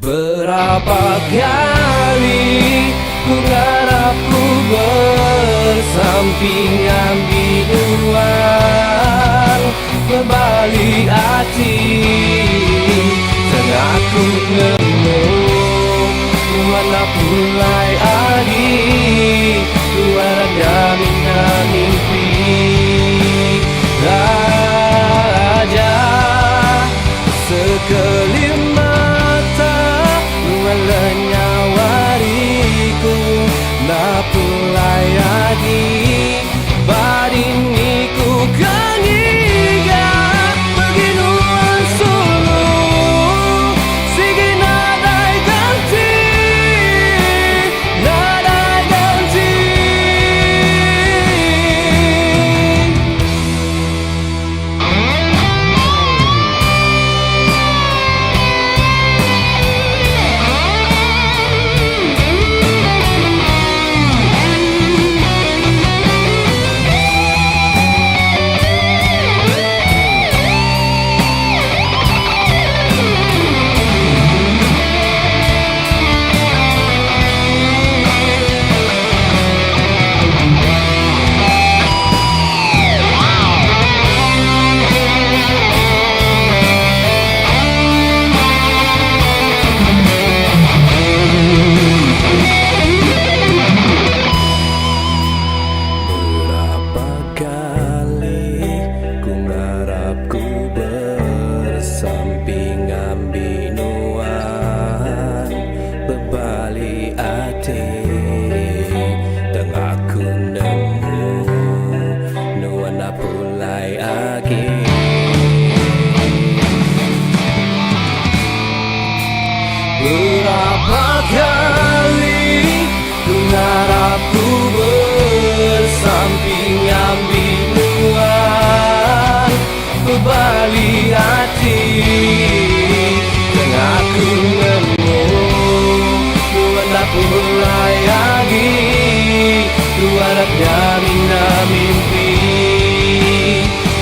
Berapa kali ku harap ku bersampingan binuan berbalik hati. Tengah ku nemu mana pulai lagi luar mina mimpi raja sekelip mata lualnya wariku na pulai lagi badiniku kaniga beginuan sulu sige nadai ganti berapa kali ku harap ku bersampingan binuan berbalik hati. Tengah ku nemu mana pulai lagi luarnya mina mimpi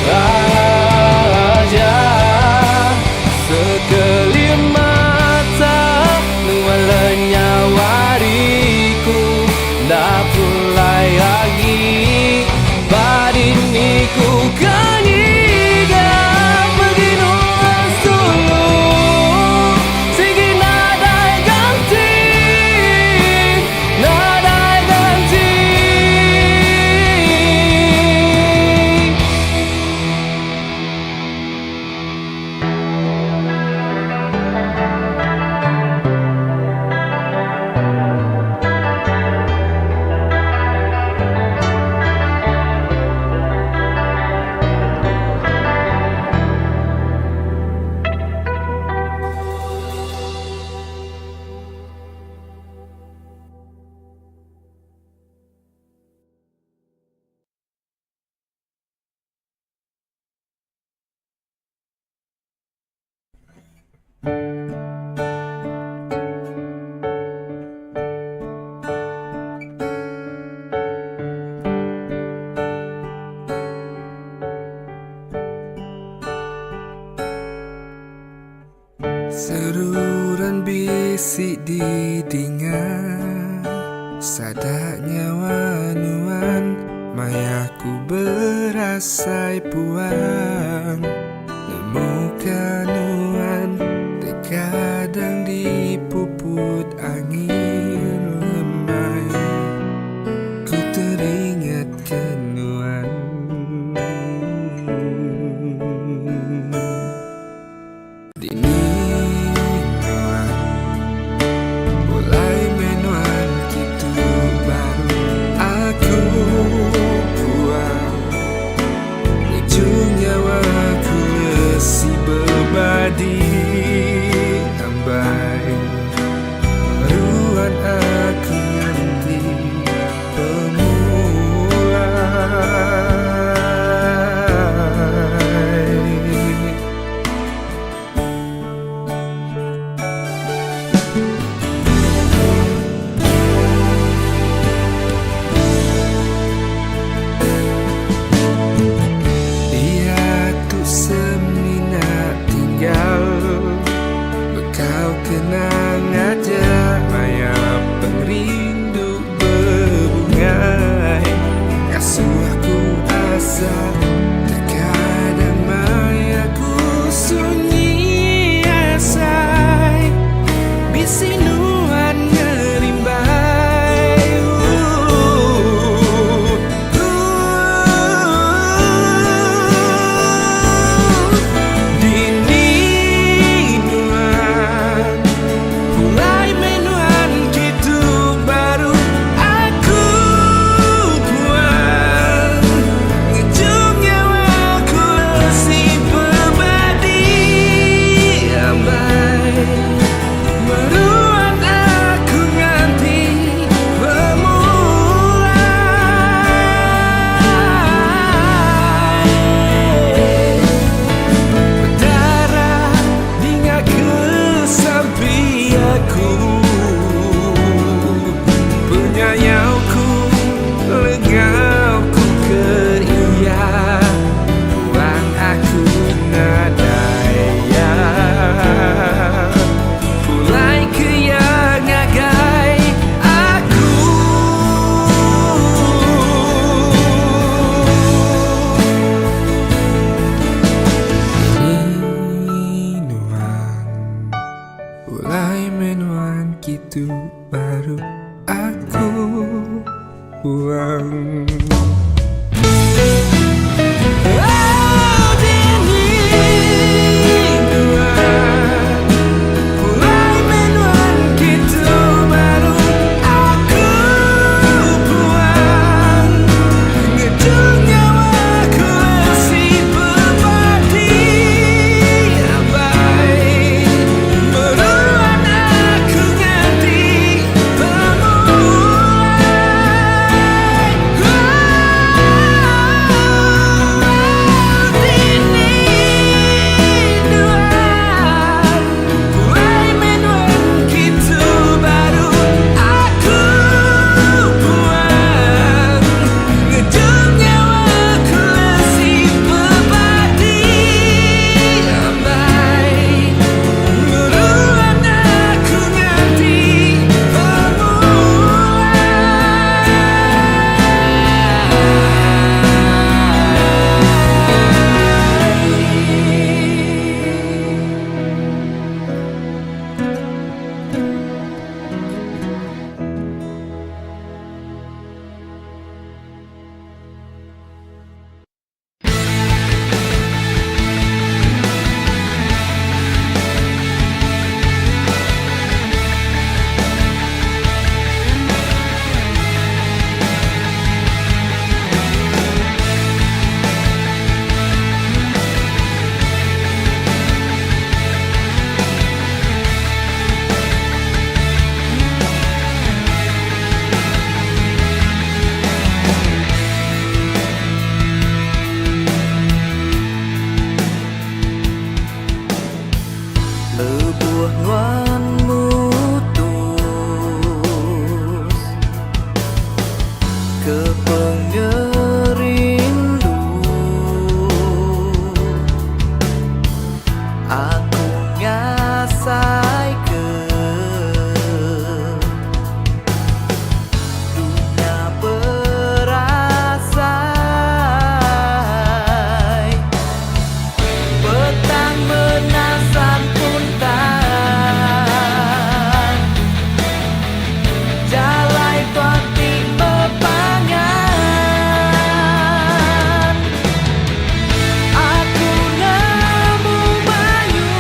raja sekelip lualnya wariku dah pulai lagi badiniku kaniga beginuan sulu sige nadai ganti nadai ganti. Seruran bisik didingan sadaknya wanuan mayaku berasai puan nemukan nuan terkadang dipuput angin lemai ku teringat kenuan dini berbadi ambai maruan aku nanti pemulai mulai menuan kitu baru aku buang. Lebuh nuan mutus kepengerindu, aku ngasai ke dunia berasai petang menasan jalai tuati bepangan, aku nemu bayu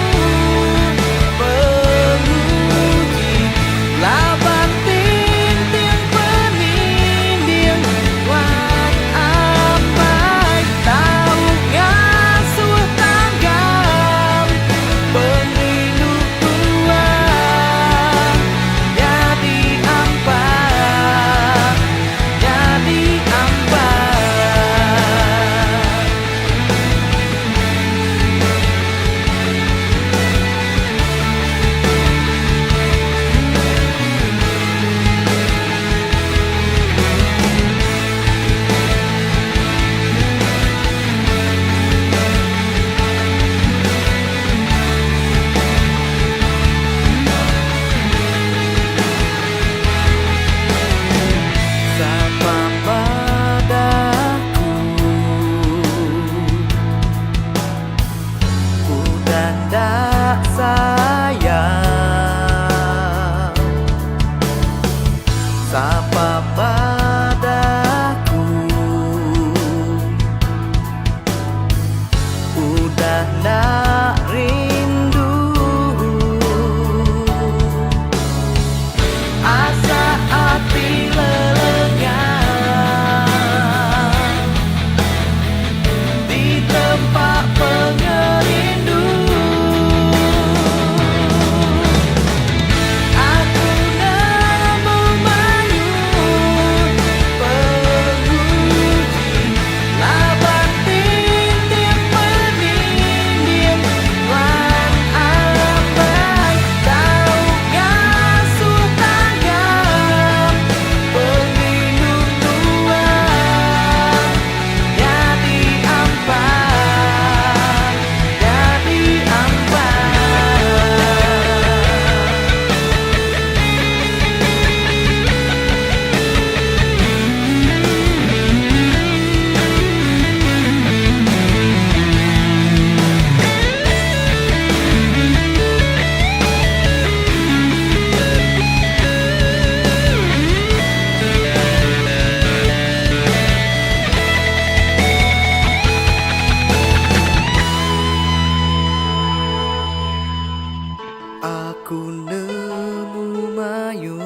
Aku nemu mayu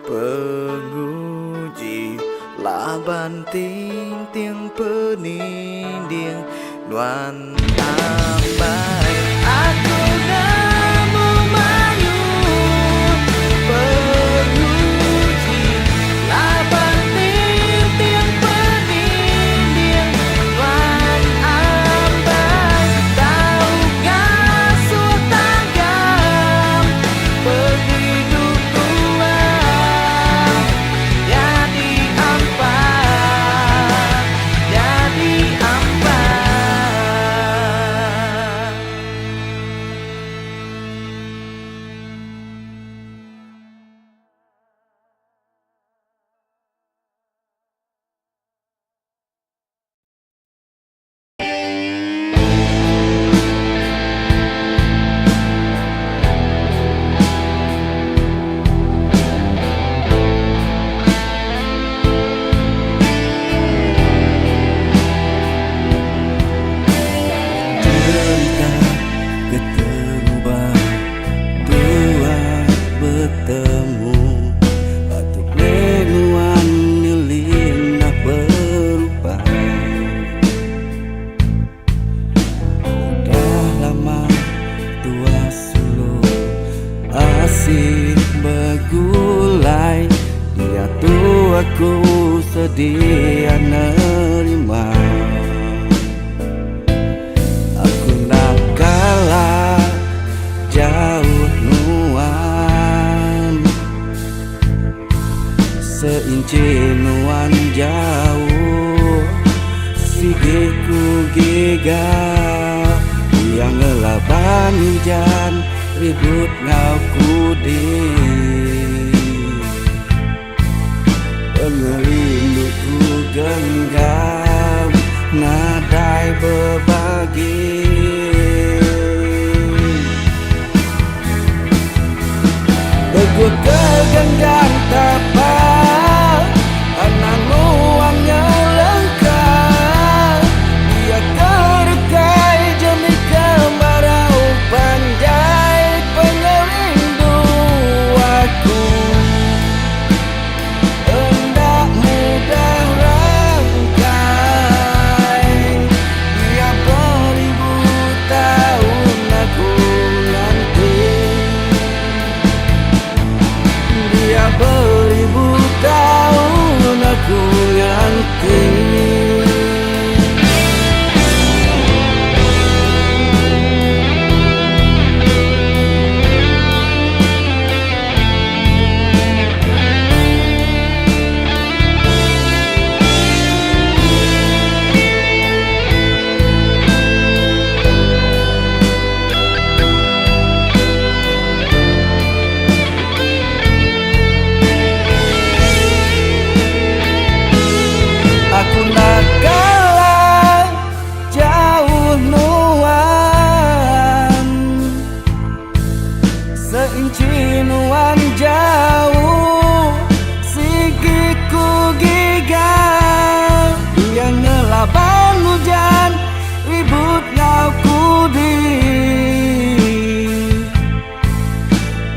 penguji laban ting tiang peninding nuan ambai. Aku nemu mayu penguji laban ting tiang peninding nuan ambai. Tahukah sutagam penghidup Tuhan jadi ampai, jadi ampai. Cerita keterubah dua bertemu batuk menuan nyelindah berupa. Udah lama dua suluh asih begulai, dia tuh aku sedia nerima. Aku nak kalah jauh nuan, seinci nuan jauh, sigiku giga yang ngelaban hujan ribut ngau kudi. Pengerinduku genggam nadai berbagi. Teguh kegenggam tapak anak nuangnya lengkap, dia kerekai demi kemarau panjai pengerindu aku. Hendak mudah rangkai, dia beribu tahun aku nanti. Dia beribu tahun aku nanti. Aku nak kalah jauh nuan, seinci nuan jauh, sigiku giga yang ngelaban hujan ribut ngau kudi.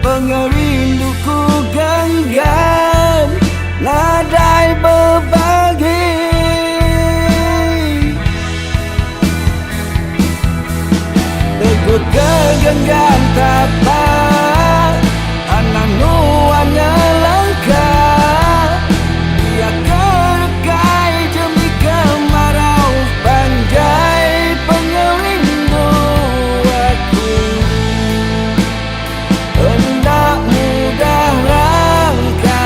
Pengerinduku genggam nadai berbagi. Teguh kegenggam tapak anak nuannya lengkap, dia kerekai demi kemarau panjai pengerindu aku. Hendak mudah rangkai,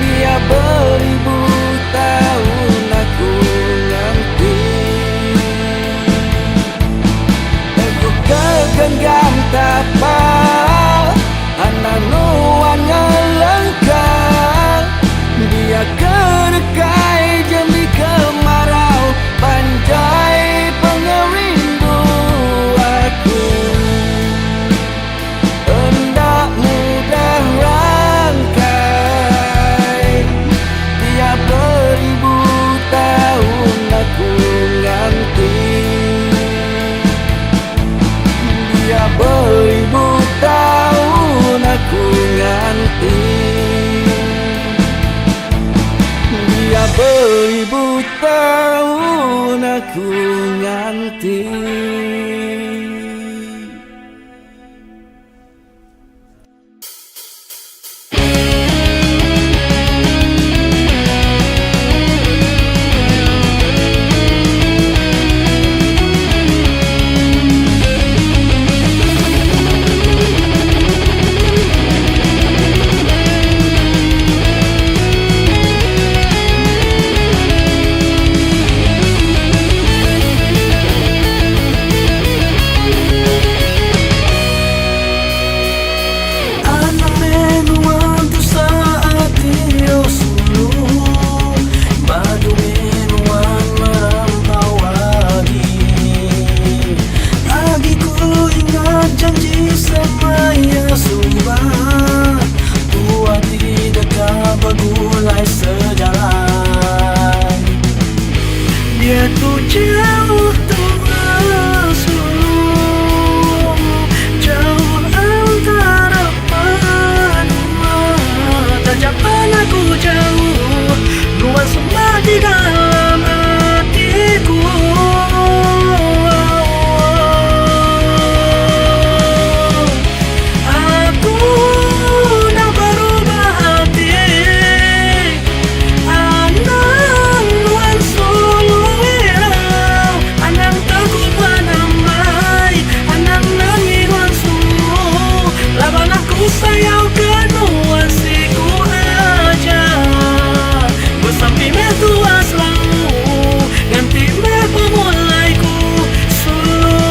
dia beribu tahun aku nanti. Teguh kegenggam tapak anak nuannya lengkap, dia kerekai demi kemarau panjai pengerindu aku. Hendak mudah rangkai, dia beribu tahun aku nanti. aku nganti. Dia beribu tahun aku nganti. Dia tuh jauh terasa, jauh antara benua. Tajapan aku jauh, luas semua di dalam hatiku. Aku dah berubah hati. Anang luar solo irau, anang takut menamai, anang nangis luar solo. Laban aku sayau kenuan siku aja. Bersampi me tua selalu, ganti me pemulaiku solo.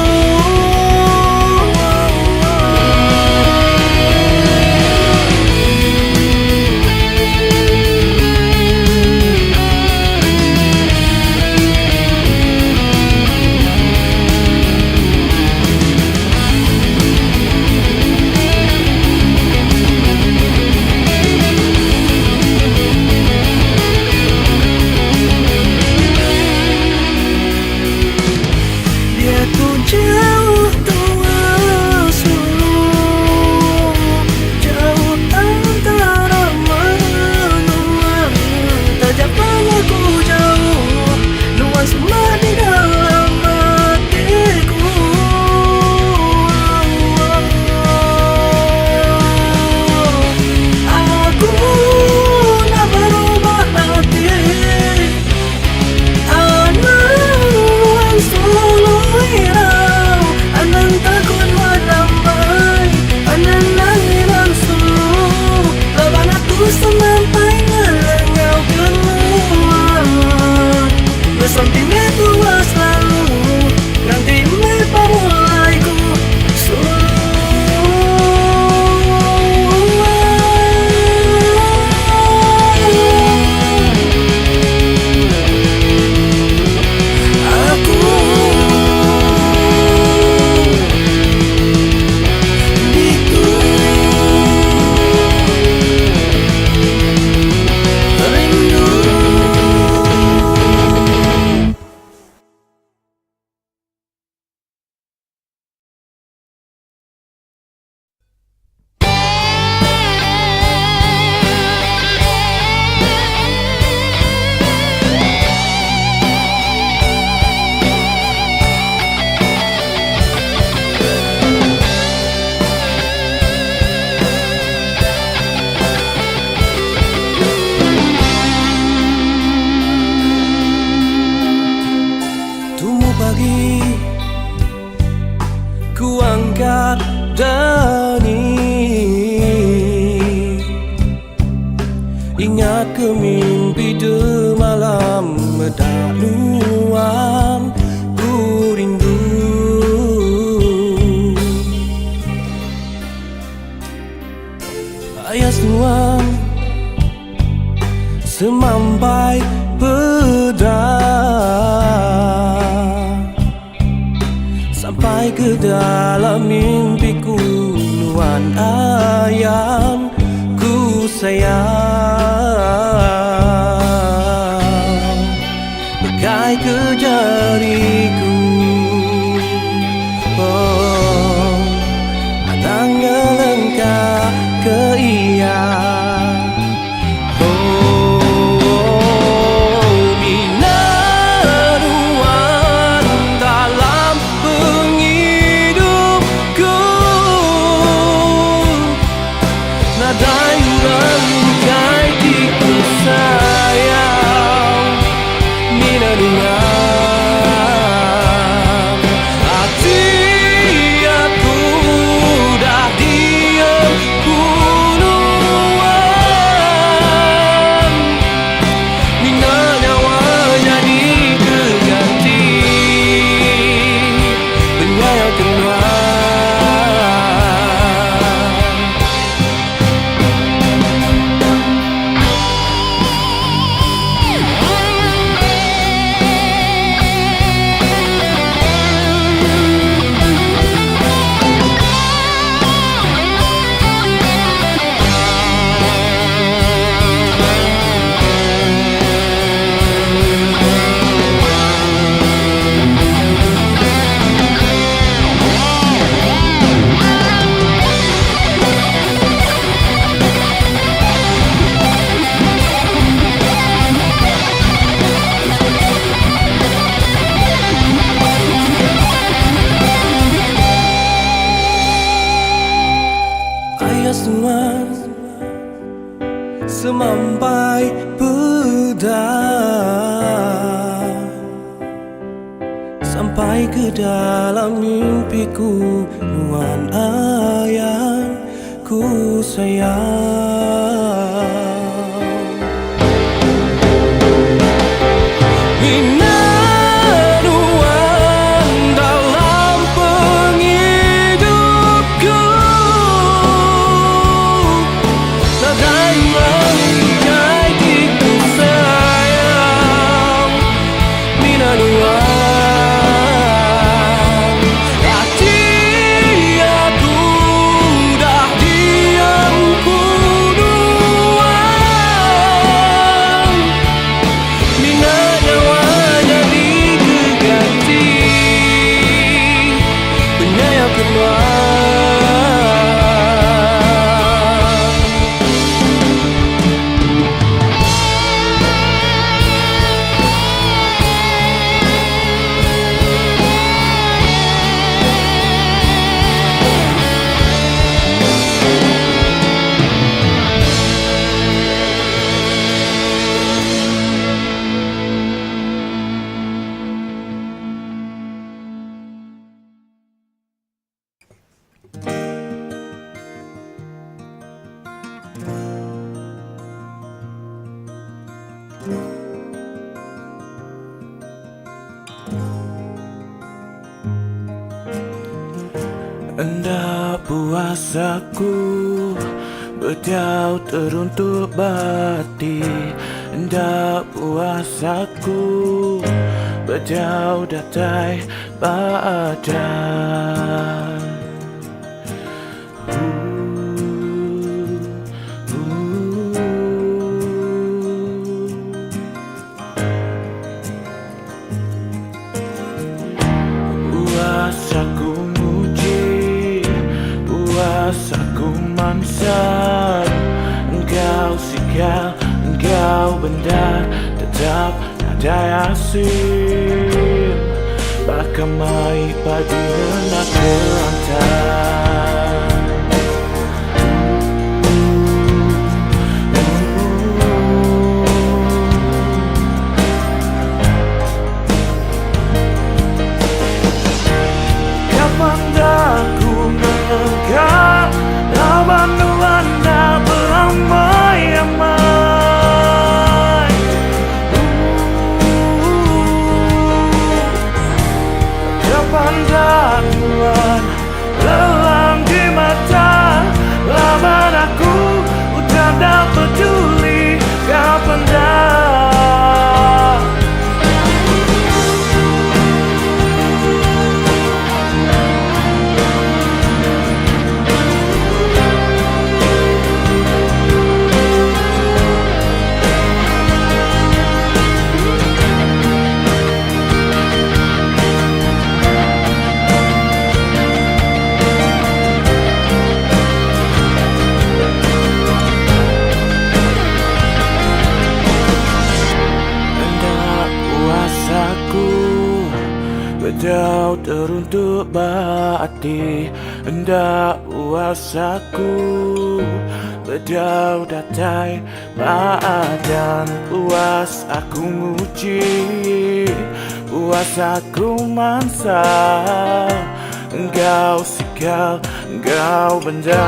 Dia tuh jauh terasa, jauh antara benua. Tajapan aku jauh, luas semua di dalam hatiku. Aku dah berubah hati. Anang solo irau, anang takut menamai, anang nangis langsung. Laban aku sampai ngelengau keluar. Bersampi me tua selalu, ganti me pemulaiku aku itu rindu. Tunggu pagi, ku angkat dani. Ingat ke mimpi de malam medakluan, ku rindu. Ayah suam semampai pedang, sampai ke dalam mimpiku nuan ayam ku sayang. Pegai ke jariku, oh, anang ngelengkah ke semampai pedang sampai ke dalam mimpiku, nuansa yang ku sayang. Hendak puasaku berjauh teruntuk bati, hendak puasaku berjauh datai badan. Puasaku muji, puasaku mansar, engkau sikal, engkau benda tetap ada asin, bakamai padi nak kelantar. Kapan dah ku menganggap lawan nuanda beramai-ramai. Kapan dah nuan lelang di mata, lawan aku udah tak peduli. Kapan dah berjauh teruntuk bati, hendak puasaku berjauh datai badan. Puas aku muji, puas aku mansa, engkau sikal, engkau benda.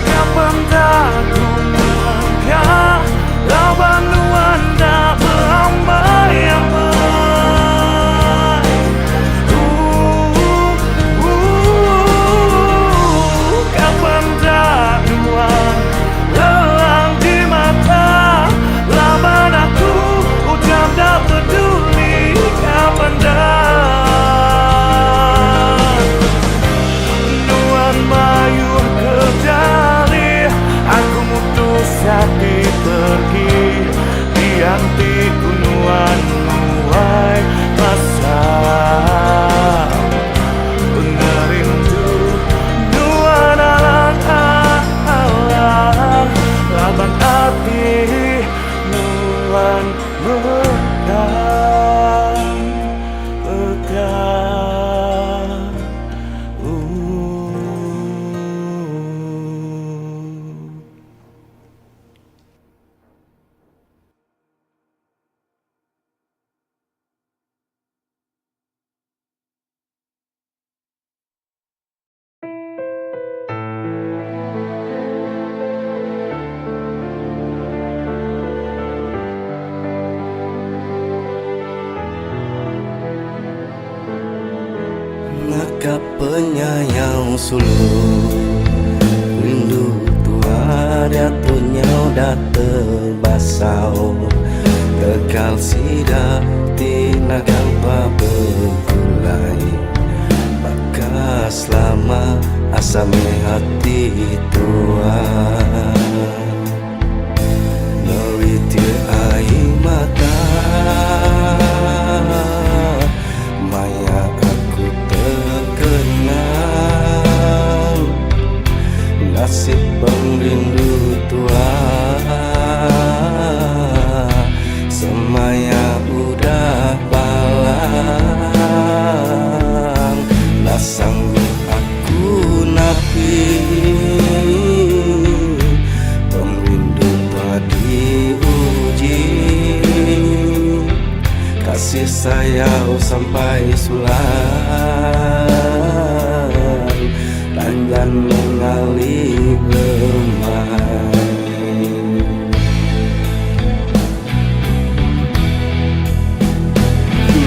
Kapan dah ku menganggap lawan nuanda beramai-ramai. Kapan dah nuan lelang di mata, lawan aku udah tak peduli. Kapan dah nuan mayu kendali, aku mutus hati pergi dianti Maka penyayang suluh rindu tua dia tunyau dah terbasau tegal sida tinagang pabegulai maka selama asame hati tua Newiti air mata maya aku terkenang nasib pengrindu tua semaya udah balang nah sanggup aku napi pengrindu tua diuji kasih sayang sampai sulang dan mengalir bermain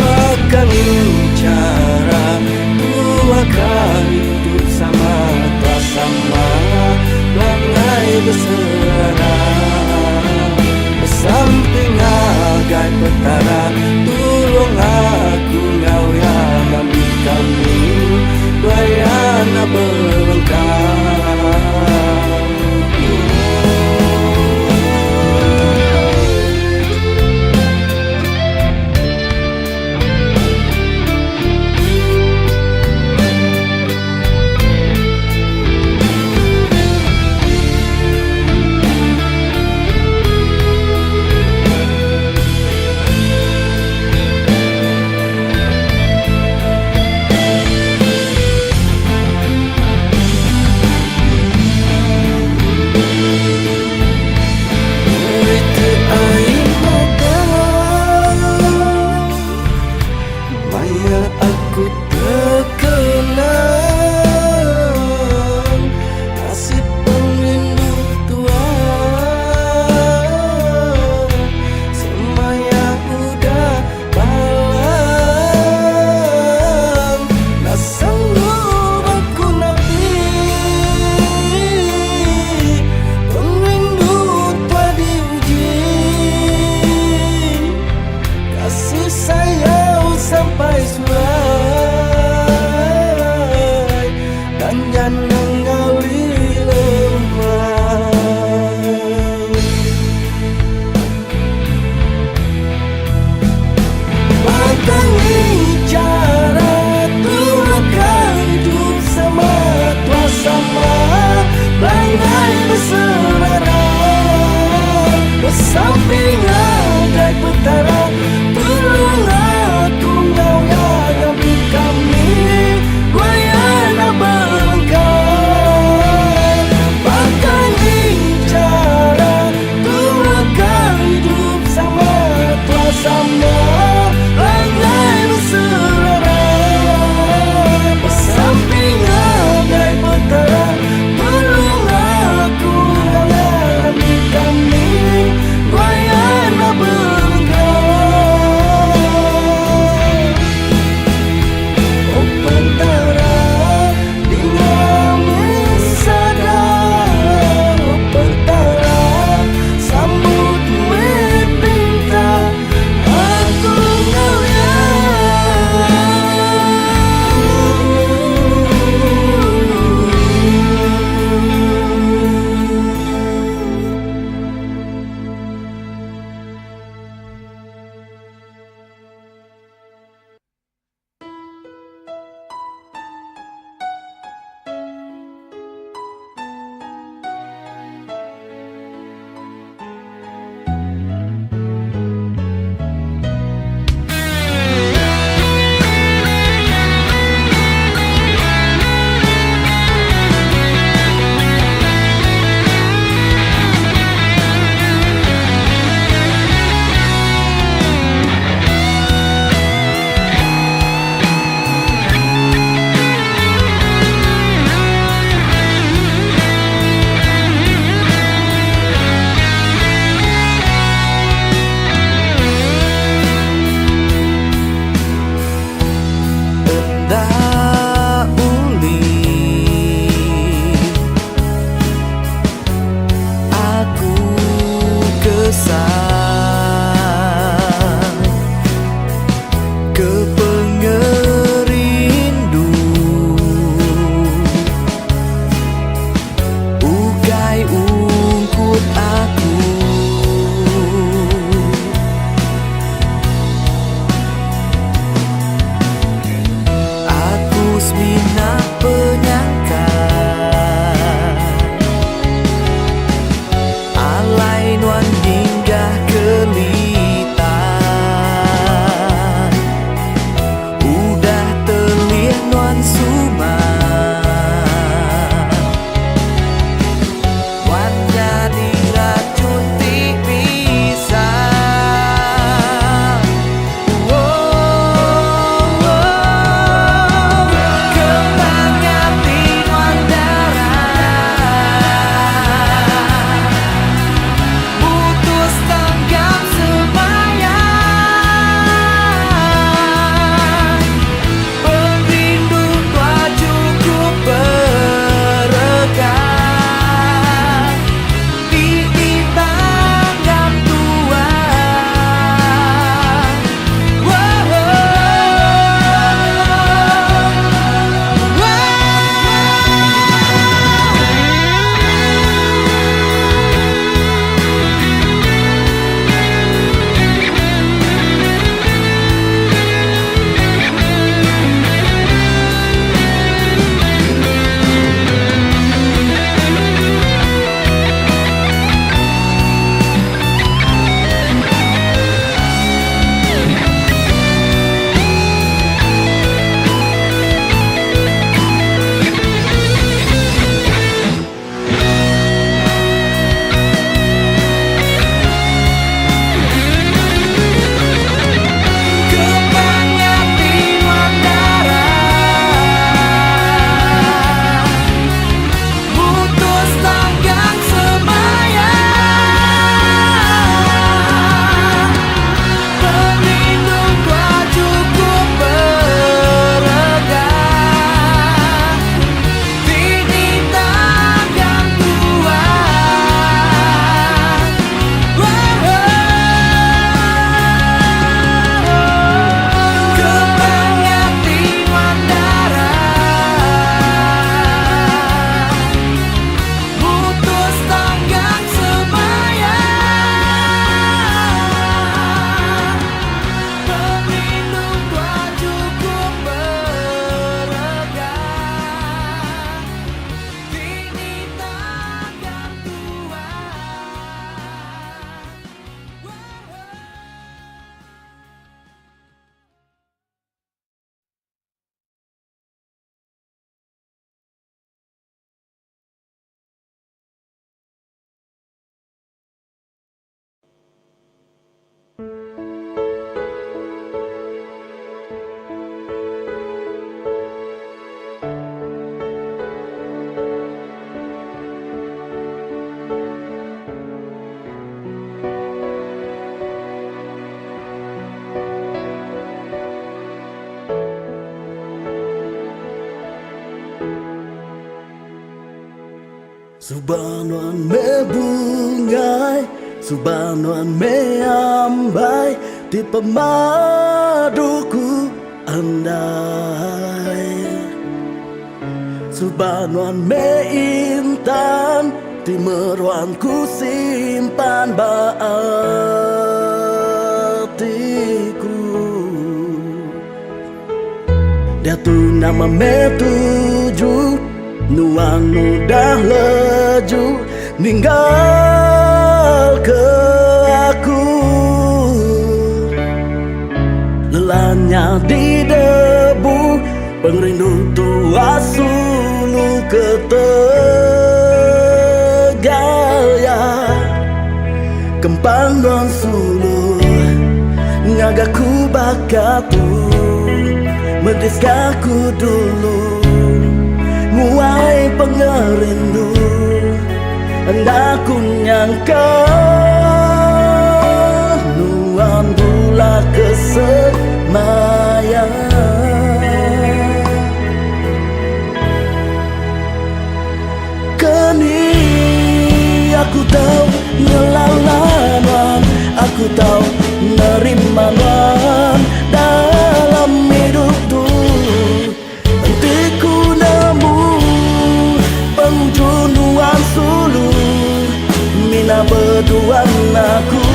makan cara dua kali hidup sama tak sama langai bersera samping agai petara tulung aku ngau yang ambil kami bayana berengkang Subanuan me bungai, subanuan me ambai, di pemaduku andai. Subanuan me intan, di meruanku simpan baatiku. Dia tu nama me tujuh, nuan udah leju ninggal ke aku. Lelahnya di debu, pengrindu tua sulu ketegaya. Kempang non sulu ngagaku bakatu, mendeskaku dulu muai pengerindu. Hendaku nyangka nuan bula kesemaya. Kini aku tahu ngelawan, aku tahu nerima wan dalam hidup tuh. Hentiku nemu penghujung nuan sulu, mina berdua aku.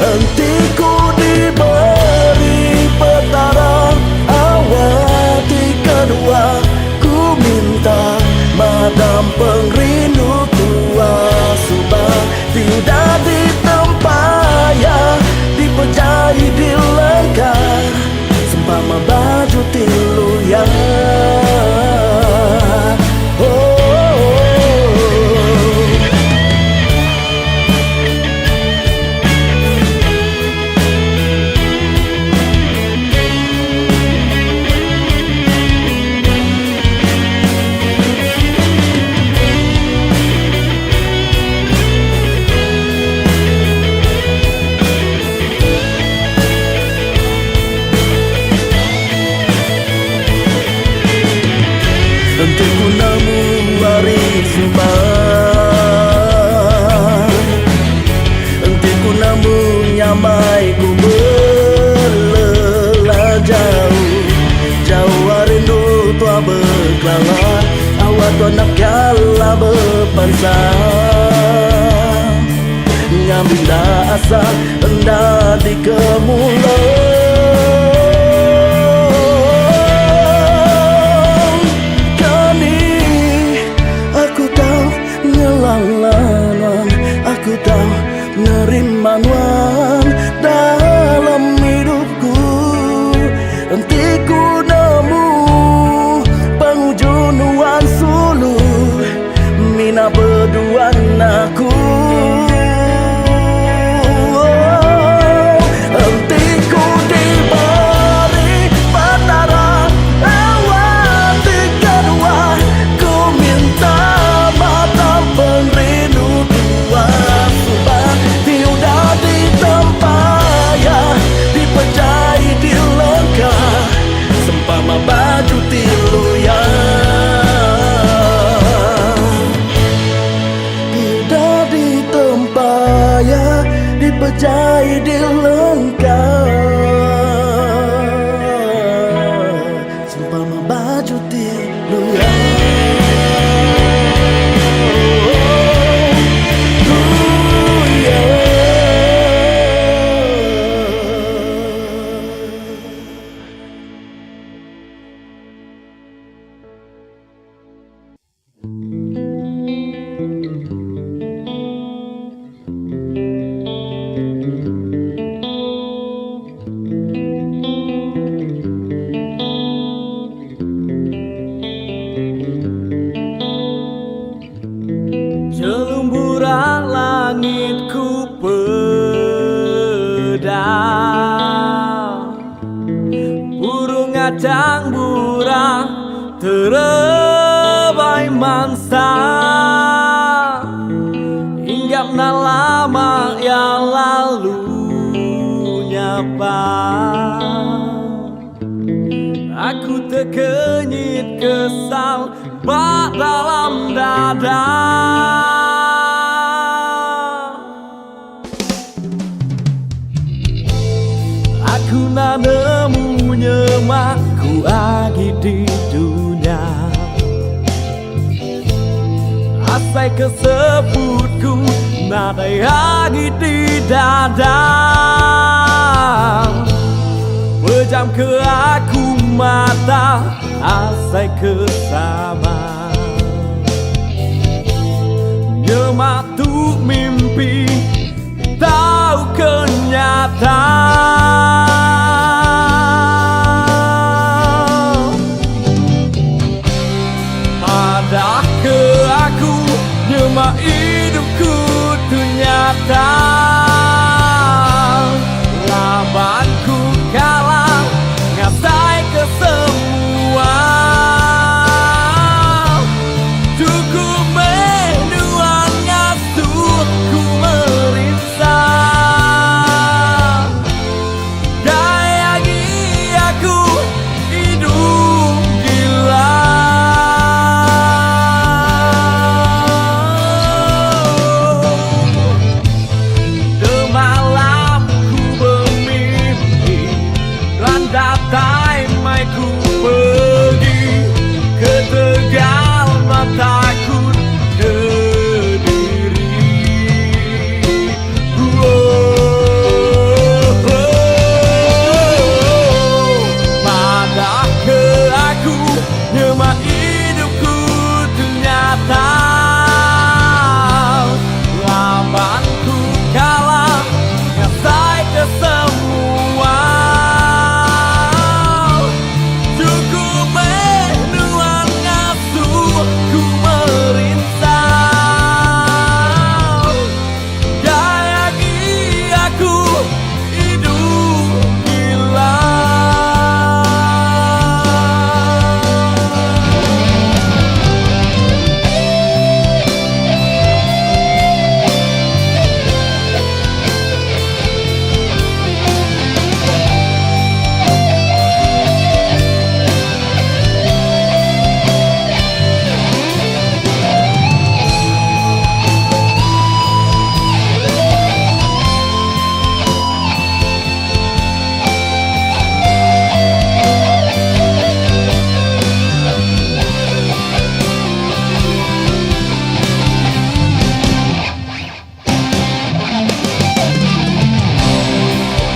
Hentiku diberi petara awati kedua, ku minta madam pengrindu tua subang tidak ditempaya, dipejai di lengkar sempama baju tilu ya. Hentiku nemu waris subang, hentiku nemu nyamai ku belelah jauh. Jauh rindu tua berkelala, awak tua nak kalah berpansa. Ngambil asa hendak dikemulau. Aku tahu nerima wan dalam hidupku. Hentiku nemu penghujung wan sulu, mina berdua aku. Hentiku diberi petara awati kedua, ku minta matang pengrindu tua subang tidak ditempaya, dipejai di lengkar sempama baju tilu ya. Tidak ditempaya, dipejai di lengkar sempama baju tilu ya. Jelumburan langitku pedang, burung ngacang burang terebai mangsa. Hinggap na lama yang lalu nyapa, Aku terkenyit kesal bak dalam dada. Aku nak nemu nyemakku lagi di dunia. Asai kesebutku nada lagi di dada. Pejam ke aku mata, asai ke sama. Nyemak tu mimpi, tahu kenyataan. Ada ke aku, nyemak hidupku tu nyata. Labanku kalah, ngasai ke semua. Cukup menuang ngasuh ku meriksa. Gaya aku hidup gila. Semalam ku bermimpi, landatai mai ku pergi ke Tegal, takut ke diri. Madah ke aku, nyemak hidupku ternyata. Labanku kalah, ngasai ke semua. Cukup menuang ngasuh ku merintah. Gaya aku hidup gila.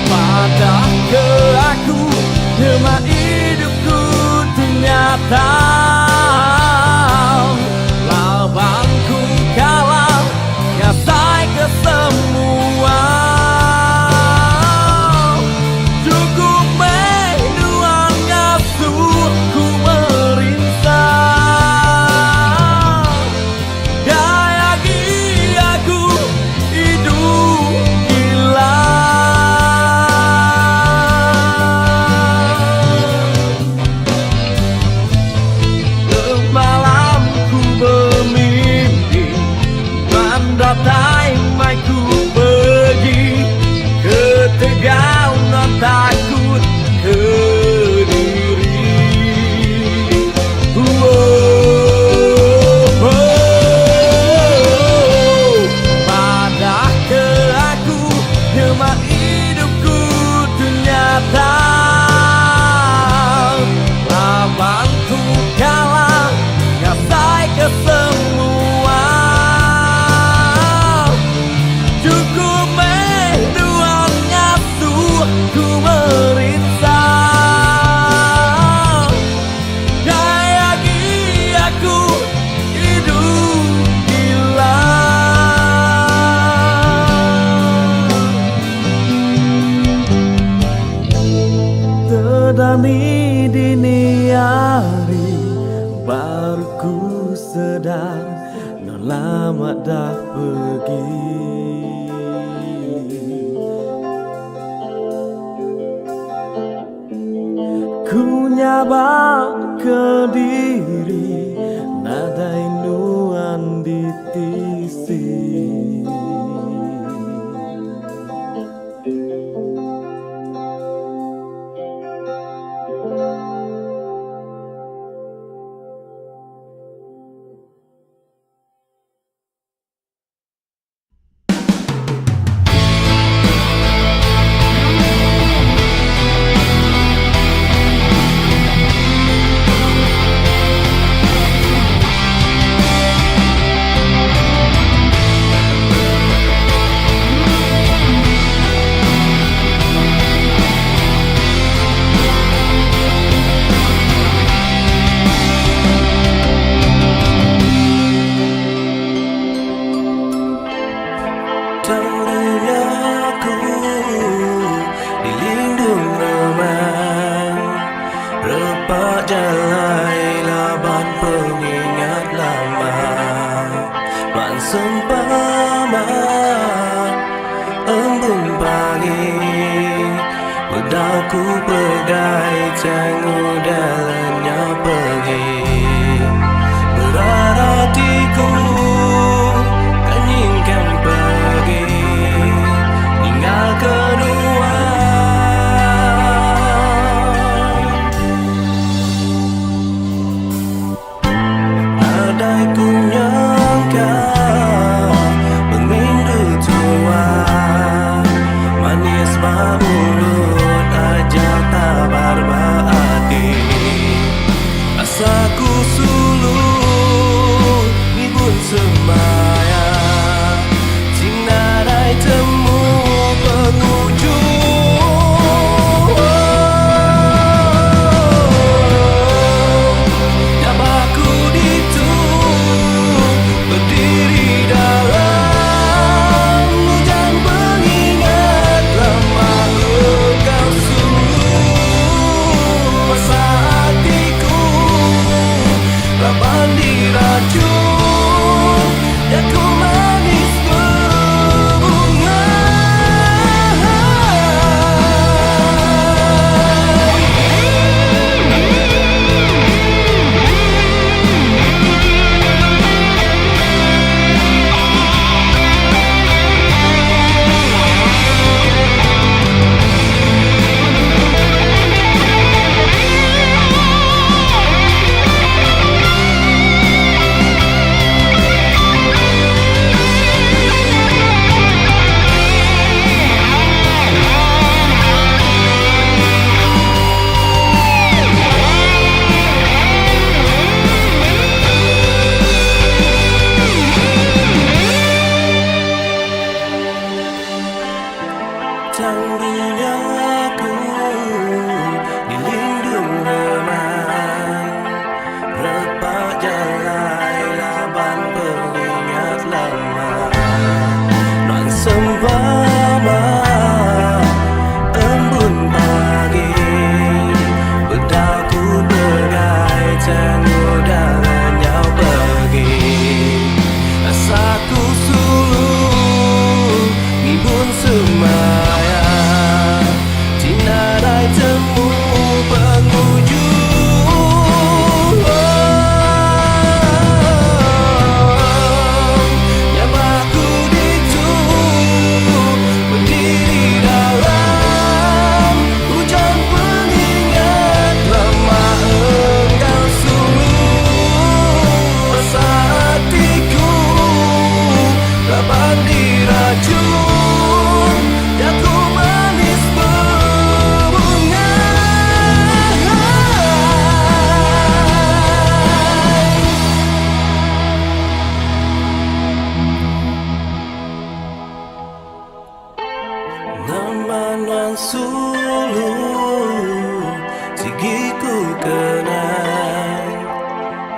Madah ke aku, nyemak hidupku ternyata. Labanku kalah, ngasai ke semua. Cukup menuang ngasuh ku merintah. Gaya aku hidup gila. Semalam ku bermimpi, mendatai mai ku pergi ke Tegal, takut ke diri. Madah ke aku, nyemak hidupku ternyata. Labanku kalah, ngasai ke semua. Cukup menuang ngasuh ku merintah. Gaya aku hidup gila. Terdani dini hari, baru ku sedar non lama dah pergi. Ku nyabak ke diri, nada inuan di tisi. Repak jalai laban pengingat lama, man sempama embun pagi, bedaku pegai tengok dalamnya pergi. Berat hatiku kan ingin pergi, tinggal kedua. Andai ku nyangka mengindu tua, manis mulut aja tak berbahati. Asaku sulung ibun semaya, sinarai temu penghujung. Nyabaku ditu berdiri dalam hujan pengingat lama engkau sungguh. Masa hatiku laban diracun, daku manis berbunga. Tangguhnya aku dilindung reman, repak jalai laban pengingat lama, nan sempama embun pagi, bedaku pegai tengok dalamnya pergi. Asaku sulung ngibun semaya, sinarai temu penghujung. Nyabaku ditu berdiri dalam hujan pengingat lama engkau sungguh. Masa hatiku laban diracun, daku manis berbunga. Namanan sulung sigiku kenal,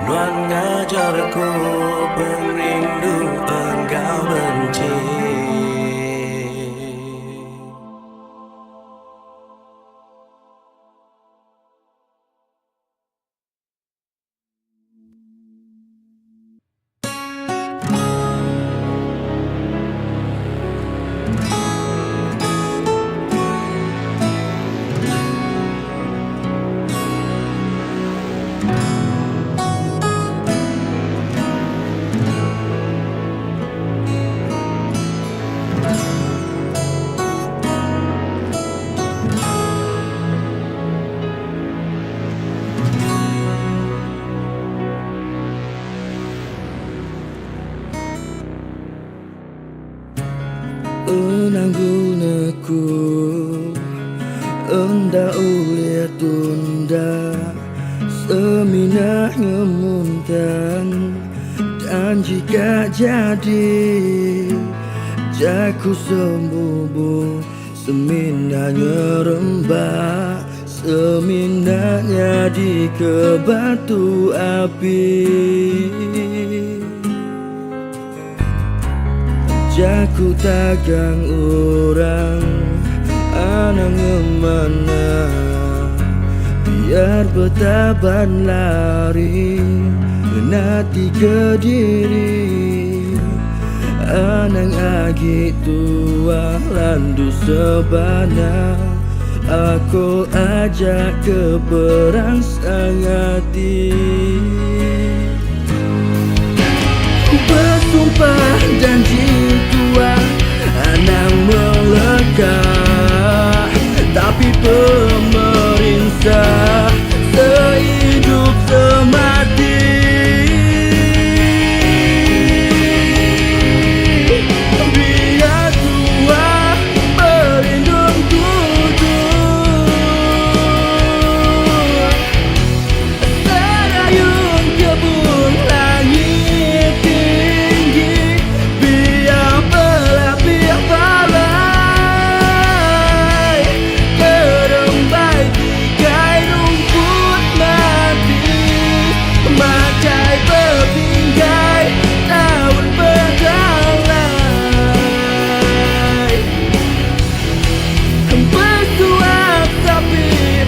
nuan ngajarku perindu engkau benci. Enanggunaku enda uliat tunda, seminah ngemuntan, dan jika jadi jaku sembubu, seminahnya rembah, seminahnya di ke batu api. Jaku tagang orang anang ngemana, terbetaban lari nanti ke diri anang agi tua landu sebana aku ajak ke perang sangati bersumpah janji tua anang melekat tapi pemerintah sehidup semati biar tua berlindung tujuh serayun kebun langit tinggi biar pelapis balai kerembai tikai rumput mati macai bertinggai daun bergalai bersuap tapi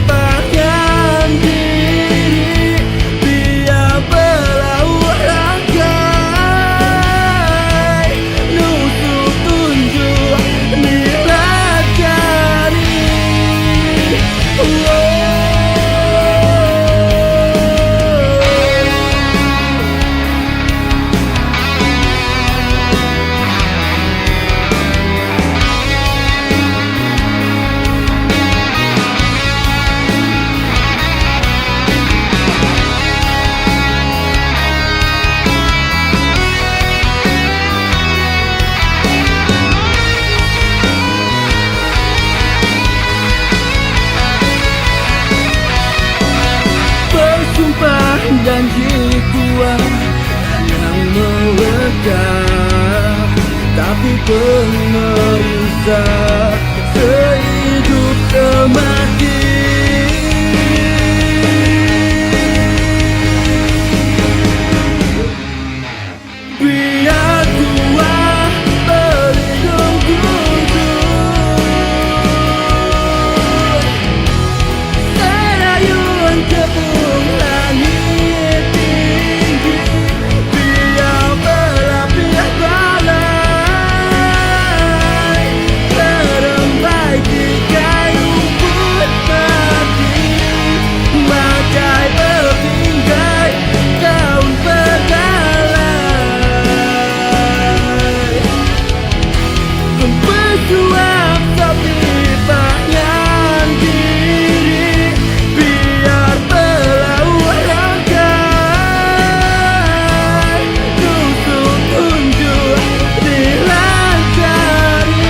pakaian diri biar berlaut rangkai nusuk tunjuk nilajari bersumpah janji tua yang melekat tapi pemerintah sehidup semati biar tua berlindung tujuh serayun kebun langit tinggi biar berlapis balai kerembai tikai rumput mati macai bertinggai daun bergalai bersuap tapi pakaian diri biar berlaut rangkai nusuk tunjuk dilacari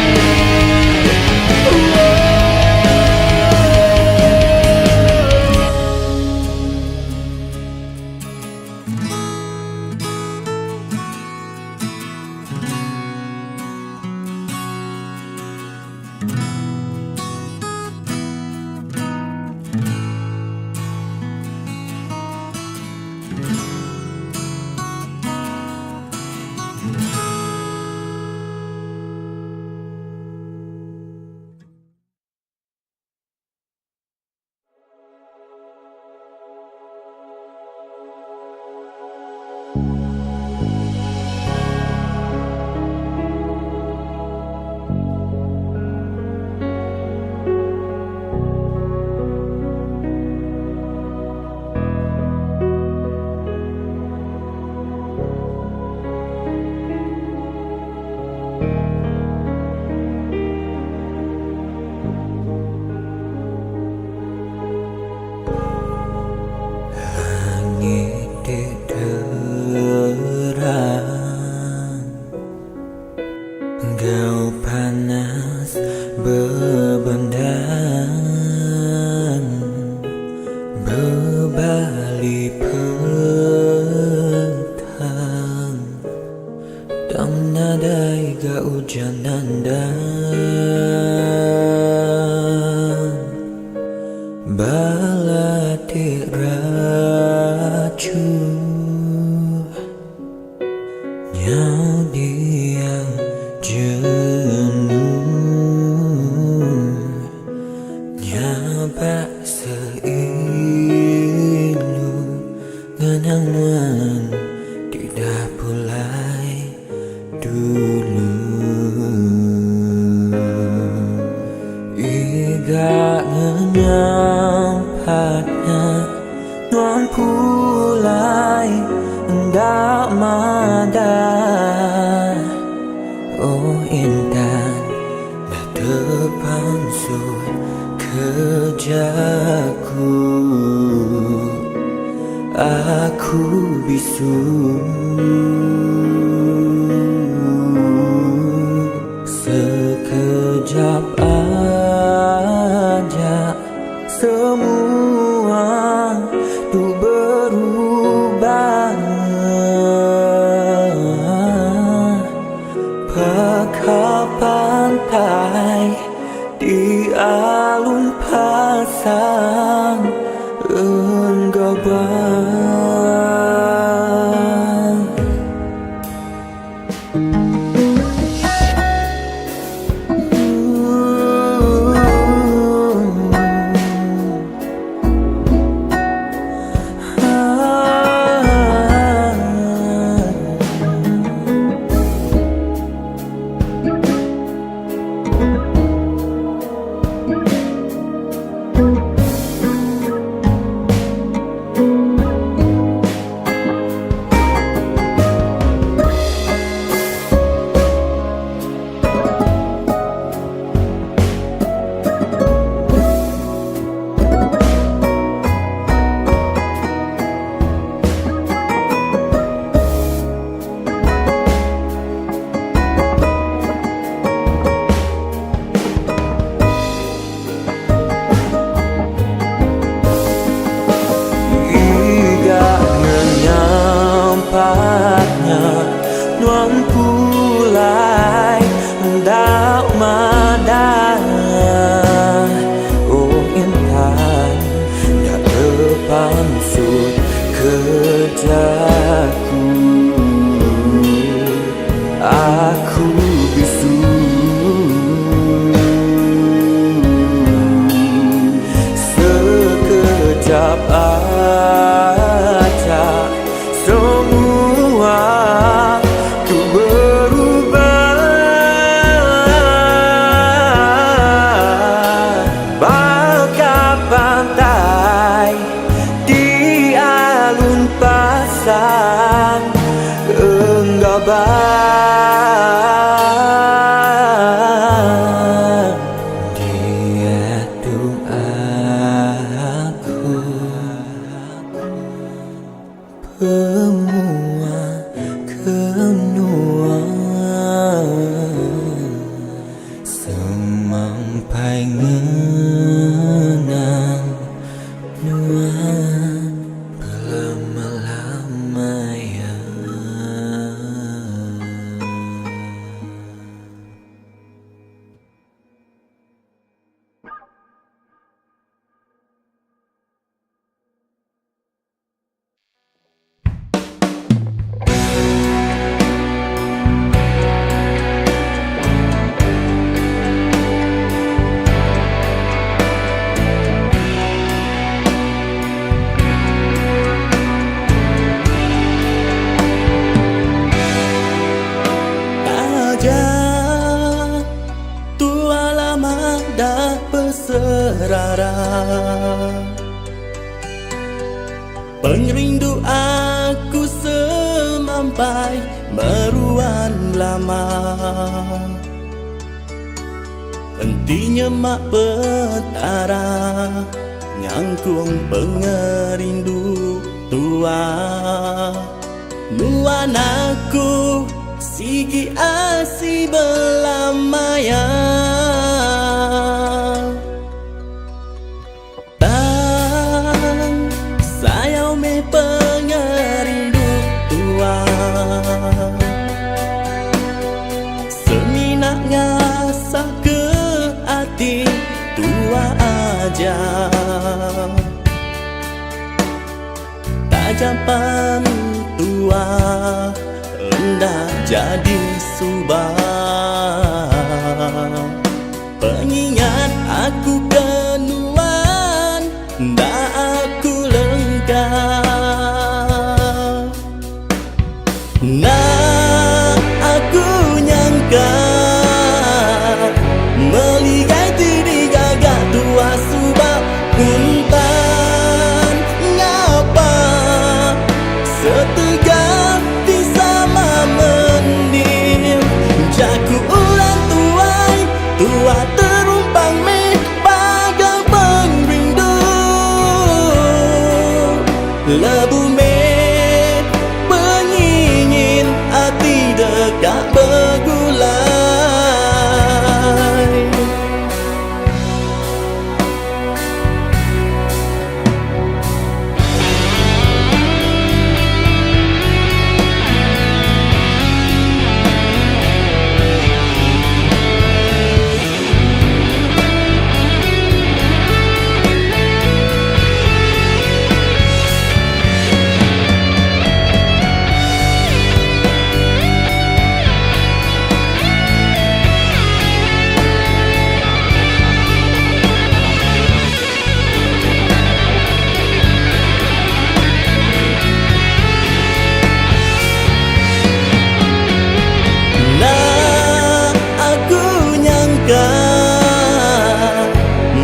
Engkau panas bebendan berbalik petang dan nadai kehujanan dan balatik racun yang diam jenuh nyabak seiring yang nuan tidak pulai dulu. Iga nyampatnya nuan pulai hendak mada. Oh intan dah depan sud kerjaku, aku bisu sekejap aja semua tuh berubah. Pakai pantai di alun pasang enggabang. Nuan pulai hendak mada. Oh intan dah depan sud kerjaku, aku bisu sekejap aja semua tuh berubah. Bagai pantai di alun pasang enggabang. Dia tuh aku semua kenua semampai ngenang nuan berlama-lama ya. Tua lama dah berserara, pengerindu aku semampai meruan lama. Hentinya mak petara nyangkung pengerindu tua. Nuan aku sigi asi belamaya, tang sayau me pengerindu tua. Seminak ngasah ke hati tua aja, tajapan tua hendak jadi subah. Pengingat aku kenuan, ndak aku lengkap. Lebu me pengingin hati dekat bergulai.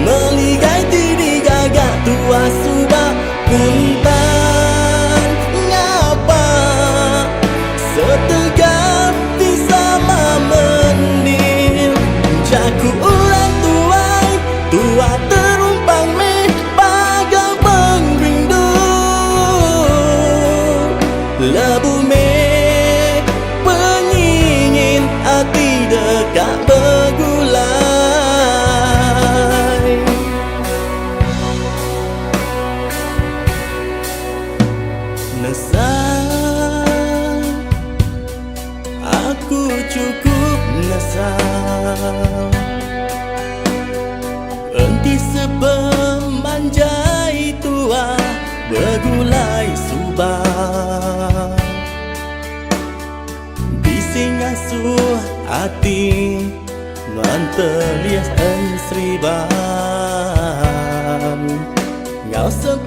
Meligai tiri gagak tua subah puntan ngapa setegap di sama mendir. Jaku ulang tuai tua terumpang me bagai pengrindu. Lebu me pengingin hati dekat bergulai. Nesal, aku cukup nesal. Enti sepemanjai tua bergulai subah. Bising asuh hati mantelias ensriban. Ngau 10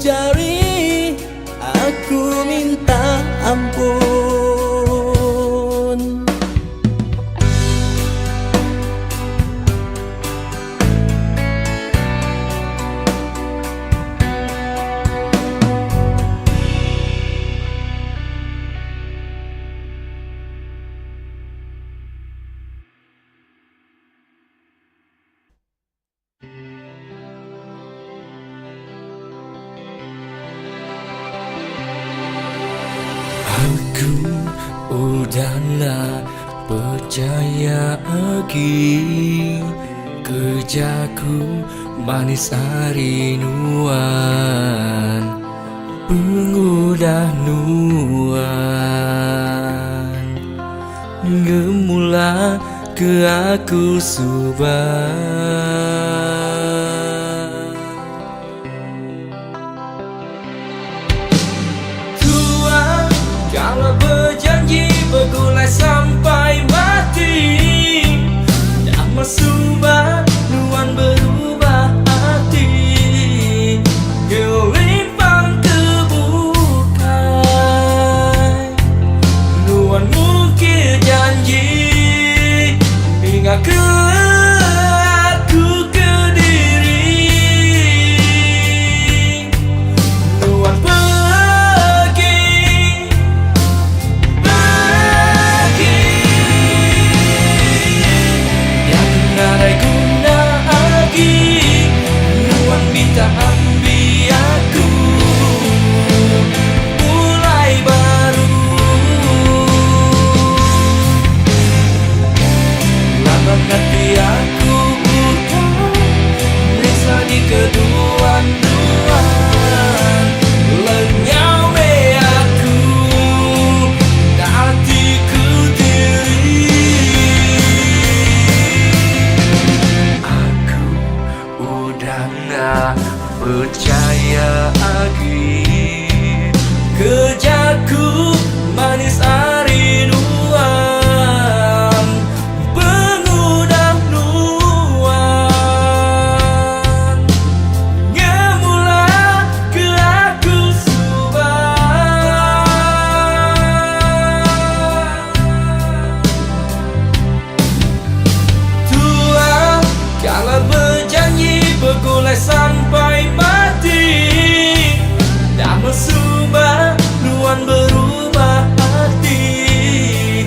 jari aku minta ampun. Aku udahlah percaya lagi. Kerjaku manis harinuan, pengudah nuan. Ngemula ke aku subah. Kalau berjanji bergulai sampai mati, dah masubah nuan berubah hati. Gelimpang kebukai nuan mungkir janji hingga ke aku ke diri. Nuan minta ambil aku mulai baru. Lambang hati aku butuh rasa di kedua-duaan. Lenyau me aku hatiku diri. Aku udah nggak percaya lagi. Kerjaku manis harinuan, pengudah nuan. Ngemula ke aku subah. Tua kalau berjanji bergulai sampai mati, dah masubah nuan berubah hati.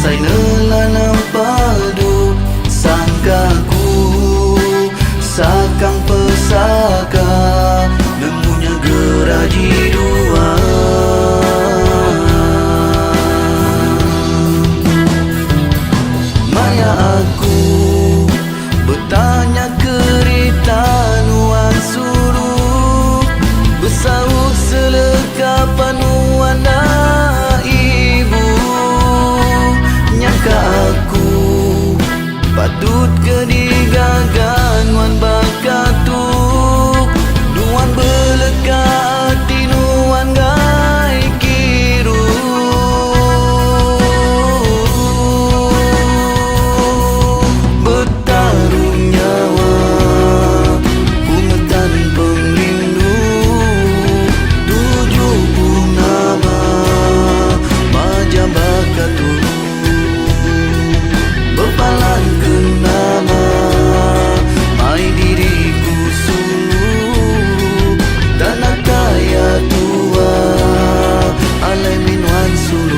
asai nelanam padu sangkaku sakang pesaka nemunya geraji dua. Maya aku bertanya kerita nuan suruh bersaut selekapan nuan ibu. Nyangka aku patut kedigagan nuan bakatuk nuan belekati nuan gai kiru. Bertarung nyawa pungetan pengrindu 70 nama majam bakatuk berpalan ke nama mai diriku suluh tanah kaya tua alai minuan suluh.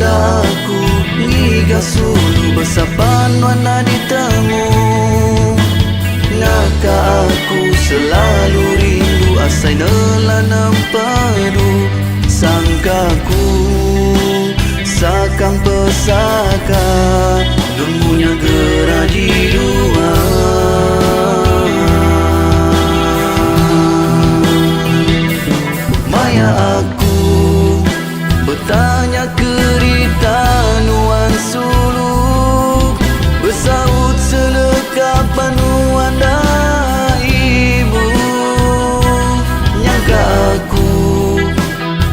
Aku ngiga sulu besapan wana ditemu. Ngaka aku selalu rindu asai nelanam padu sangkaku sakang pesaka nemunya geraji dua. Maya aku bertanya kerita nuan suluk bersaut selekapan nuan ibu. Nyangka aku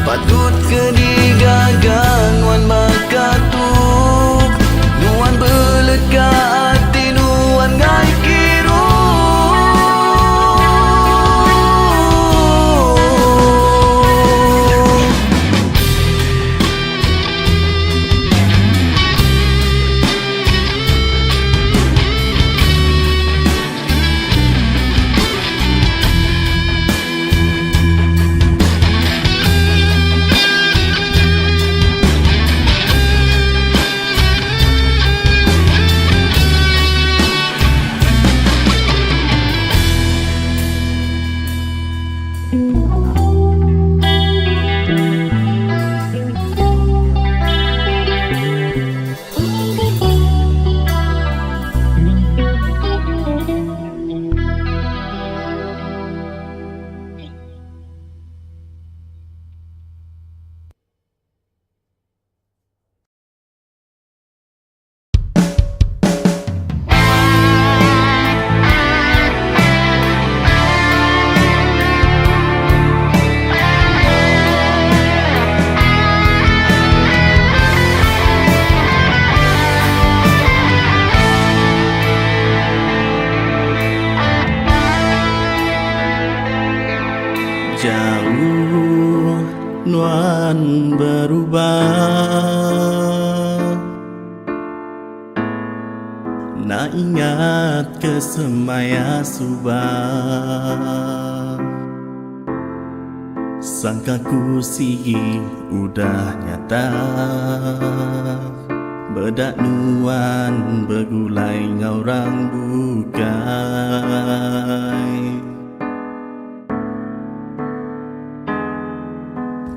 patut kedigagan nuan bakatuk nuan beleka hati nuan ngai kiru. Jauh nuan berubah, nak ingat kesemaya subah. Sangkaku sigi udah nyata, bedak nuan bergulai ngaurang bukai.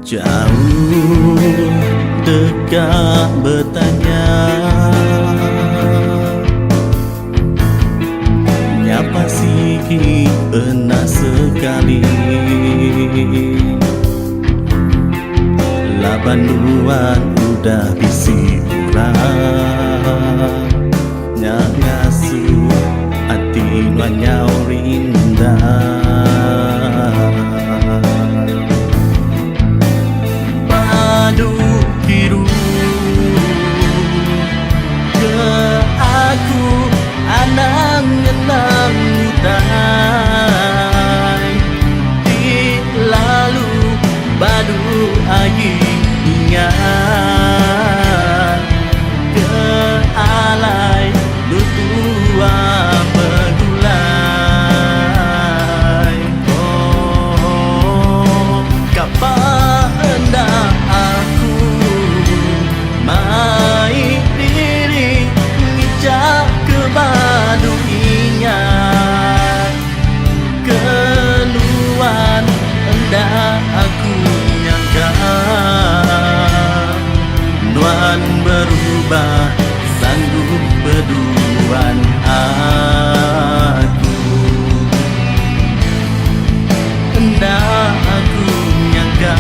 Jauh dekat bertanya, nyapa sigi enak sekali. Laban nuan udah bisi ulang, nyak ngasuh hati nuan nyau rindah. sanggup berduaan aku. Hendak aku nyangka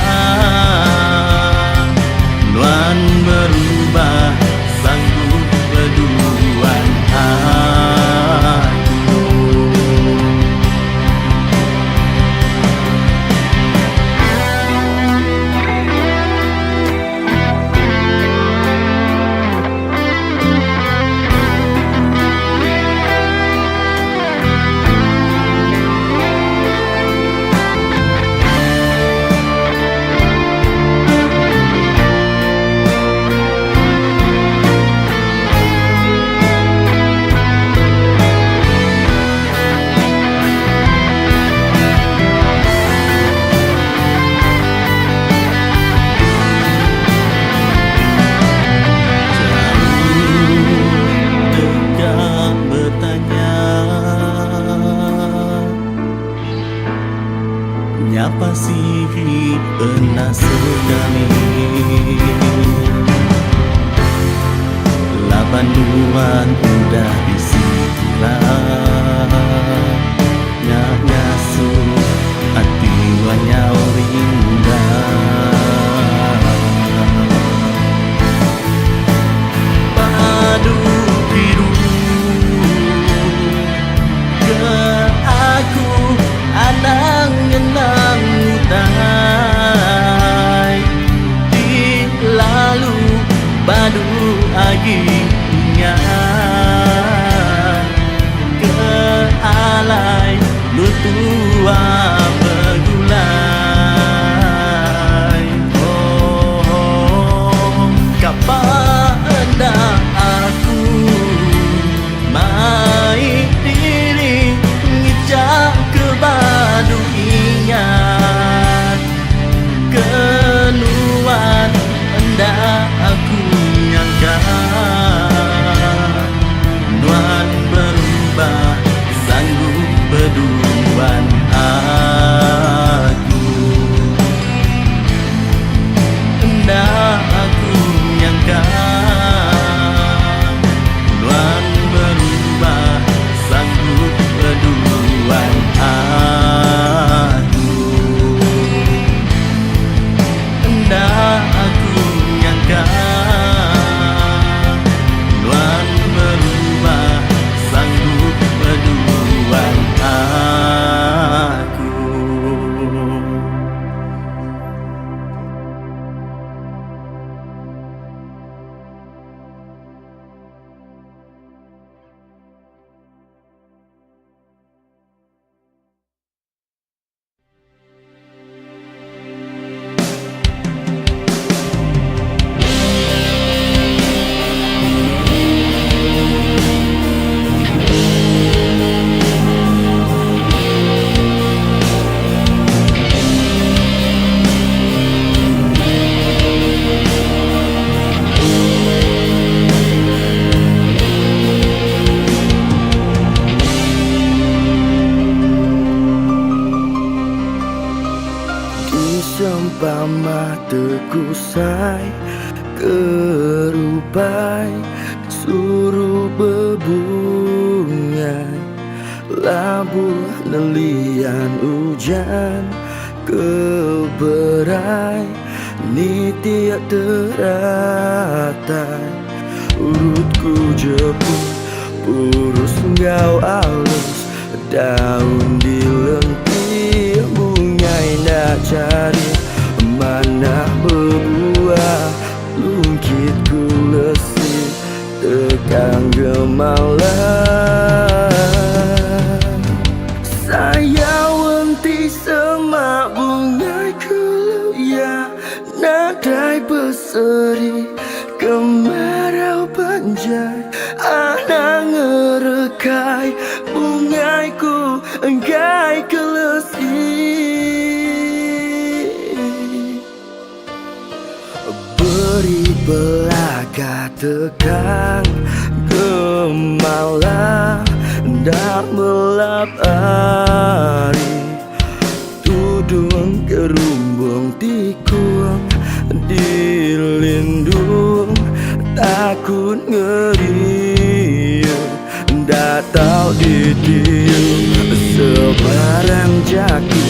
nuan berubah sanggup berduaan aku. Nyapa sih pernah sekali laban duan udah disirah nyak ngasuh hati wanyau rindah padu biru ke aku anang ngenang utai di lalu badu aginya ke alai lutua begulai. Oh, kapada aku mai diri ngijak ke badu ingat kenuan hendak aku nyangka nuan berubah sanggup berduaan aku. Hendak aku nyangka nuan berubah sanggup berduaan aku. Hendak aku nyangka nuan berubah sanggup berduaan aku. Seumpama tegusai kerupai suruh bebungai labuh nelian hujan keberai ni tiak teratai urutku jeput purus ngau alus daun di lentir bungai nak cari mana berbuah lungkitku lesih tegang gemalan saya wenti semak bungai keluya nadai berseri kemarau panjai anak ngerekai bungaiku enggai kelesi beri belaga tekan gemalah dak melap hari tudung kerumbung tikung dilindung takut beria datau di tiup sebarang jaku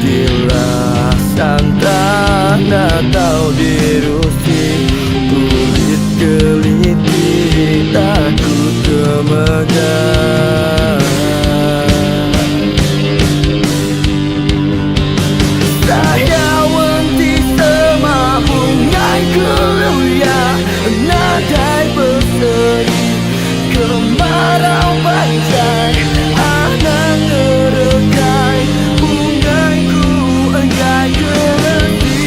dilah santan datau dirusi kulit keliti takut kemegang. Saya wanti semabungai keluya nadai berseri kemarau banjai anak ngerekai bungaiku enggai keleti.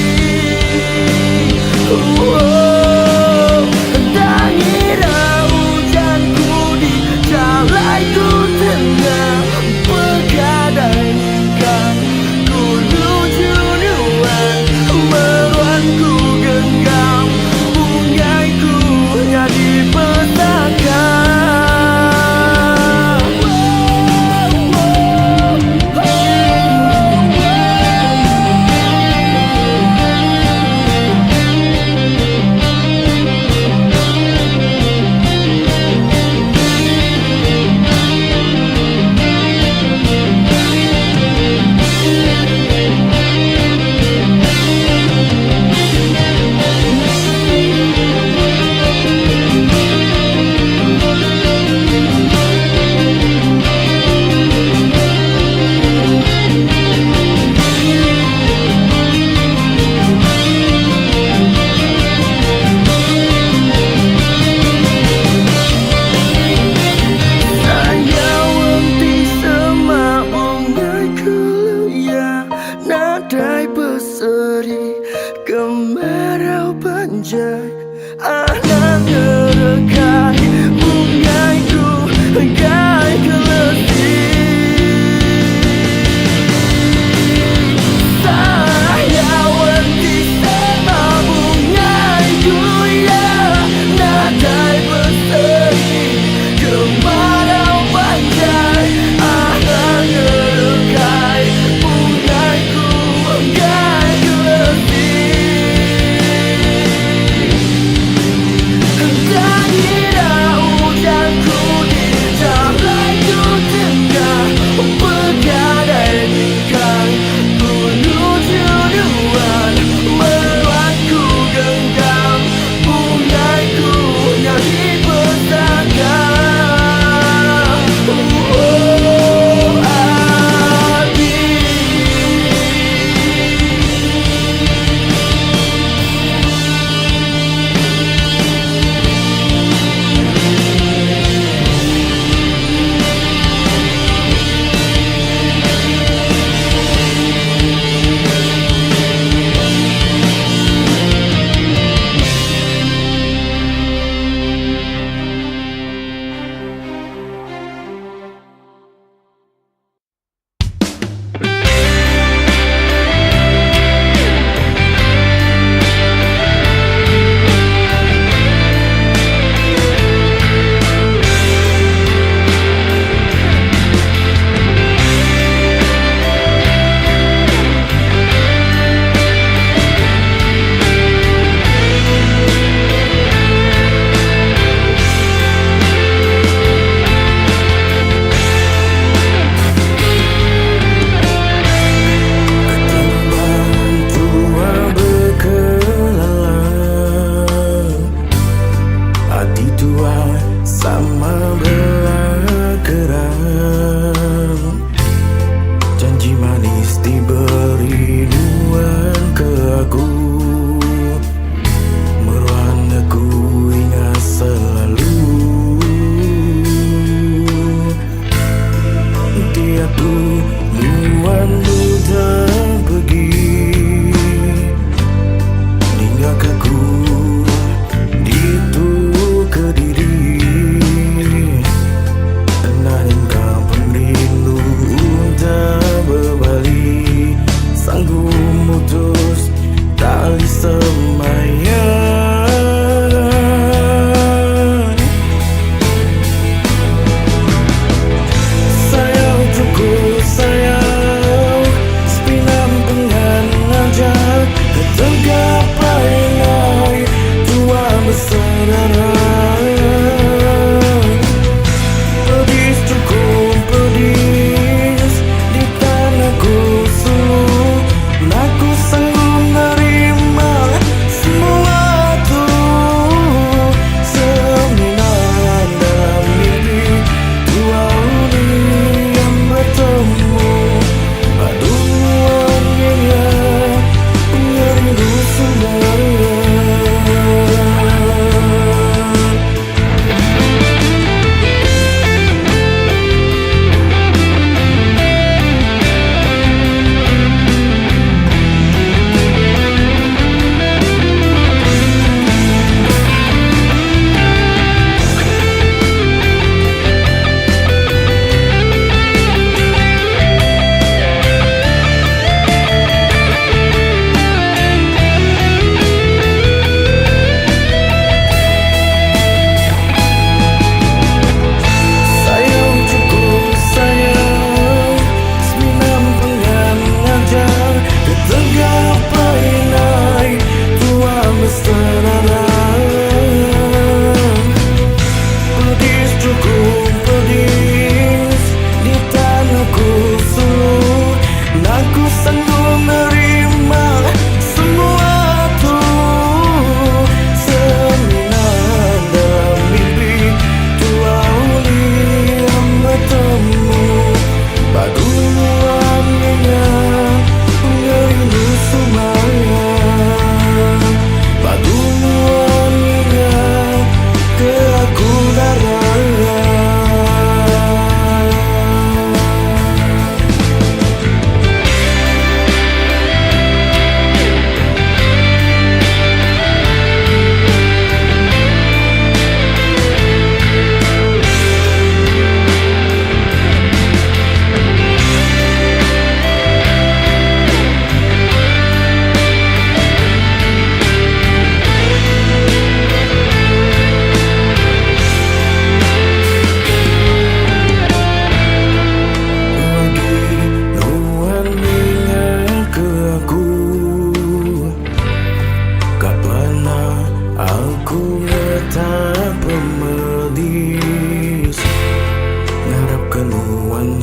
Dangira hujanku di jalaiku tengah begadai ikan meruanku genggam bungaiku jadi petaka. Nadai berseri kemarau banjai anak ngerekai bungaiku enggai keleti. Saya wanti sama bungaiku ya nadai berseri kemarau banjai anak ngerekai bungaiku enggai keleti. Dangira hujanku di jalaiku tengah begadai ikan menuju duan meruanku genggam bungaiku nyari petaka.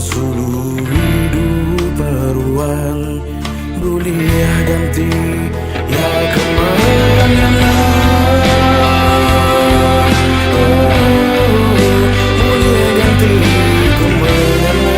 sulu hidup beruang, kuliah ganti ya kemana-mana. Kuliah ganti kemana-mana.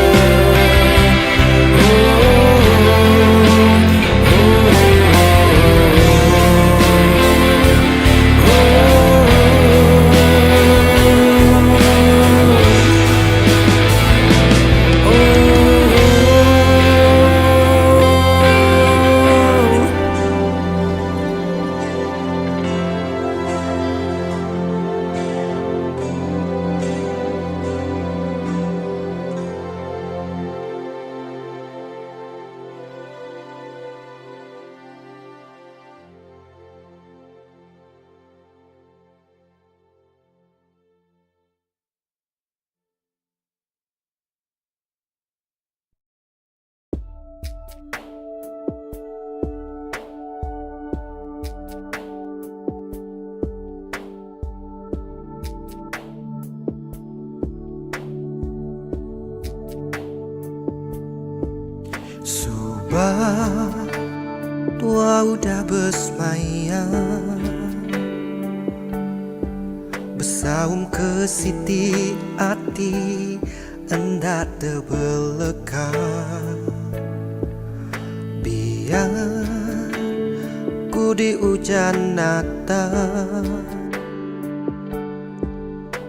Subah tua udah bersemayam, bersaum ke siti hati hendak terbelekang. Biar ku di hujan datang,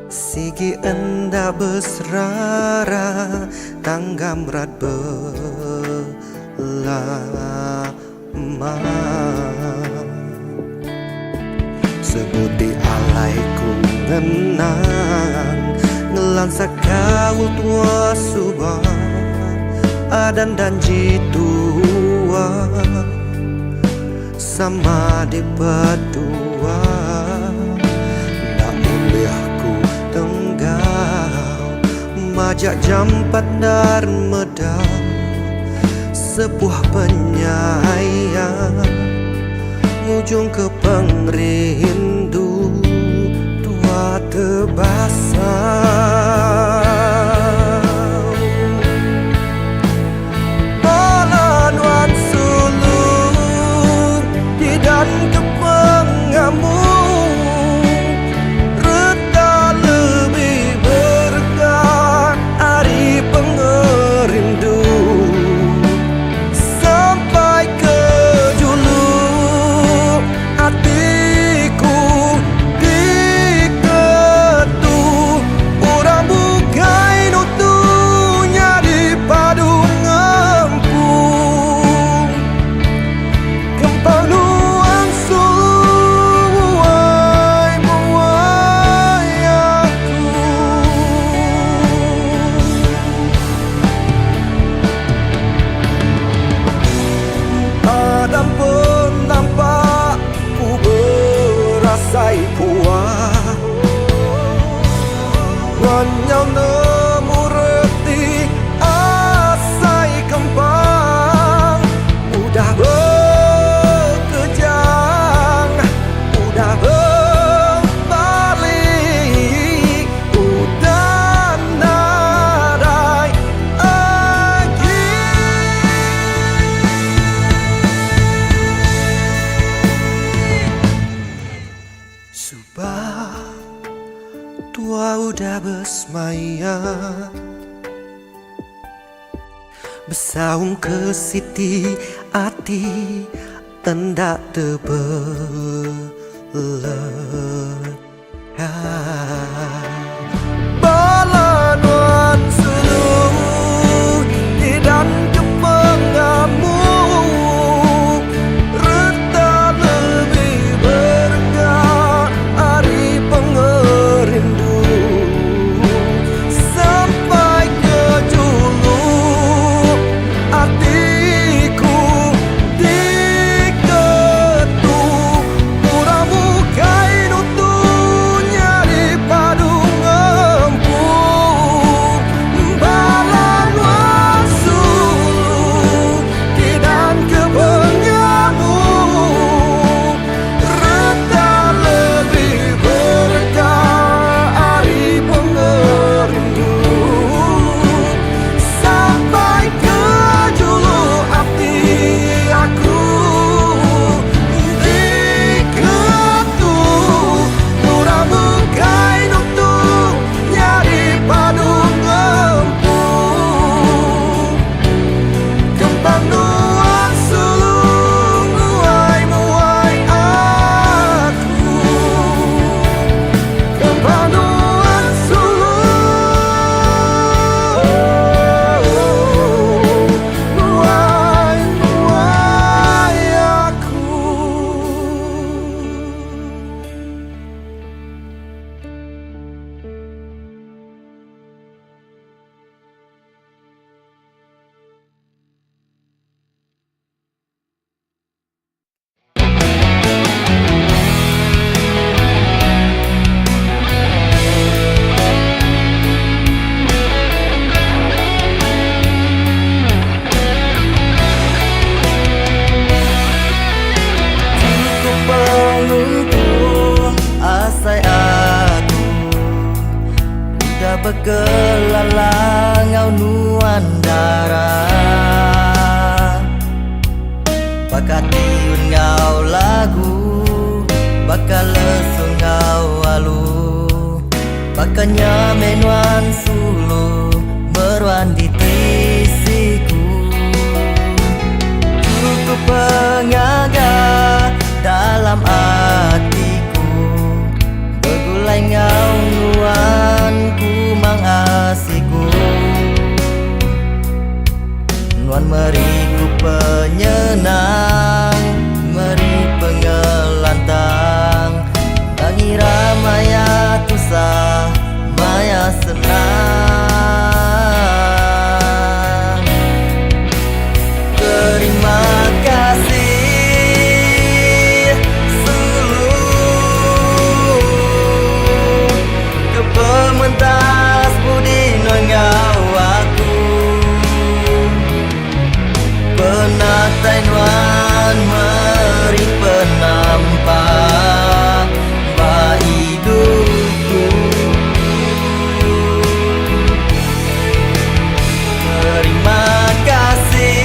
sigi hendak berserara tanggam berat lama. Sebuti alaiku ngenang ngelansa kau tua subah adan dan jitua sama di berdua. Nak boleh aku tenggau majak jampat dan medang sebuah penyayang ujung ke pengrindu tua terbasau. Pelanuan sulung di dan ke pengamuk, reta lebih berkat hari pengerindu. Wanyau nemu reti asai kembang, udah berkejang, udah berbalik, udah nadai lagi. Subah tua udah bersemayam, bersaung ke siti hati hendak terbelekang. Balanuan seluruh di dan ke pengamuk, reta lebih berkat hari pengerindu. Sampai ke julu hatiku diketuk, murah mukai nutunya di padung bekelalang ngau nuan darah Bakatiun ngau lagu Bakal lesung ngau alu Bakanya menuan sulu Meruan di tisiku Cukup pengaga dalam hatiku Begulai ngau nuan ku mengasiku Nuan meriku penyenang Meri pengelantang Mengira maya tusah Maya senang Terima kasih seluruh Kepementas budi nongau aku Penatai nuan meri penampak Ba hidupku Terima kasih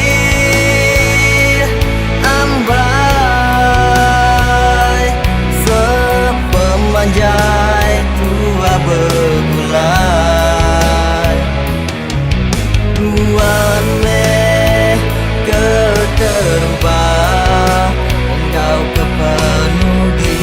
Ambai Sepemanjai tua begulai Tuan meh keterubah Engkau kepenuhi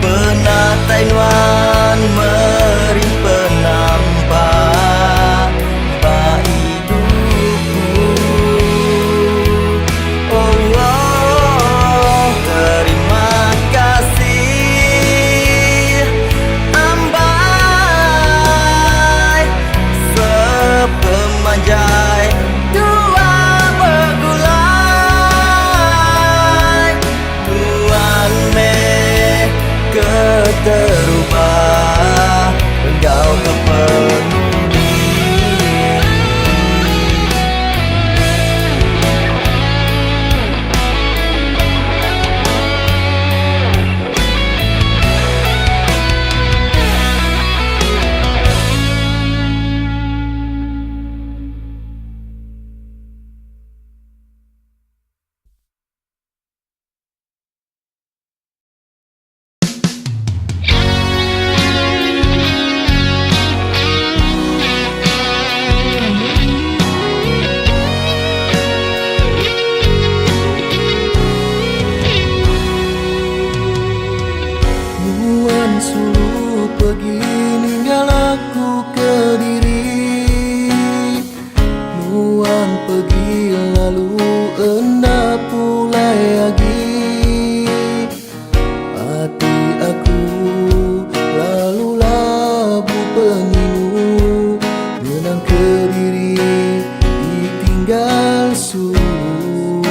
Penatai nuan meri penampak Ba hidupku Oh, oh terima kasih Ambai Sepemanjai dua begulai Tuan meh keterubah Engkau kepenuhi Nuan sulu pergi ninggal aku ke diri Nuan pergi lalu enda pulai lagi Hati aku lalu labu peninu Menang ke diri ditinggal sulu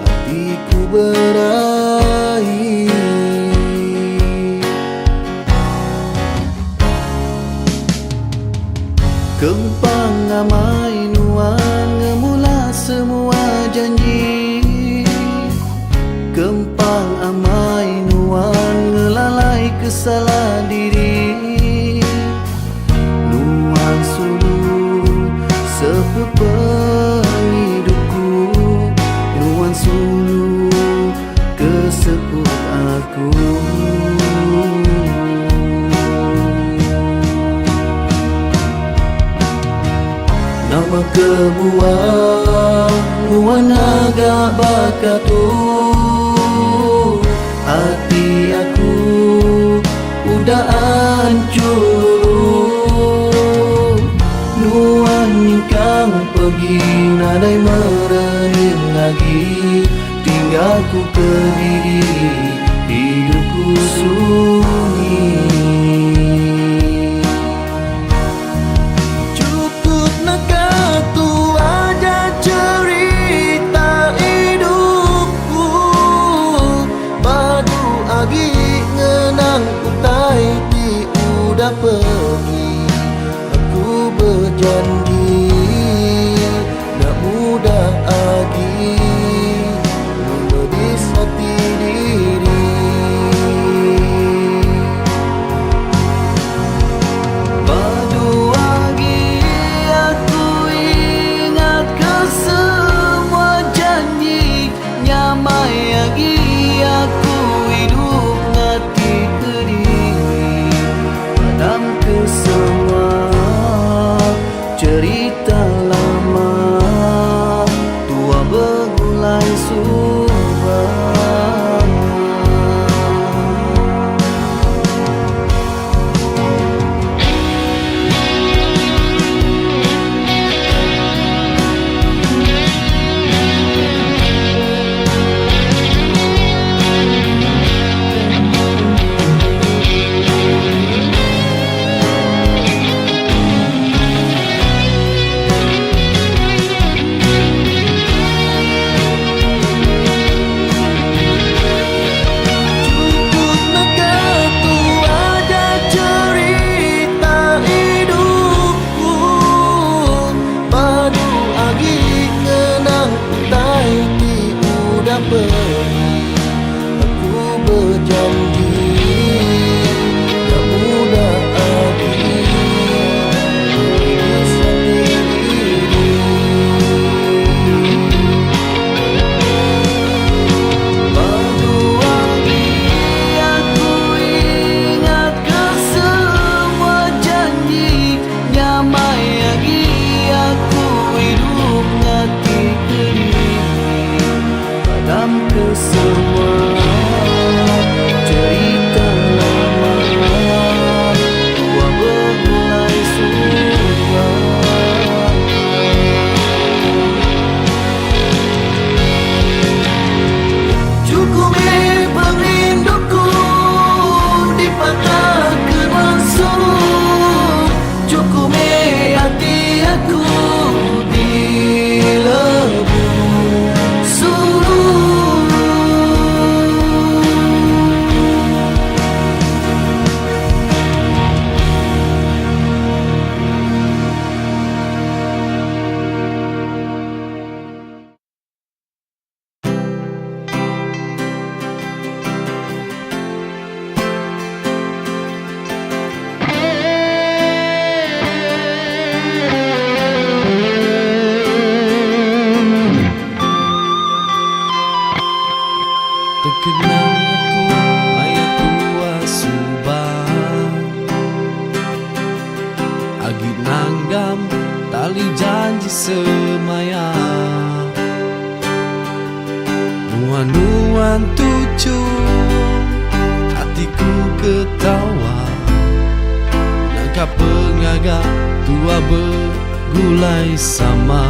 Hatiku berahi Kempang amai nuan ngemula semua janji Kempang amai nuan ngelalai kesalahan diri Nuan sulu sepepeng hidupku Nuan sulu keseput aku Nama kebuah Nuan agak bakatu Hati aku udah hancur pergi, nadai merening lagi, tinggal ku berdiri, hidupku sunyi. Cukup nak tu aja cerita hidupku, padu agi ngenang utai di udah pergi. Aku berjanji nak mudah lagi melodis hati diri. Padu lagi aku ingat ke semua janji, nyamai lagi aku hidup ngati kediri. Padam ke semua cerita lama, tua bergulai subah. Aku berjanji tak mudah lagi melodis hati diri. Padu lagi aku ingat ke semua janji, nyamai lagi aku hidup ngati kediri. Padam ke semua cerita lama, tua bergulai subah. Cukup perinduku dipatahkan langsung, cukup hati aku dilebur Terkenang aku ayat tua subah, agi nanggam tali janji semaya. Nuan-nuan tuju hatiku ketawa, nangkap pengagak tua bergulai sama.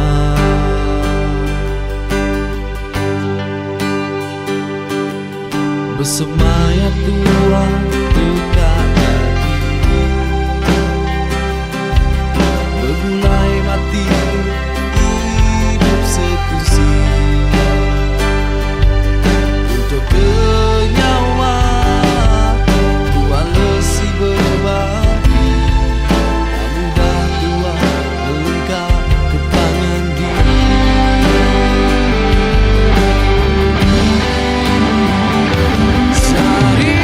Bersemaya tua dekat lagi, bergulai mati hidup sekusi. Untuk kenyawa tua lesi berbagi, tak mudah tua melengkap kebangan diri. Sari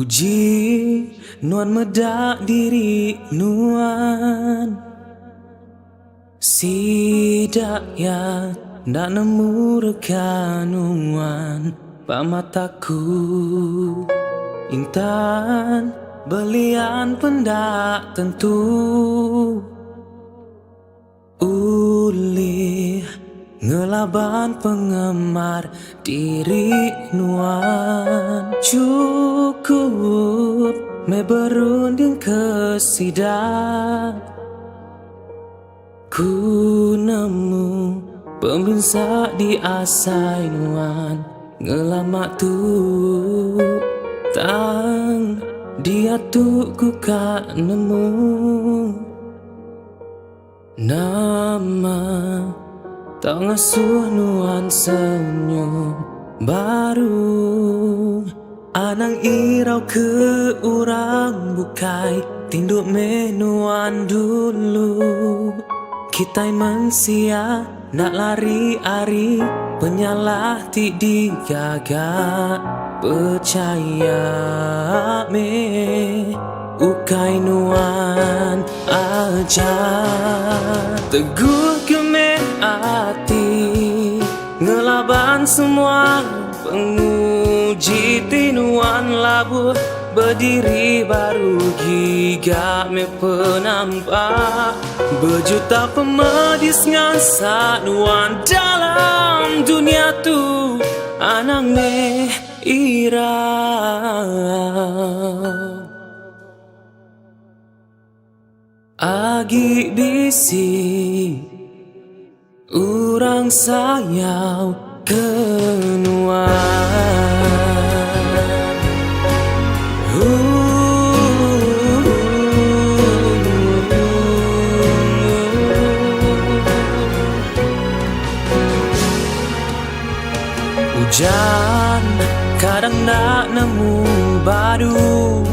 Puji nuan medak diri nuan, sidak ya ndak nemu rekanuan pamataku. Intan belian pendak tentu, ulih ngelaban pengemar diri nuan. Cukup me berunding kesidak, ku nemu pembinsa di asai nuan ngelamak tu tang dia tu ku kak nemu nama tak ngasuh nuan senyum baru. Anang irau ke orang bukai tinduk menuan dulu. Kita mansia nak lari ari penyalah ti digaga. Percaya me ukai nuan aja. Teguh ke me hati ngelaban semua penguji tinuan labuh. Berdiri baru gigak me penampak berjuta pemedis ngansak nuan dalam dunia tu. Anang me ira agi bisi urang sayau kenuan. Hujan kadang nak nemu badu,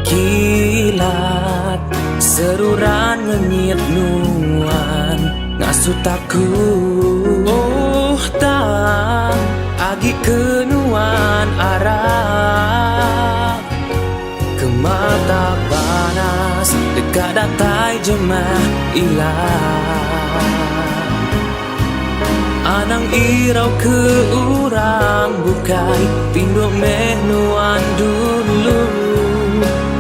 kilat seruran ngengit nuan ngasuh takut. Oh tang agi kenuan arah ke mata panas dekat datai jemah ilah. Anang irau ke urang bukai tinduk menuan dulu.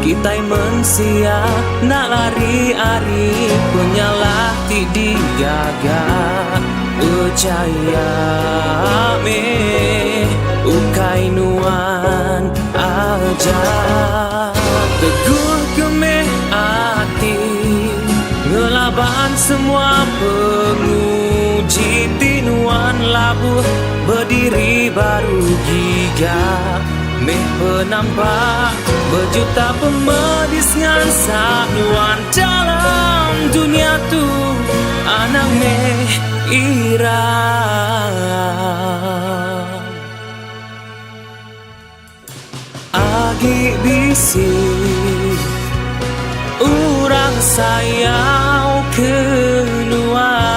Kita mensia nak lari ari penyalah ti digaga. Percaya me ukai nuan aja. Teguh ke me hati ngelaban semua penguji tinuan labuh. Berdiri baru gigak meh penampak berjuta pemedis ngansak nuan dalam dunia tu. Anang meh ira agi bisi urang sayau kenuan.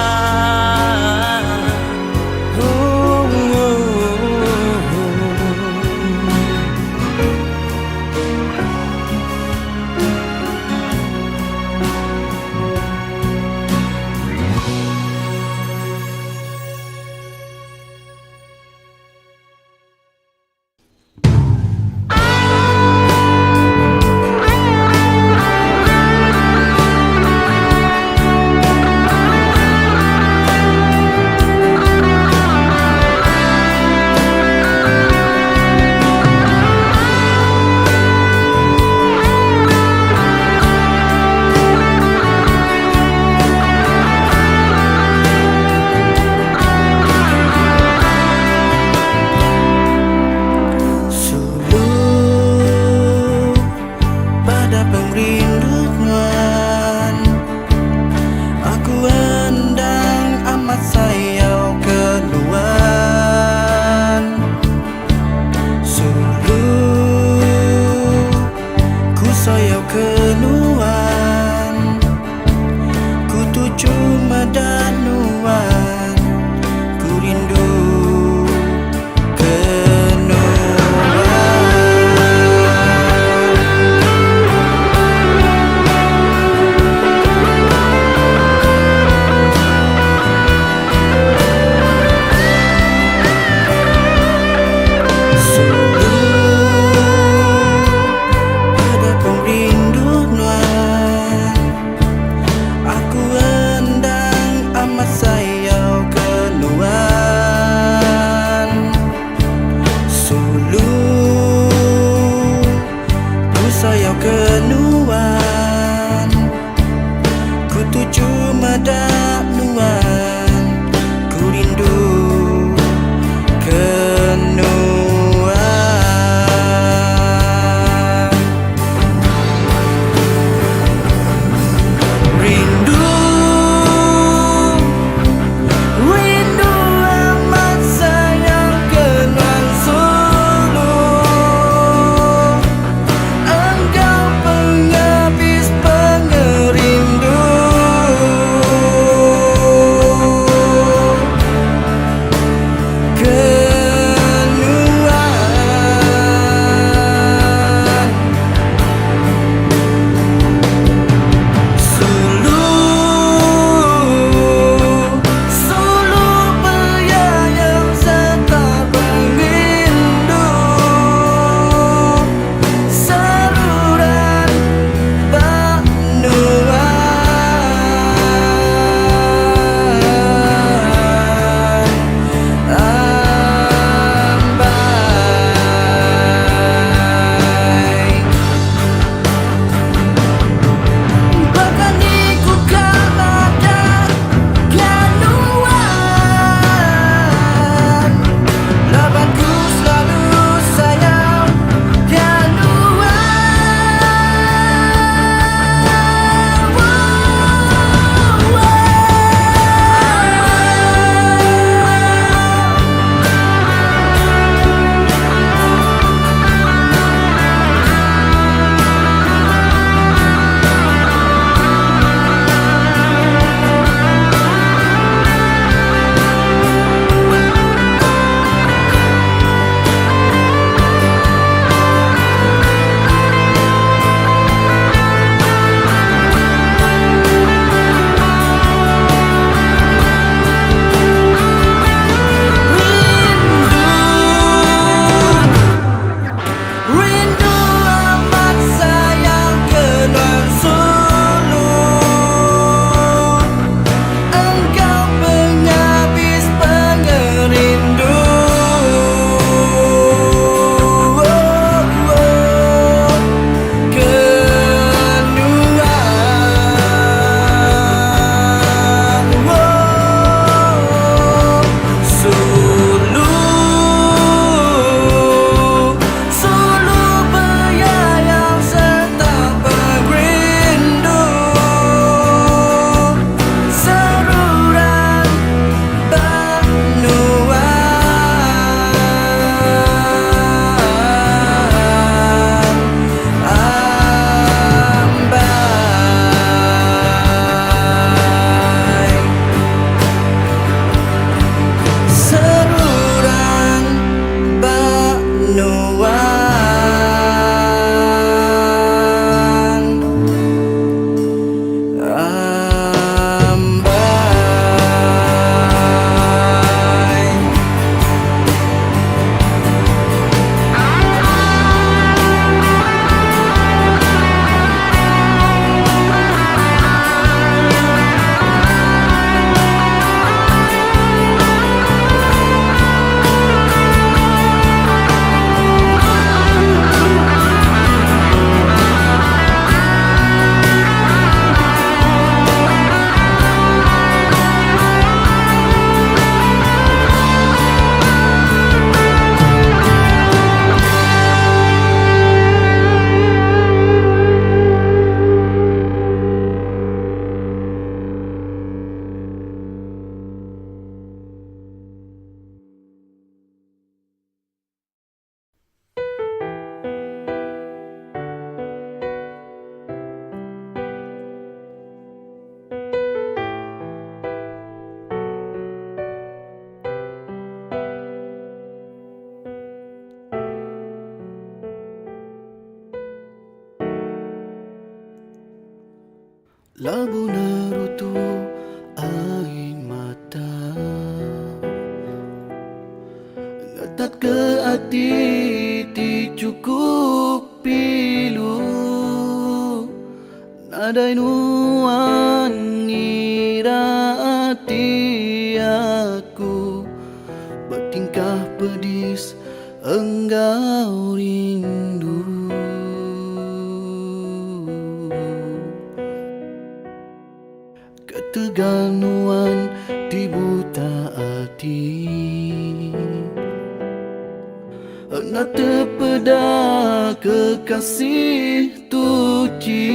Labu nerutu air mata ngetat ke hati ti cukup pilu nadai nuan ngira hati aku bertingkah pedis engkau rindu. Keteganuan di buta hati nak terpeda kekasih tuci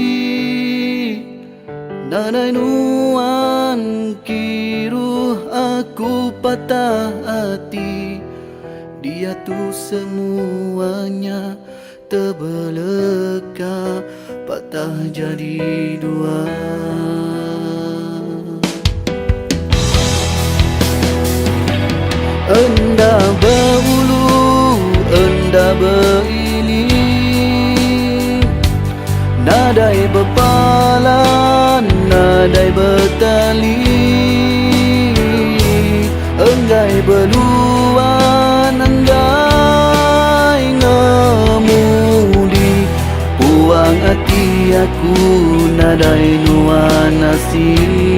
nadai nuan kiruh aku patah hati dia tu semuanya terbeleka patah jadi dua. Enda berbulu, enda beriling, nadai berpalan, nadai bertali, enggai beluan, enggai ngemudi, puang hati aku nadai nuan nasib.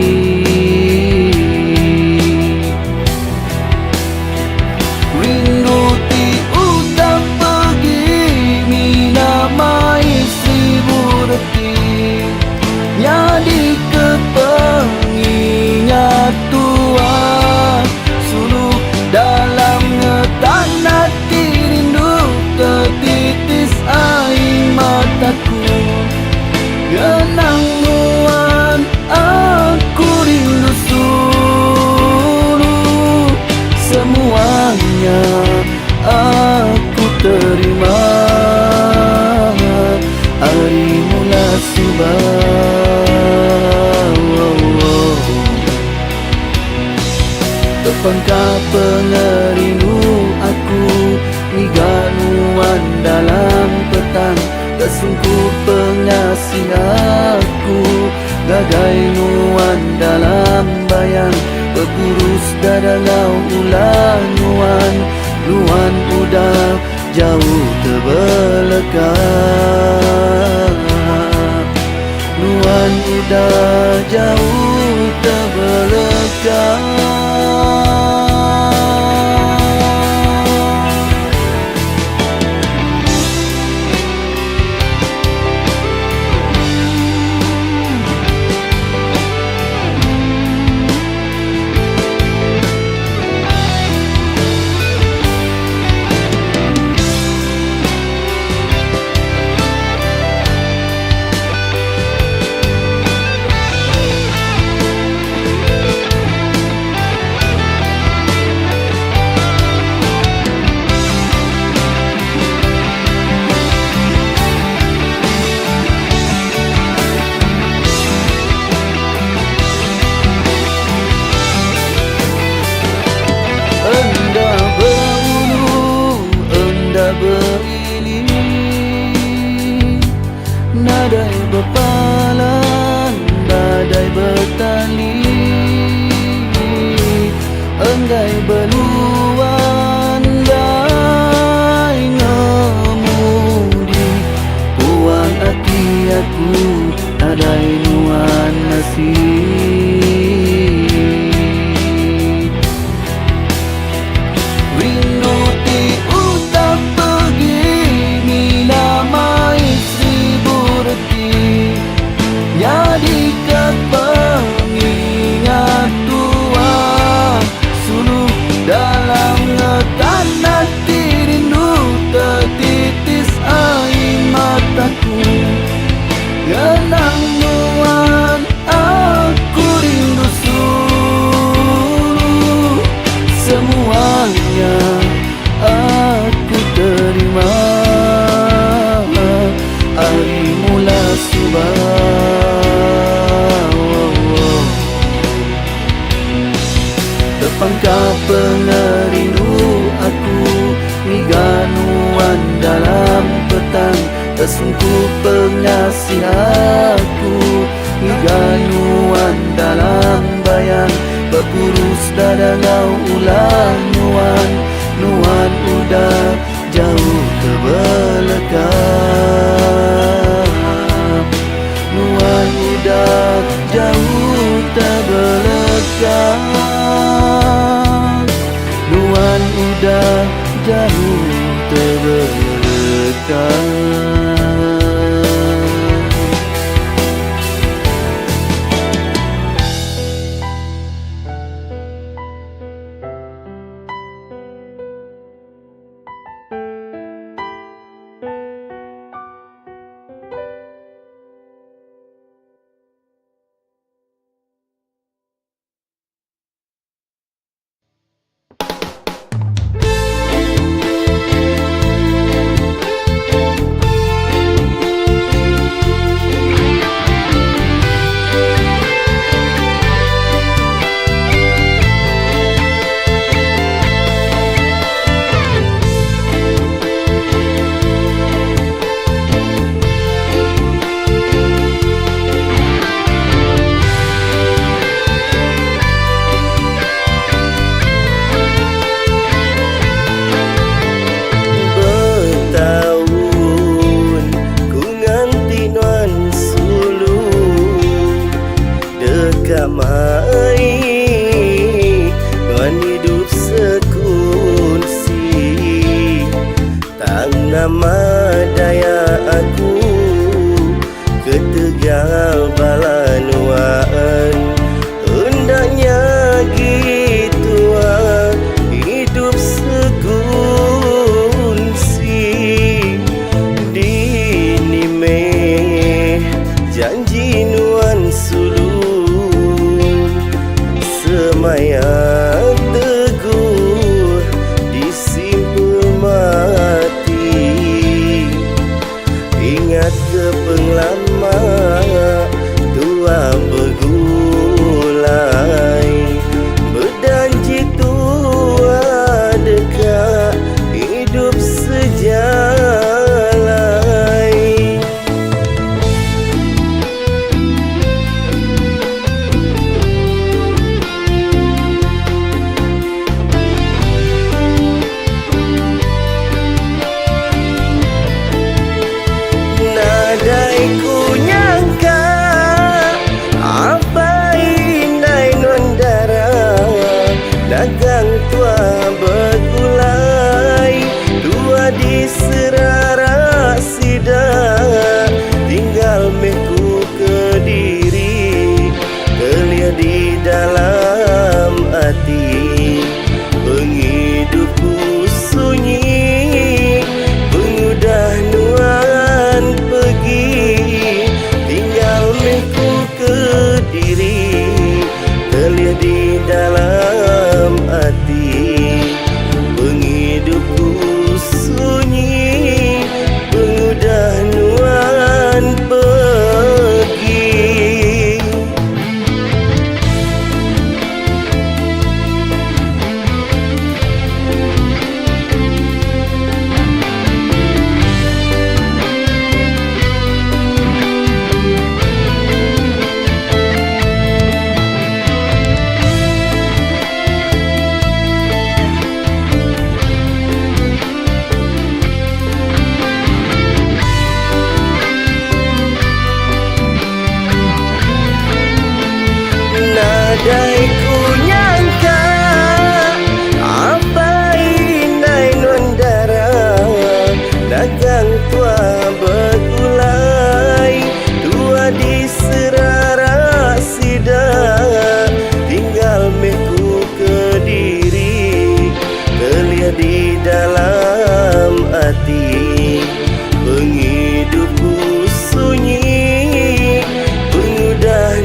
Jadi kepengingat tua suluh dalam ngetan hati rindu tertitis air mataku genang nuan aku rindu suluh semuanya aku terima hari mula subah. Tepangkah pengerindu aku miganuan dalam petang tersungkur pengasih aku gagai nuan dalam bayang bergurus dadangau ulang nuan luan udah jauh terbeleka nuan udah jauh terbeleka. Beriling, nadai berpalan, nadai bertali, enggai beluan, enggai ngemudi, puang hati aku, nadai nuan nasib. Jadi kepengingat tua suluh dalam ngetan hati rindu tertitis air mataku genang nuan aku rindu suluh semuanya aku terima hari mula subah. Tepangkah pengerindu aku miganuan dalam petang tersungkur pengasih aku migai dadangau ulah nuan, nuan udah jauh terbelakang, nuan udah jauh terbelakang, nuan udah jauh terbelakang. Andai ku nyangka apa indai nondara, dagang tua bergulai, tua di serara sida, tinggal meku kediri, terlihat di dalam hati, penghidupku sunyi, pengudah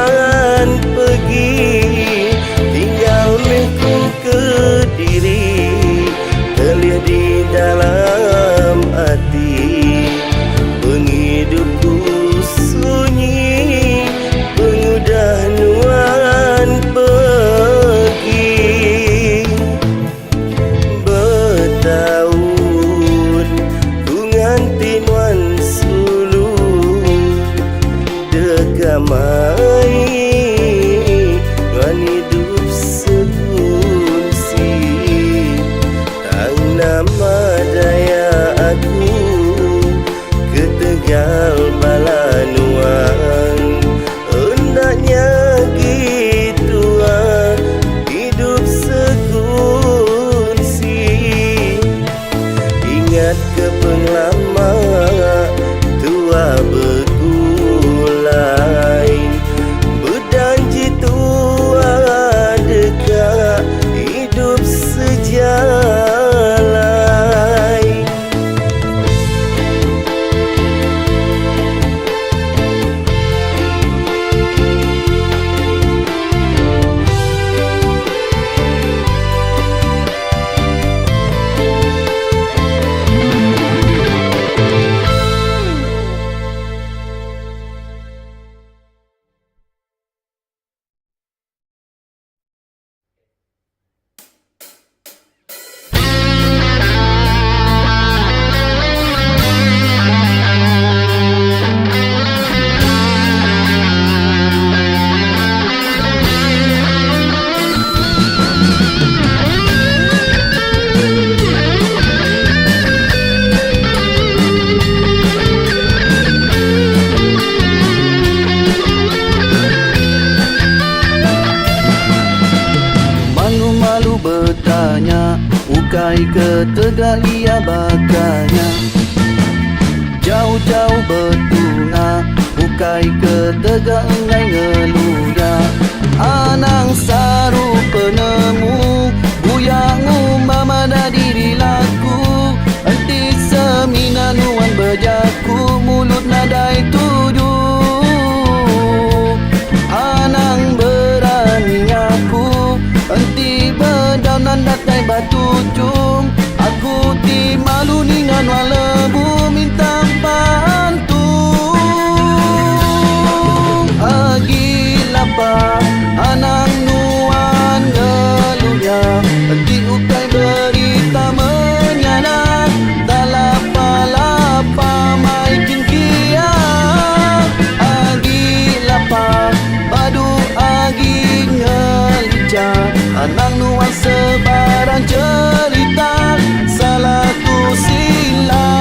nuan pergi, tinggal meku kediri, terlihat di dalam hati, penghidupku sunyi, pengudah nuan pergi. Bertahun ku nganti nuan sulu, dekamai nuan hidup setia. nuang hendaknya gitu hidup sekunsi. Ingat ke penglama tua begulai berjanji tua dekat hidup sejalai. Malu-malu bertanya, ukai ke tegak ia bakanya. Jauh-jauh bertunga, ukai ke tegak engai ngeluya. Anang saru penemu, buyangu mama dah diri laku. Enti semina nuan berjaku, mulut nadai tuduh. Anang berani ngaku, enti bedaunan datai batu cung. Aku ti malu ningan walebu minta bantu. Agi lapar anang nuan ngeluya, enti ukai berita menyanak. Tak lapa-lapa maikin kiak. Agi lapar padu agi ngelicah, anang nuan sebarang cerita. Salahku silap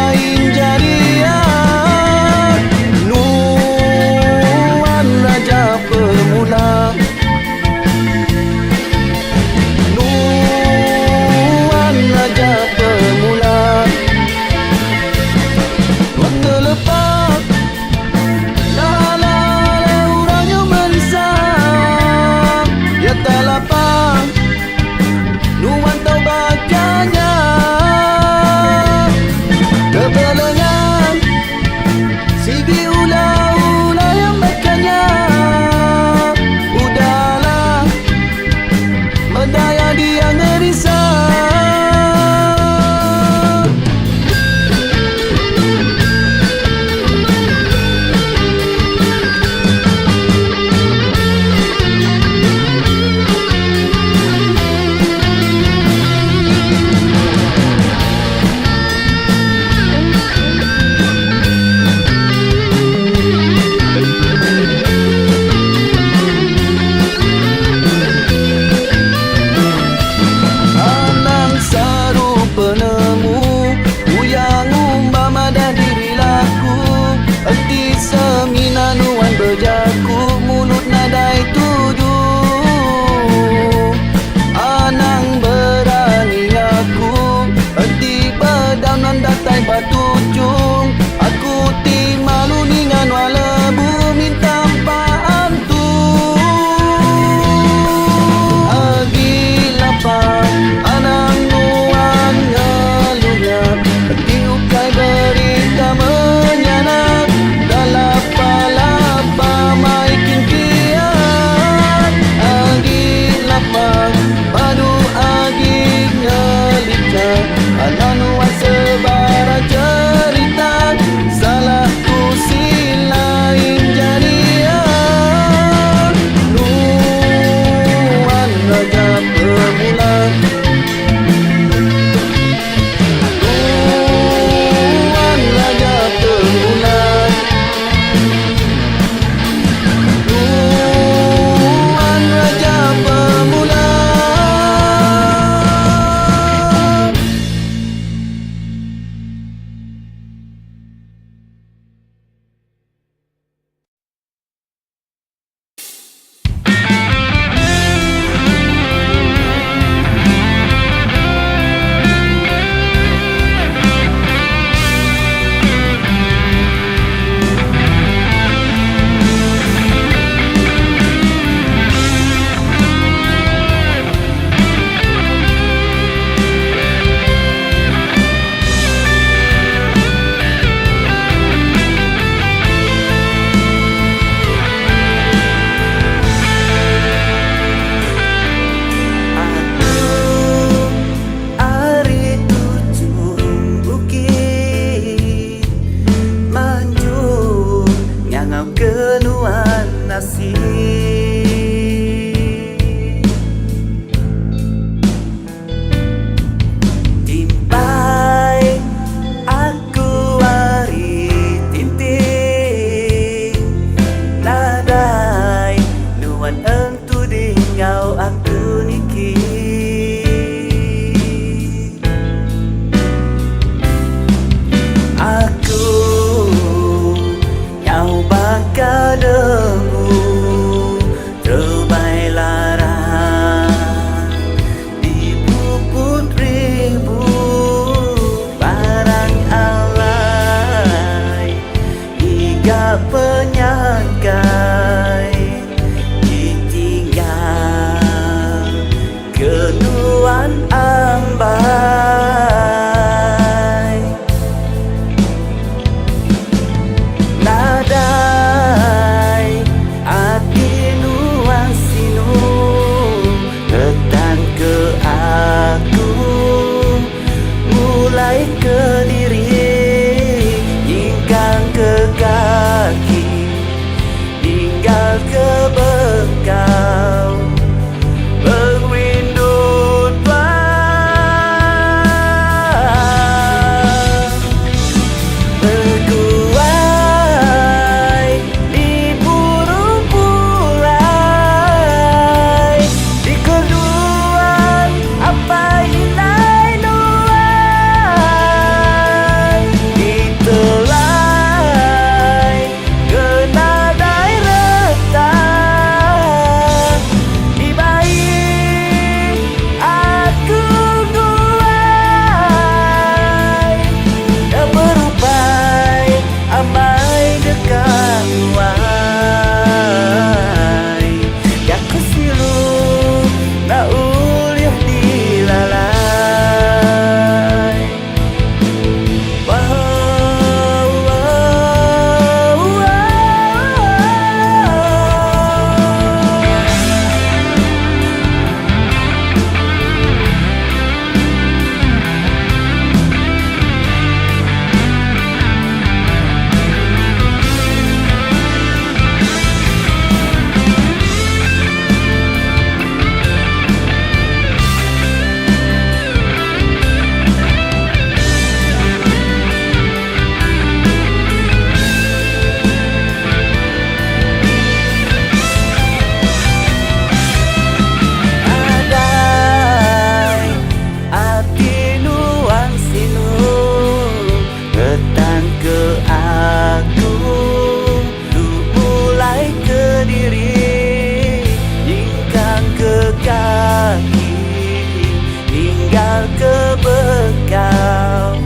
tinggal ke bekal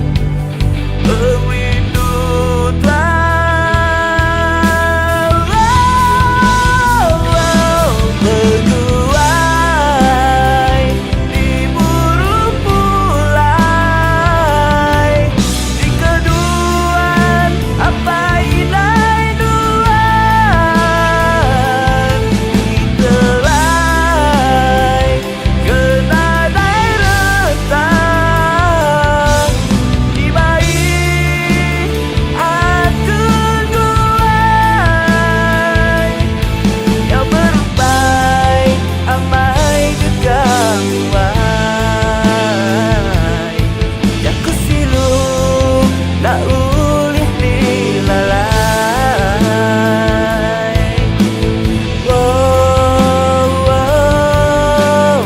merindu peguai diburu pulai di keduan apa inai duan ditelai kenadai retang di bayi atun guai yang berupai amai dekam wai yang kusiluk nak ulih dilalai. Wow, wow,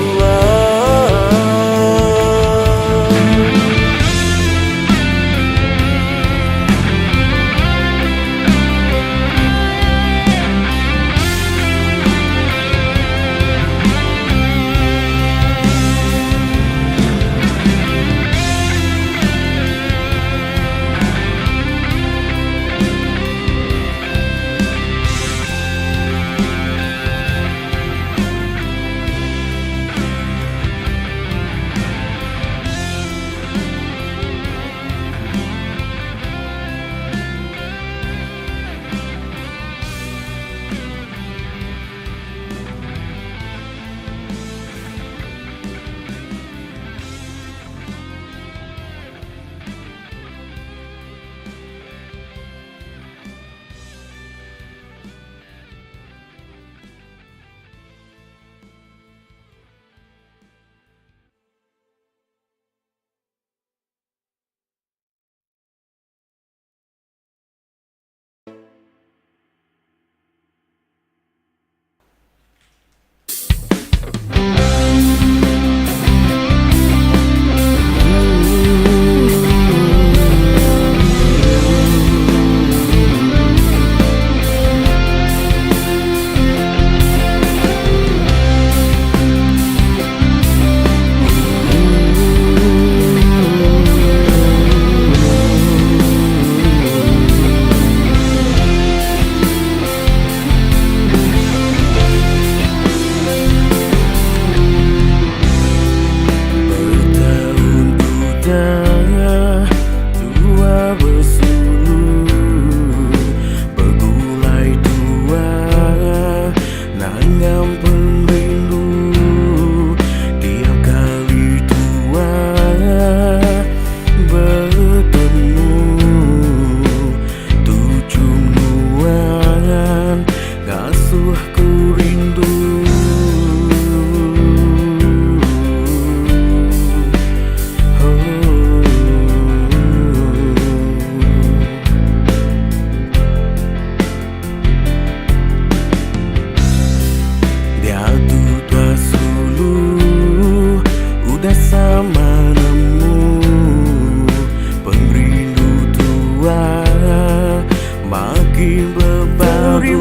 makin berbaru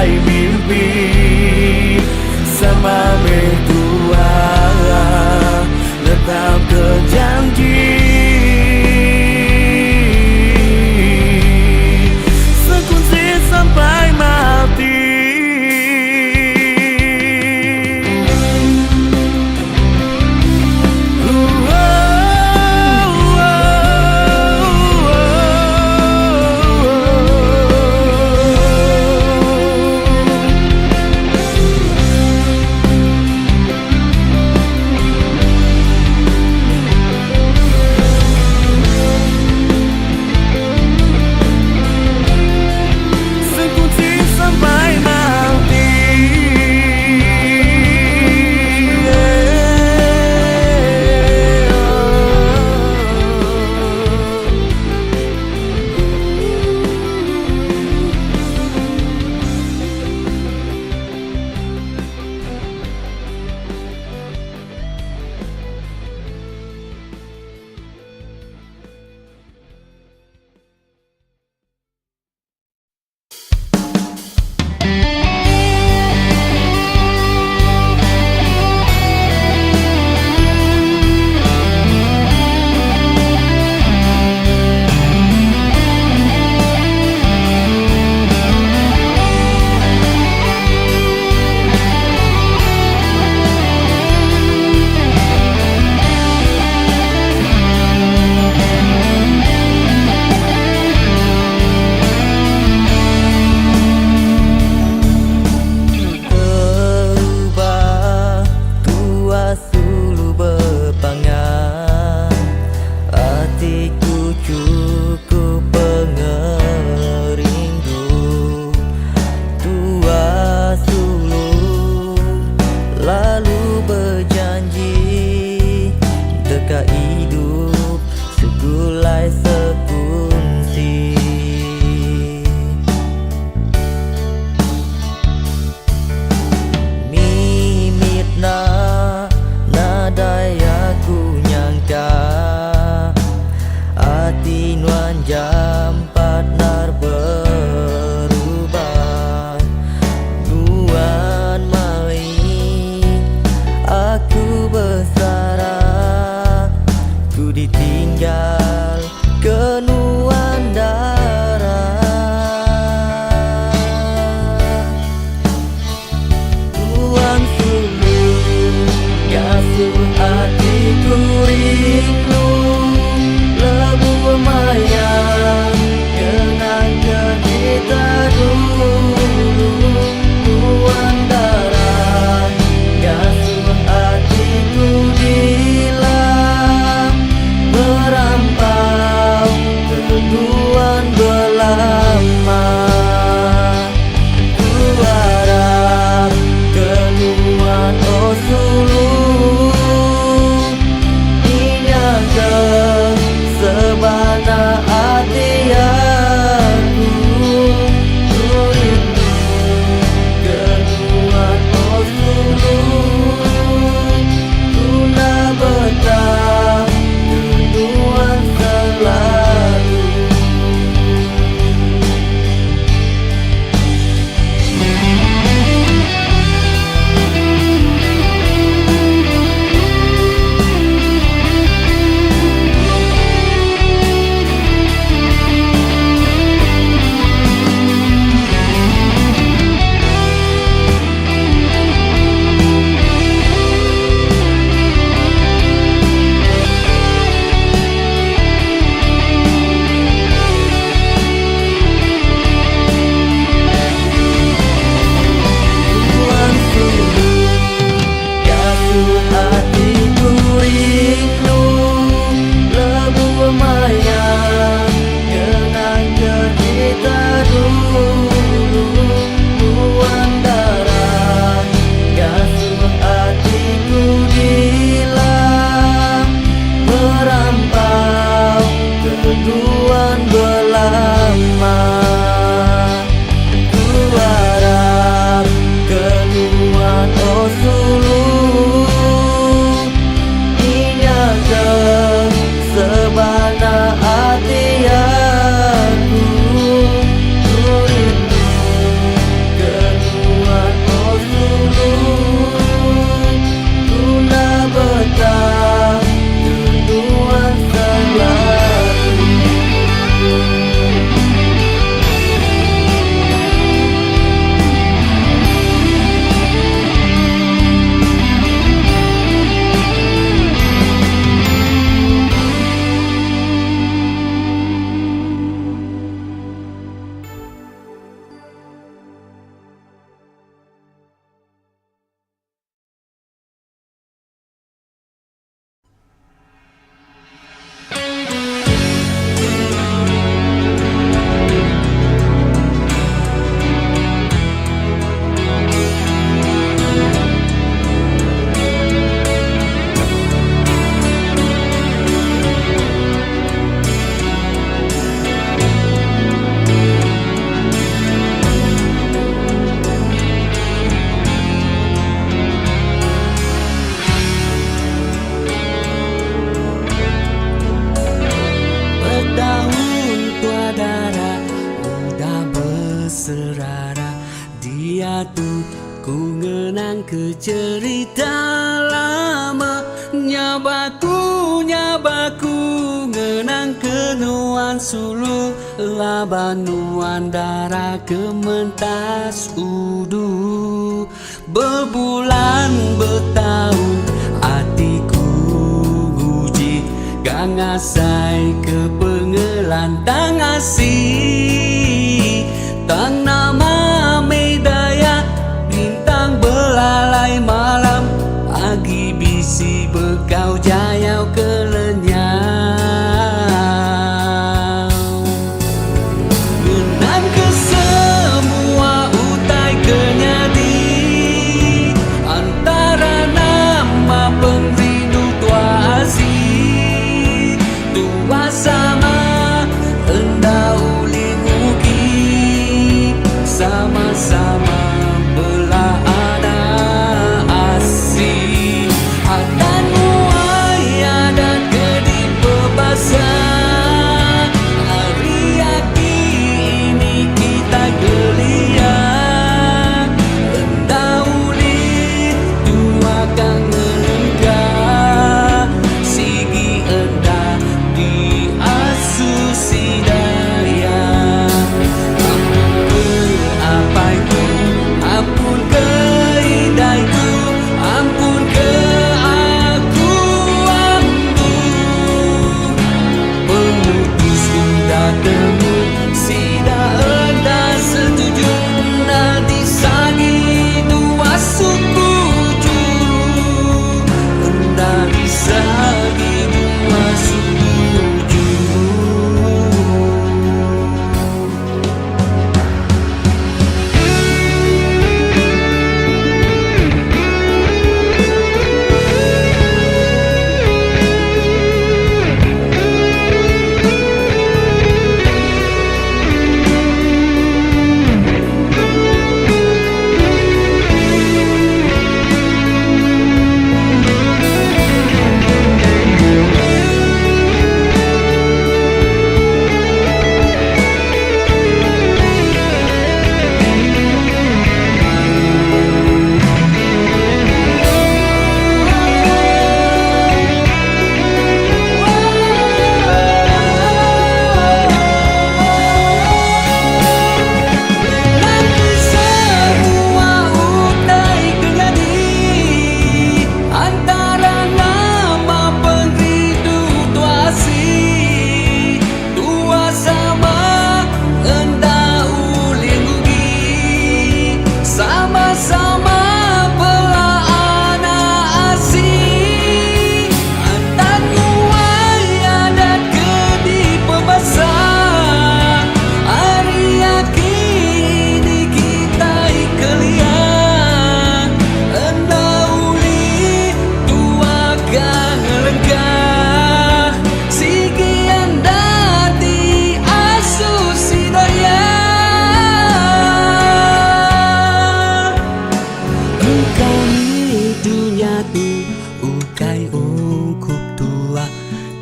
sampai mimpi sama mertua, tetap berjanji sekunci sampai mati. Hatiku rindu lebu mayang tua darah udah berserara. Dia tuh ku ngenang ke cerita lama, nyabaku ngenang ke nuan sulu, labanuan darah kementas udu. Berbulan bertahun hatiku uji, gang asai ke pengelantang asih. Tang nama medaya bintang belalai malam, agi bisi bekau jayau kelenyau. Ngenang ke semua utai kenyadi, antara nama pengrindu tua asih. Tua sama enda uling ugi, sama-sama belah anak asih. Adan muaya dan kedi pebasa, hari aki ini kita gelia. Enda uli tua kang ngelengkah, sigi enda di asusi daya. Ampun ke indahku, ampun ke aku ambu. Pemutus sudah temu, sida enda setuju, nah disagi dua suku juru, enda disagi dua suku juru. Ukai ungkup tua,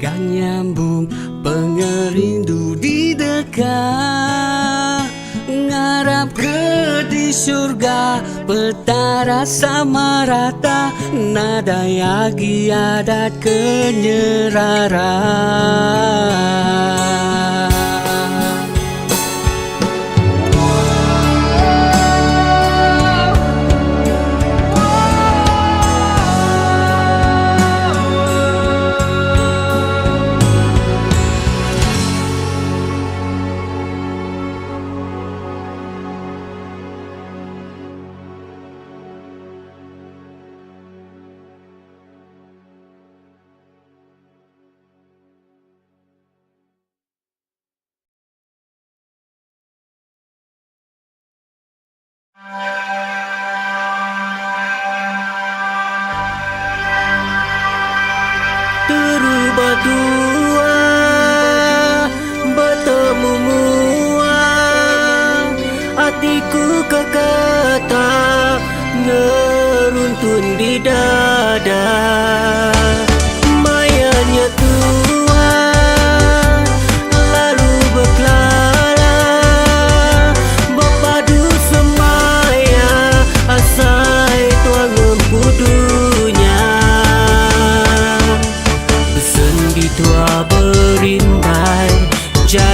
gang nyambung pengerindu di dekat. Ngarap ke di surga, petara sama rata, nada yagi adat kenyerara. Terubah dua bertemu mua, hatiku kekata neruntun di dada. Mayanya tua lalu berkelana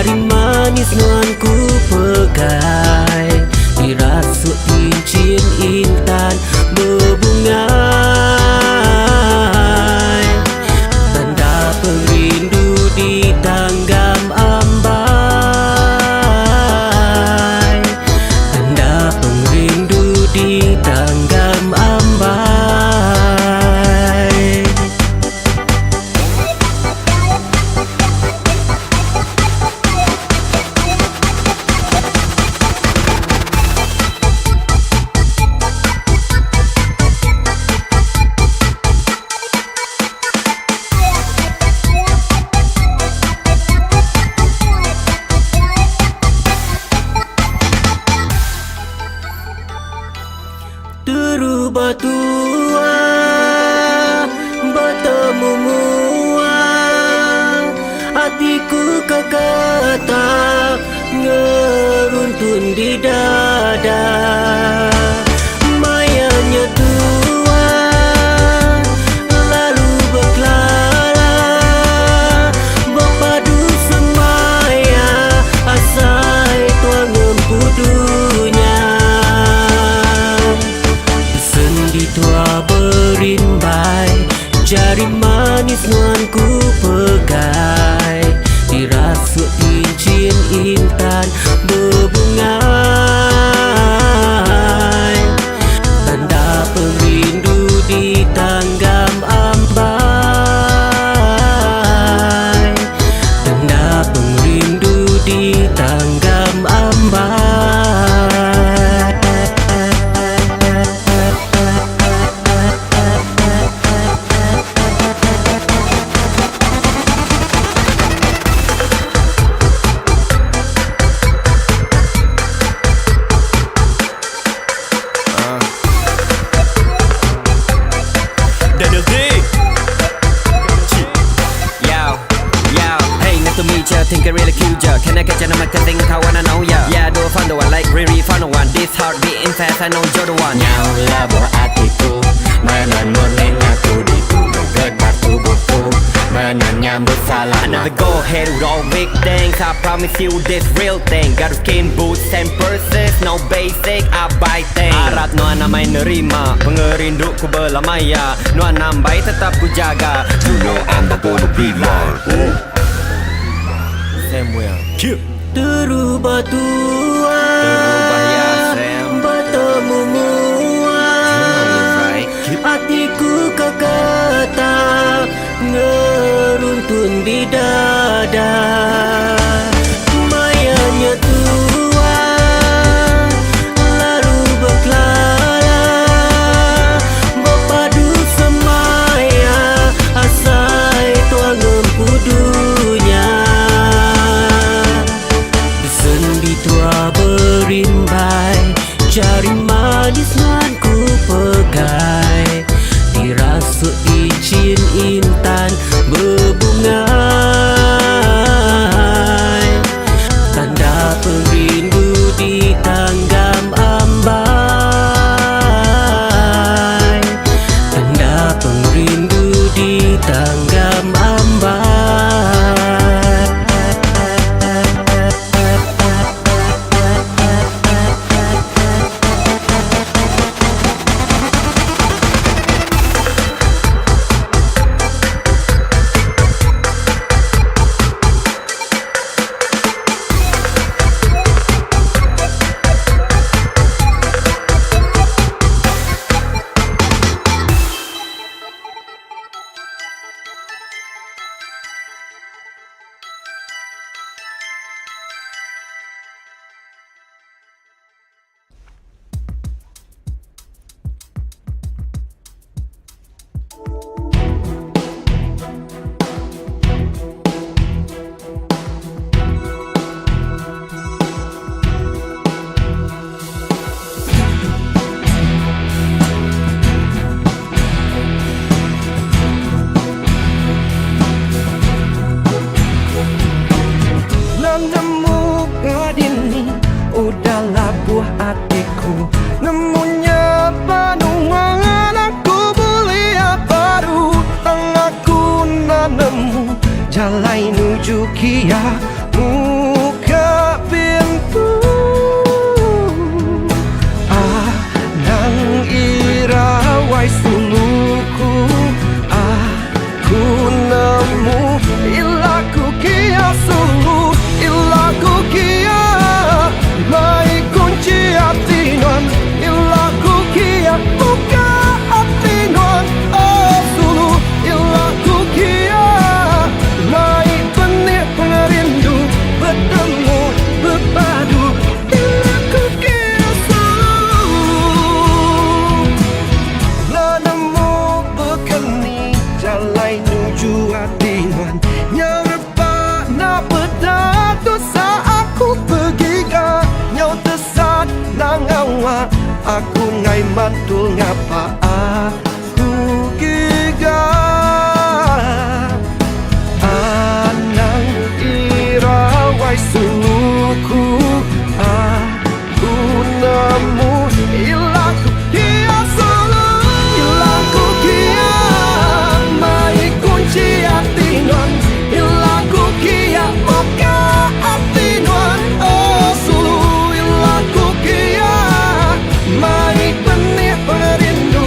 jari manis nuanku pegai, dirasuk cincin intan berbungai, tanda perindu di tanggam ambai, tanda perindu di tanggam ambai. Terubah tua, bertemu mua, hatiku kekata ngeruntun di dada. Mayanya tua, lalu berkelala, berpadu semaya, asai tuang empudunya. Sendi tua berimbai, jari manis nuanku pegai, dirasuk cincin intan berbungai, tanda perindu di tanggam ambai, tanda perindu di tanggam ambai. Think I really cute ya. Can I catch you? I think I wanna know ya. Yeah, do I find the one like really found the one. This heart beating fast, I know you're the one. Nyaulah buah hatiku, menan murninya ku digegar tubuhku, menan nyambut salam. I never go ahead with all big things. I promise you this real thing. Got skin boots and purses, no basic, I buy things. Harap Nuan namai nerima, pengerinduku berlamaya. Nuan nambai tetap ku jaga. You know I'm not gonna be lying. Same way. Terubah tua, Terubah ya Sam, bertemu mua, right. hatiku kekata ngeruntun di dada. Mayanya tua, lalu berkelala, berpadu semaya, asai tuang empudunya. Sendi tua berimbai, jari manis nuanku pegai, dirasuk cincin intan berbungai, tanda perindu di tanggam ambai, tanda perindu di tanggam ambai. jalai nuju kiamu. mantul ngapa aku gigah anang irawai suluku aku nemu ilaku kia solo ilaku kia mai kunci hati non ilaku kia oka hati non oh sulu ilaku kia mai benih perindu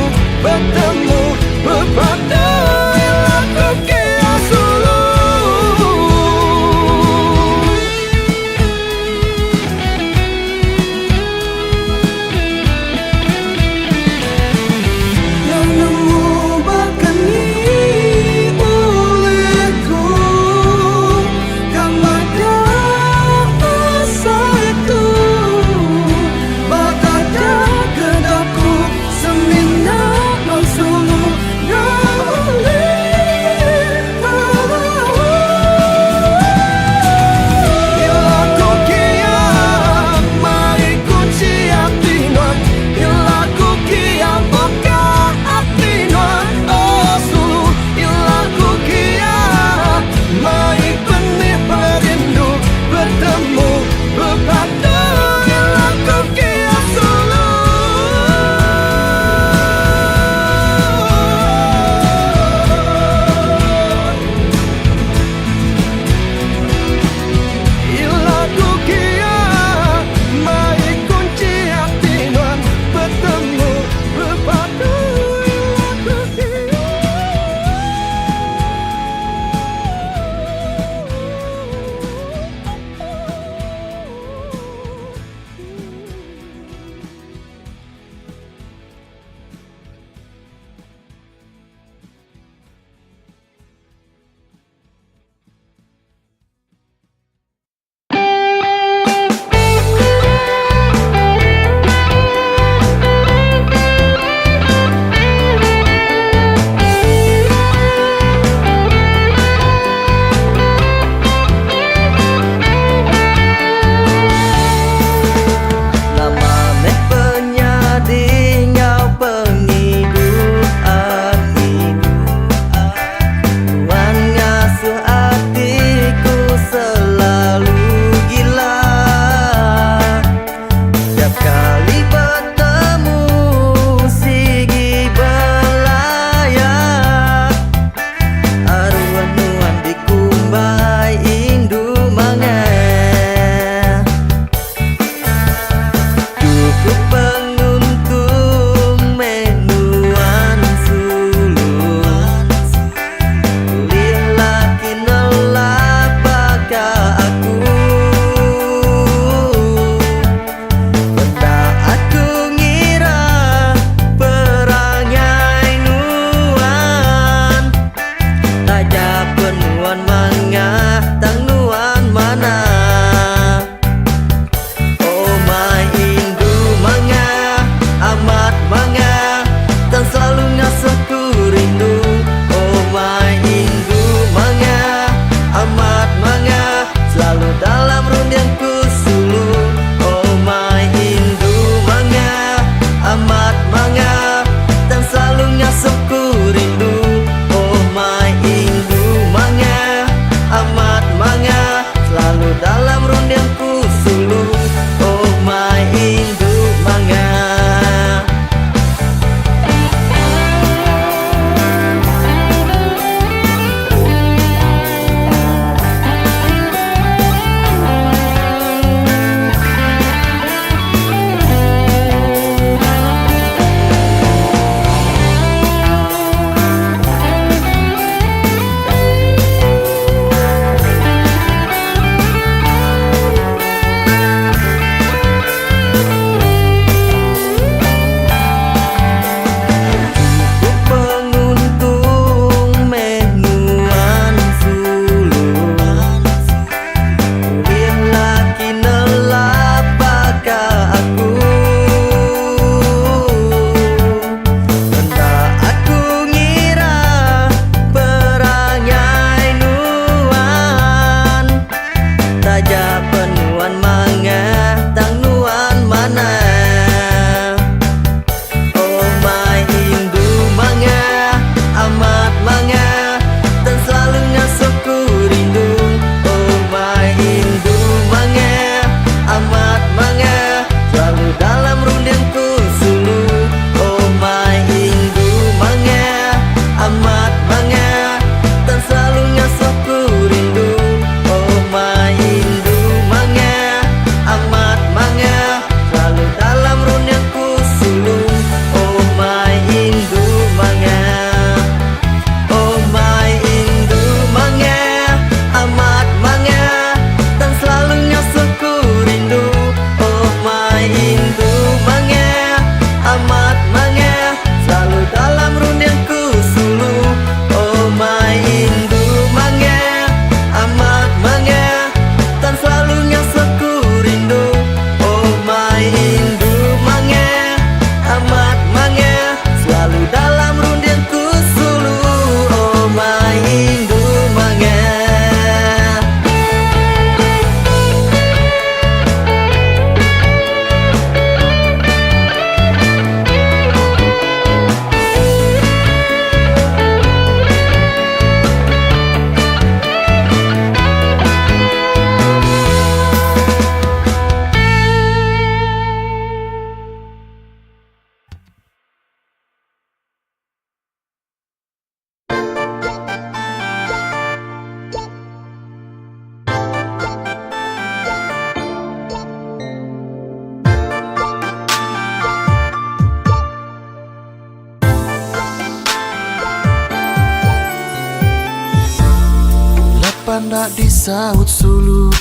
Saut sulu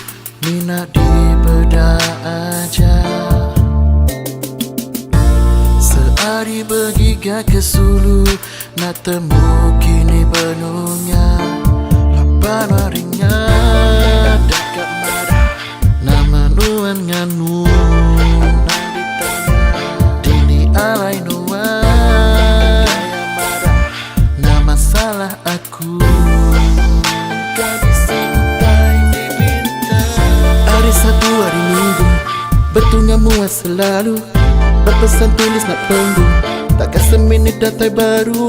Mina di beda aja Sehari bergiga ke Sulu Nak temu kini penuhnya Lapan harinya Dekat marah Nama nuan nganu Nak ditanya Dini alai nuan Gaya marah Nama salah aku Hari Sabtu, hari Minggu Betulnya muat selalu Berpesan tulis nak penggu Takkan seminit datai baru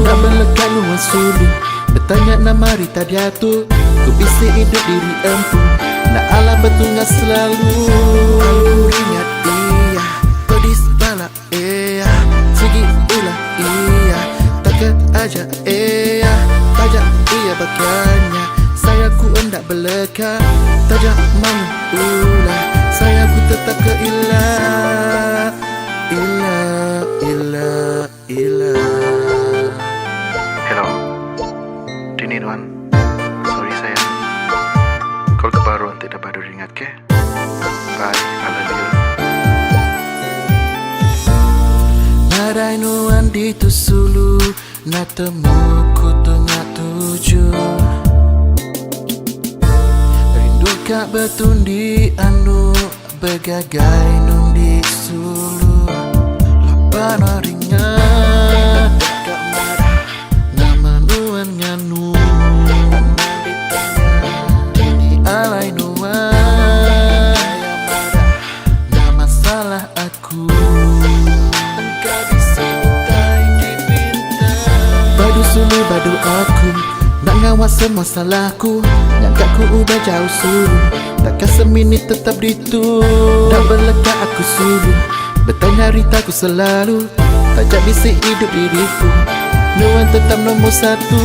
Nak melekat nuan sulu Bertanya nama Rita diatur Ku bisik hidup diri empu Nak ala betulnya selalu Aku ingat iya Pedis bala iya Segi ulah iya Takkan aja iya Tajak iya bagainya Saya ku hendak berlekat Tajak mahu ulah Saya ku tetap ke ilah Ilah, ilah, ilah. Hello, Dini Nuan. Sorry sayang. Kau kebaruan tidak baru ingat ke? Bye, I love you. Nadai nuan di tu Sulu Nak temu ku tengah tujuh Rindu kak betundi anu Bergagai nun di Sulu Lapan harinya Dekat marah Nama nuan nganu Nak ditanya Dini alai nuan Gaya marah Nama salah aku Engkau disintai dipinta Badu Sulu badu aku Nak ngawas semua salahku Yang kak ku ubah jauh Sulu Takkan seminit tetap ditu Nak berlekat aku Sulu Bertanya Rita ku selalu Tajak bisik hidup diriku Nuan tetap nombor satu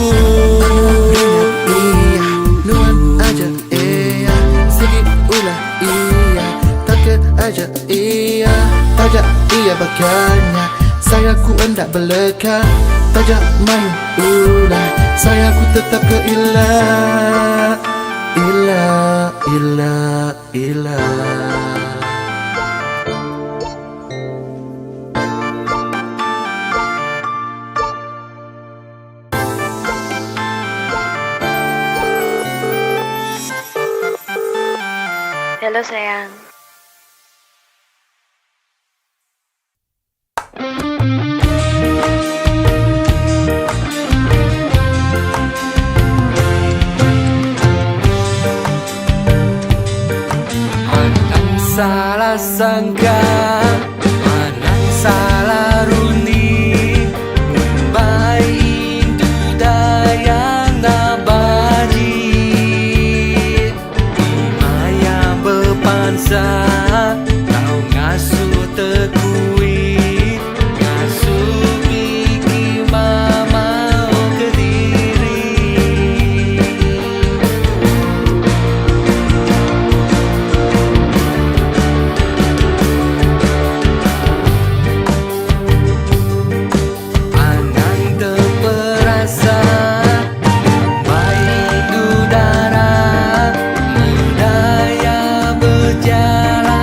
Iya Nuan aja iya Segi ulah iya Takkan aja iya Tajak iya bagainya Saya ku hendak berlekat Tajak mahu ulah Saya ku tetap ke ilah Ilah, ilah, ilah. Halo sayang. Salah sangka Manang salah runi Membaik dudayang nabadi Imaya berpansa Tau ngasuh tekui Ngasuh biki mama ke diri Udara budaya berjalan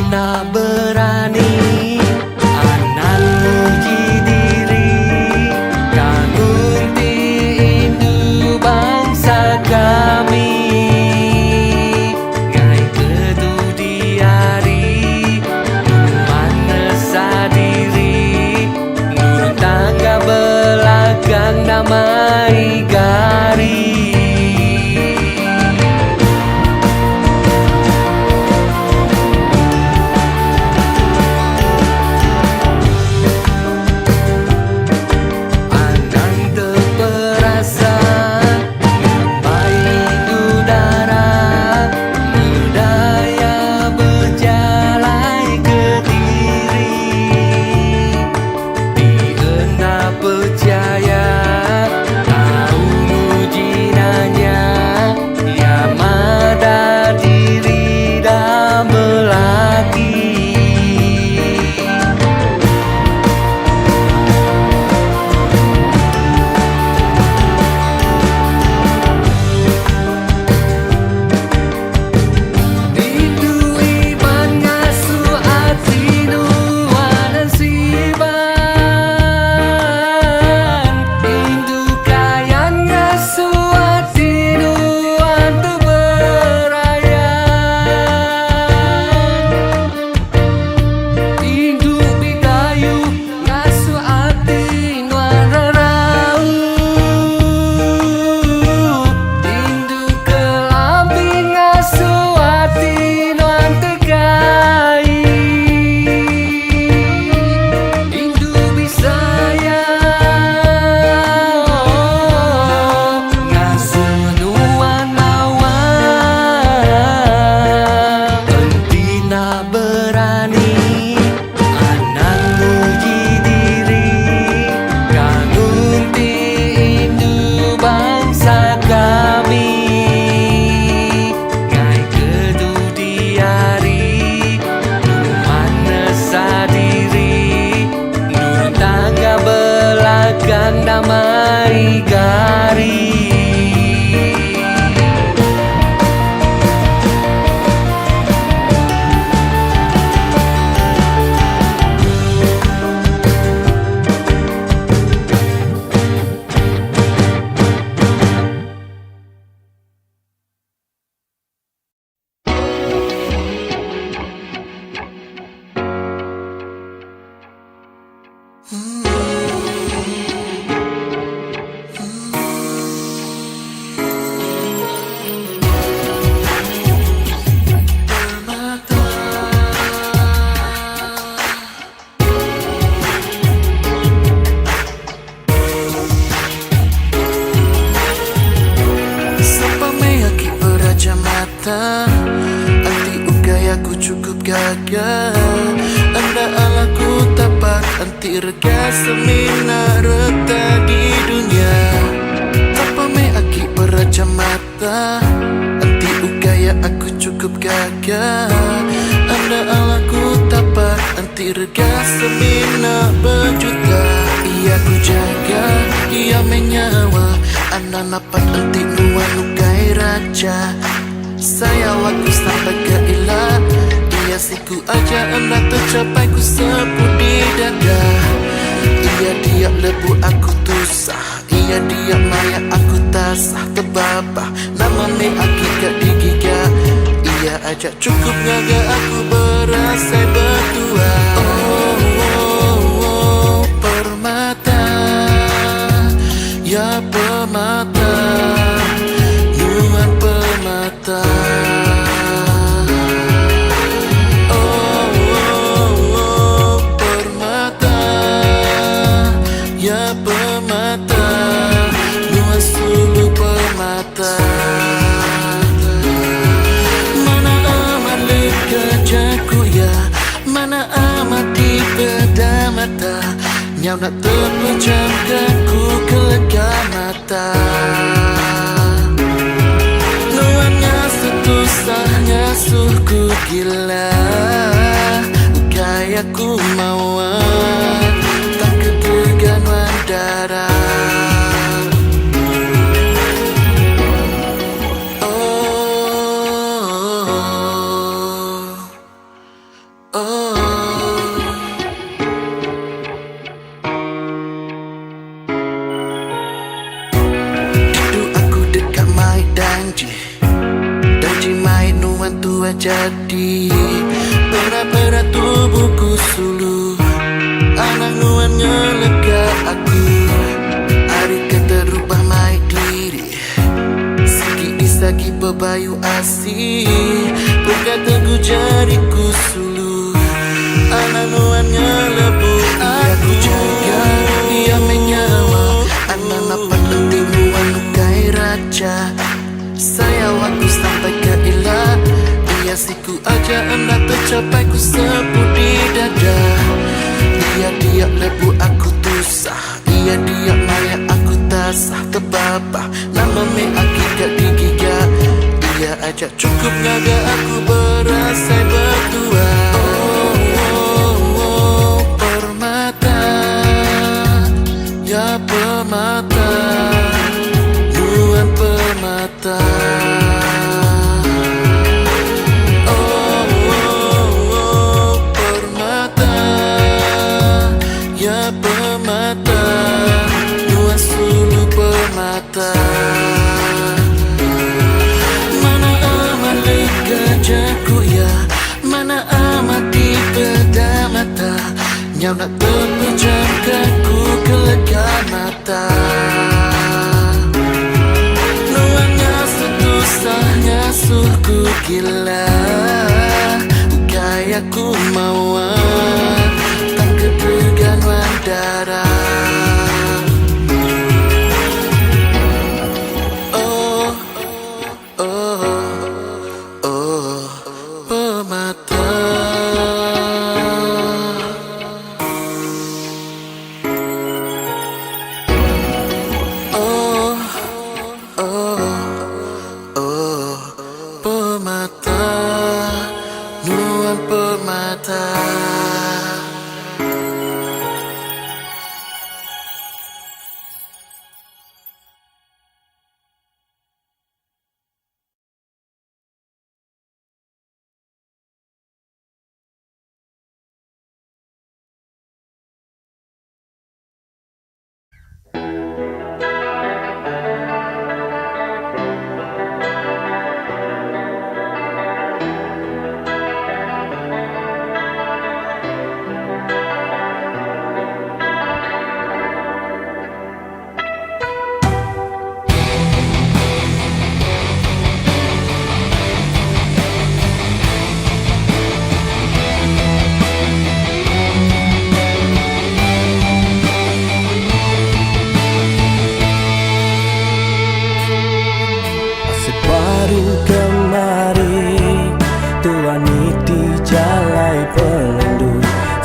nak berani Anan uji diri Kagum tindu bangsa kami Gai kedu diari Mana sadiri Nur tangga belakang damai gari Damai gari Anti ugai aku cukup gagah Anda alaku tapak anti rega semina reta di dunia Tanpa me aki beraja mata Anti ugai aku cukup gagah Anda alaku tapak anti rega semina berjuta Ia ku jaga, ia menyawa Anda napat anti nuan ugai raja Saya waktu sampai ke ilah Ia siku aja anda tercapai ku sebut di dada Ia dia lebu aku tusah Ia dia maya aku tasah terbabah Nama me akikat digiga Ia ajak cukup ngaga aku berasa berdua Oh, permata Ya permata Nuan permata permata Ya permata Nuan sulu permata Mana amat lekejaku ya Mana amat di beda mata Nyau nak terpejamkan ku kelega mata Setusahnya suku gila Kayak ku mawar Tak kegegan wandara jadi pera-pera tubuhku sulu anak nuan ngelega aku hari kata rubah mai diri siki disaki bebayu asi berkataku jariku sulu anak nuan ngelebu aku jaga dia menyawa anak napak penting nuan nukai raja saya waktu sampai ke ilah dia siku aja hendak tercapai ku sebut di dada dia lebu aku tusah dia maya aku tasah terbabah nama me akikat digiga dia ajak cukup ngaga aku berasai berdua oh, permata ya permata nuan permata mana amat legajaku ya mana amat di beda mata nyau nak terpejamkanku kelegaan mata nuannya setusahnya suku gila gaya ku mauan tak kedegan wandara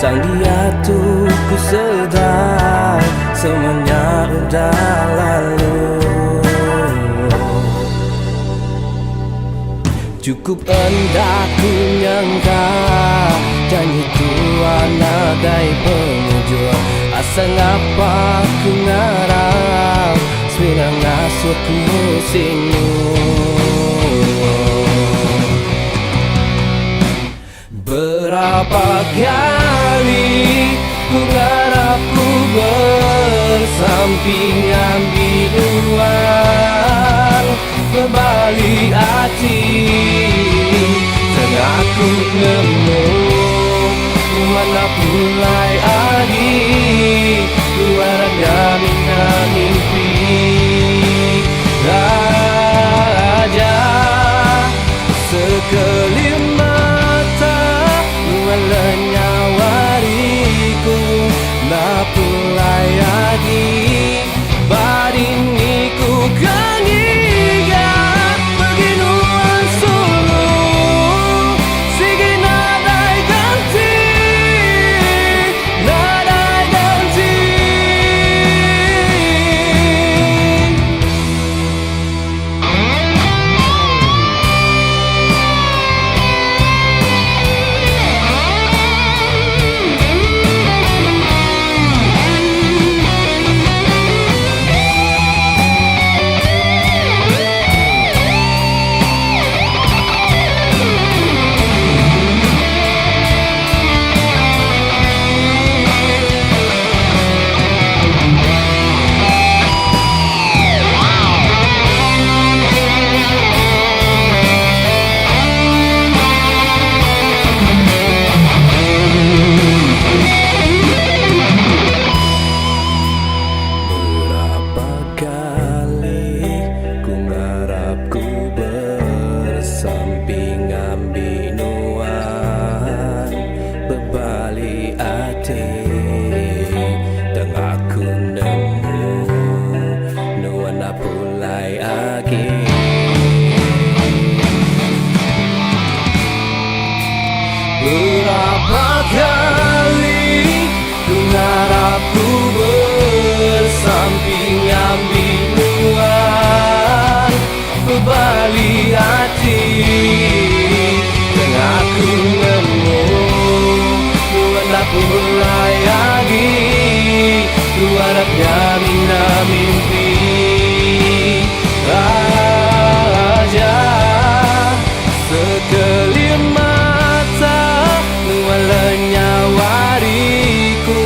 Sang dia tuh ku sedar semuanya udah lalu. Cukup hendak ku nyangka janjiku anak dari pemujur. Asa ngapa ku ngarang sepinang ngasuh ku sinu. Berapa kali ku harap ku bersampingan biduan berbalik hati tengah ku nemu mana mulai adi luarnya mina mimpi raja sekelima lenyawariku na pulai adi badiniku kangiga beginuan sulu sige nadai ganti na Berapa kali ku harap ku bersampingan binuan berbalik hati dan aku nemu buatlah ku berlayagi ku harapnya mina mimpi aja sekelip mata mengalanya wariku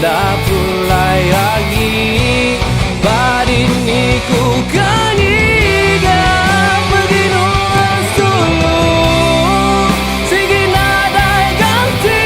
dah pulai lagi badiniku kanyiga beginu sulu sigi nadai ganti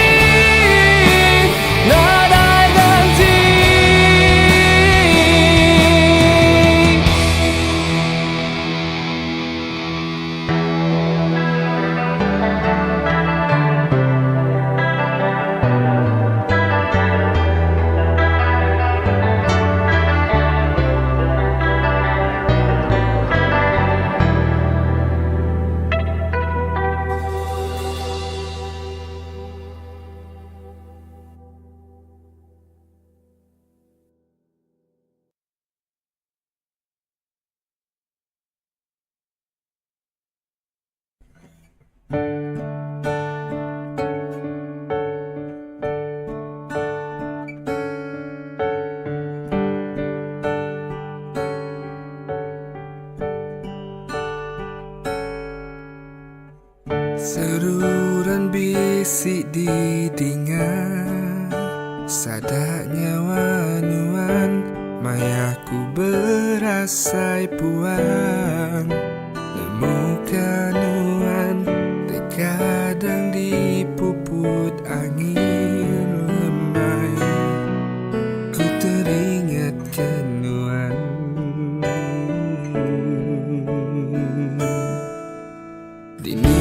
Seruran bisik didingan sadaknya wanuan mayaku berasai puan nemukan nuan terkadang dipuput angin lemai ku teringat kenuan dini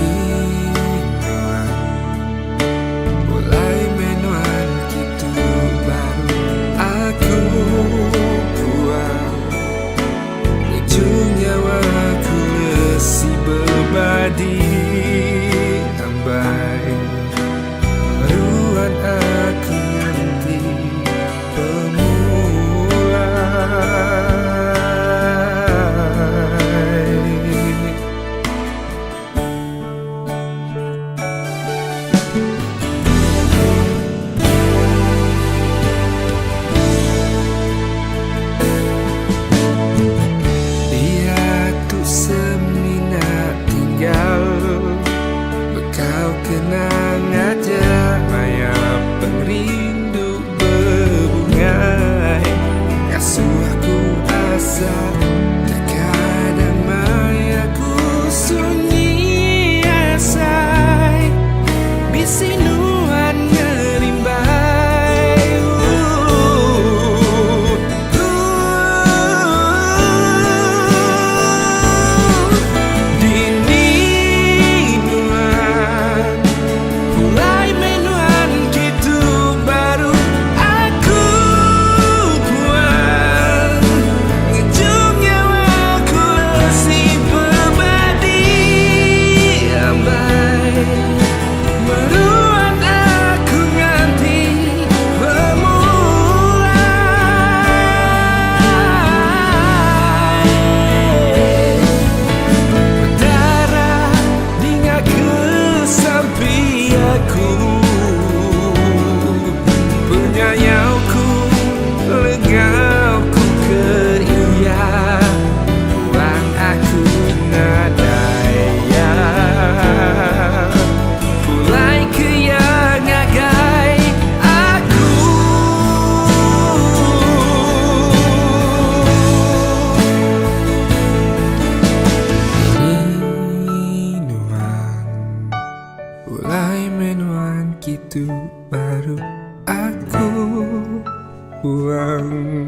di ambai meruan aku nanti pemulai dia tu semina tinggal bekal kenang aja maya perindu berbungai kasuh aku asa terkadang maya ku sunyi asai bisinuan ngerimbai mulai menuan gitu baru aku buang.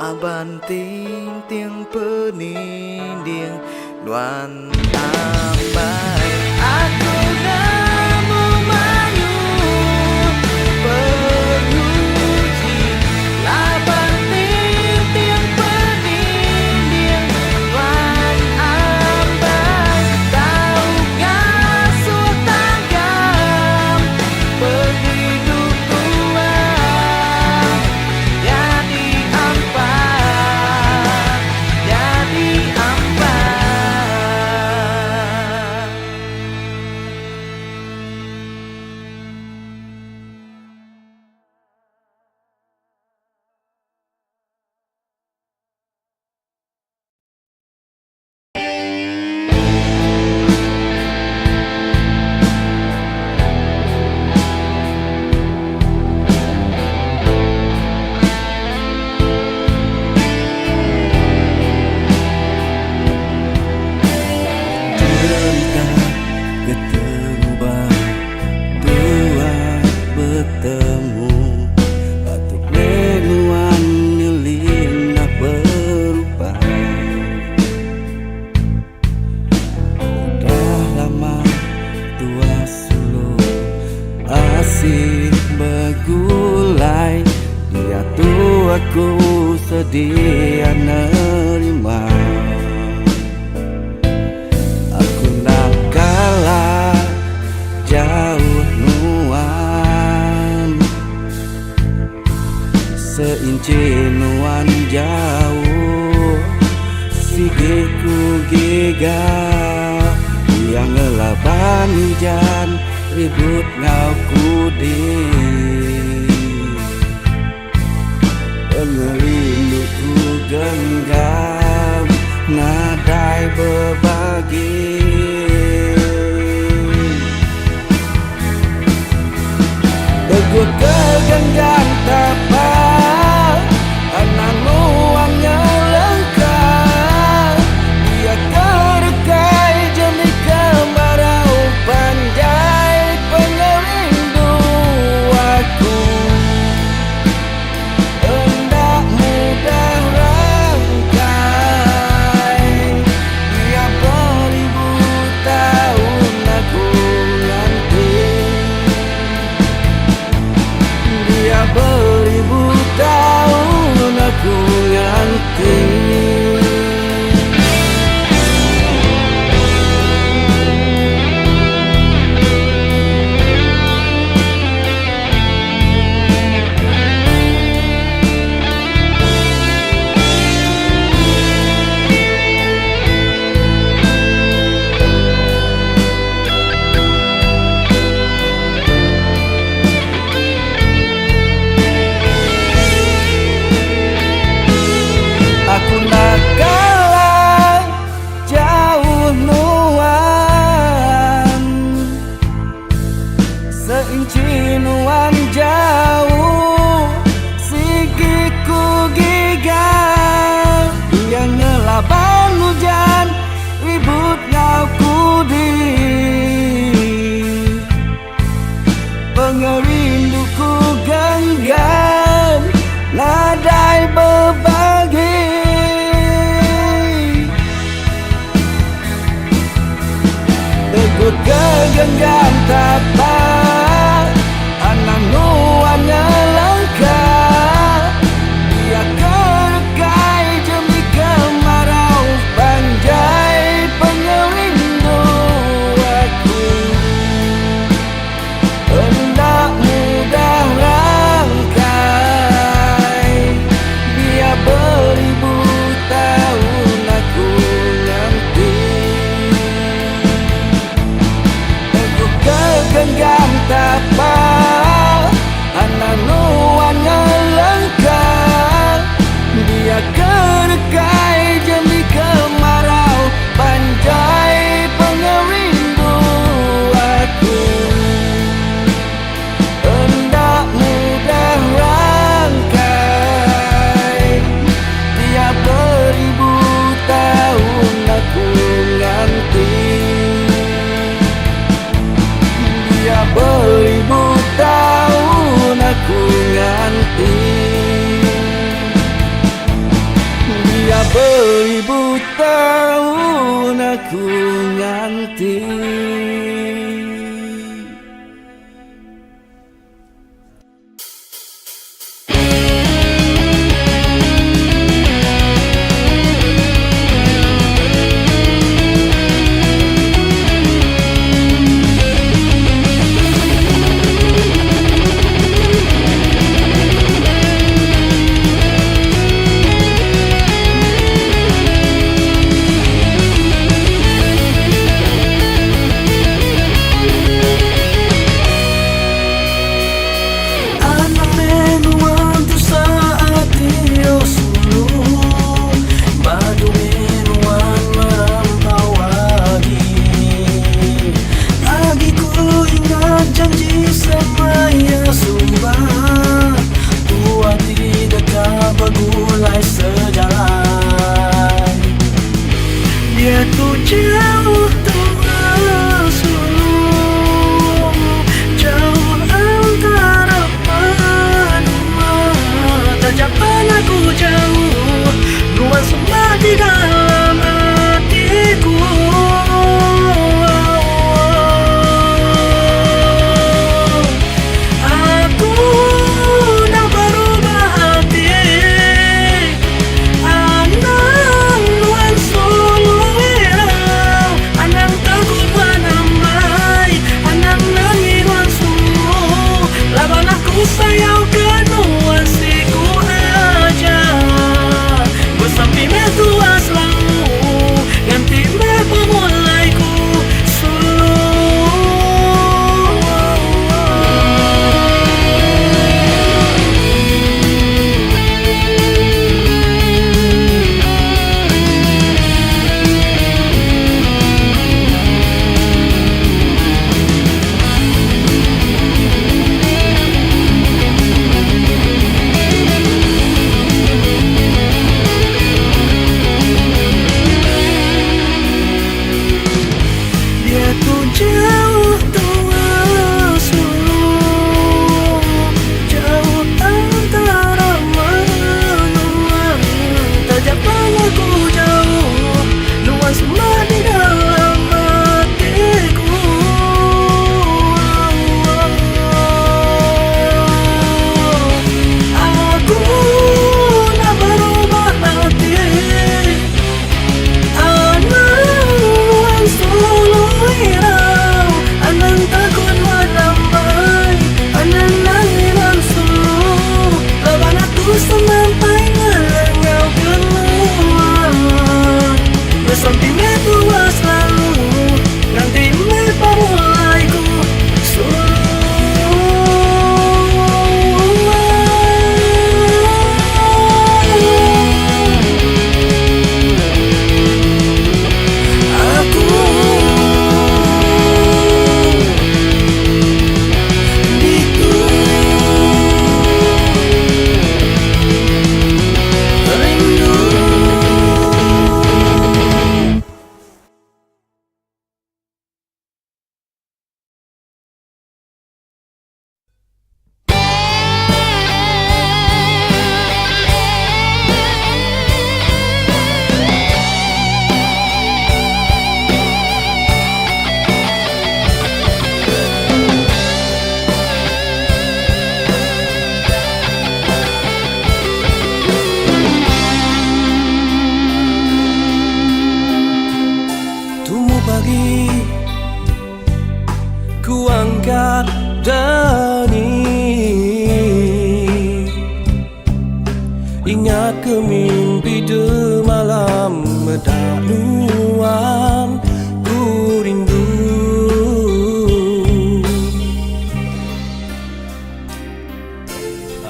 Abanting tiang peninding Nuan ambai Aku namu mayu Peruji Labanting tiang peninding Nuan ambai Tahukah sultanggam Berhidup tuan Jadi ampat Jadi ampat Cerita ketemu dua bertemu Batuk menuan nyelin nak berupa Udah lama dua suluh asih bergulai Dia tuh aku sedia nerima Aku nak kalah jauh nuan Seinci nuan jauh Sigiku gigau Yang ngelaban hujan Ribut ngau kudi Pengerinduku genggam Nadai berbagi Begut kegenggam tapak Anak nuangnya lengkap Dia kerekai jemi kemarau Panjai pengerindu aku Hendak mudah rangkai Dia beribu tahun aku nanti Dia beribu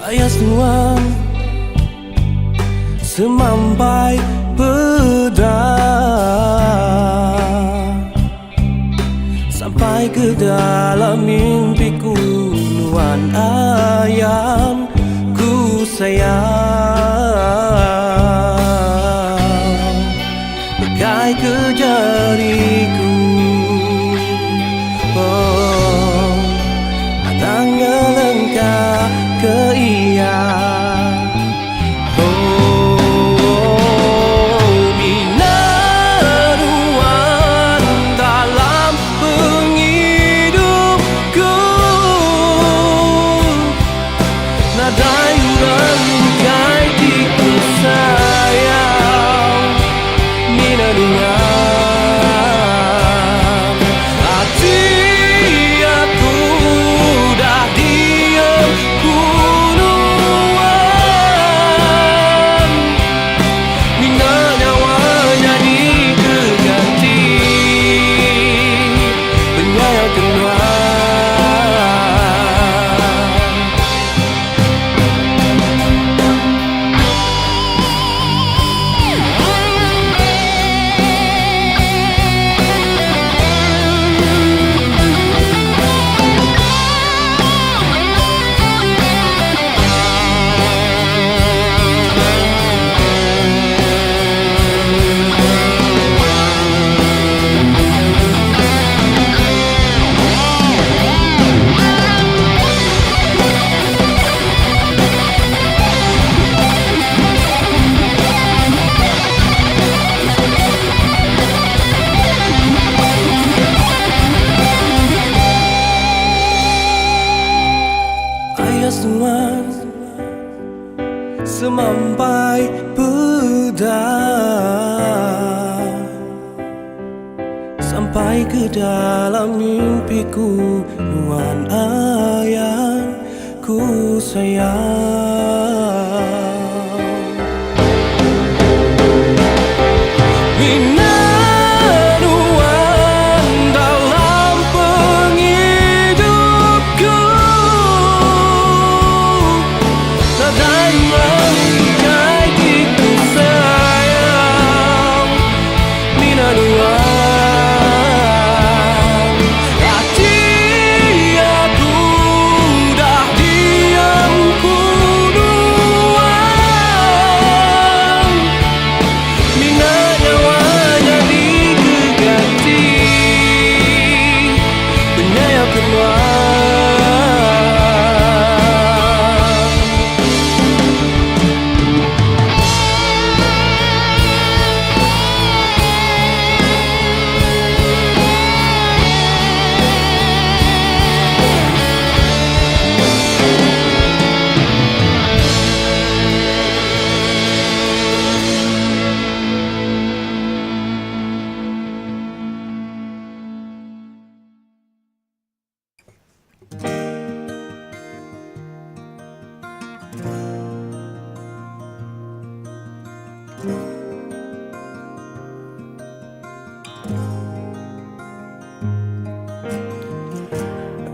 Ayah semua semampai pedang sampai ke dalam mimpiku, Nuan ayam ku sayang, pegai ke jariku. Oh, matang ngelengkah ke iya. Semampai pedang sampai ke dalam mimpiku, Nuan ayam ku sayang.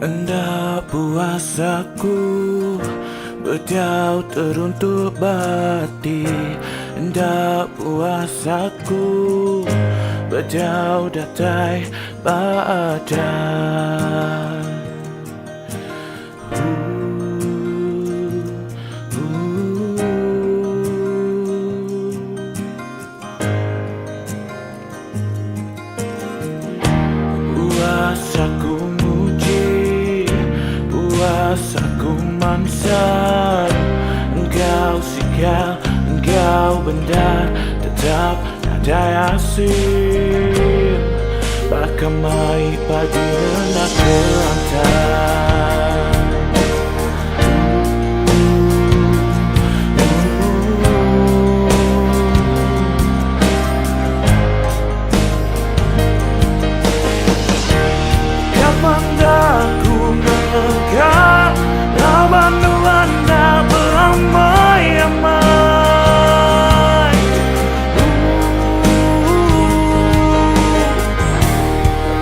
Hendak puasaku berjauh teruntuk bati. Hendak puasaku berjauh datai badan. Puasaku muji, puasaku mansar. Engkau sikal, engkau benar, tetap ada asin. Bakamai padi nak kelantar. Kapan dah ku menegak lawan Anda beramai-ramai.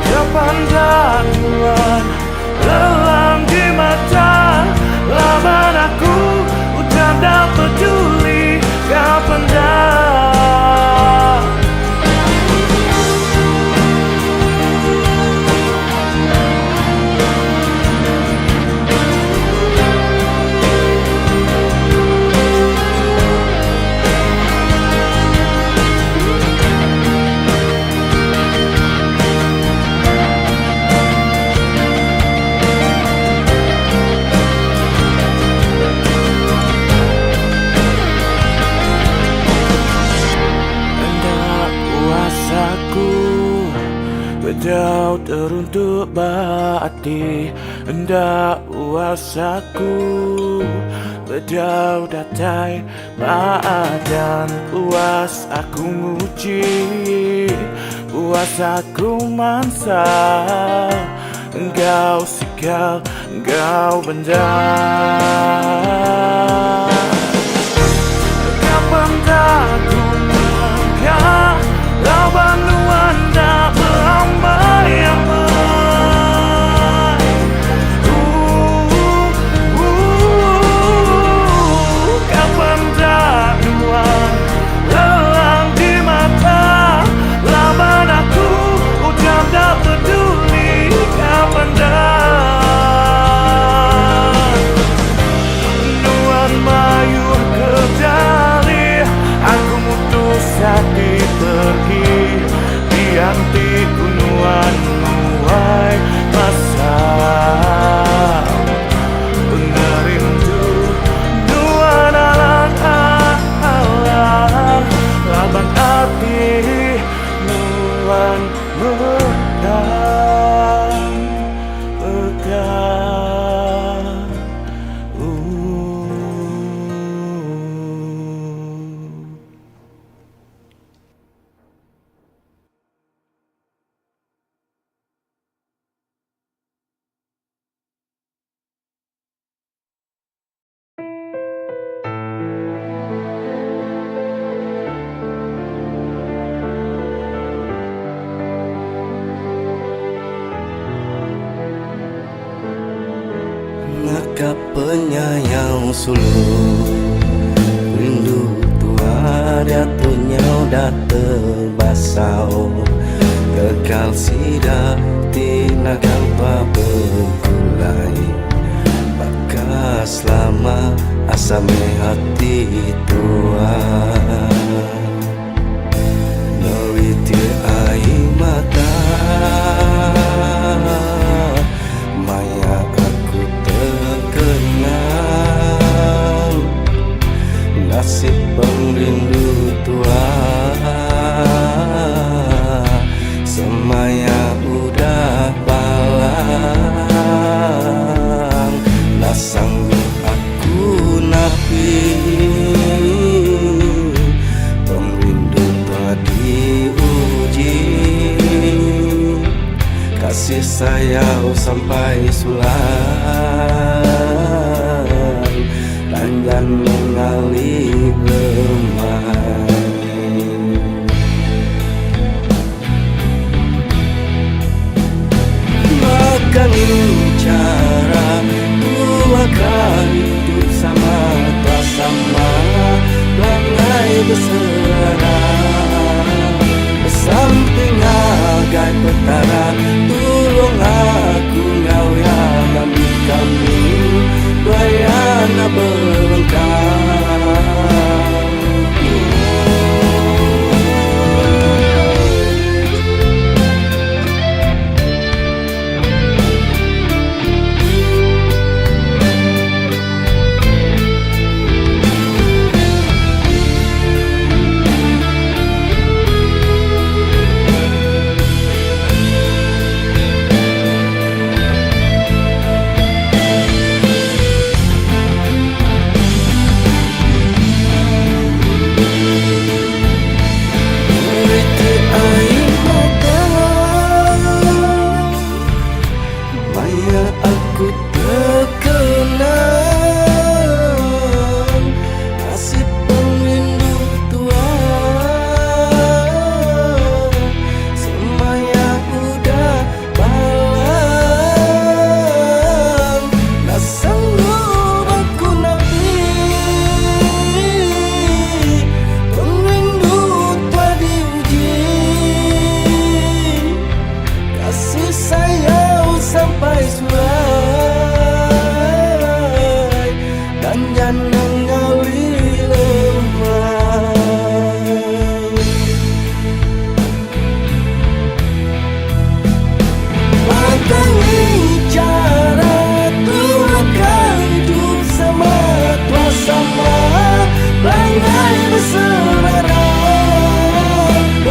Kapan dah Tuhan lelang di mana? teruntuk berarti hendak uasaku bedau datai badan puas aku nguji puas aku mansa engkau sikal engkau benda kapan tak ku melangkah lawan nuanda beramai-ramai kapan tak nuan lelang di mata lawan aku ucap tak peduli kapan tak nuan mayur kedali aku mutus hati pergi dianti kunuan muai masa pengerindu nuan alang-alang labang hati nuan medang pedang Maka penyayang suluh rindu tua dia tunyau dah terbasau kekal sidak tinakan bergulai bakas lama asame hati tua nawitir air mata maya aku terkenang nasib pengrindu tua semaya udah balang tak sanggup aku napi pengrindu tua diuji kasih sayang sampai sulang dan mengalir lemah makan cara dua kali hidup sama tak sama langai berserah samping agai petara tulung aku ngau yang ambil kami bayana berengkang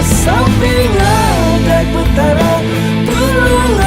samping ada petara tulung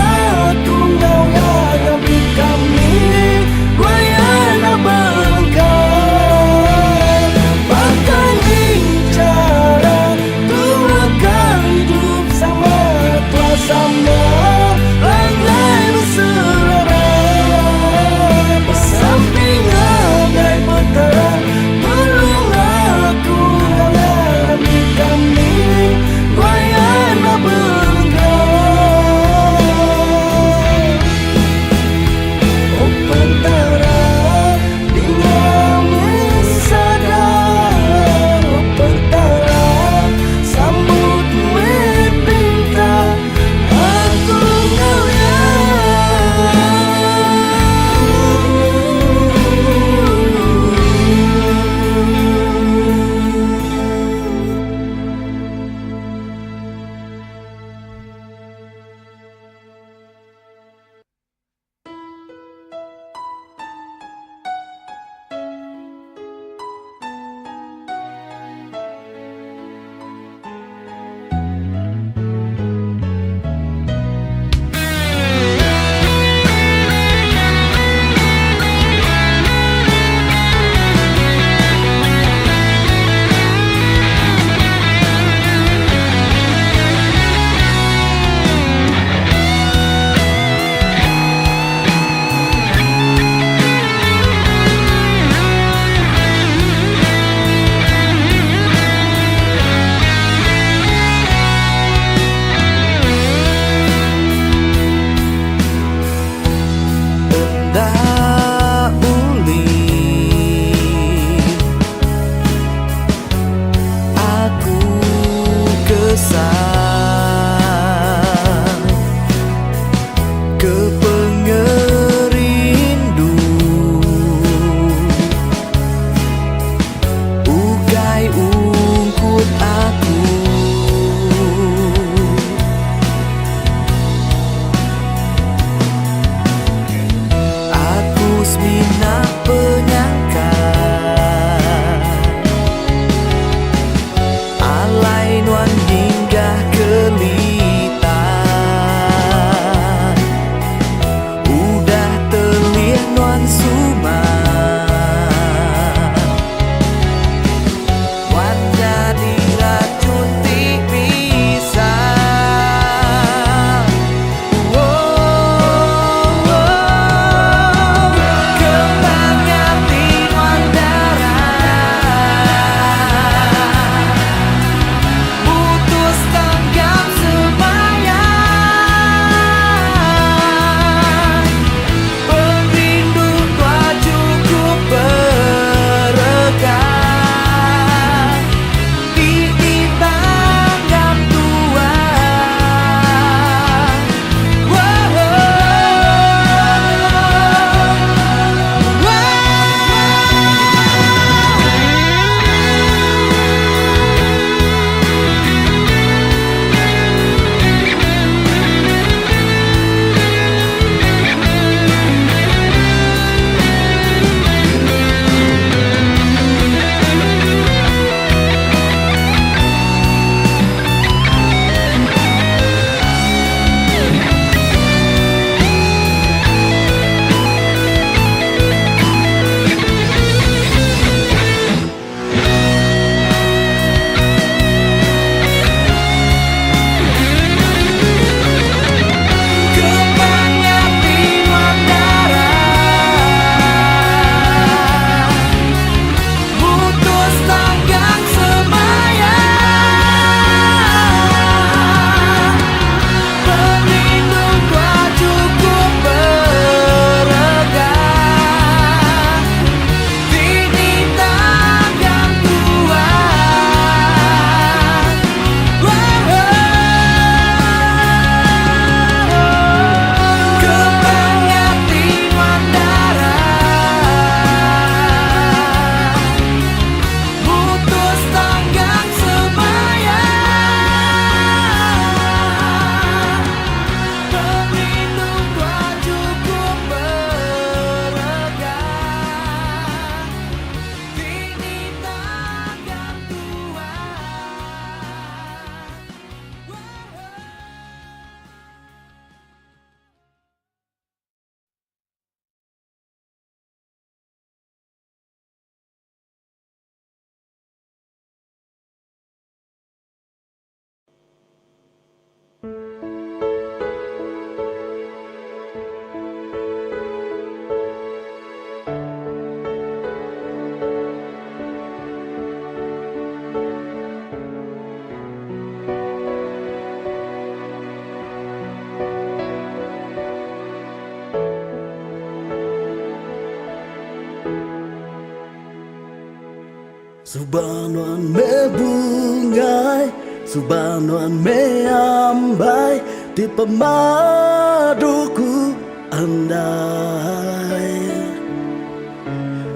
Subanuan me bungai, subanuan me ambai, di pemaduku andai.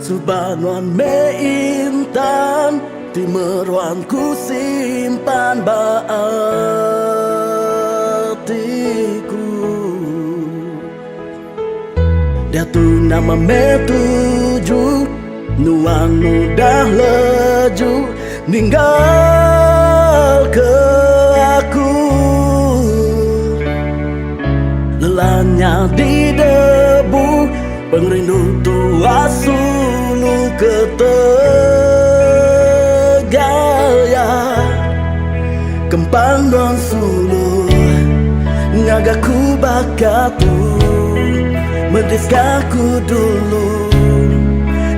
Subanuan me intan, di meruanku simpan baatiku. Dia tu nama me tujuh, nuan mudah leju ninggal ke aku. Lelahnya di debu, pengrindu tua sulu ke Tegal ya. Kempang don sulu ngagaku bakatu, mendiskaku dulu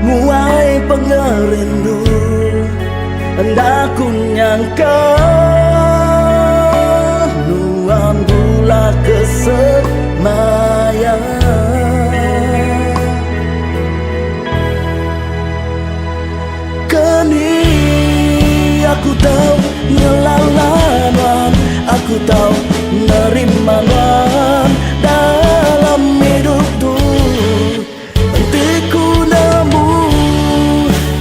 muai pengerindu. Hendak ku nyangka nuan bula kesemaya. Kini aku tahu nyelalanan, aku tahu nerimanan dalam hidup tu. Hentiku nemu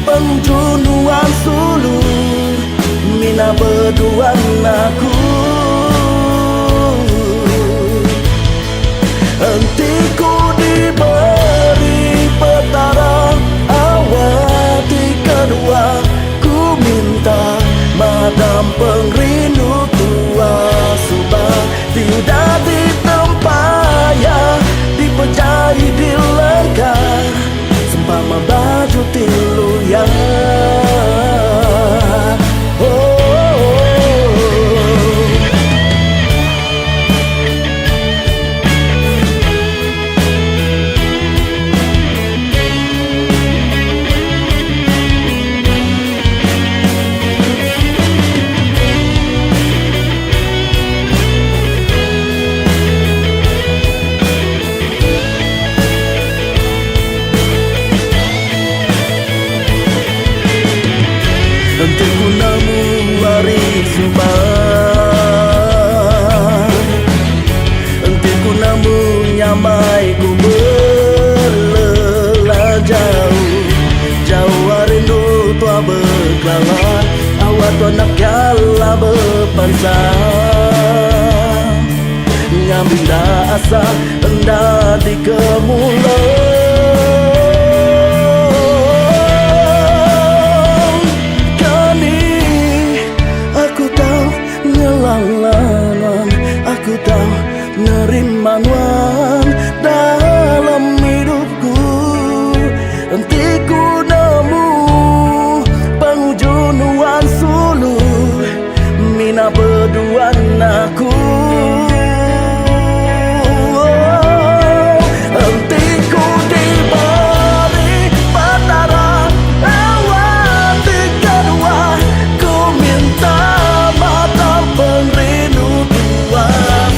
penjunuan sulu, mina berduaan aku. Hentiku diberi petara awati kedua, ku minta madam pengrindu tua subah. Tidak ditempaya, dipejai di lengkah, sempama baju tilu ya. Hentiku namu hari subah, hentiku namu nyamai ku berlelah jauh. Jauh rindu tua berkelana, awak tua nak kalah berpansang. Ngambil asa hendak dikemulau. Aku tahu nerimanuan dalam hidupku. Hentiku nemu pengujunuan sulu, mina berduaan aku. Hentiku diberi petara awati kedua, ku minta mata pengrindu tua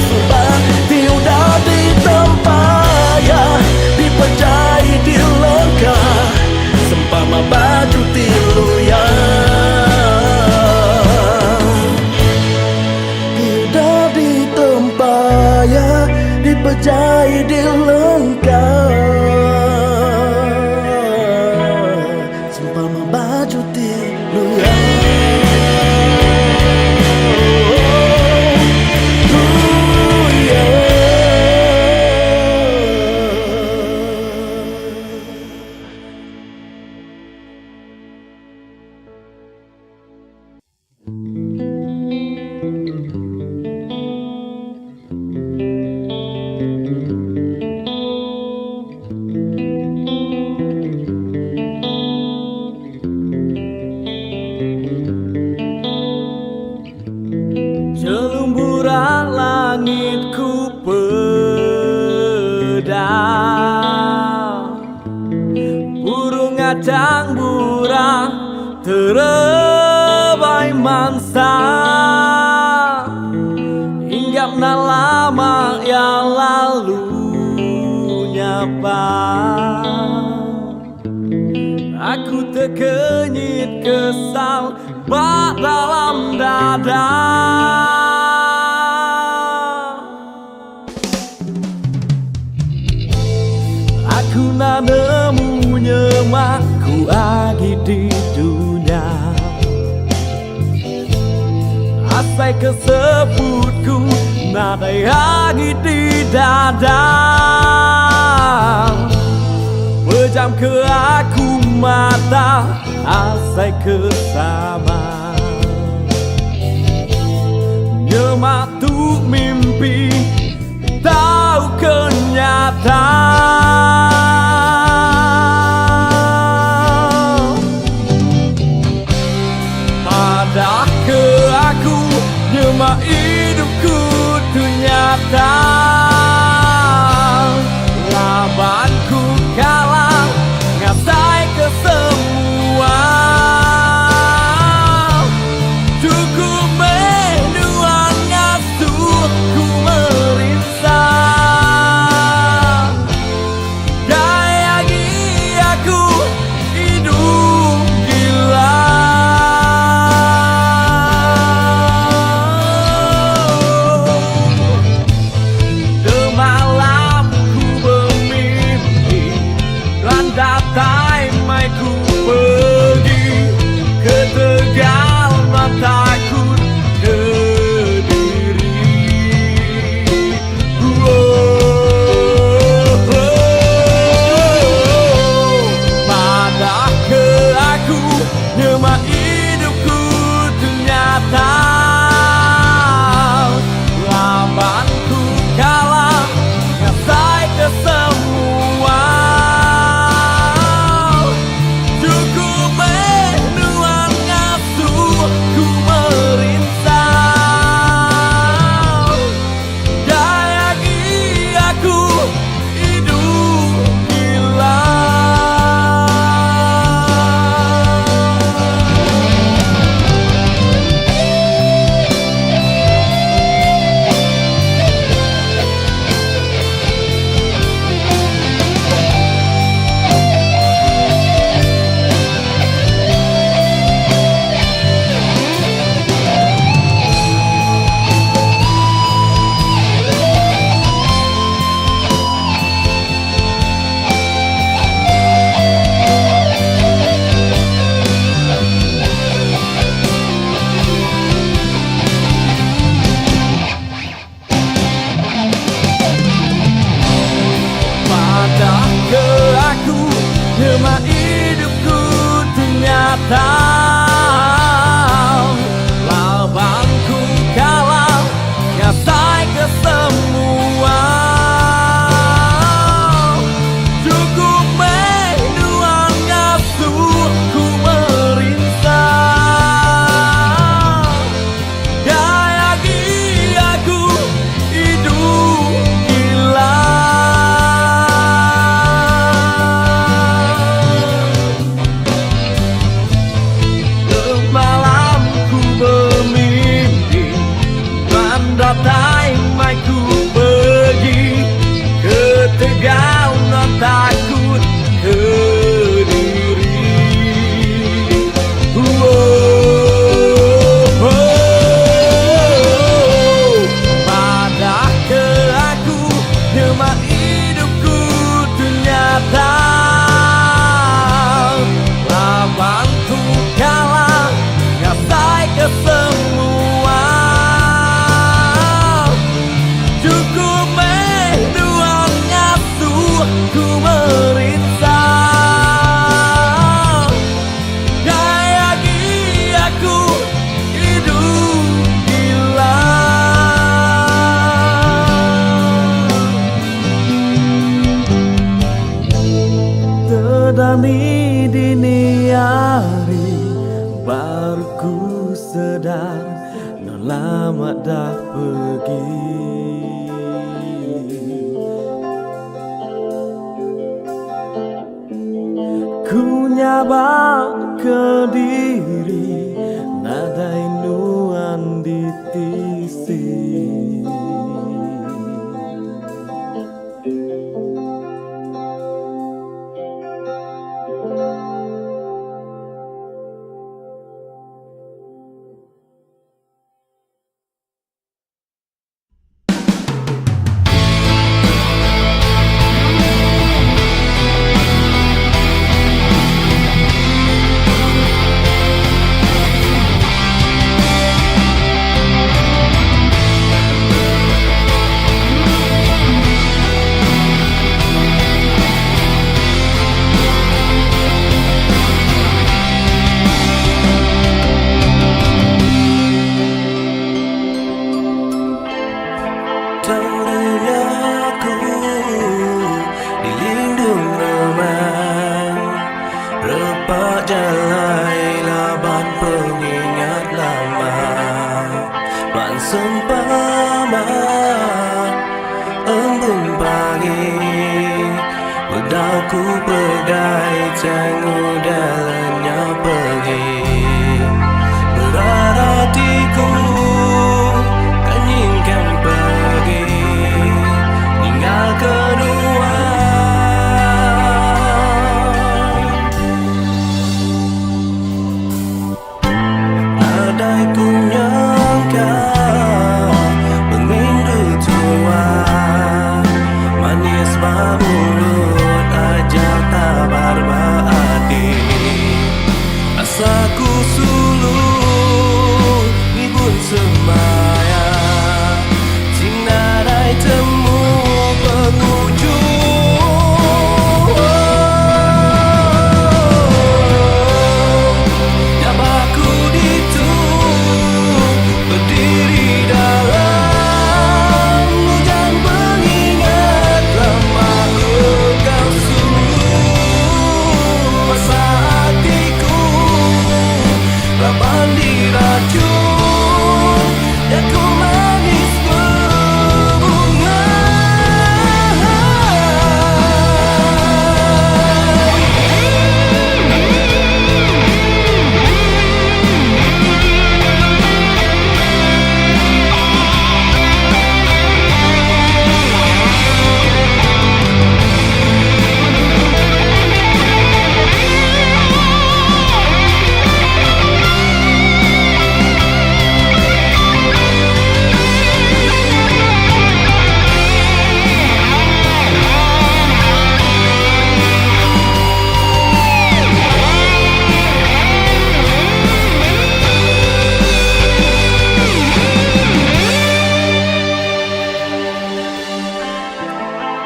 subah. Tiada ditempaya, dipejai di lengkah, sempama baju tilu ya. Tiada ditempaya, dipejai di lengkah, sempama baju tilu ya. Selumburan langitku pedang, burung ngacang burang terebai mansa. Hinggap na lama yang lalu nyapa, Aku terkenyit kesal bak dalam dada. Aku nak nemu nyemakku lagi di dunia. Asai kesebutku nada lagi di dada. Pejam ke aku mata, asai ke sama. Nyemak tu mimpi, tahu kenyataan. Padah ke aku, nyemak hidupku tu nyata. Labanku kalah, ngasai ke semua. Cukup menuang ngasuh ku merisa. Gaya aku hidup gila. Semalam ku bermimpi, randatai mai ku pergi ke Tegal, tak takut ke diri. Padah ke aku, nyemak hidupku ternyata. Labanku kalah, ngasai ke semua. Cukup menuang ngasuh ku merisa. Gaya aku hidup gila. Padah ke aku, nyemak hidupku ternyata. Labanku kalah, ngasai ke semua. Cukup menuang ngasuh ku merisa. Gaya aku hidup gila. Semalam ku bermimpi, randatai mai ku pergi ke Tegal, tak takut ke diri. Padah ke aku, nyemak hidupku ternyata. Labanku kalah, ngasai ke semua. Cukup menuang ngasuh ku merisa. Gaya aku hidup gila. Terdani dini hari, baru ku sedar non lama dah pergi. Ku nyabak ke diri, nada inuan di tisi. dalai laban pengingat lama Ban sempama embun pagi Bedauku pegai tengok dalamnya pergi Berat hatiku kan ingin pergi Tinggal kedua Andai ku nyangka Pengindu tua Manis mulut aja tabar baadi Asaku suluh Ibun semaya Sinadai temu penghujung Nyabaku ditu Berdiri dalam hujan pengingat lama engkau suluh Masa hatiku Laban diracun Dan ku manis berbunga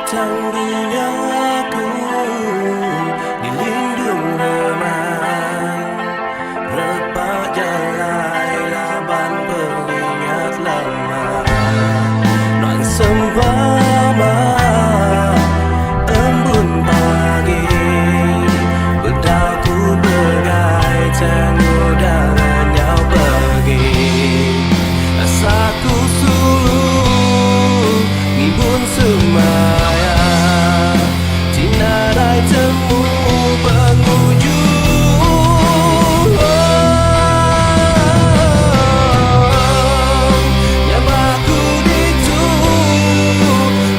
Tangguhnya aku dilindung remang Repak jalai laban pengingat lama Non sempama embun pagi Bedauku pegai tengok dalamnya pergi Asaku suluh ngibun semaya Tinadai temu penghujung Nyabaku ditu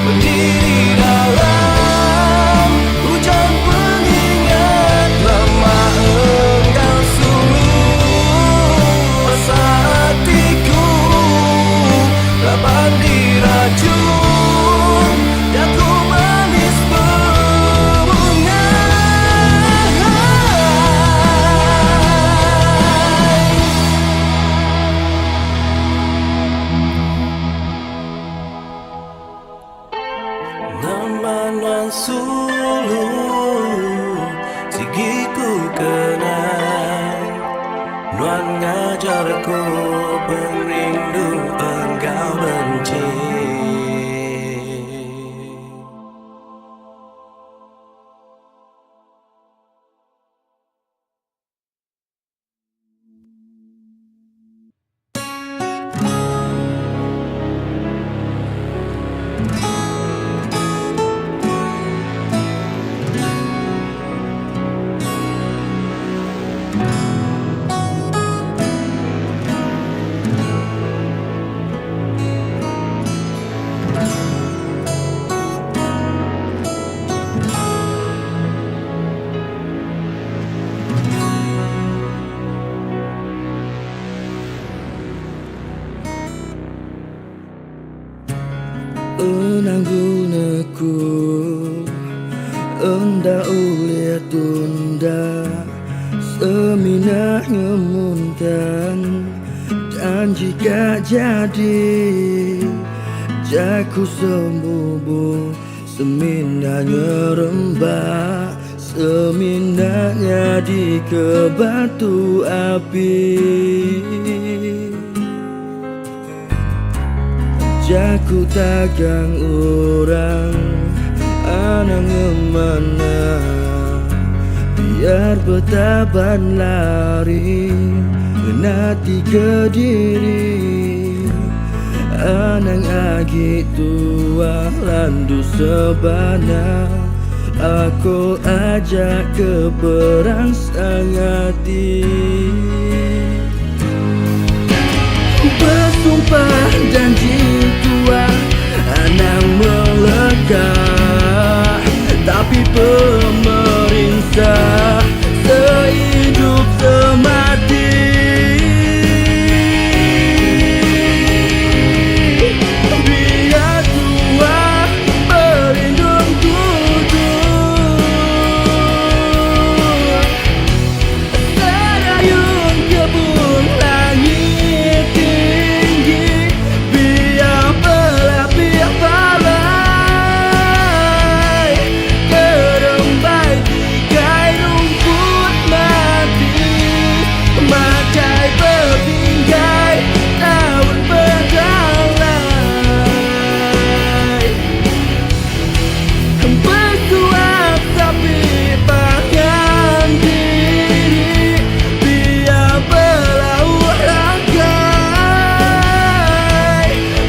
Berdiri dalam hujan pengingat lama engkau suluh Masa hatiku laban diracun Dan ku manis berbunga Namanan suluh Tigiku kenang Nuan ngajarku Perindu engkau benci Enanggunaku Enda uliat tunda Seminah ngemunkan Dan jika jadi Jaku sembubu Semindahnya rembah Semindahnya di kebatu api Jaku tagang orang Anang ngemana biar betaban lari nanti ke diri anang agi tua landu sebana aku ajak ke perang sangati bersumpah janji tua anang melekat tapi pemerintah sehidup semati biar tua pelindung tujuh terayun kebun langit tinggi biar pelapis balai kerembai tikai rumput mati macai berbingkai daun bergalai bersuap tapi pangan diri biar berlaut ragai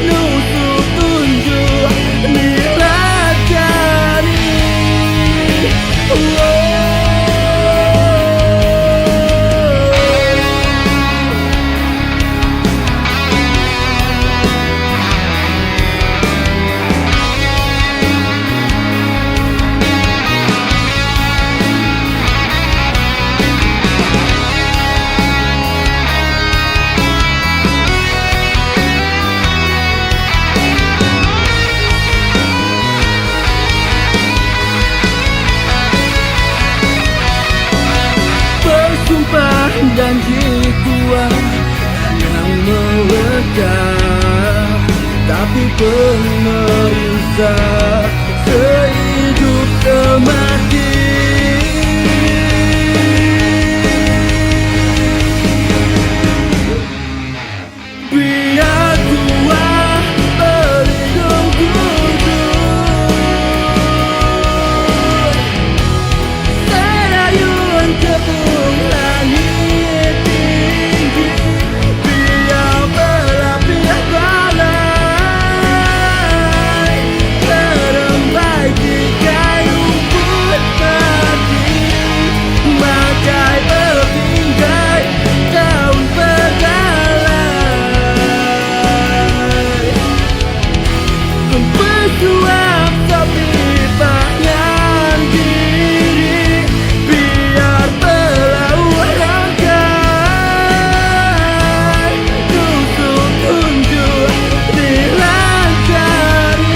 nusuk tunjuk nilajari bersumpah janji kuat yang melekat tapi pemerintah sehidup semati biar tua pelindung tujuh terayun kebun langit tinggi biar berlapis balai kerembai tikai rumput mati macai berbingkai daun bergalai bersuap tapi pangan diri biar berlaut ragai tusuk tunjuk dilacari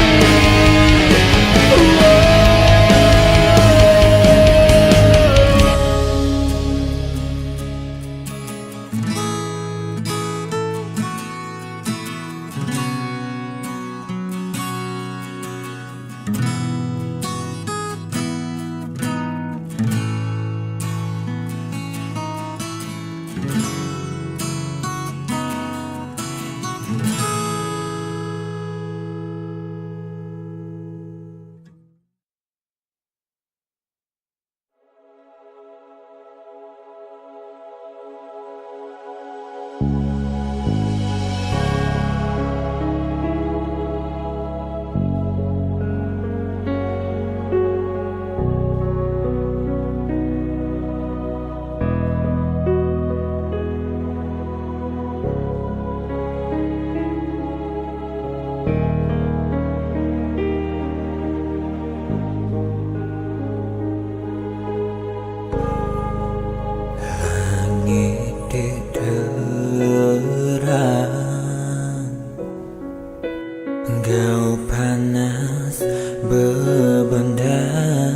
Engkau panas bebendan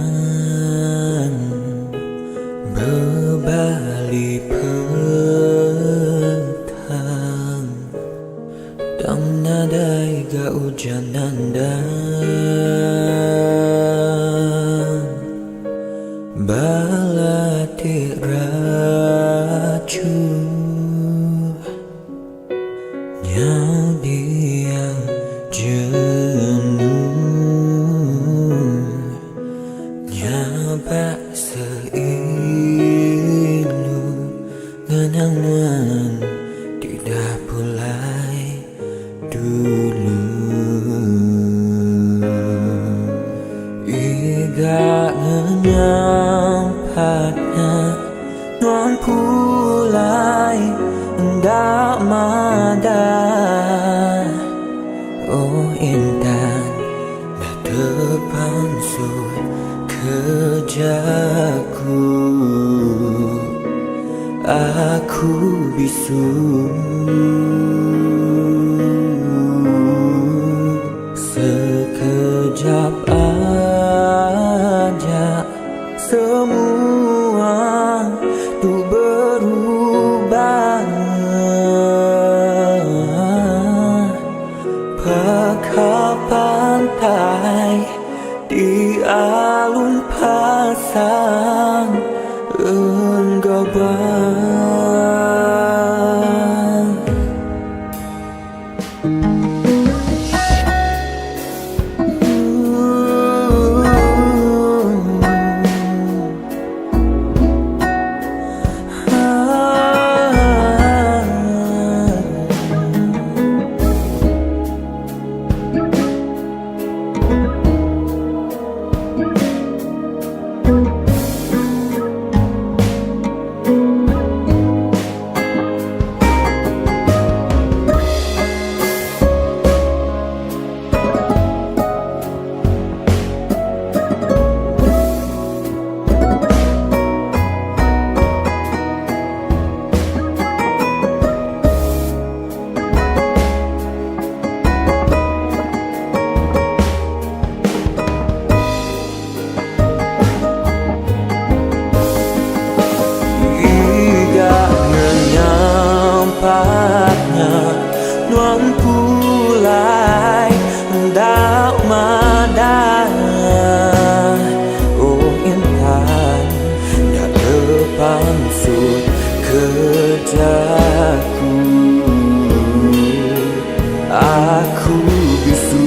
berbalik petang dan nadai ga hujanan dan balatik racun yang diam jenuh nyabak seiring kenyaman tidak pulai dulu. Iga nyampatnya non pulai ndak madah. Oh intan dah depan sur kerjaku, aku bisu sekejap aja semua tuh berubah. Pakai pantai di alun pasang enggabang. Nuan pulai ndak madah. Oh intan dak depan sur kerjaku, aku bisu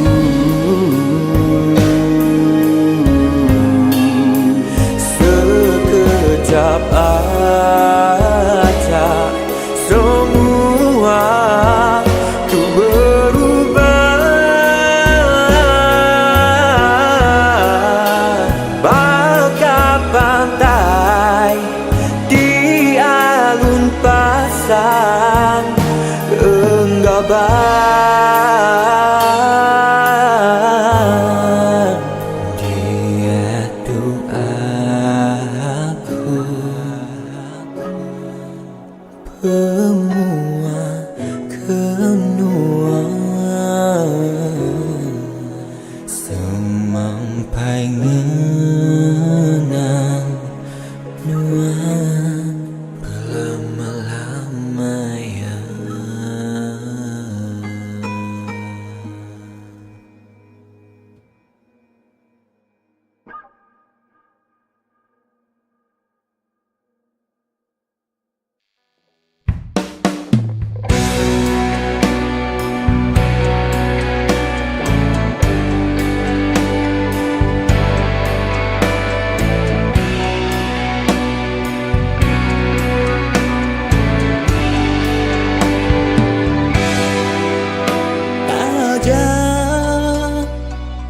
sekejap aja semua tuh berubah. Bagai pantai di alun pasang enggabang. Dia tuh aku semua kenua semampai ngenang nuan berlama-lama ya.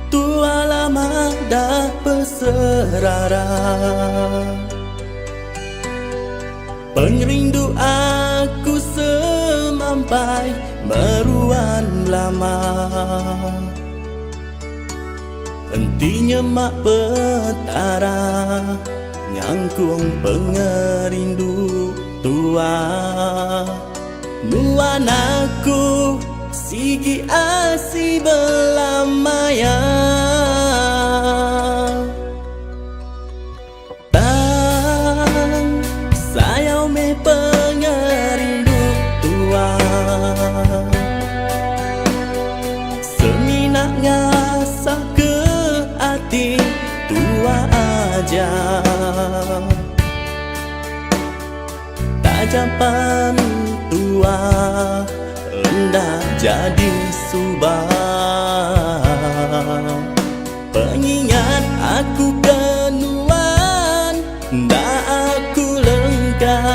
Tua lama dah berserara, pengerindu aku semampai meruan lama. Hentinya mak petara nyangkung pengerindu tua. Nuan aku sigi asi belamaya, tang sayau me pengerindu tua. Seminak ngasak ke hati tua aja, tajapan tua hendak jadi subah. Pengingat aku kenuan, ndak aku lengkap.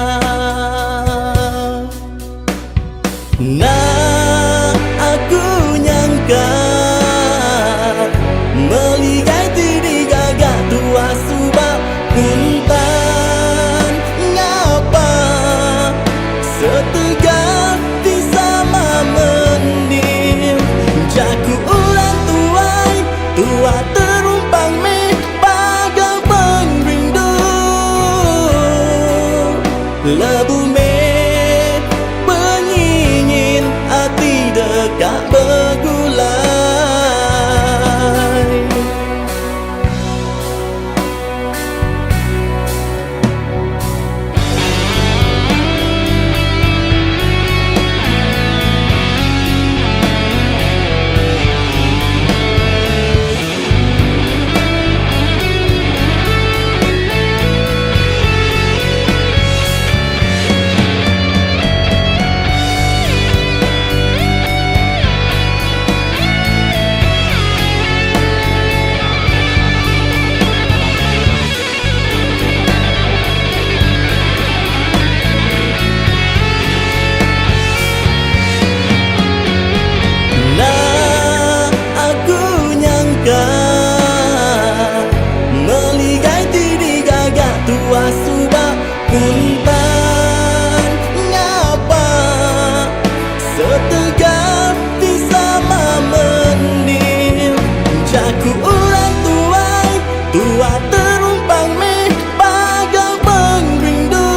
bertegap di sama menir. Jaku ulang tuai, tua terumpang meh bagai pengrindu.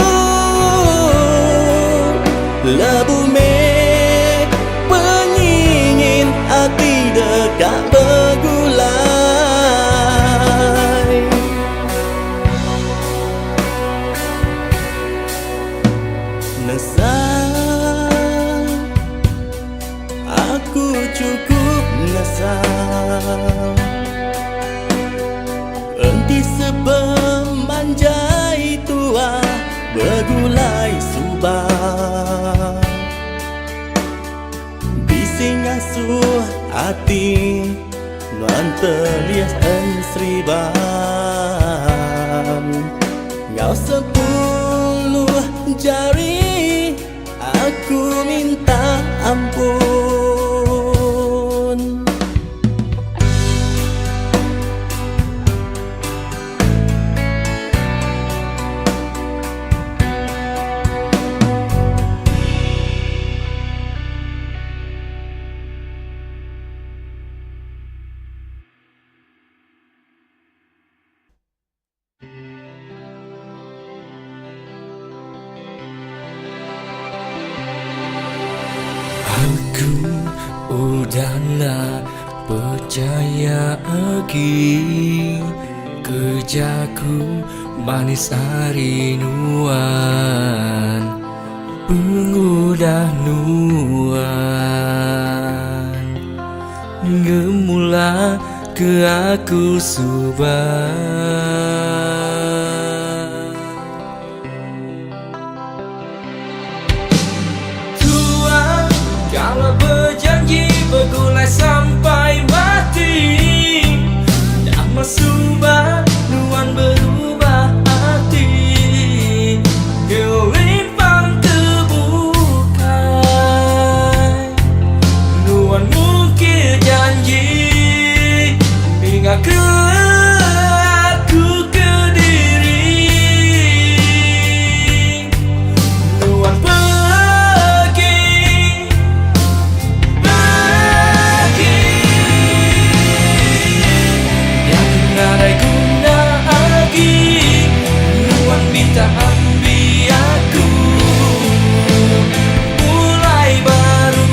Lebu meh penyingin hati dekat bergulai. Nesal, aku cukup nesal. Enti sepemanjai tua bergulai subah. Bising asuh hati nuan terlias ensriban. Ngau 10 jari aku minta ampun. Aku udahlah percaya lagi. Kerjaku manis harinuan, pengudah nuan. Ngemula ke aku subah. Kalau berjanji bergulai sampai mati, dah masubah nuan berubah hati. Gelimpang terbukai, nuan mungkir janji hingga ke aku ke diri. Nuan minta ambil aku mulai baru.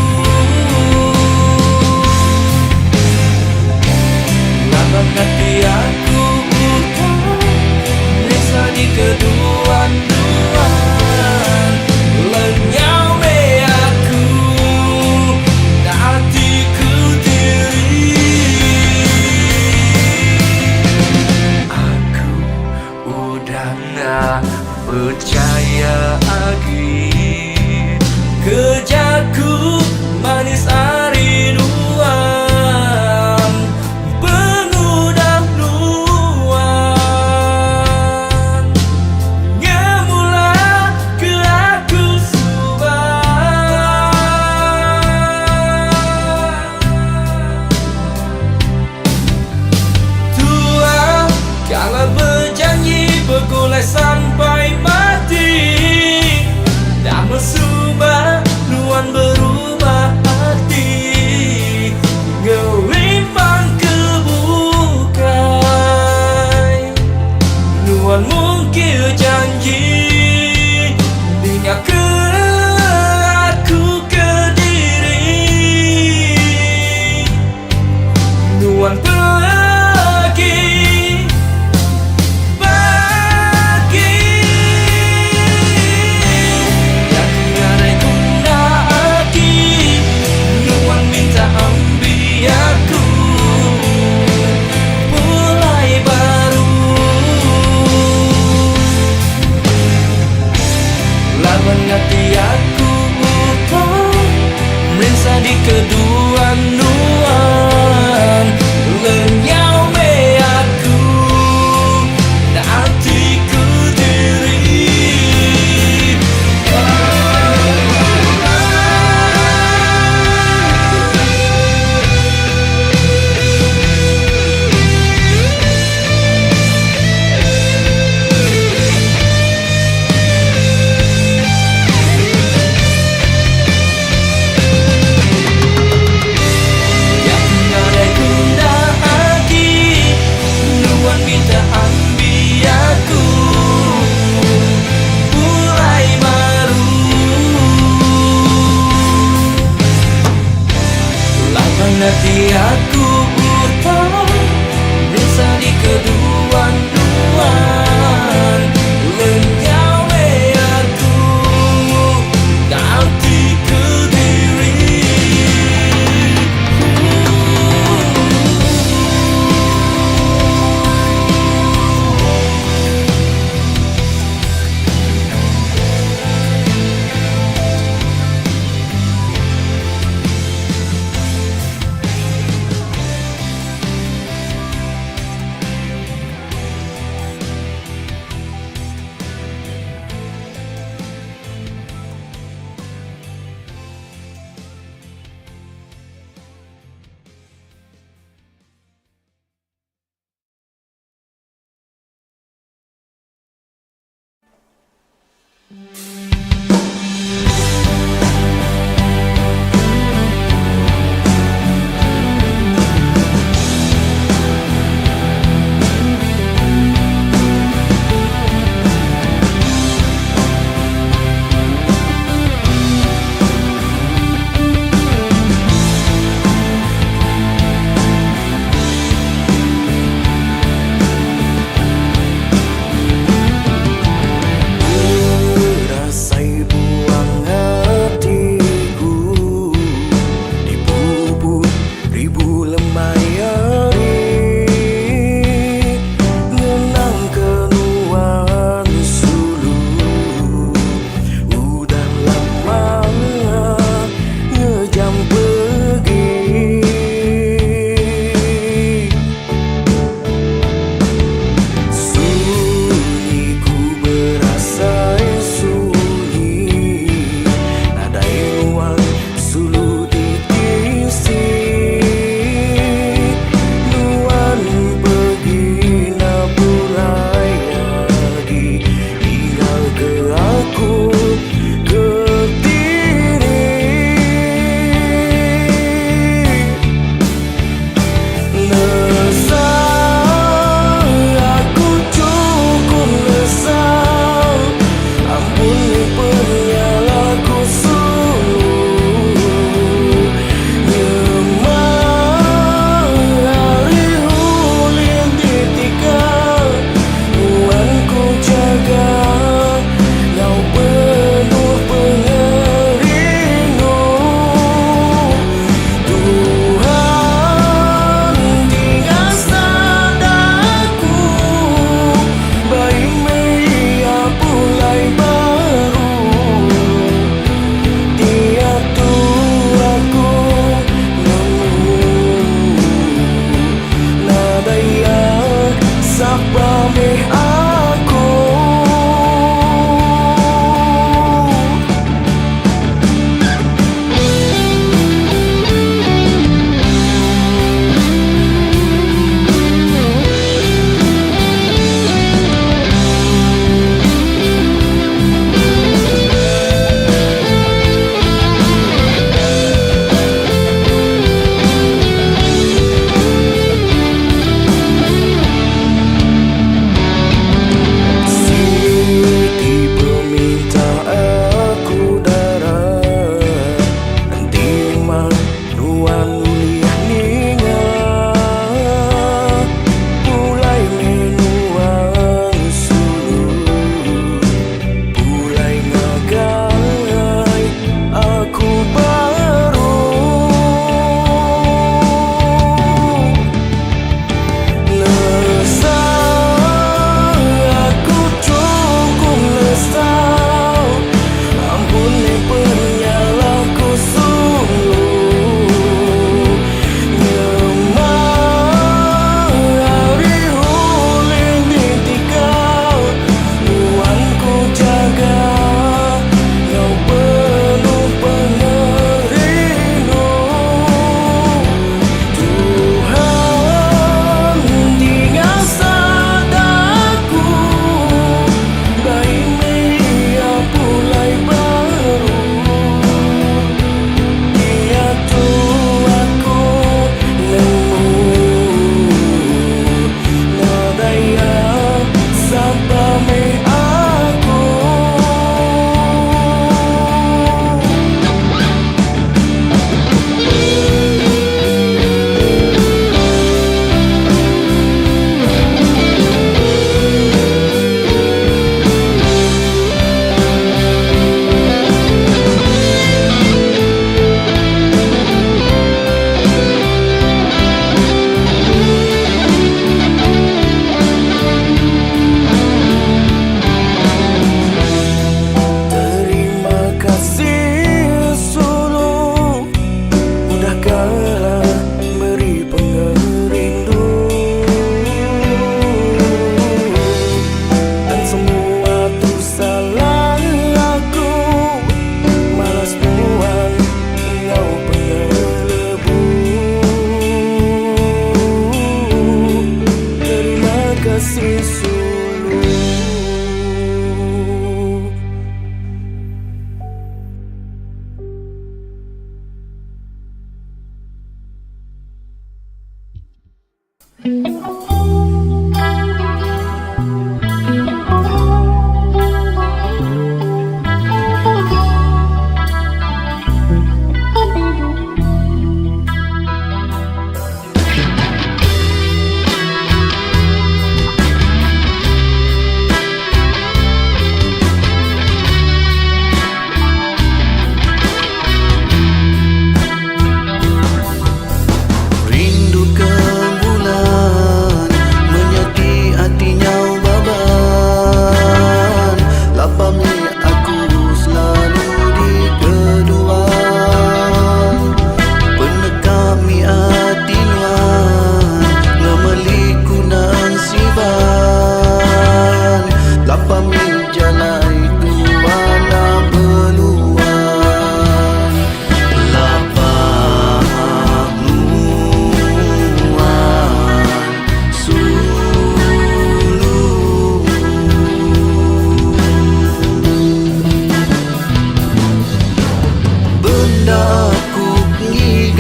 Lapang hati aku butuh rasa di kedua-duaan. Lenyau me aku hatiku diri. Aku udah nggak percaya lagi. Kerjaku manis harinuan, pengudah nuan. Ngemula ke aku subah. Tua kalau berjanji bergulai sampai mati, dah mesubah nuan berubah hati. Ngerimpang kebukai, nuan mungkir janji hingga ke aku ke diri. Nuan pergi ambil aku mulai baru. Lawan hati aku butuh merasa di kedua nuan. Lenyau me aku hatiku diri.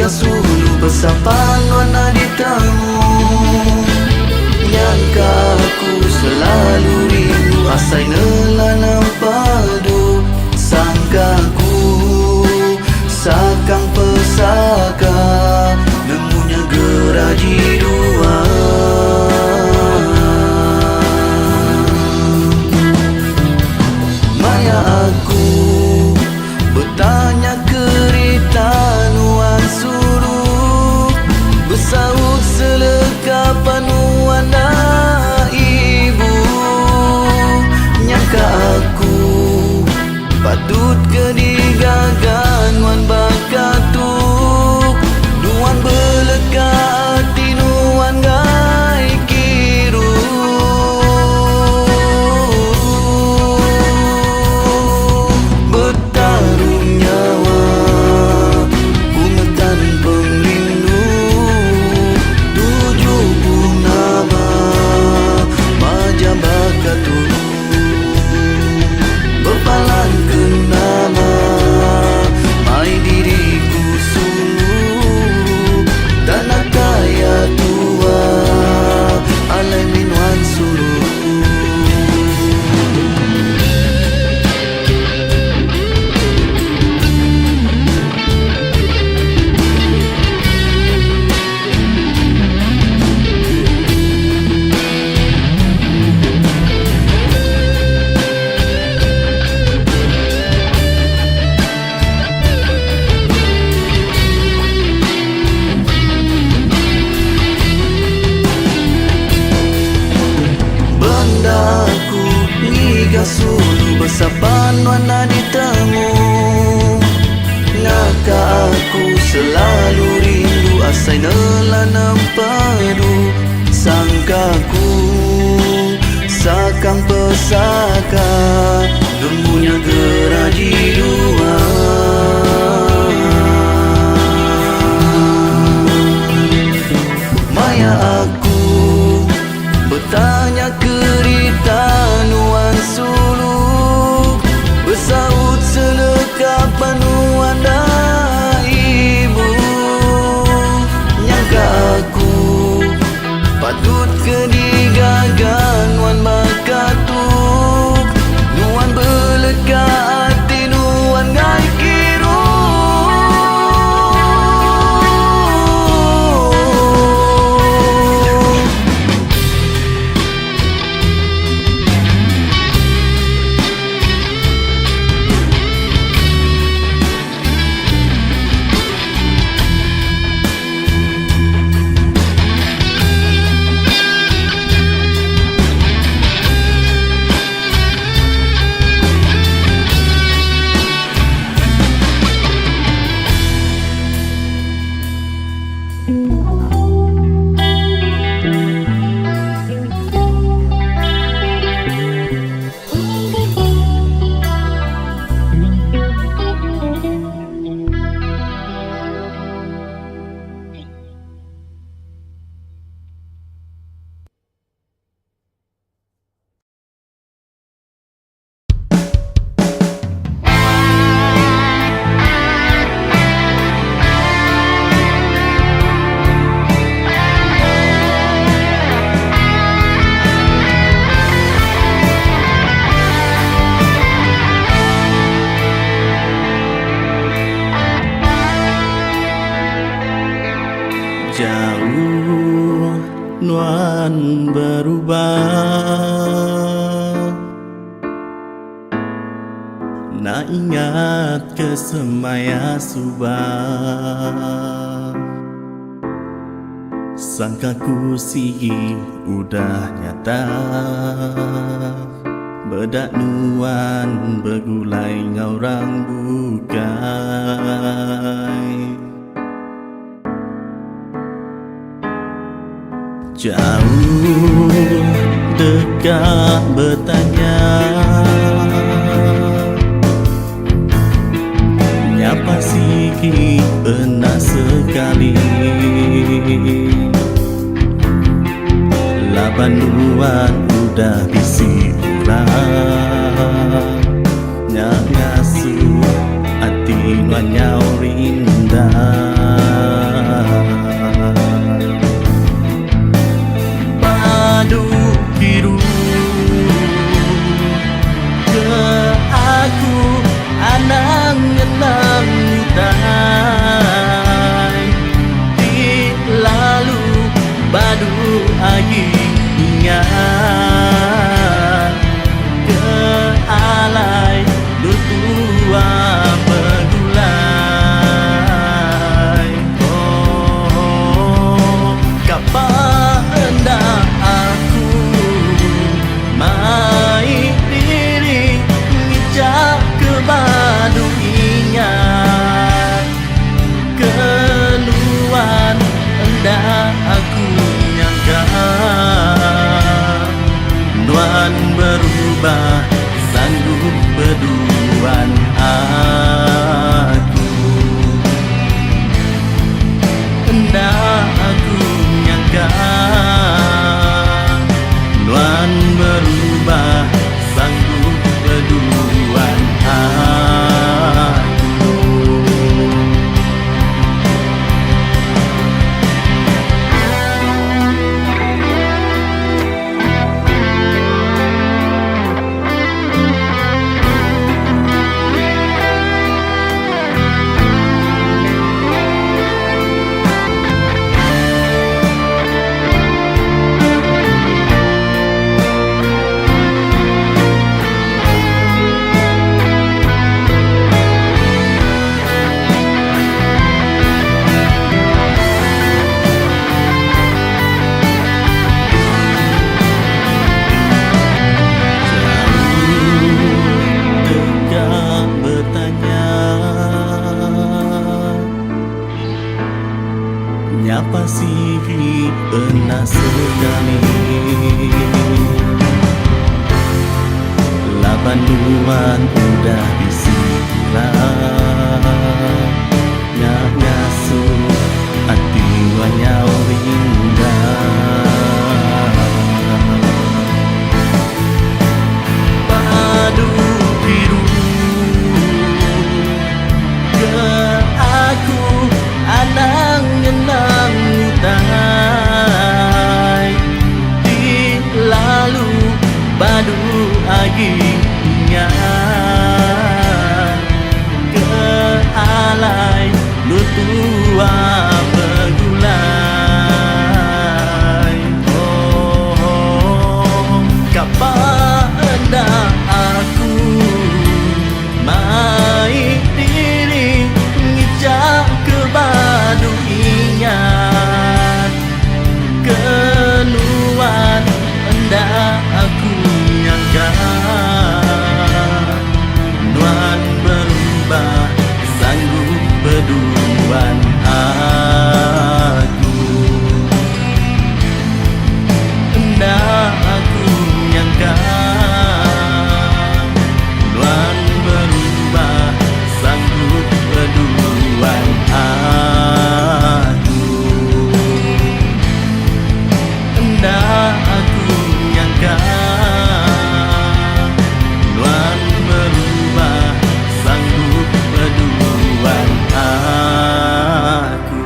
Ngiga sulu besapan warna ditemu. Nyangka aku selalu rindu asai nelanam padu. Sangkaku sakang pesaka nemunya geraji dua. Maya aku bertanya kerita nuan suruh, bersaut selekapan nuan ibu. Nyangka aku patut kedigagan nuan bakatuk, nuan beleka hati nuan gai kiru. Bertarung nyawa bungetan pengrindu, 7 purnama majam bakaturu. Berpalan ke nama mai diriku sulu, tanah kaya tua alai minuan sulu. Bendaku ngiga sulu besapan warna ditemu. Ngaka aku selalu rindu asai nelanam padu. Sangkaku sakang pesaka nemunya geraji dua. Maya aku bertanya kerita nuan suluk, bersaut selekapan nuan ibu. Nyangka aku patut kedigagan nuan bakatuk, nuan beleka hati nuan gai kiru. Jauh nuan berubah, nak ingat ke semaya subah. Sangkaku sigi udah nyata, bedak nuan bergulai ngaurang bukai. Jauh dekat bertanya, nyapa siki pernah sekali. Laban nuan udah bisi ulang, nyap ngasuh hati nuan nyau rindah. Menyapa sigi pernah sekali. Laban duan udah disirah, nyak ngasuh hati wanyau indah. Padu biru ke aku anang ngenang utai di lalu badu aginya ke alai lutua begulai. Oh, kapada aku mai diri ngijak ke badu ingat keluar hendak aku nyangka nuan berubah sanggup berduaan aku hendak aku nyangka nuan berubah sanggup berduaan aku hendak aku nyangka nuan berubah sanggup berduaan aku.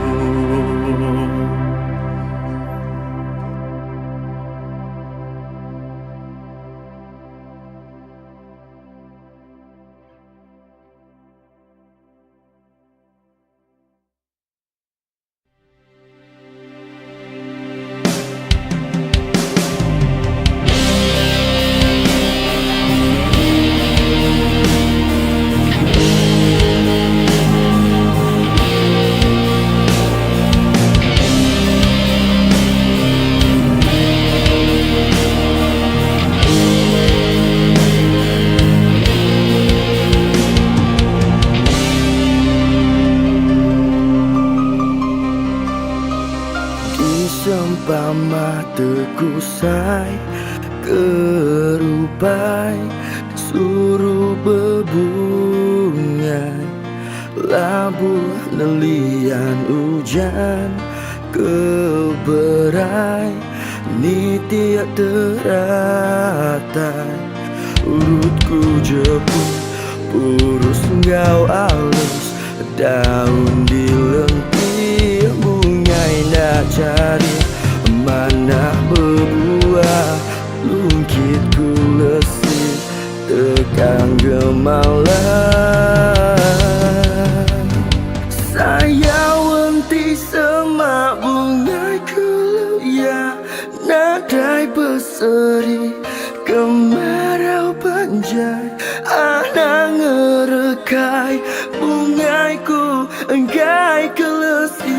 Seumpama terkusai kerupai suruh bebungai labuh nelian hujan keberai ni tiak teratai urutku jepun purus ngau alus daun di lentir bungai nak cari mana berbuah lungkitku lesir tekan gemalan saya wenti semak bungai keluya nadai berseri kemarau panjai anak ngerekai bungaiku enggai kelesir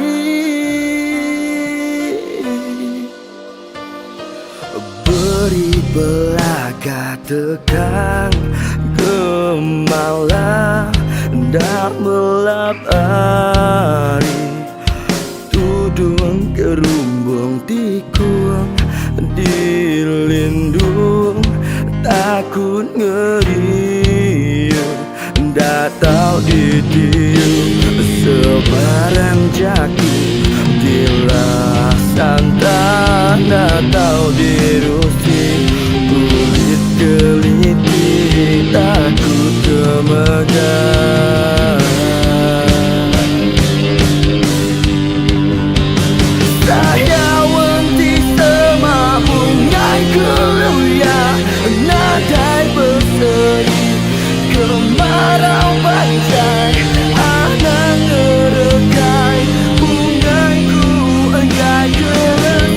beri belaka tekan gemalah dak melap hari tudung kerumbung tikung dilindung takut ngeri dak tahu ditiup sebarang jaki dilah santan dak tahu dirusi kulit keliti takut kemegang saya wenti semak bungai keluya nadai berseri kemarau panjai anak ngerekai bungaiku enggai kelesir.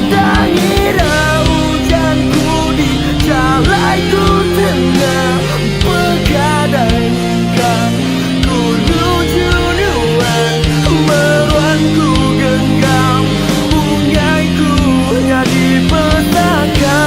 Dangira hujanku di jalaiku tengah bergadai muka ku luju nuan meruanku genggam bungaiku hanya di petaka.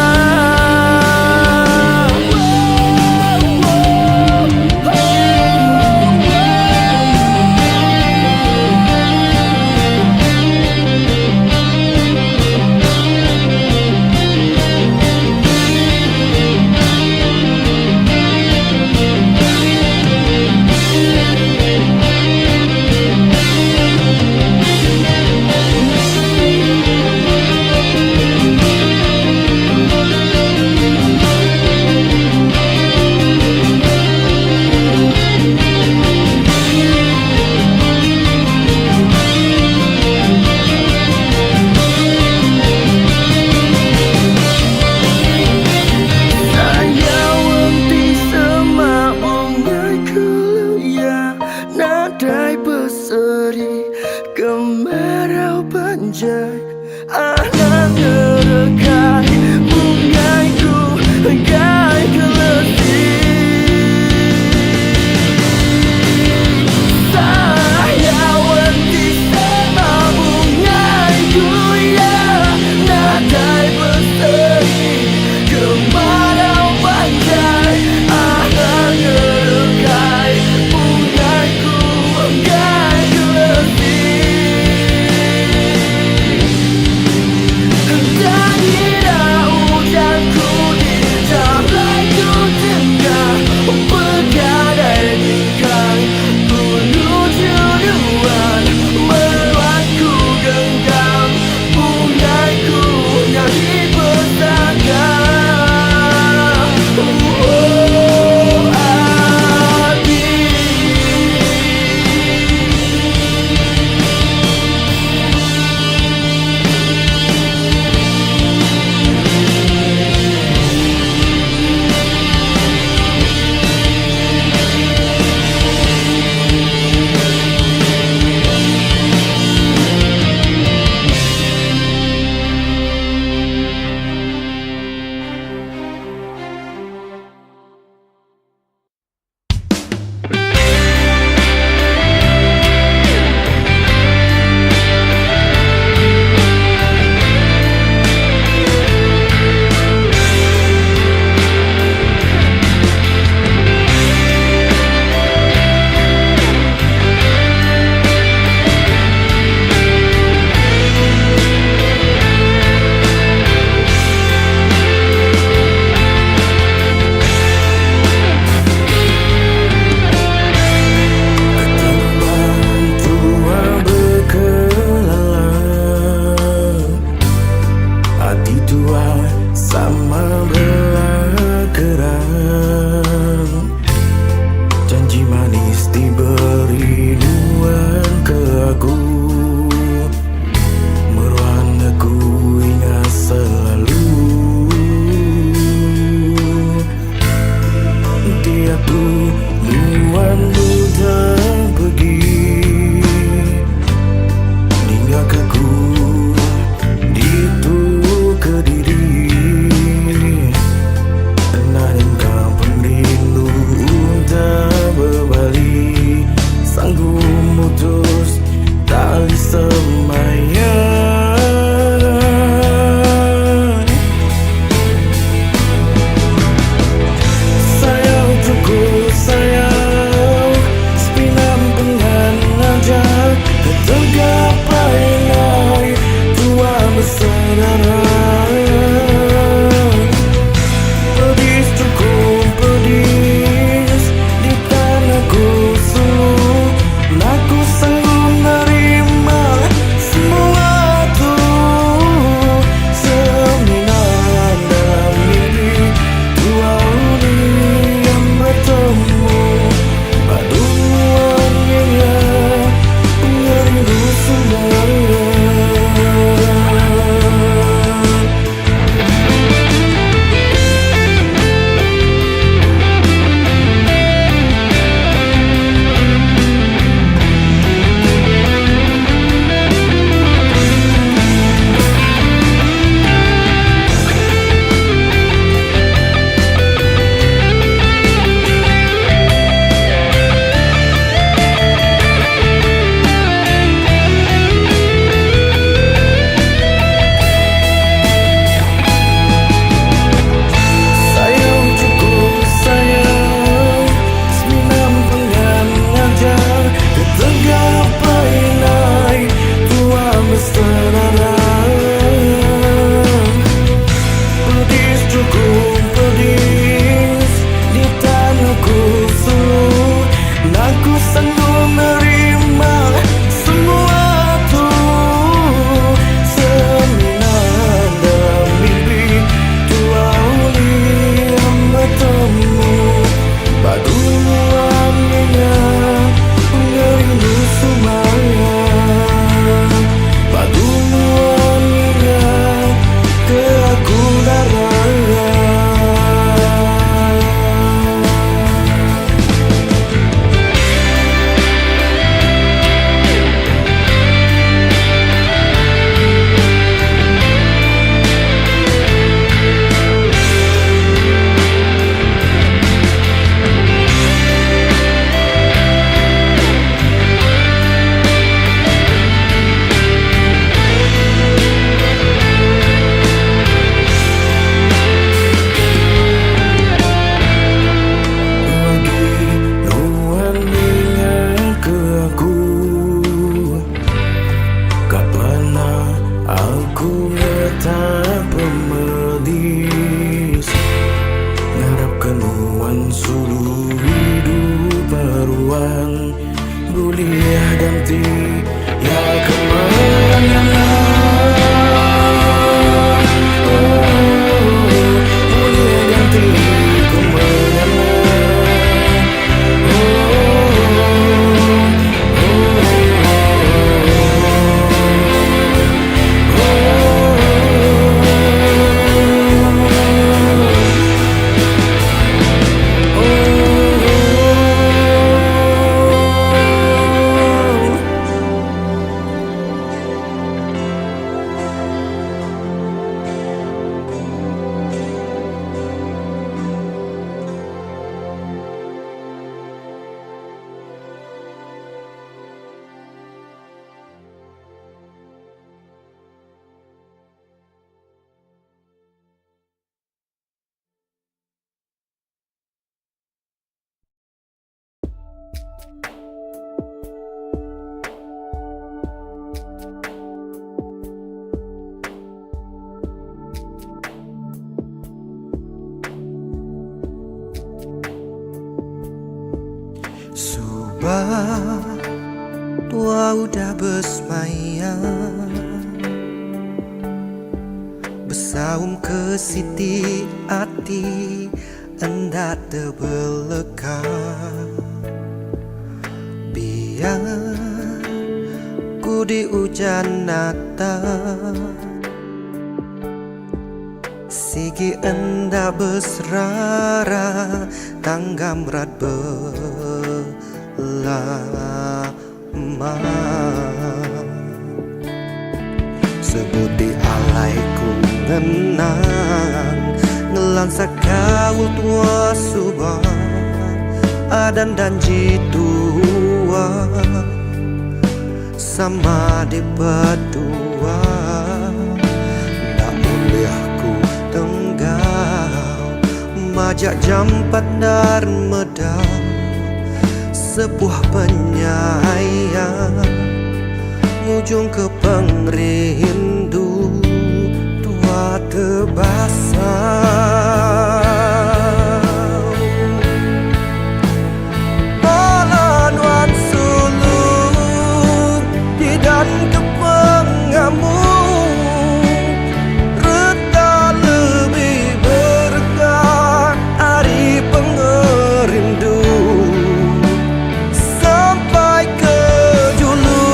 Duluan udah pergi, ninggalkan ku itu ke diri. Enaknya perindu udah berbalik, sanggup mutus tali semayan. Sayang cukup sayang, sepinam penganajak tergapai naik tua bersaudara. Pedis cukup pedis di tanahku suluh, aku sanggup menerima semua tu. Seminar dalam mimpi dua uni yang bertemu, paduannya pengerindu saudara. Sayang cukup sayang, seminam penganajak tergapai naik tua bersaudara. Pedis cukup pedis di tanahku suluh, aku sanggup menerima semua tu. Seminar dalam mimpi dua uli yang bertemu, paduannya pengerindu semuanya. Paduannya ke aku darah. Nuan ingat ke aku, kapan aku letak pemedis, ngarapkan nuan suluh hidup baruan, buliah ganti ya kemana. Buliah ganti kemana. Subah tua udah bersemayam, bersaum ke siti hati hendak terbelekang. Biar ku di hujan datang, Sigi enda besrara tanggam rat belama. Sebuti alaiku ngenang ngelansa kau tua subah adan dan jitua sama di berdua. Ndak boleh aku tenggal majak jampat dan medal sebuah penyayang ngujung ke pengrindu tua tebasau. Pelanuan sulung di dan kepengamu reta lebih berkah hari pengerindu sampai ke julu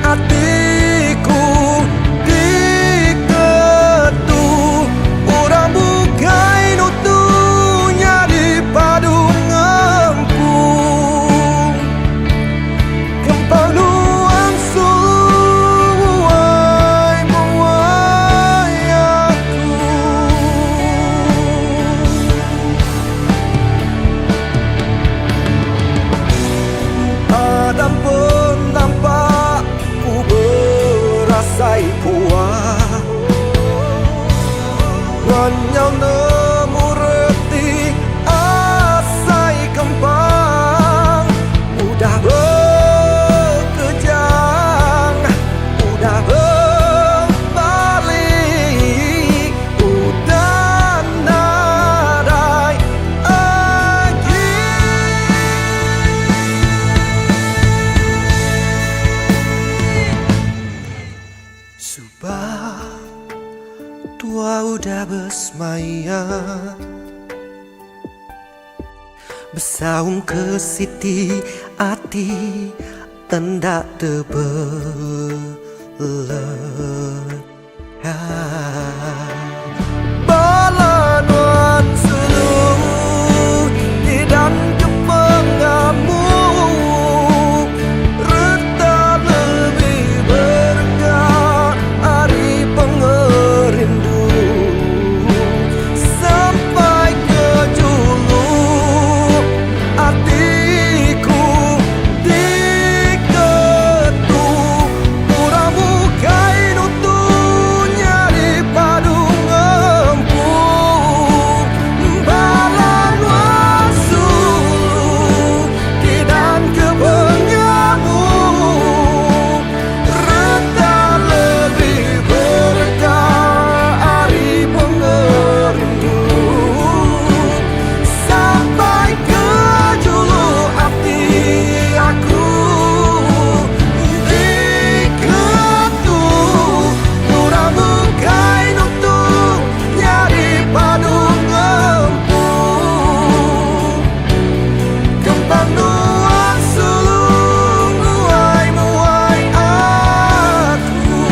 hatiku diketuk orang bukai nutunya di padu ngempung kempang nuang suai muai aku. Adam pun nampak ku berasai puas Wanyau nemu reti asai kembang udah berkejang udah berbalik udah nadai lagi. Subah tua udah bersemaya bersaung ke siti hati hendak terbelah. Balanuan sulung di dan kepengamu reta lebih berkah hari pengerindu sampai ke julu hatiku diketuk orang bukai nutunya di padu ngempung balanuan sulung di dan kepengamu reta lebih berkah hari pengerindu sampai ke julu hati aku diketuk orang bukai nutuk nyari padu ngempung kembang nuang sulung muai muai aku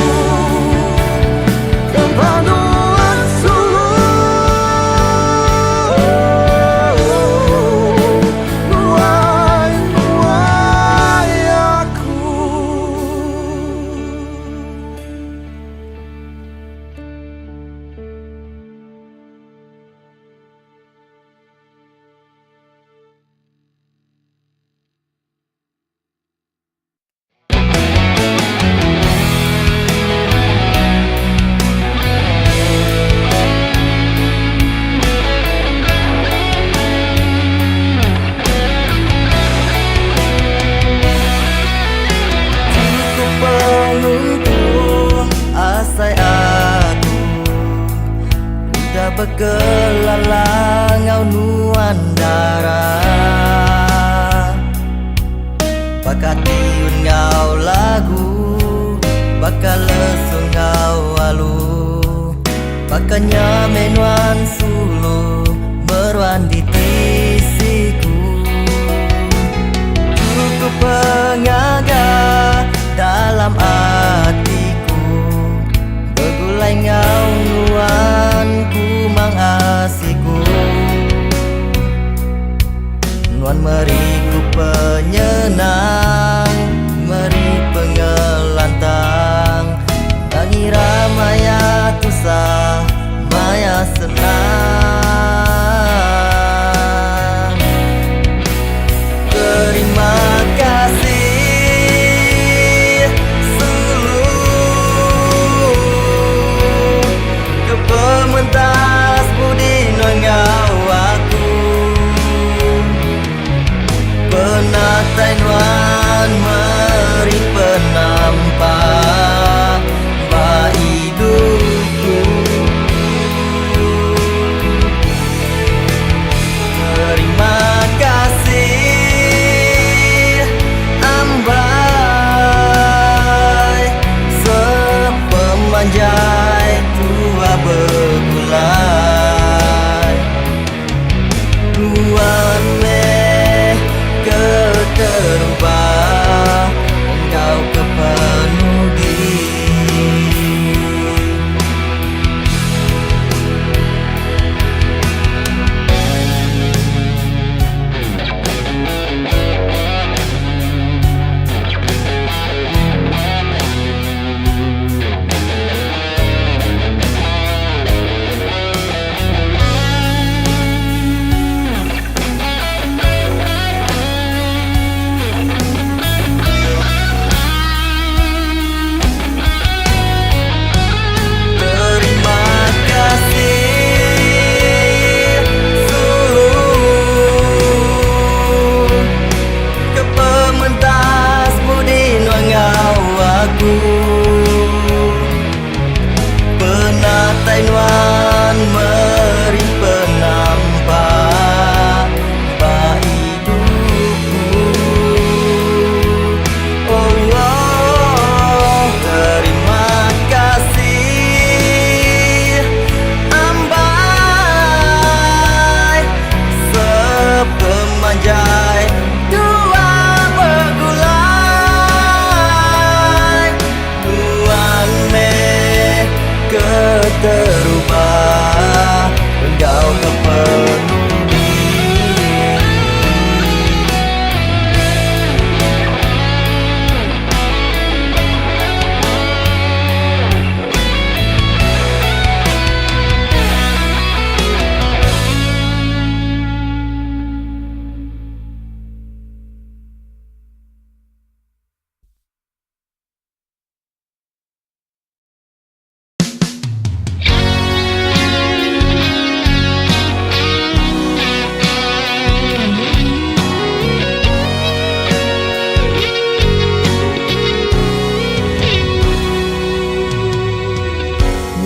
kembang nuang sulung muai muai aku. Cukup penunggu asai aku udah begelalang ngau nuan darah bakat tiun ngau lagu bakal lesung ngau alu bakanya menuan sulu berwan di tisiku cukup pengaga dalam hatiku begulai ngau nuan Nuan meri ku penyenang, meri pengelantang, tangira maya tusah, maya senang. Terima kasih suluh ke pementas budi nongau aku, penatai nuan meri penampak ba hidupku. Terima kasih ambai sepemanjai tua begulai, Tuan meh keterubah engkau kepenudi. Penatai nuan meri penampak ba hidupku. Oh, oh, terima kasih ambai sepemanjai dua begulai, Tuan meh keterubah engkau kepenudi.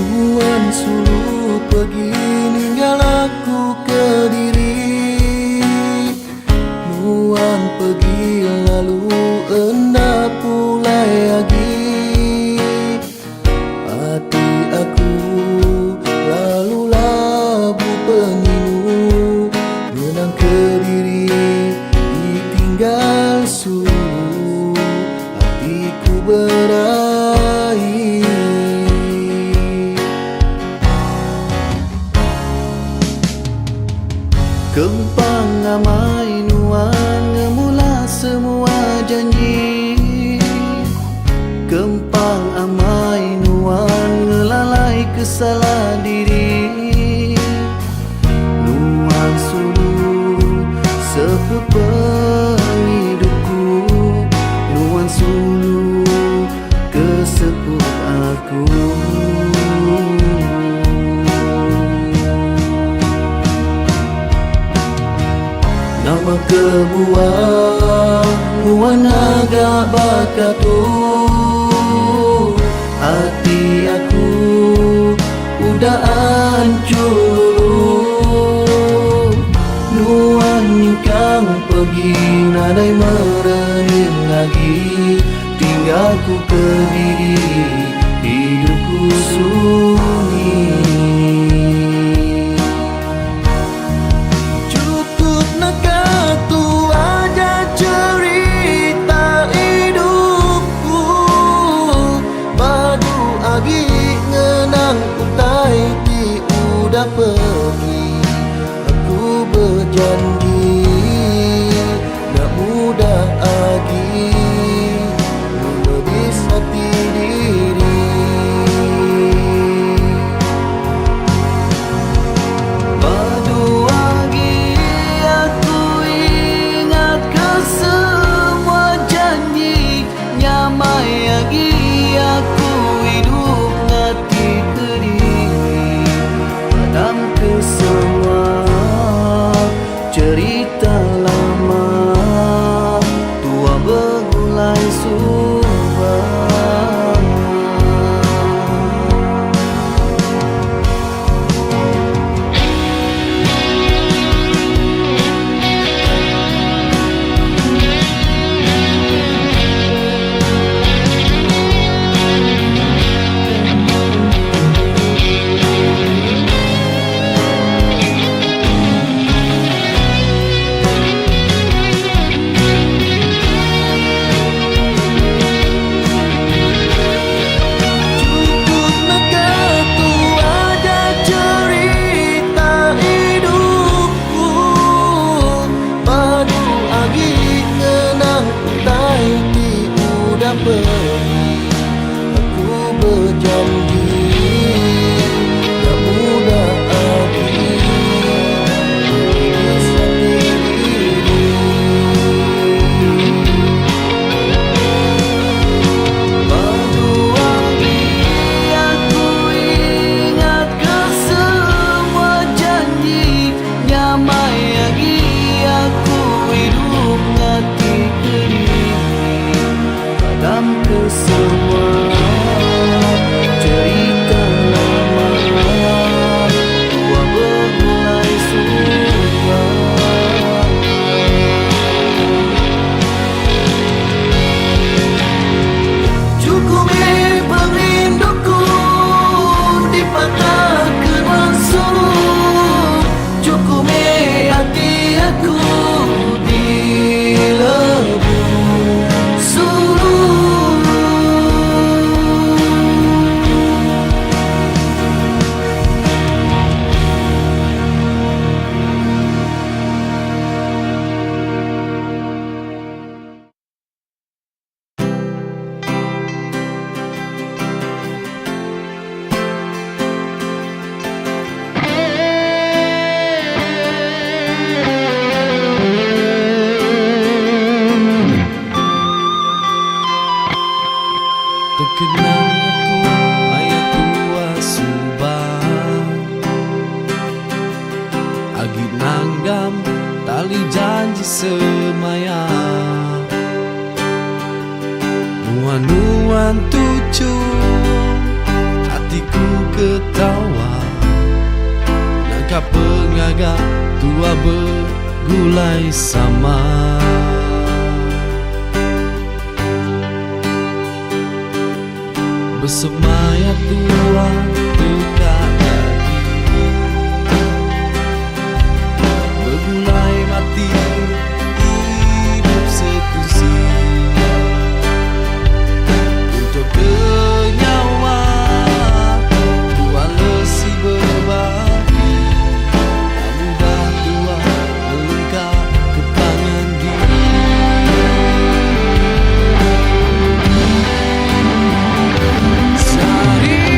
Nuan suluh pergi ninggal aku ke diri, Nuan pergi lalu enda pulai lagi. Hati aku lalu labu peninu, menang ke diri ditinggal suluh, hatiku berahi. Kempang amai nuan ngemula semua janji, Kempang amai nuan ngelalai kesalah diri. Nuan suluh sekepeng hidupku, Nuan suluh keseput aku. Nama kebuah nuan agak bakatu, hati aku udah hancur. Nuan nyingkang pergi nadai merening lagi, tinggalku ke diri hidupku sunyi. Cukup nak tu aja cerita hidupku, padu agi ngenang utai ti udah pergi. Aku berjanji cerita lama, tua begulai subang. Aku berjanji tak mudah lagi sendiri. Padu wangi aku ingat ke semua janji, nyamai lagi aku hidup ngati dalam kesemua cerita lama, tua begulai subang. Cukup perinduku dipatahkan langsung, cukup hati aku dilebur suruh. Terkenang aku ayat tua subang, agi nanggam tali janji semaya, nuan-nuan tuju hatiku ketawa, nangka pengaga tua begulai sama. Bersemaya tua dekat lagi, begulai mati hidup sekusi, untuk kenyawa tua lesi berbagi, tak mudah tua melangkah ke pangan diri. Cerita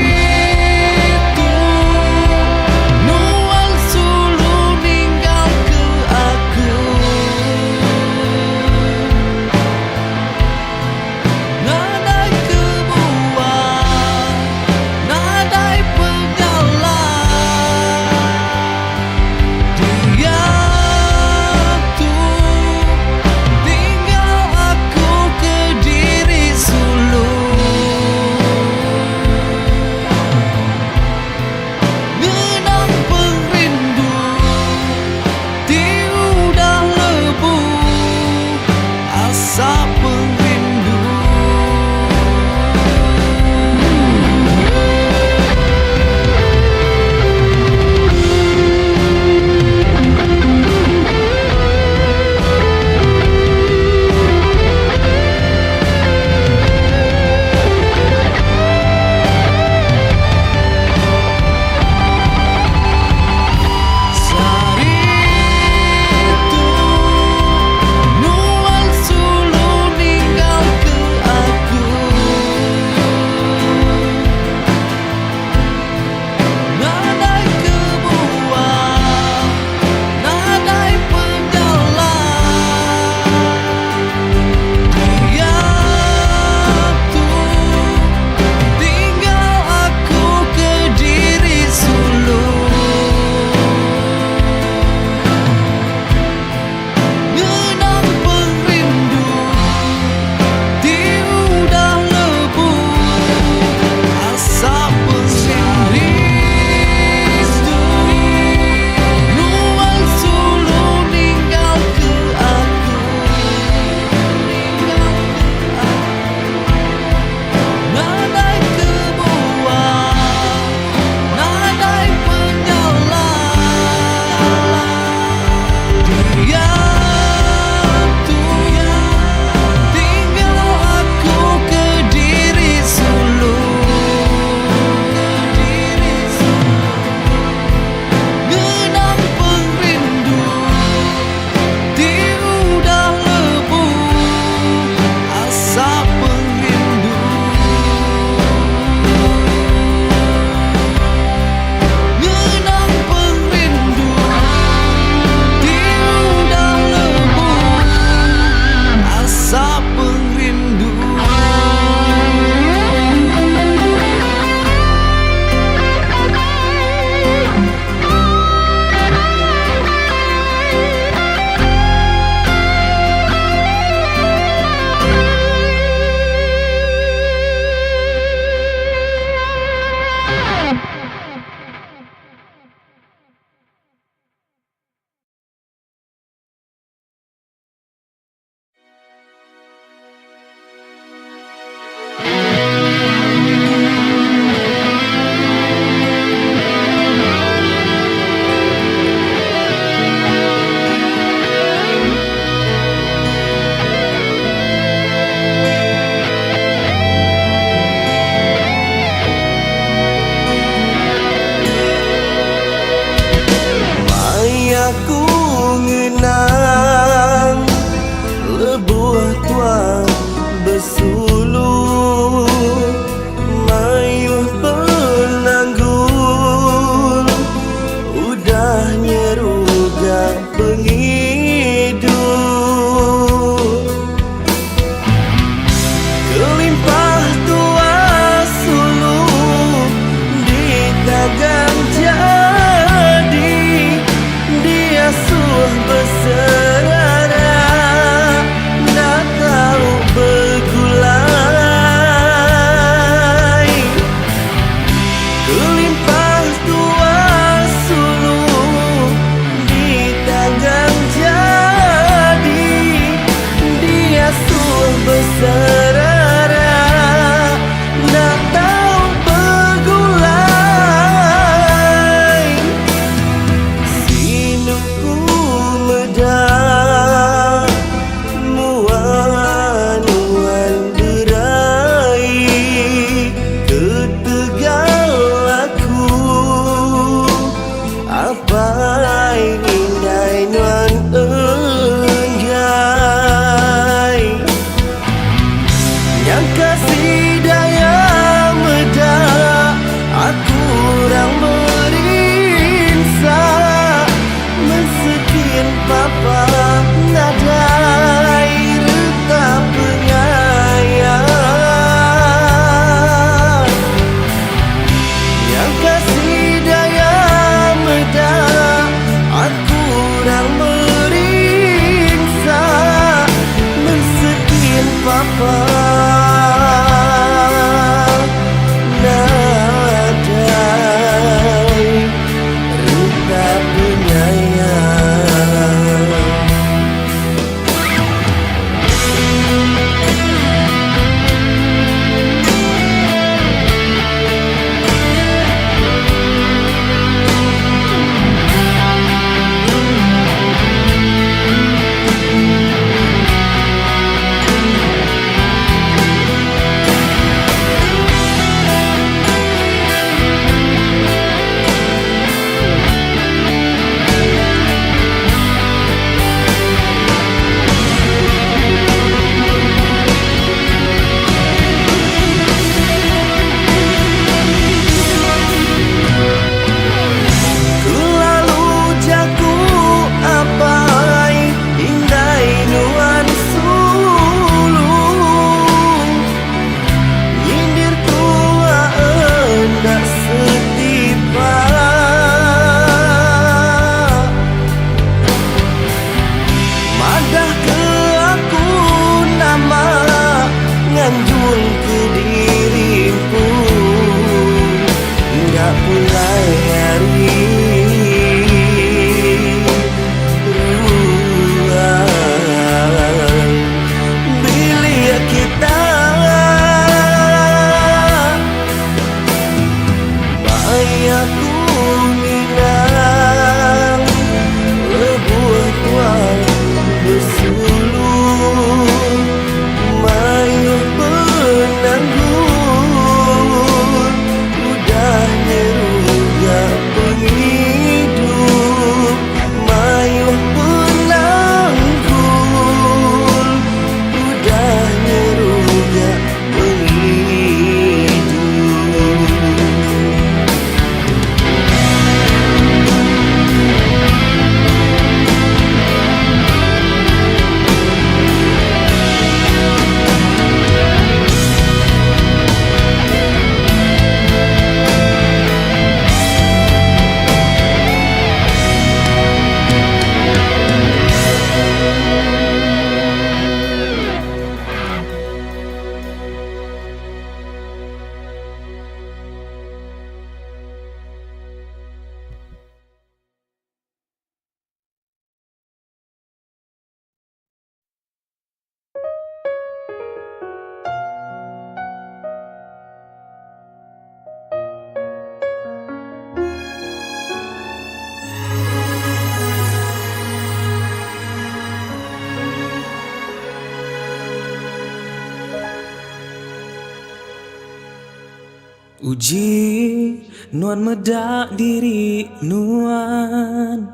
Uji nuan medak diri nuan,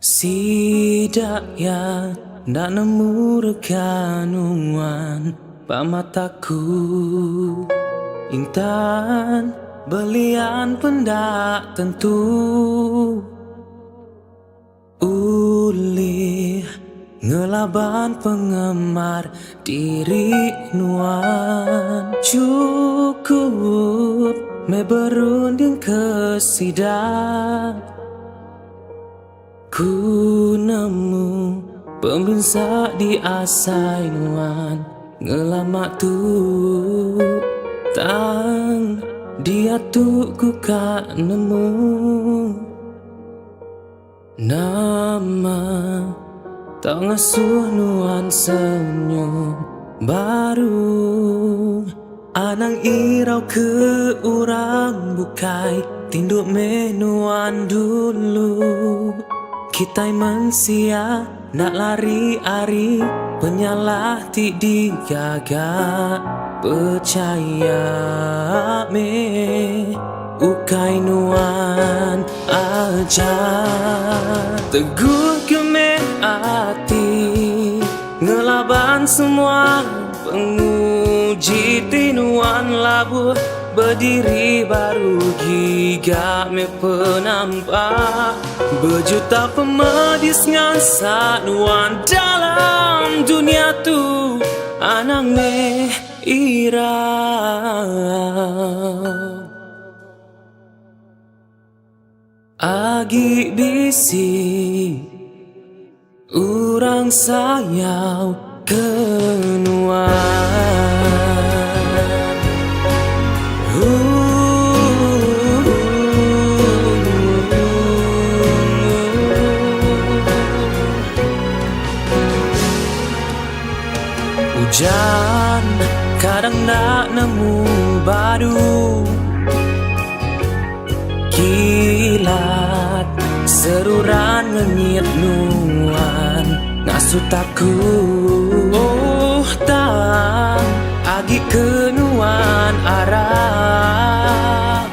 sidak ya ndak nemu rekanuan pamataku. Intan belian pendak tentu, ulih ngelaban pengemar diri nuan. Cukup me berunding kesidak, ku nemu pembinsa di asai nuan ngelamak tu. Tang dia tu ku kak nemu nama, tak ngasuh nuan senyum baru. Anang irau ke urang bukai tinduk menuan dulu. Kita mensia nak lari ari, penyalah ti digaga. Percaya me ukai nuan aja. Teguh ke me hati, ngelaban semua penguji tinuan labuh. Berdiri baru giga me penampak, berjuta pemedis ngansa nuan dalam dunia tu. Anang me ira agi bisi urang sayau kenuan. Hujan kadang nak nemu badu, kilat seruran ngengit nuan ngasut aku. Oh tang agi kenuan arah,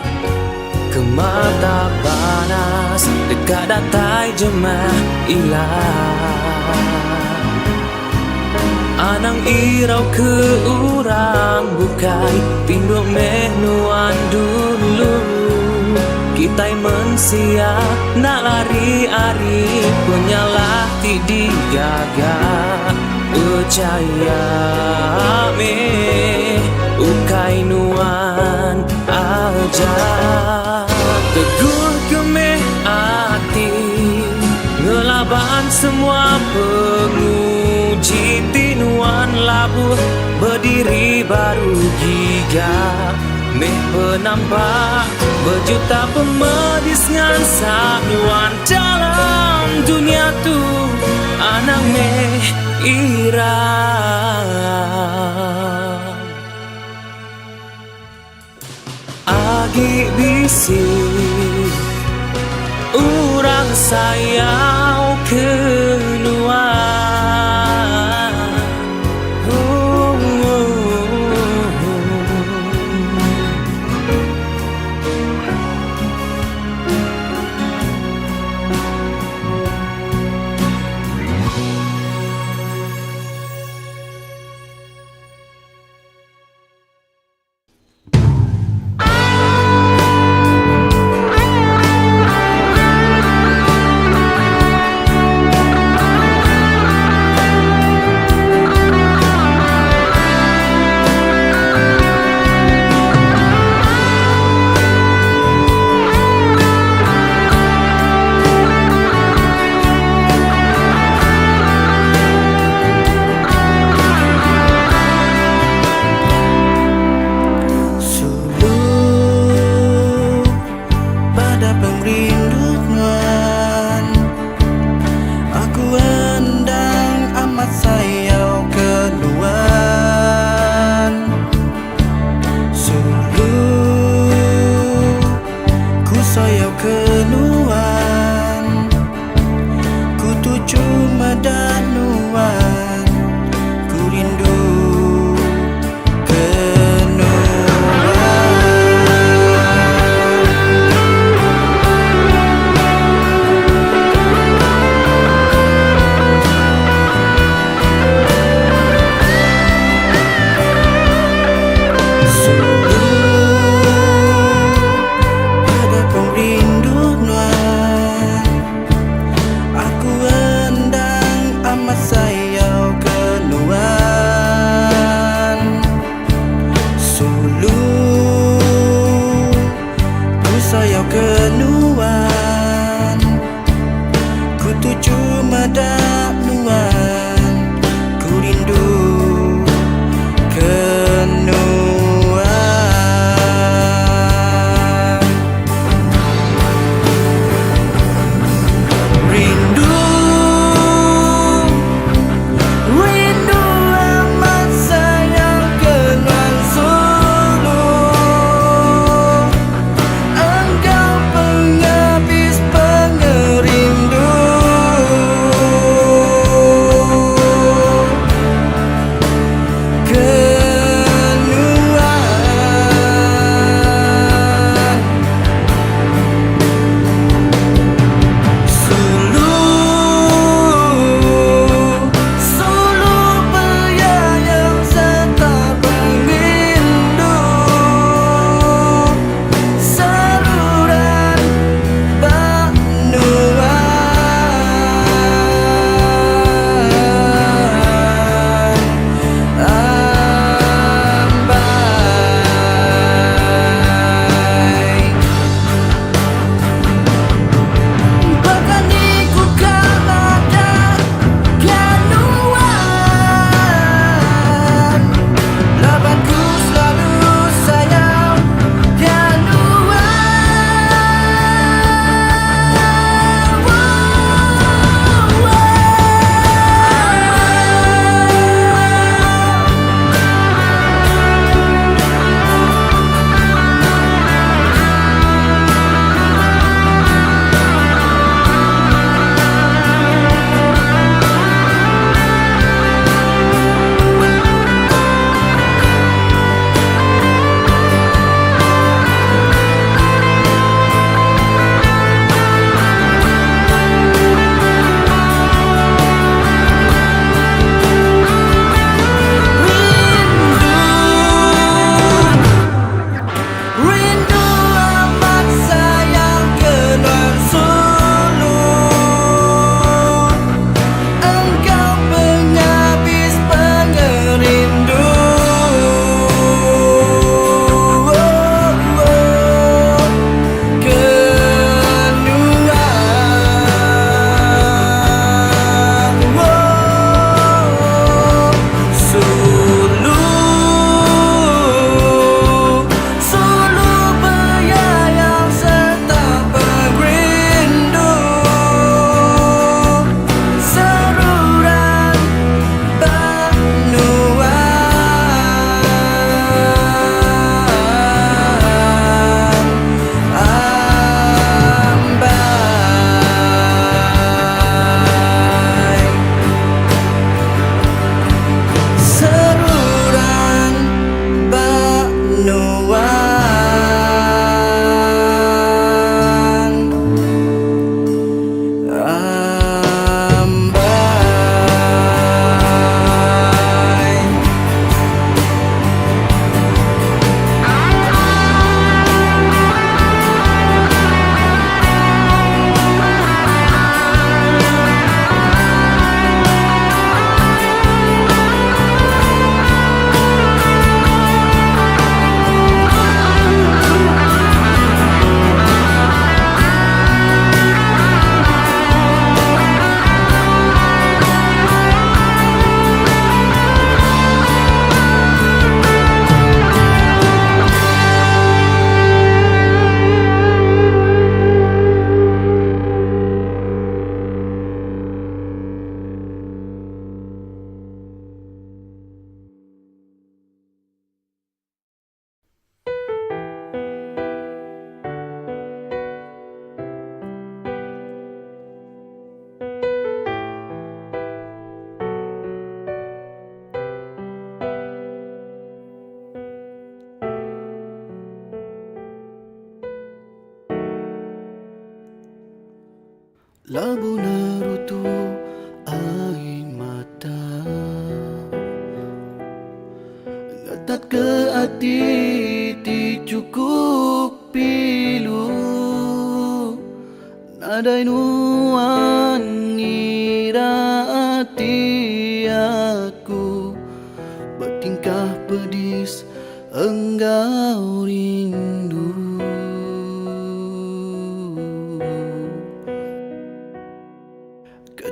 ke mata panas dekat datai jemah ilah. Anang irau ke urang bukai tinduk menuan dulu. Kita mensia nak lari ari, penyalah ti digaga. Percaya me ukai nuan aja. Teguh ke me hati, ngelaban semua penguji tinuan labuh. Berdiri baru giga meh penampak, berjuta pemedis ngansa nuan dalam dunia tu. Anang meh ira agi bisi urang sayau kenuan. labu nerutu aing mata ngetat ke hati ti cukup pilu nadai nuan ngira hati aku bertingkah pedis engkau rindu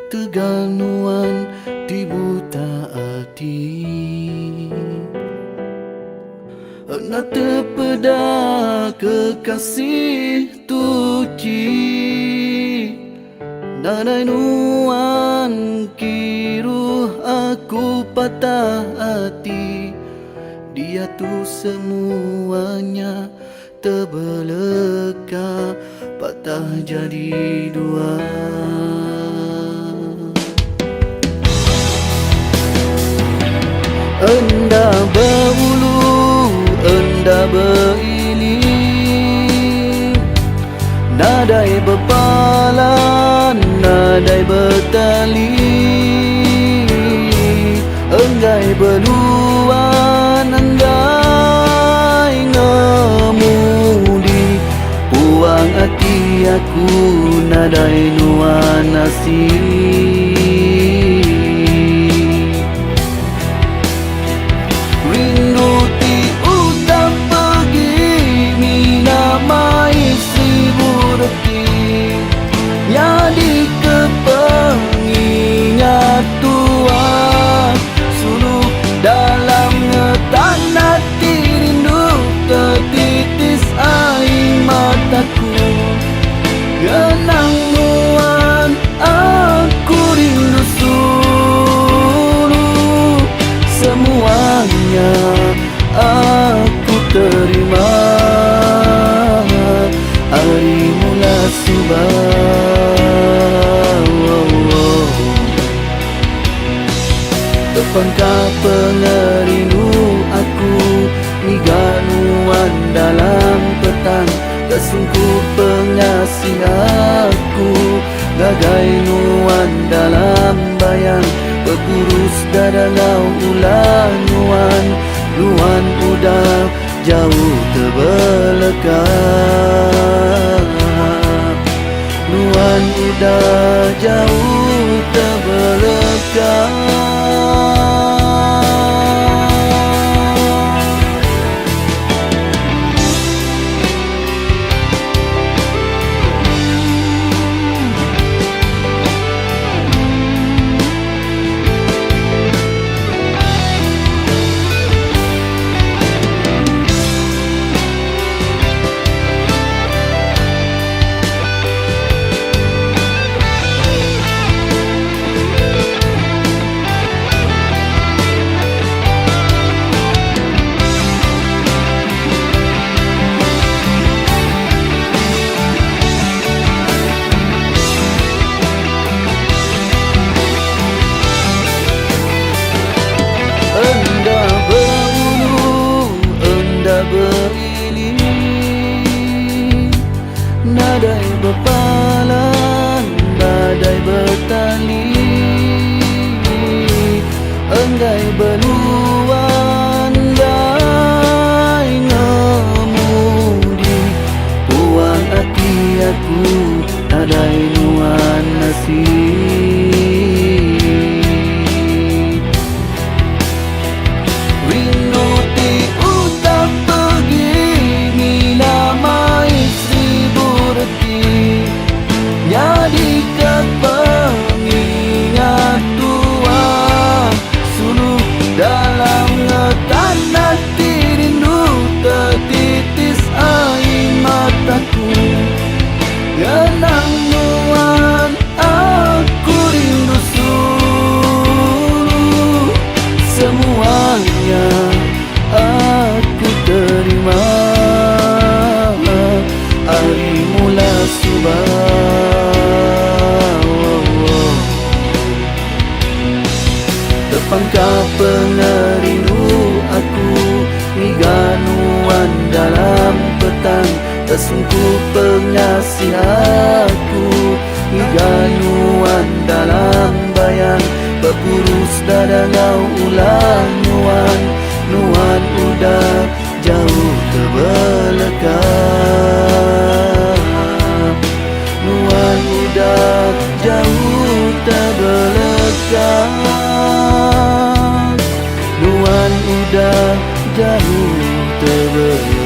keteganuan di buta hati nak terpeda kekasih tuci nadai nuan kiruh aku patah hati dia tu semuanya terbeleka patah jadi dua enda berbulu enda beriling nadai berpalan nadai bertali enggai beluan enggai ngemudi puang hati aku nadai nuan nasib rindu ti utang pergi mina mai seribu reti jadi kepengingat Tuhan suluk dalam ngetan hati rindu tertitis air mataku genang nuan aku rindu suluh semuanya aku terima hari mula subah tepangkah pengerindu aku miganuan dalam petang tersungkup pengasih aku gagai nuan dalam bayang berkurus dadangau ulah nuan nuan udah jauh terbeleka nuan udah jauh terbeleka beriling nadai berpalan nadai bertali enggai beluan enggai ngemudi puang hati aku nadai nuan nasib rindu ti utang pergi mina mai seribu reti jadi kepengingat Tuhan suluh dalam ngetan hati rindu tertitis air mataku genang nuan aku rindu suluh semuanya aku terima hari mula subah tepangkah pengerindu aku miganuan dalam petang tersungkup pengasih aku Iganuan dalam bayang berpurus dada ngau ulang nuan. Nuan udah jauh terbelakang. Nuan udah jauh terbelakang. Nuan udah jauh terbelakang.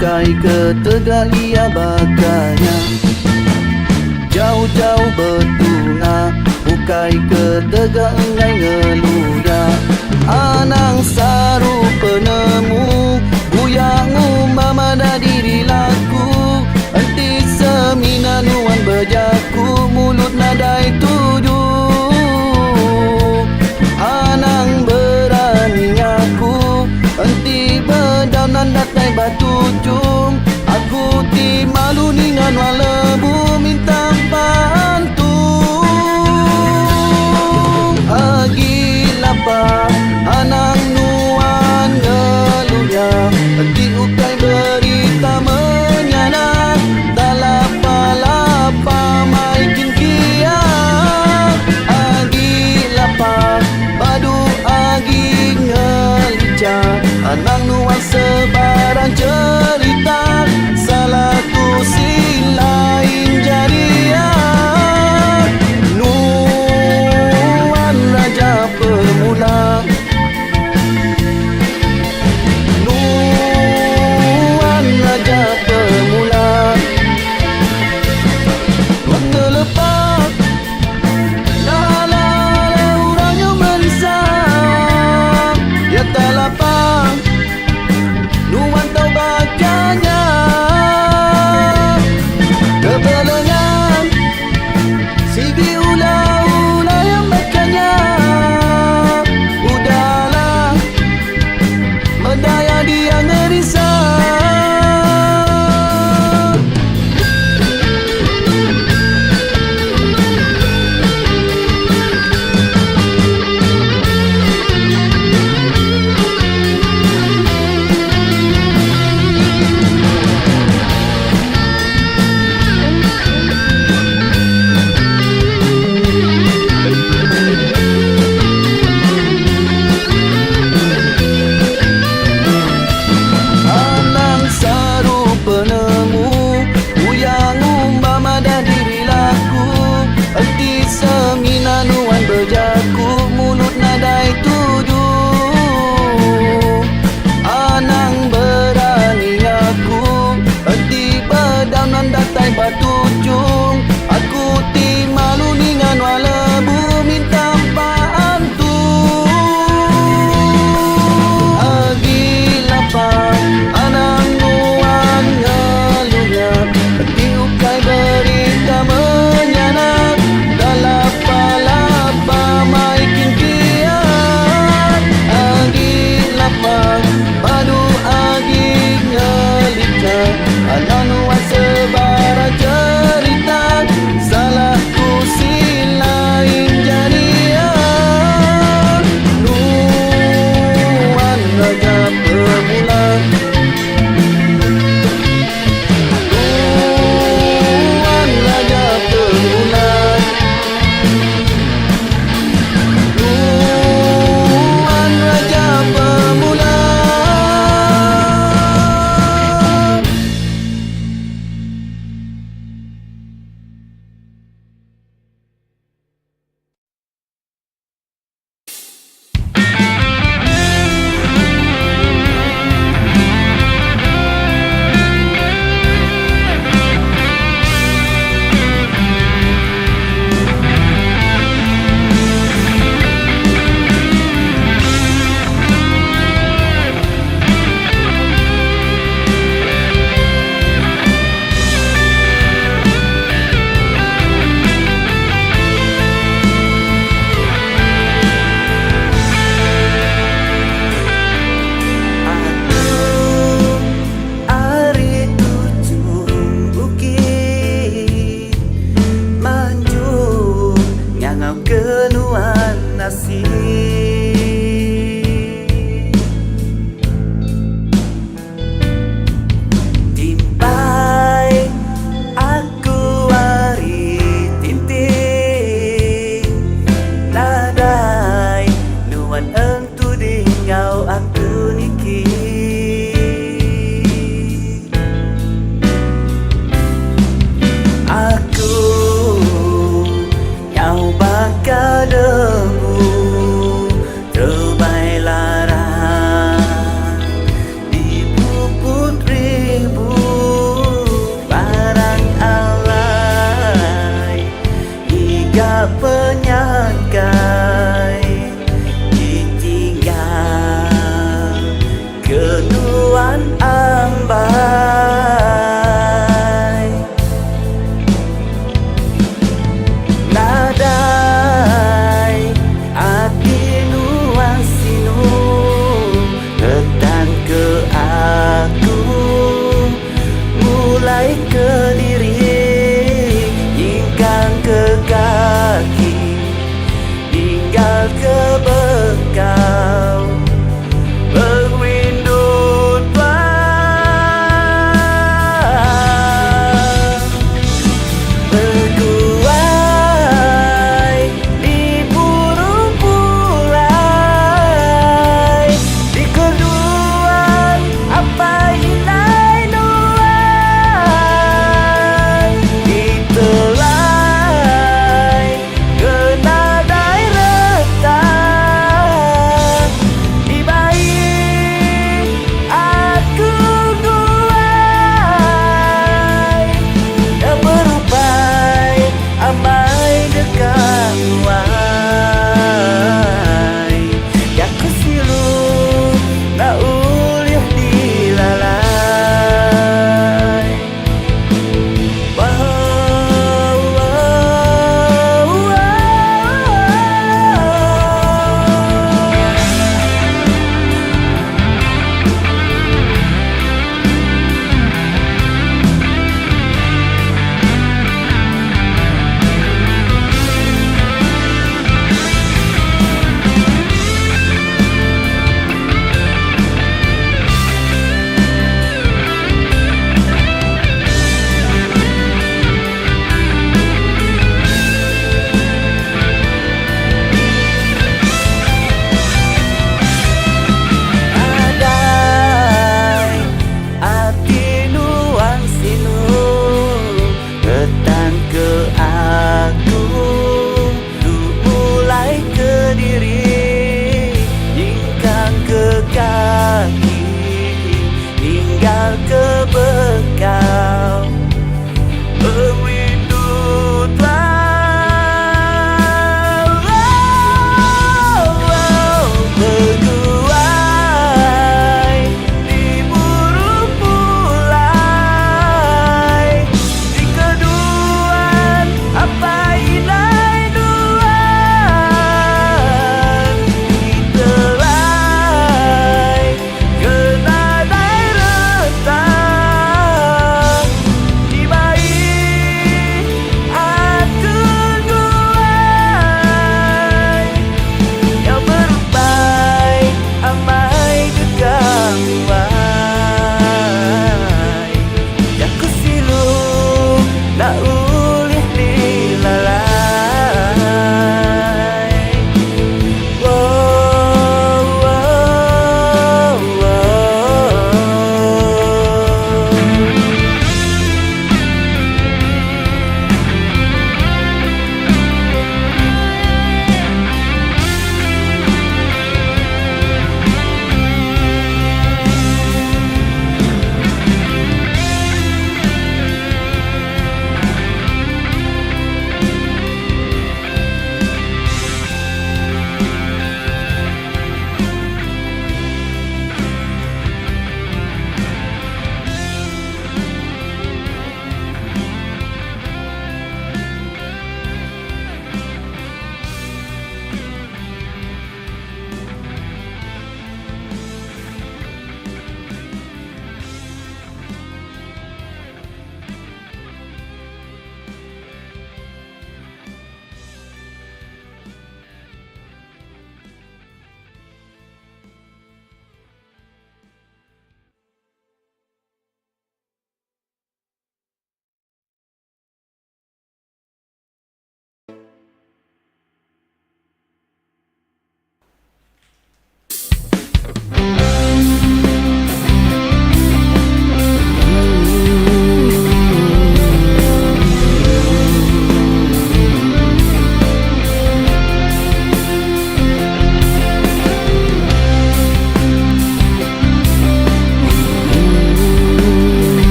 ukai ketegak ia bakanya jauh-jauh betuna ukai ketegak engai ngeluda anang saru penemu buyangu mama dah diri laku enti semina nuan berjaku mulut nadai tujuh anang berani ngaku enti bedaunan datai batu cum aku ti malu ningan walebu minta bantu agi lapar anang nuan ngeluya enti ukai berita menyanak tak lapa-lapa maikin kia agi lapar padu agi ngelica anang nuan sebaran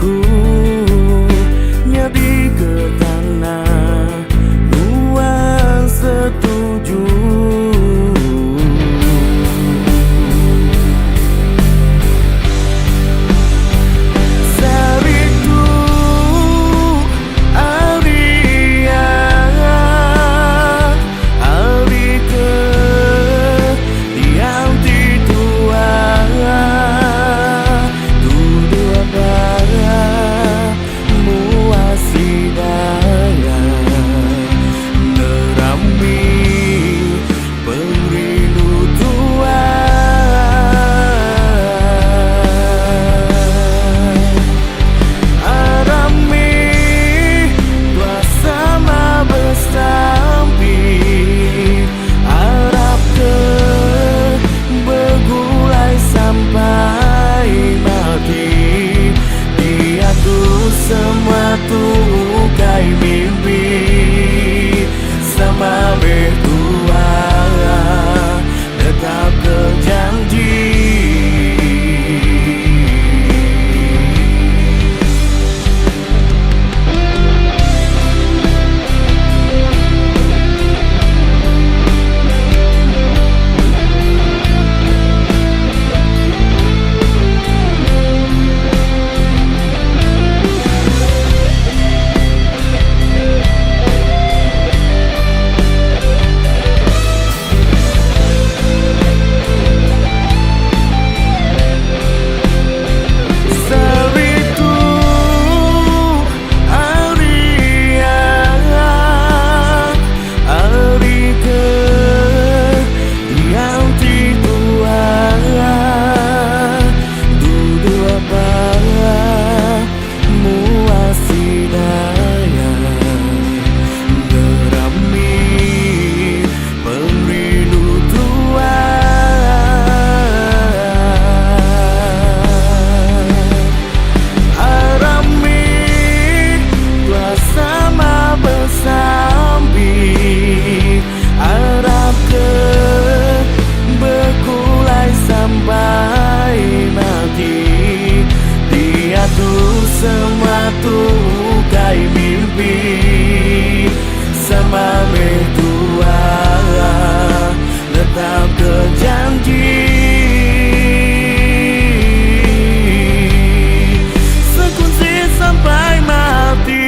aku nyadi ke tanah nuan setuju. Saritu aria ari ke diam di tua duduk bara muasidaya nerami perindu tua arami dua sama bersampi harap ke bergulai sampai mati. Dia tuh semua tuh kayak mimpi sama berdua tetap berjanji. Saritu aria ari ke yang titua duduk bara muasidaya nerami perindu tua arami dua sama bersambi harap ke bergulai sampai mati. Dia tuh semua tuh kayak mimpi sama berdua tetap berjanji. Sekunci sampai mati.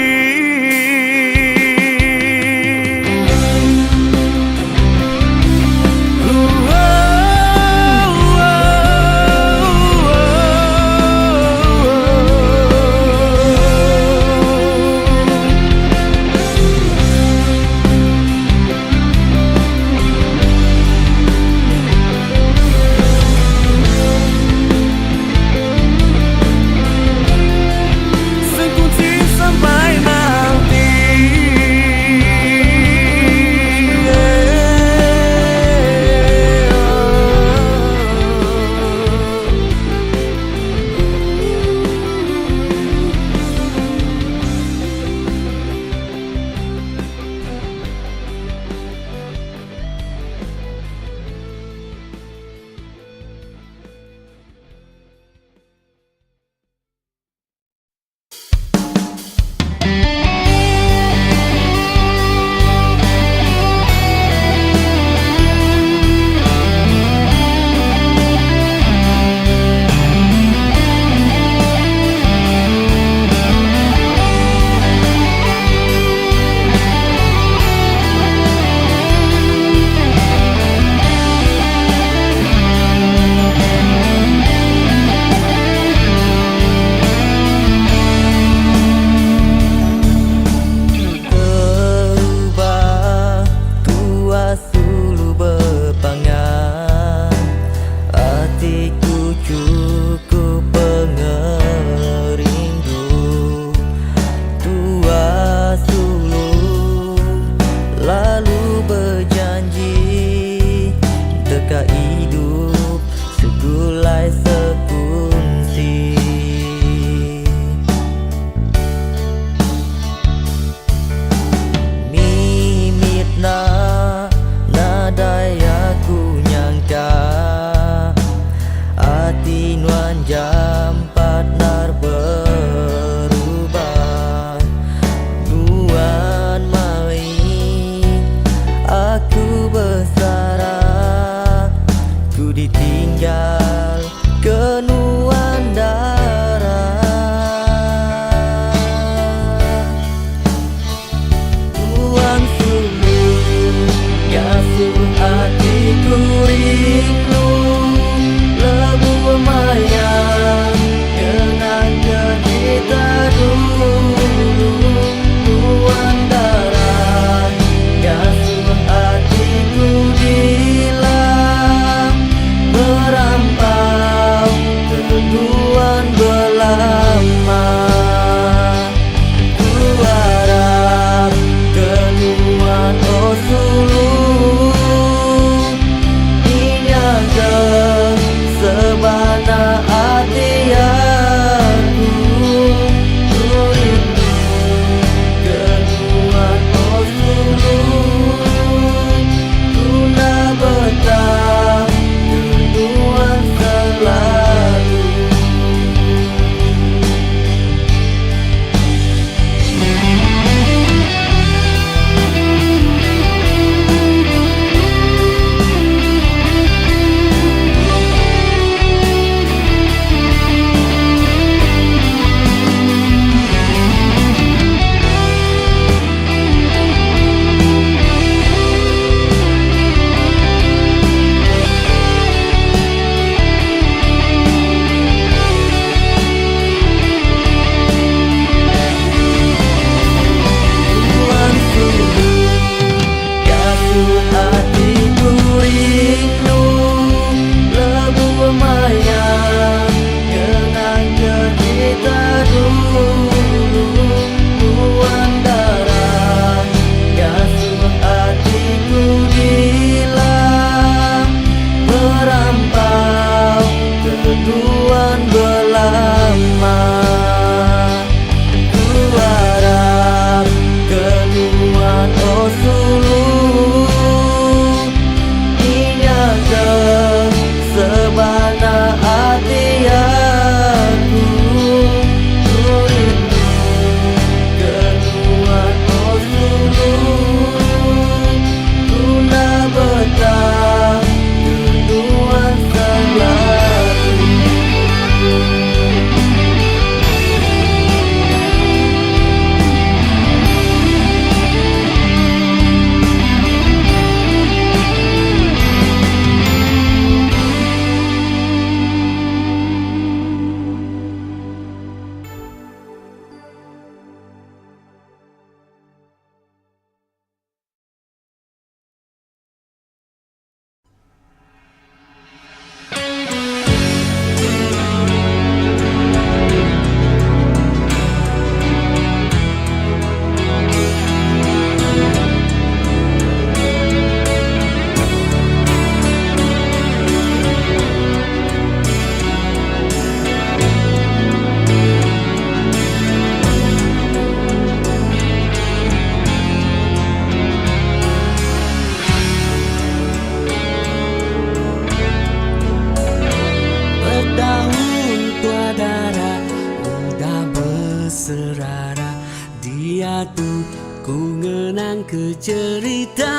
serara. Dia tu ku ngenang ke cerita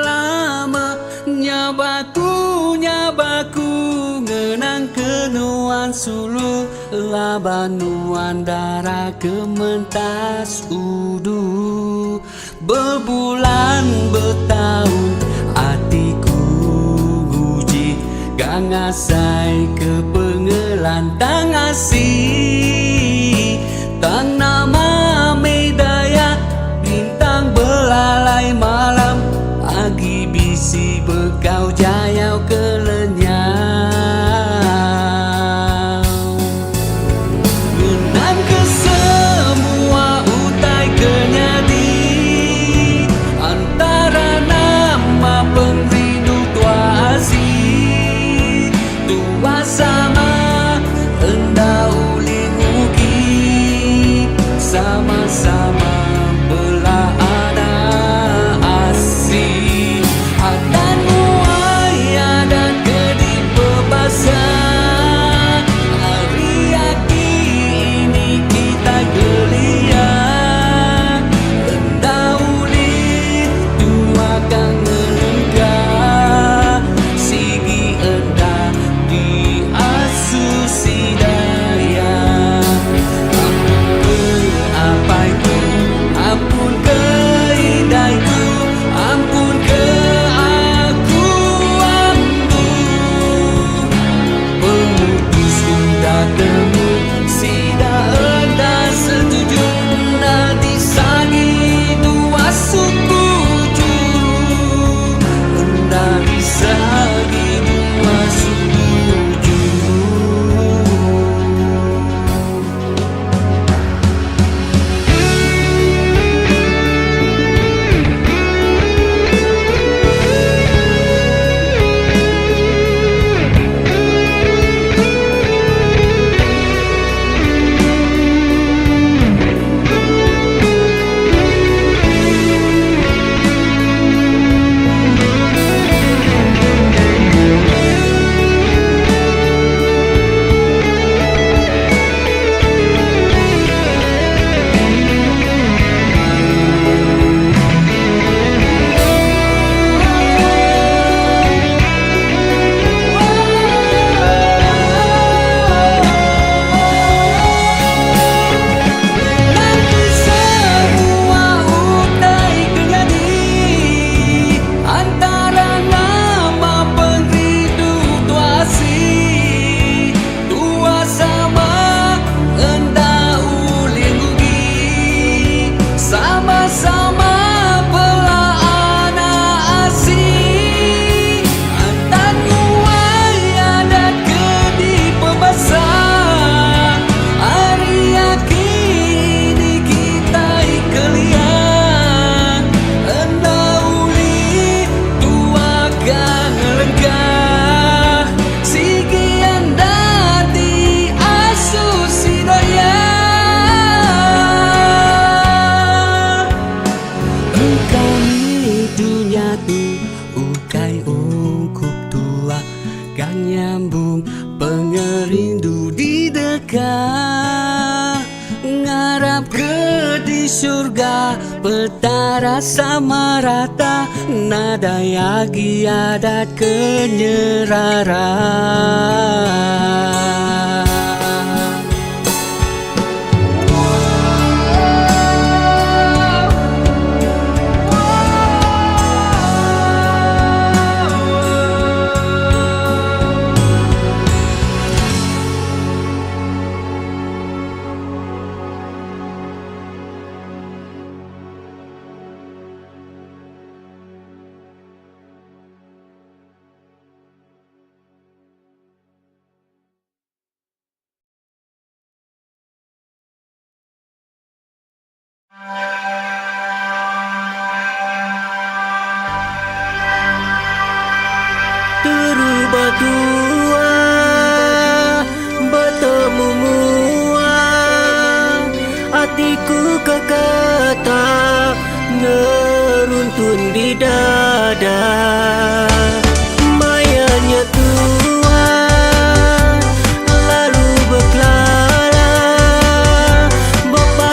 lama. Nyabaku ngenang ke nuan sulu. Labanuan darah kementas udu. Berbulan bertahun hatiku guji. Gangasai ke pengelantang asih. Tang nama medaya bintang belalai malam. Agi bisi bekau jayau kelenyau. Ngenang ke semua utai kenyadi. Antara nama pengrindu tua asih. Tua sama endah uling ugi. Sama-sama belah anak asih. Akan muaya dan kedip berbahasa. Hari aki ini kita gelia. Endah uli tua kang ngelengkah. Sigi endah di asusi daya. Apa itu? Ampun ke indahku, ampun ke aku ambu. Pemutus unda temu, sida enda setuju. Nanti sagi dua suku juru. Nanti sagi dua suku juru. Ukai ungkup tua kan nyambung pengerindu di dekat. Ngarap ke di surga petara sama rata. Nada yagi adat kenyerara. Terubah tua bertemu mua. Hatiku kekata neruntun di dada. Mayanya tua lalu berkelala. Bapa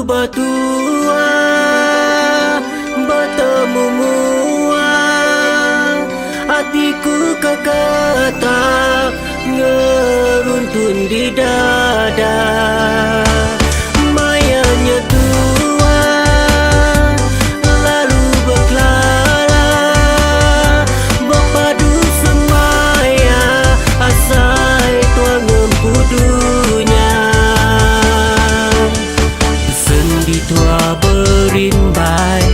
berdua bertemu mua, hatiku kekata ngeruntun di dada. Mayanya tua lalu berkelala, berpadu semaya asai tuang empudunya. Sendi tua berimbai,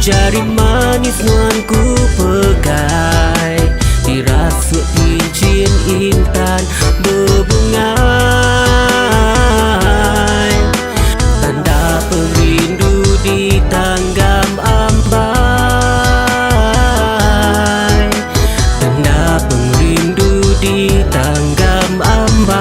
jari manis nuanku pegai, dirasuk cincin intan berbungai, tanda perindu di tanggam ambai, tanda perindu di tanggam ambai.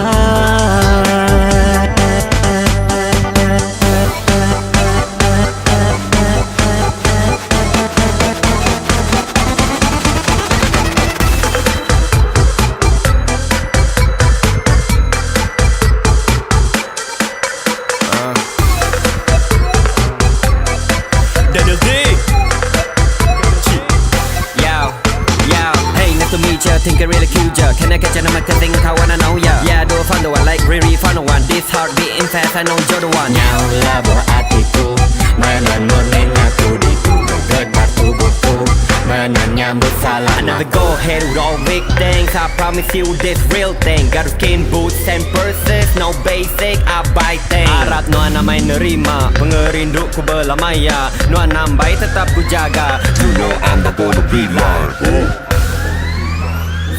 Think I really cute ya. Can I catch a number? Cause think I wanna know ya. Yeah, do a fun the one like really fun the one. This heart beating fast, I know you're the one. Nyaulah buah hatiku, menan murninya ku digebar tubuhku, menyambut salam. I never go ahead with all big things. I promise you this real thing. Got skin boots and purses, no basic, I buy things. Harap Nuan namai nerima, pengerinduku berlamaya. Nuan nambai tetap ku jaga. You know I'm not gonna be lying.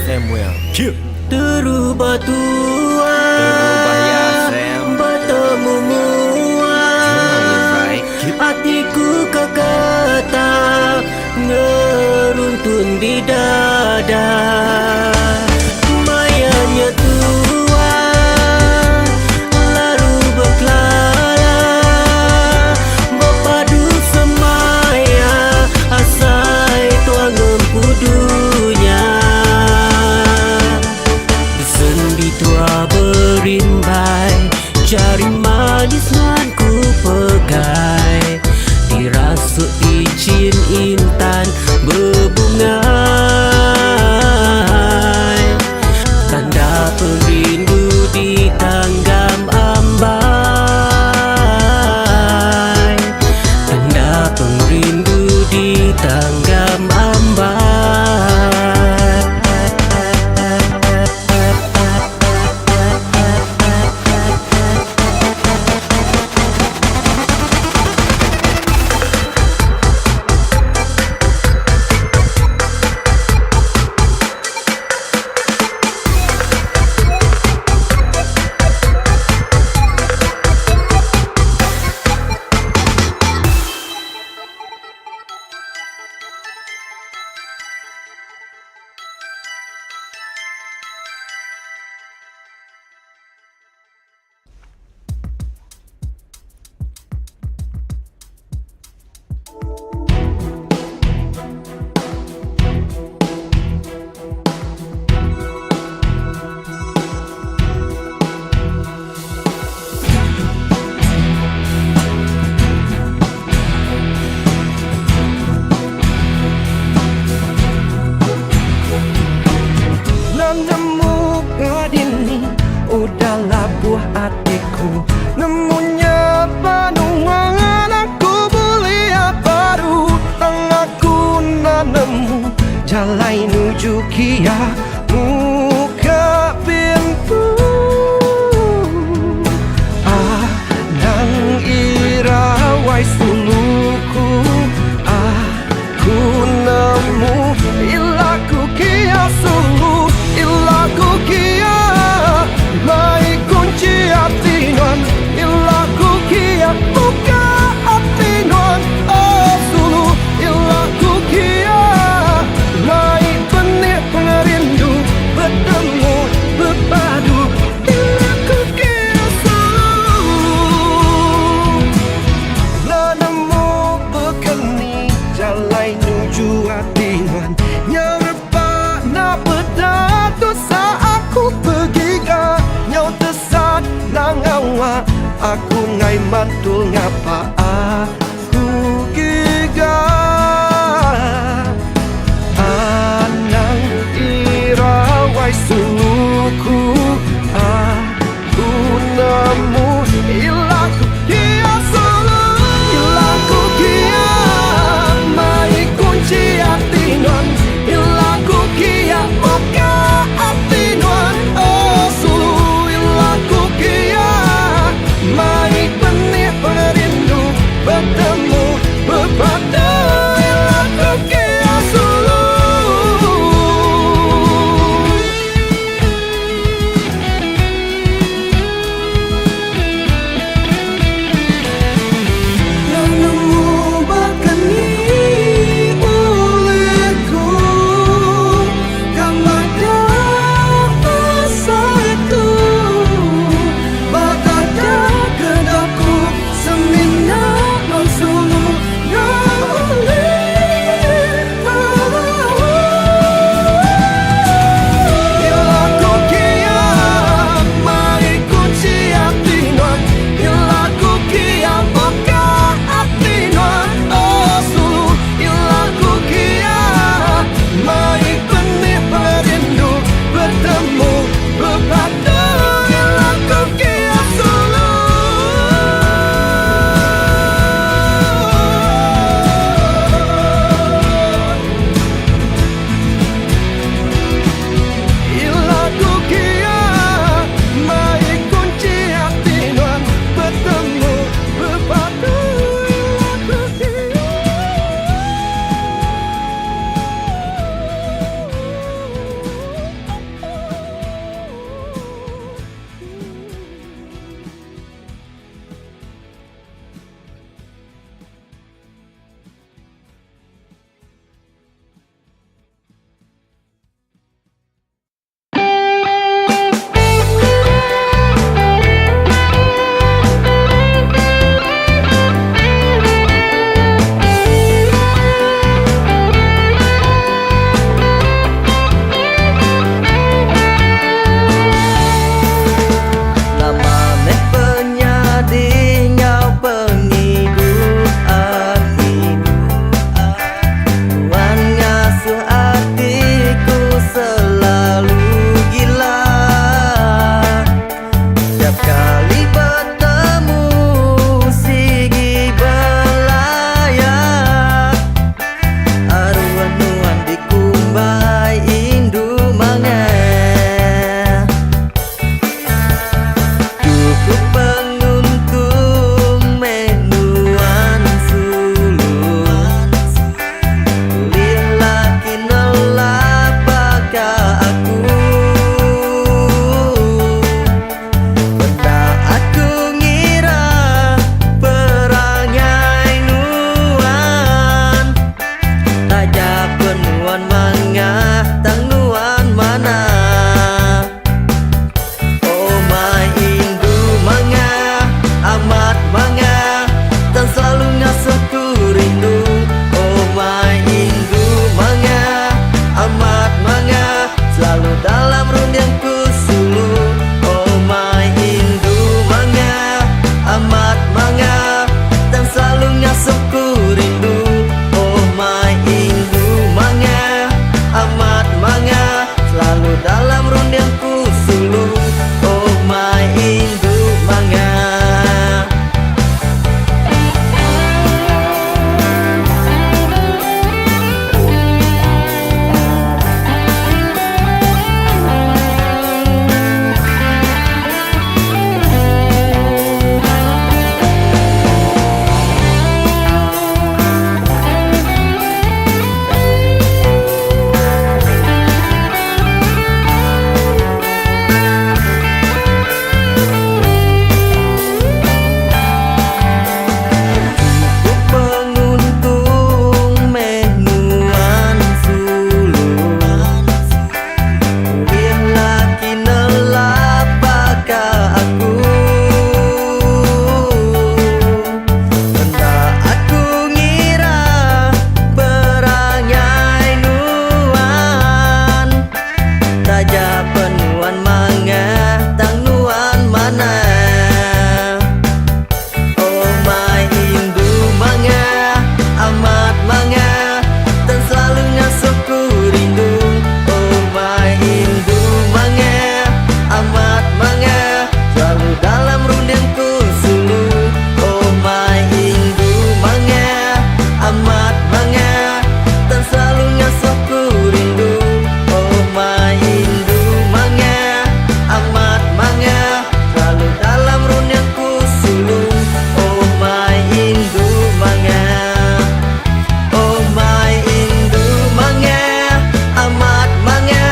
Samuel Terubah tua, terubah ya Sam, bertemu mua, hatiku kekata ngeruntun di dada. Mayanya tua lalu berkelala, berpadu semaya asai tuang empudunya. Sendi tua berimbai, jari manis nuanku pegai, dirasuk cincin intan berbungai, tanda perindu di tanggam ambai, tanda perindu di tanggam ambai. Udahlah buah hatiku, nemunya panungan aku belia baru. Tanganku nanemu jalan menuju kia, muka pintu. Nang irawai suluku, aku nemu ilaku kia sulu, ilaku kia. Mai kunci hati nuan, ilaku kia buka hati nuan. Oh sulu, ilaku kia. Mai benih pengerindu bertemu berpadu, ilaku kia sulu. Nanamu berkeni jalan menuju hati nuan, nyarepa nak berdatu saat aku pergi. Nyau tesat nang awak aku ngai matul ngapa aku gigah anang irawai suku aku nemu ilaku kia solo ilaku kia mai kunci hati non ilaku kia maka hati non oh sulu ilaku kia mai benih perindu bertemu berpadu ilaku kia sulu yang ku sulu. Oh my Hindu mangga, amat mangga, dan selalu ngasuh ku rindu. Oh my Hindu mangga, amat mangga, selalu dalam run yang ku sulu. Oh my Hindu mangga, oh my Hindu mangga, amat mangga,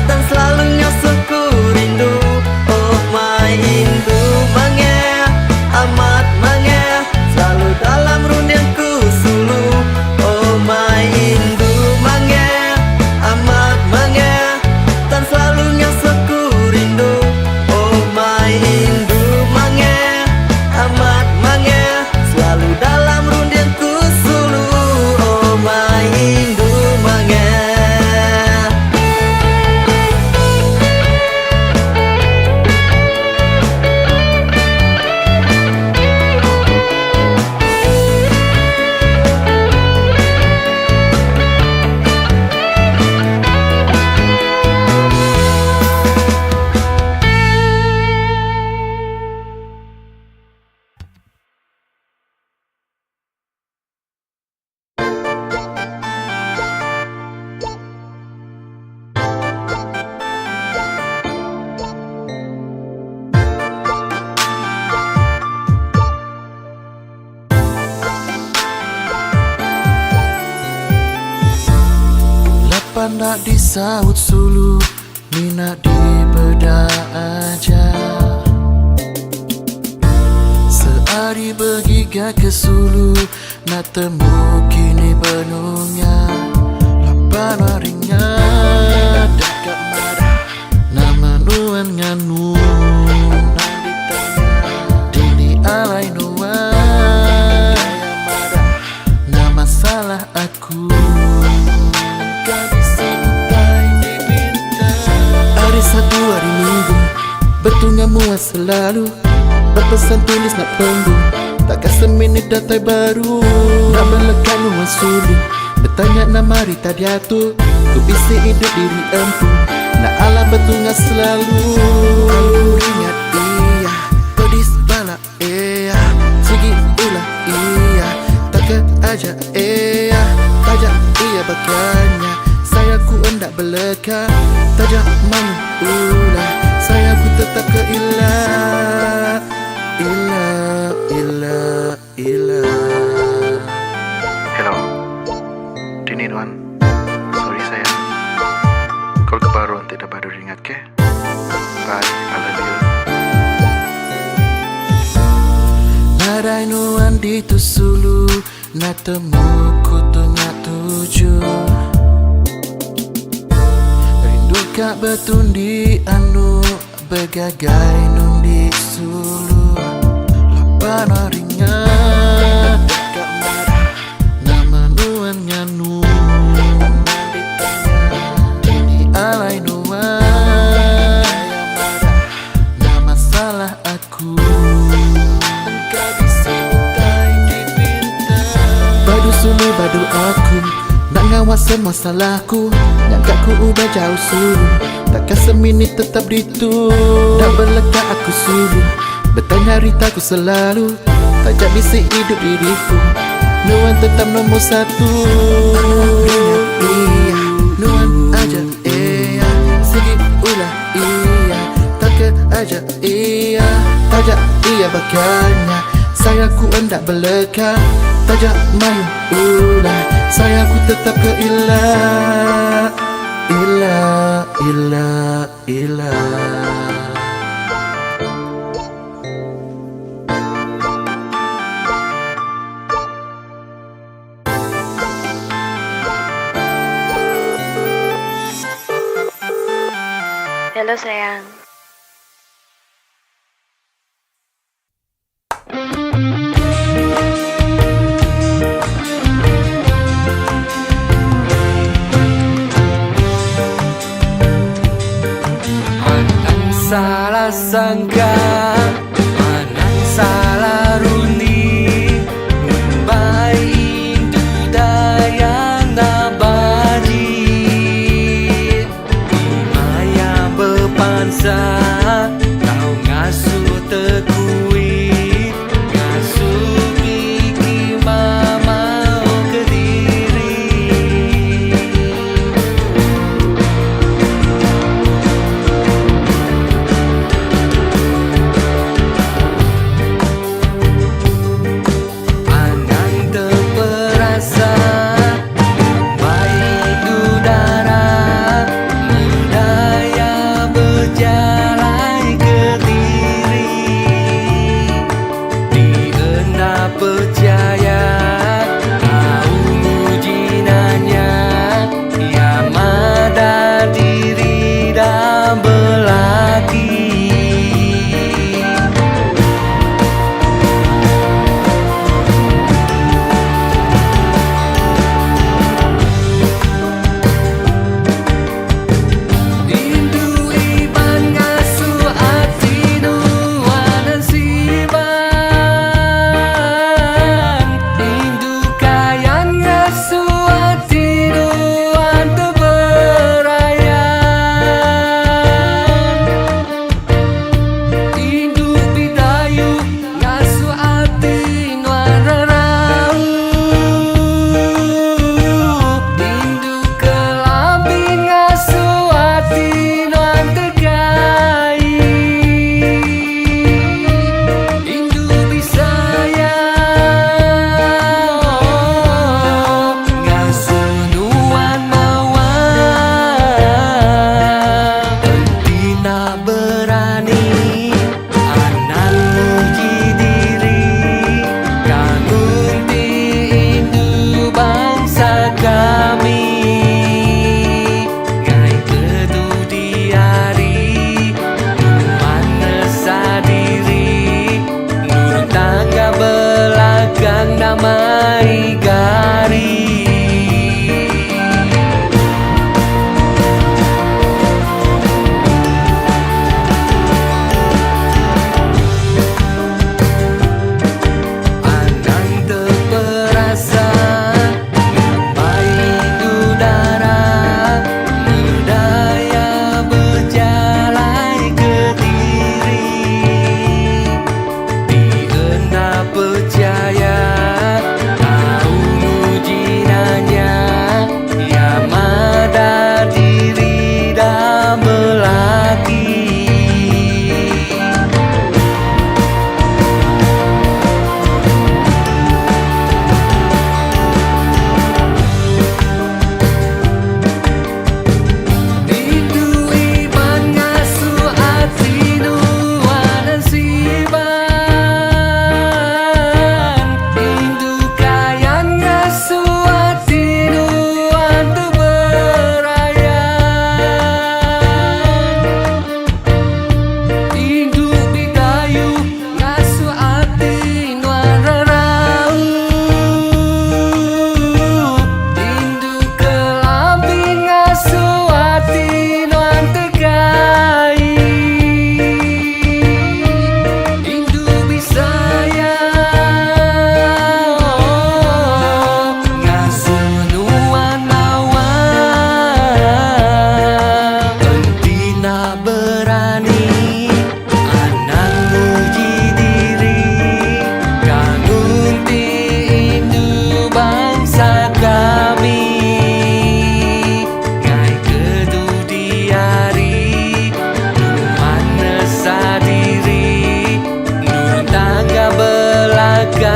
dan selalu ngasuh ku rindu. Oh my Hindu mangga, amat mangga, selalu dalam run yang ku sulu. Oh my Hindu mangga, amat mangga, dan selalu ngasuh ku rindu. Oh my Hindu mangga, amat mangga, selalu dalam run yang ku sulu. Oh my Hindu mangga. Lapan nak disaut sulu, ni nak dibeda aja. Sehari bergiga ke Sulu, nak temu kini benungnya. Lapan harinya dekat marah, nama nuan nganu. Nang ditanya, dini alai nuan. Nah masalah aku, hari Sabtu hari Minggu, betulnya muat selalu. Berpesan tulis nak penggu, takkan seminit datai baru. Nak melekat nuan sulu, bertanya nama Rita diatur. Ku bisi hidup diri empu, nak alam betulnya selalu. Aku ingat iya, pedis bala iya, segi ulah iya, takkan aja iya, tajak iya bagiannya. Saya ku hendak beleka, tajak malu ulah, saya ku tetap ke ilah. Ilah, ilah, ilah. Hello, Dini Nuan. Sorry sayang, kalau kebaruan tidak baru ingat ke? Bye, I love you. Nadai nuan di tu Sulu, nak temu ku tengah tujuh. Rindu kak betundi anu, bergagai nun di Sulu. Lapan harinya dekat marah, nama nuan nganu. Dini alai nuan, nah masalah aku. Badu Sulu badu aku, nak ngawas semua salahku. Yang ku udah jauh Sulu, takkan seminit tetap ditu. Tak berlekat aku Sulu, bertanya Rita ku selalu. Tajak bisik hidup diriku, nuan tetap nombor satu. Iya, nuan aja iya, segi ulah iya, takkan aja iya, tajak iya bagiannya. Saya ku hendak beleka, tajak main ulah, saya ku tetap ke ilah. Ilah, ilah, ilah. Halo sayang. Salah sangka, manang salah runi, mumbai dudaya nabadi, maya bepansa, kau ngasuh teku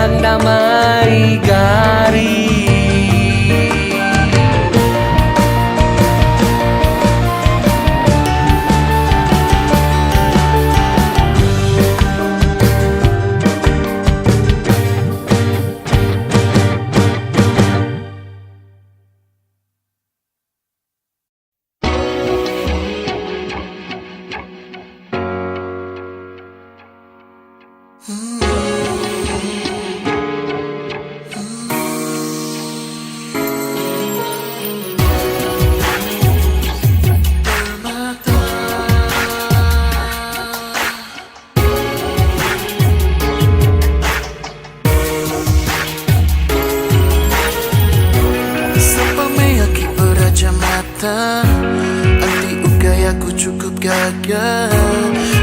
yang damai gari. Anti ugai aku cukup gagah.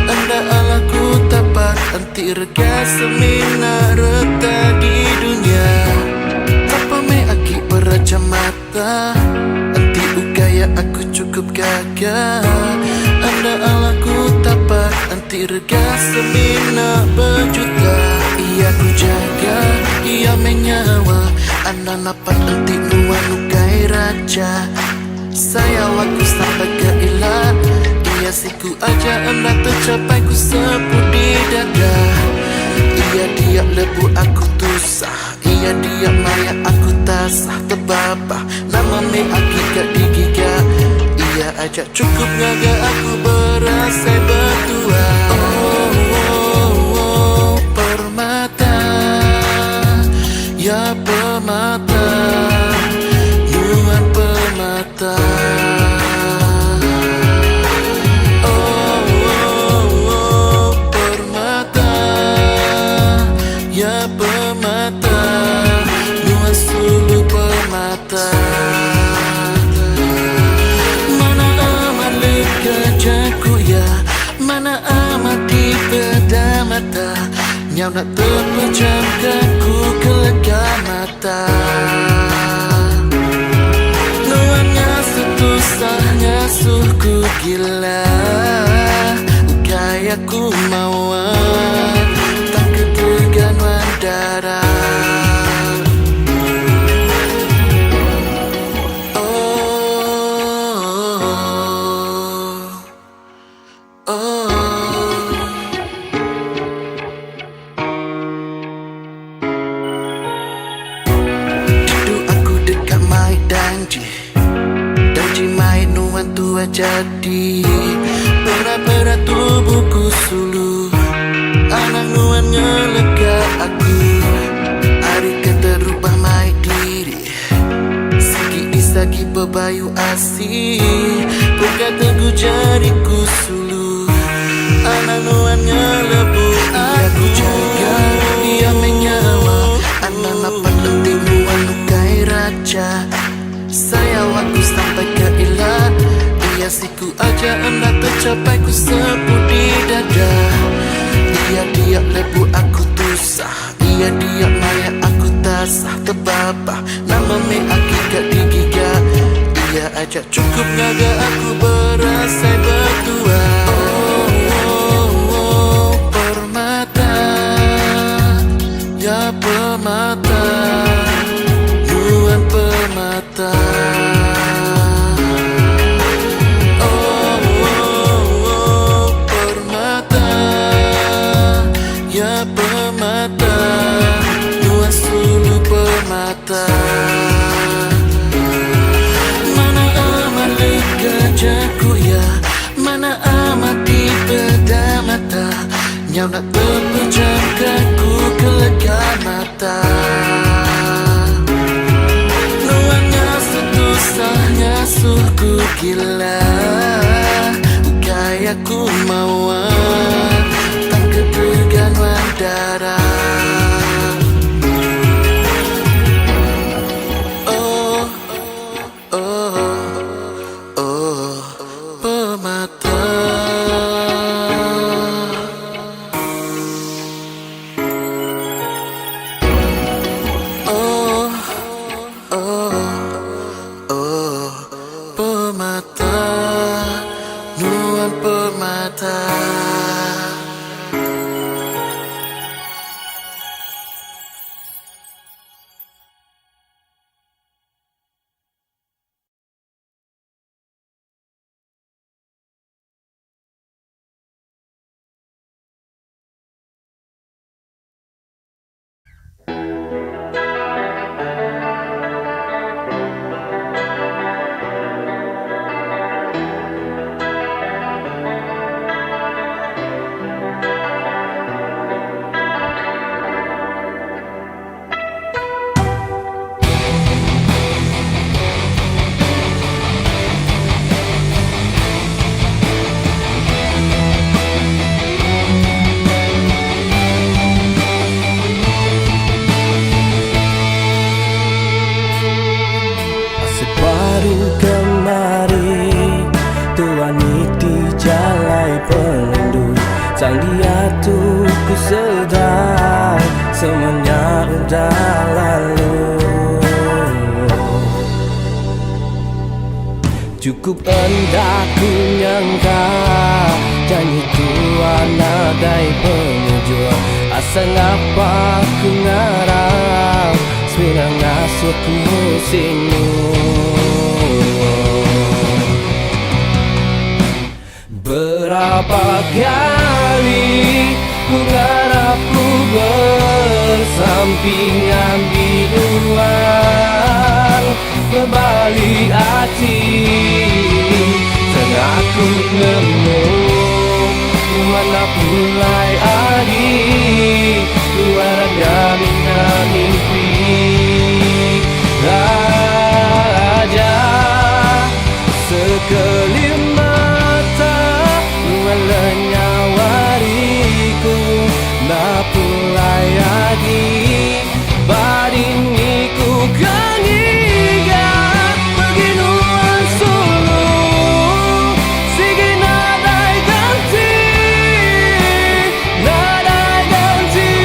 Anda alaku tapat anti rega semina reta di dunia. Tanpa me aki beraja mata. Anti ugai aku cukup gagah. Anda alaku tapat anti rega semina berjuta. Ia ku jaga, ia menyawa. Anda napat anti nuan ugai raja. Saya waktu sampai ke ilah. Ia siku aja anda tercapai ku sepu di dada. Ia dia lebu aku tusah. Ia dia maya aku tasah terbabah. Nama me akikat digiga. Ia aja cukup ngaga aku berasa berdua. Oh, permata. Ya permata. Nuan permata. Oh, permata. Ya permata. Nuan sulu permata. Mana amat lega jaku ya. Mana amat di beda mata. Nyau nak terpejamkan ku kelega mata. Suku gila Gaya ku mauan Tak ketegan mandara. Duduk aku dekat mai danji. Tua jadi berat-berat tubuhku sulu. Anak nuan ngelega aku. Hari kata rubah mai diri. Segi disagi bebayu asih. Bukan teguh jariku sulu. Anak nuan ngelebu aku jaga. Ia menyawa. Anak napat penting nuan lukai raja. Saya waktu sampai ke ilah. Ia siku aja anda tercapai ku sepu di dada. Ia dia lebu aku tusah. Ia dia maya aku tasah terbabah. Nama me akikat digiga. Ia aja cukup ngaga aku berasa berdua. Oh, permata. Ya permata. Nuan permata. Mana amat lega jaku ya. Mana amat di beda mata. Nyau nak terpejamkan ku kelega mata. Nuannya setusahnya suku gila. Gaya ku mauan tak ketegan mandara. Permata, nuan permata. semuanya udah lalu. Cukup hendak ku nyangka janjiku anagai penujur. Asa ngapa ku ngarap sebenarnya ngasuh ku musimmu. Berapa kali ku ngarap ku bersampingan biduan berbalik hati. Tengah ku nemu mana mulai lagi luarnya mina mimpi raja. Sekelip mata melenya wariku nak pulai lagi badiniku kangiga beginuan sulu sige nadai ganti nadai ganti.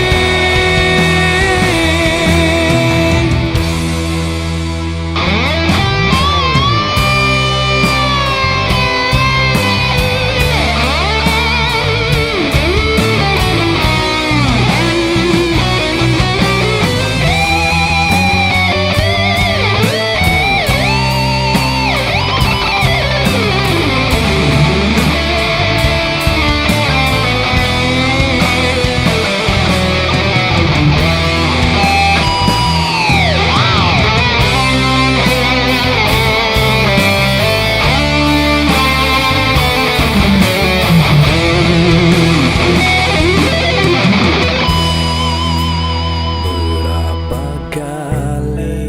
Berapa kali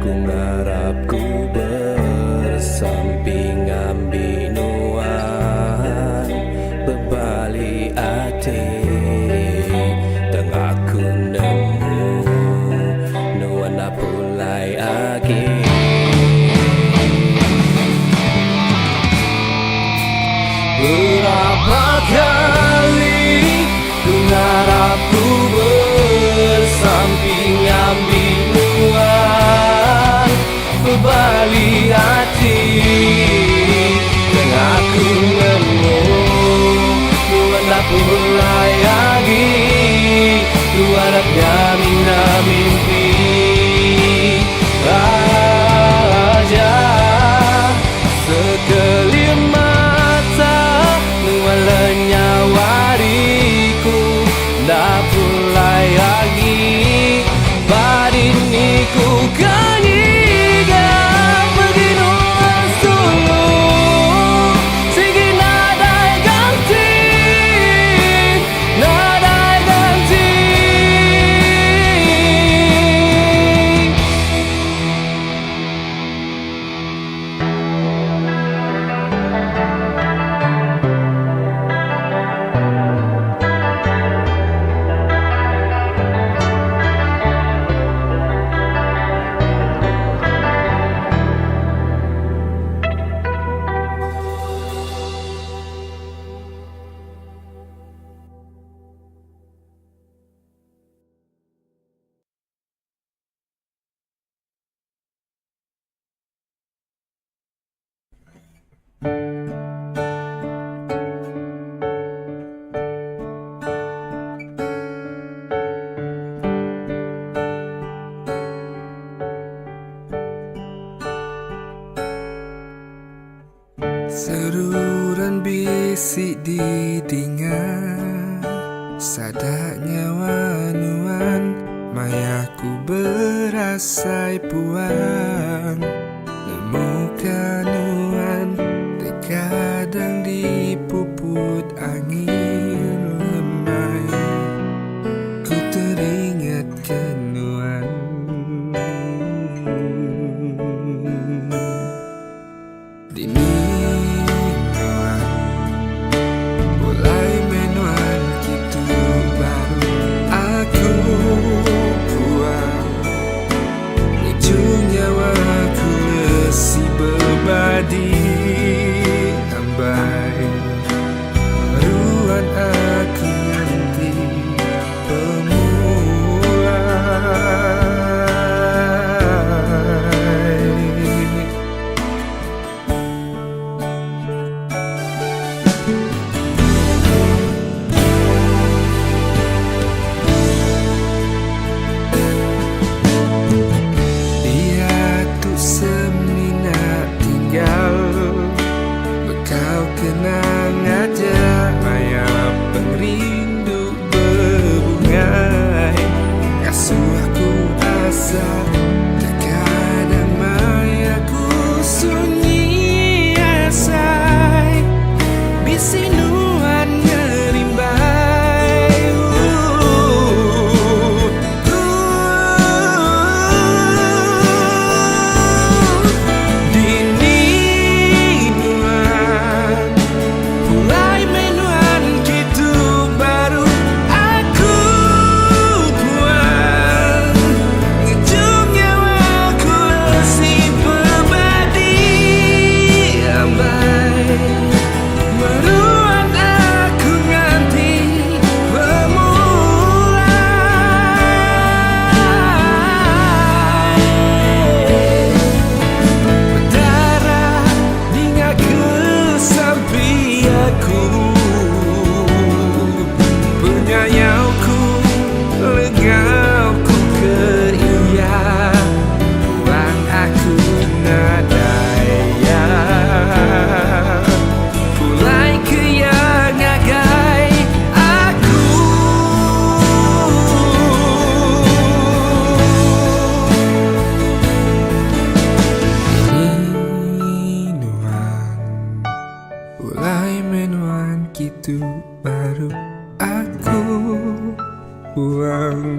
ku ngarap ku bersampingan binuan berbalik hati. Tengah ku nemu nuan pulai lagi luarnya mina mimpi raja. Sekelip mata nualnya wariku nak pulai lagi badiniku kangiga beginuan sulu sige nadai ganti nadai ganti. Seruran bisik didingan sadaknya wanuan mayaku berasai puan nemukan nuan terkadang dipuput angin lemai. Ku teringat kenuan dini aku buang.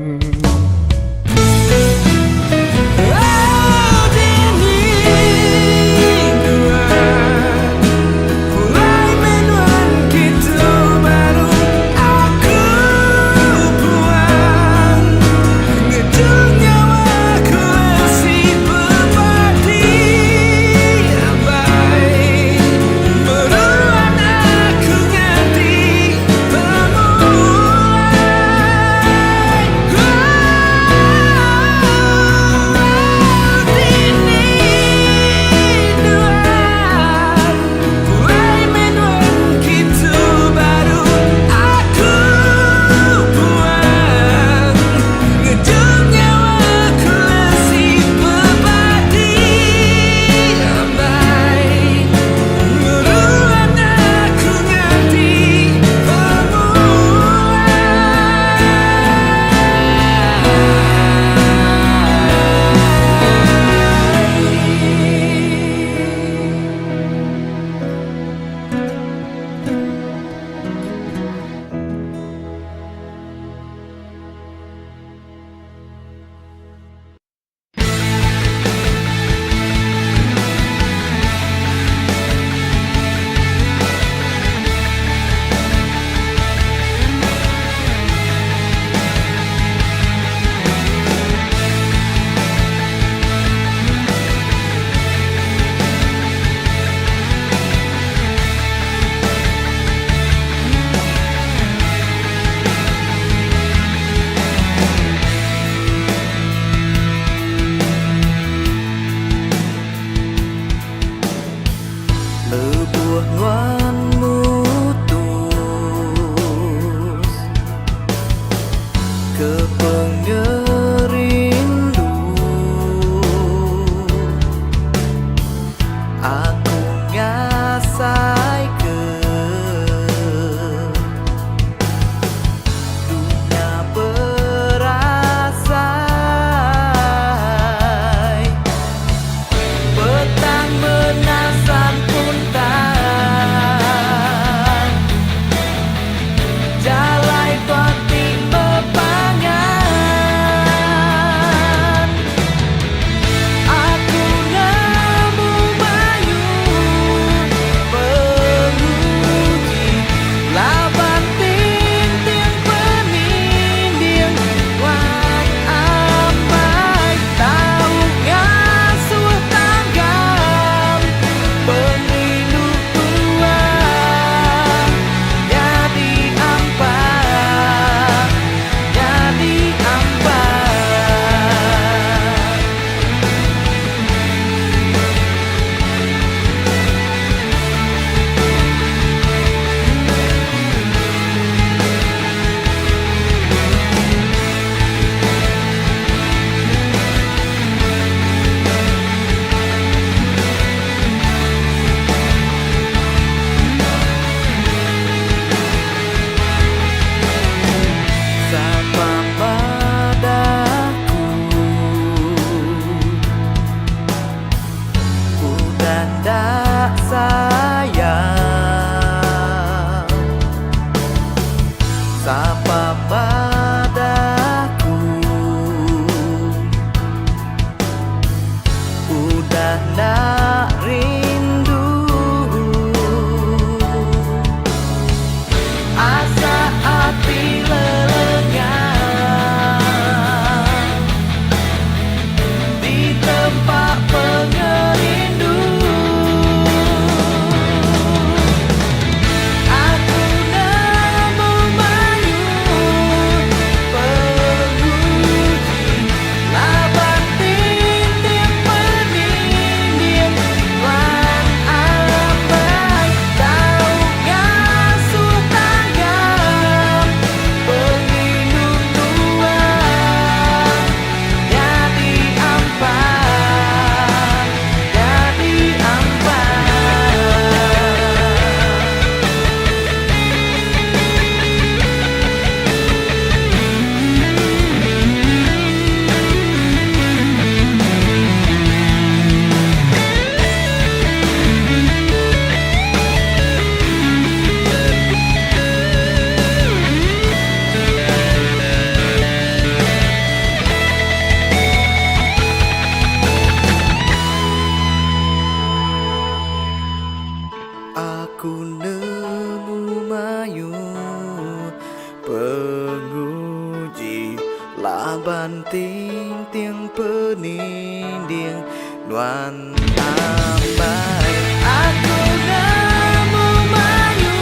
Abanting tiang peninding Nuan ambai Aku namu mayu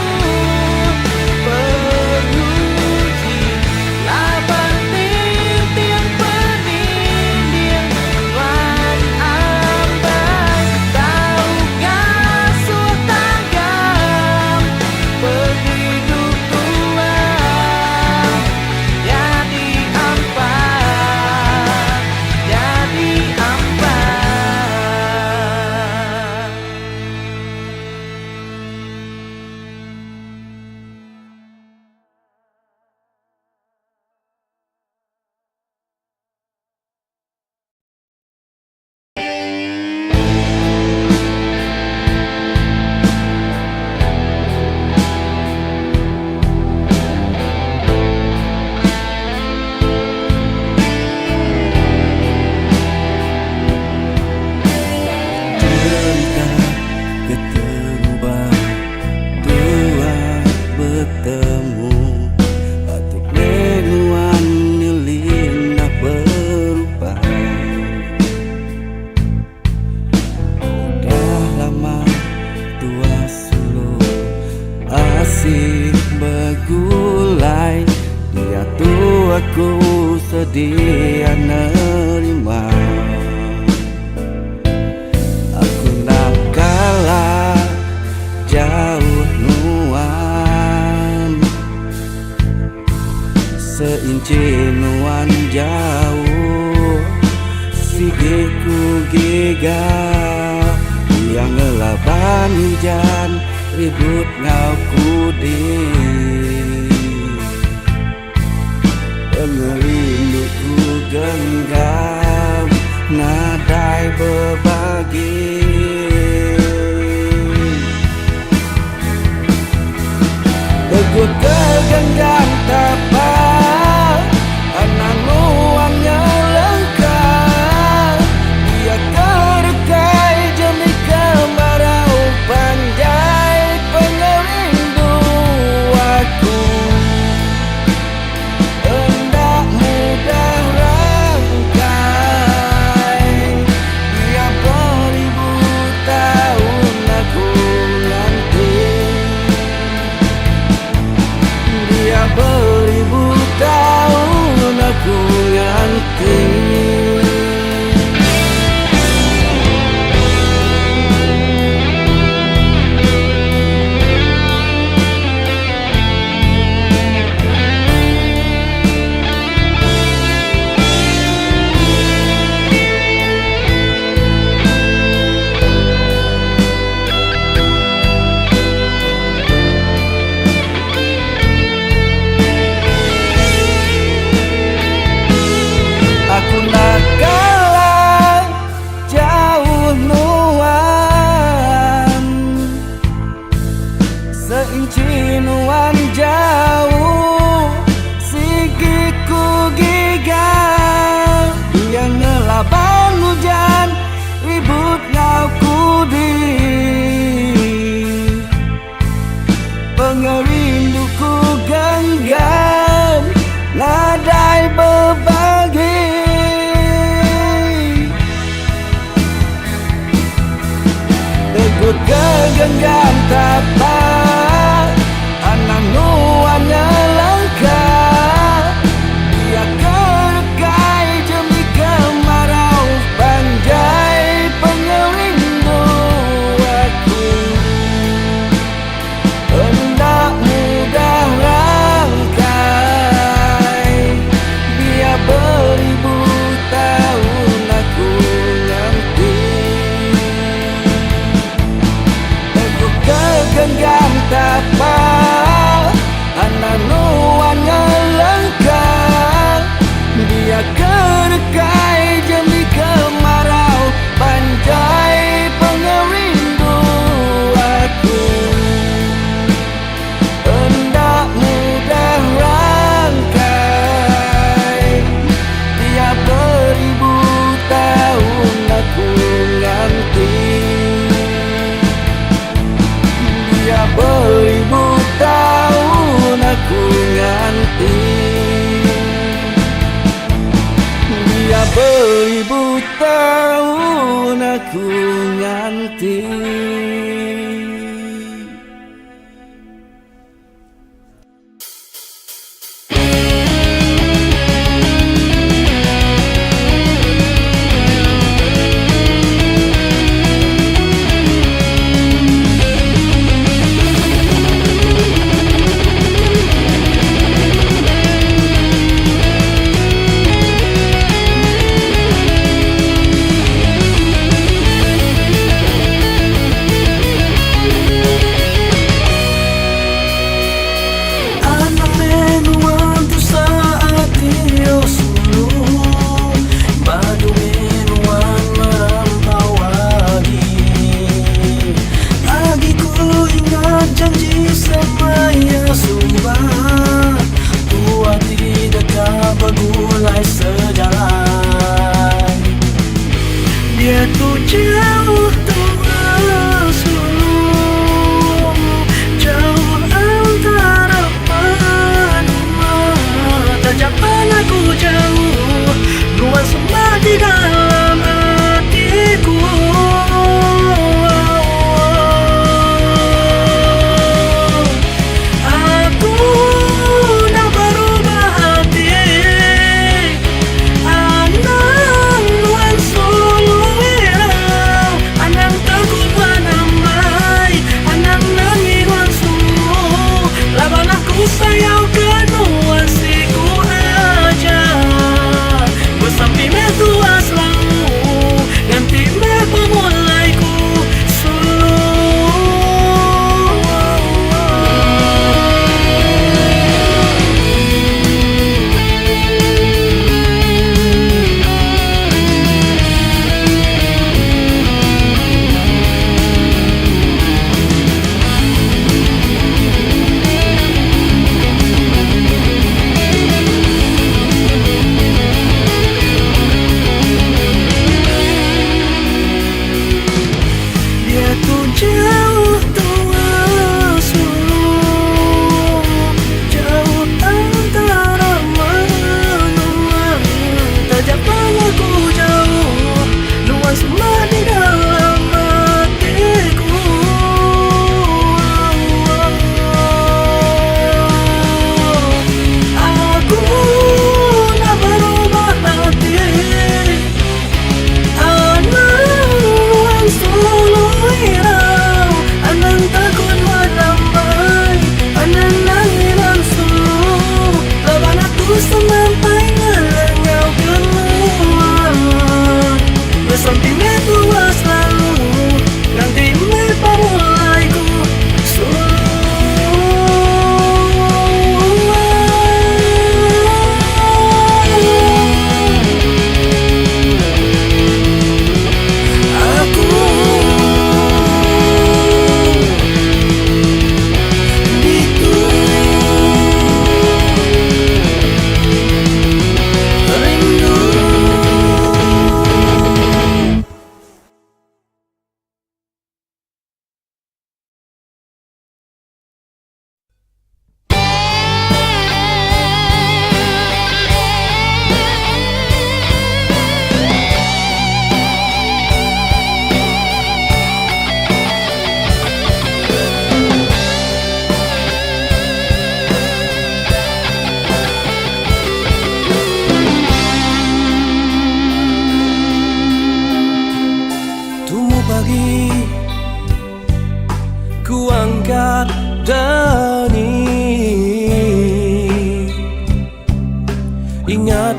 Peruji Abanting tiang peninding Nuan ambai Tahu ngasuh tanggam Penghidup Tuhan Jadi ampai Jadi ampai Cerita keterubah dua bertemu Batuk leluan nyelin nak berubah Udah lama tua suluh asik bergulai Dia tuh aku sedia nerima Aku nak kalah jauh nuan Seinci nuan jauh Sigiku gigau Yang ngelaban hujan Ribut ngau kudi Pengerinduku genggam Nadai berbagi Teguh tergenggam tapak Anang nuangnya lengkap Dia terdekai jemi kemarau Panjai pengerindu aku Hendak mudah rangkai tahun aku nganti.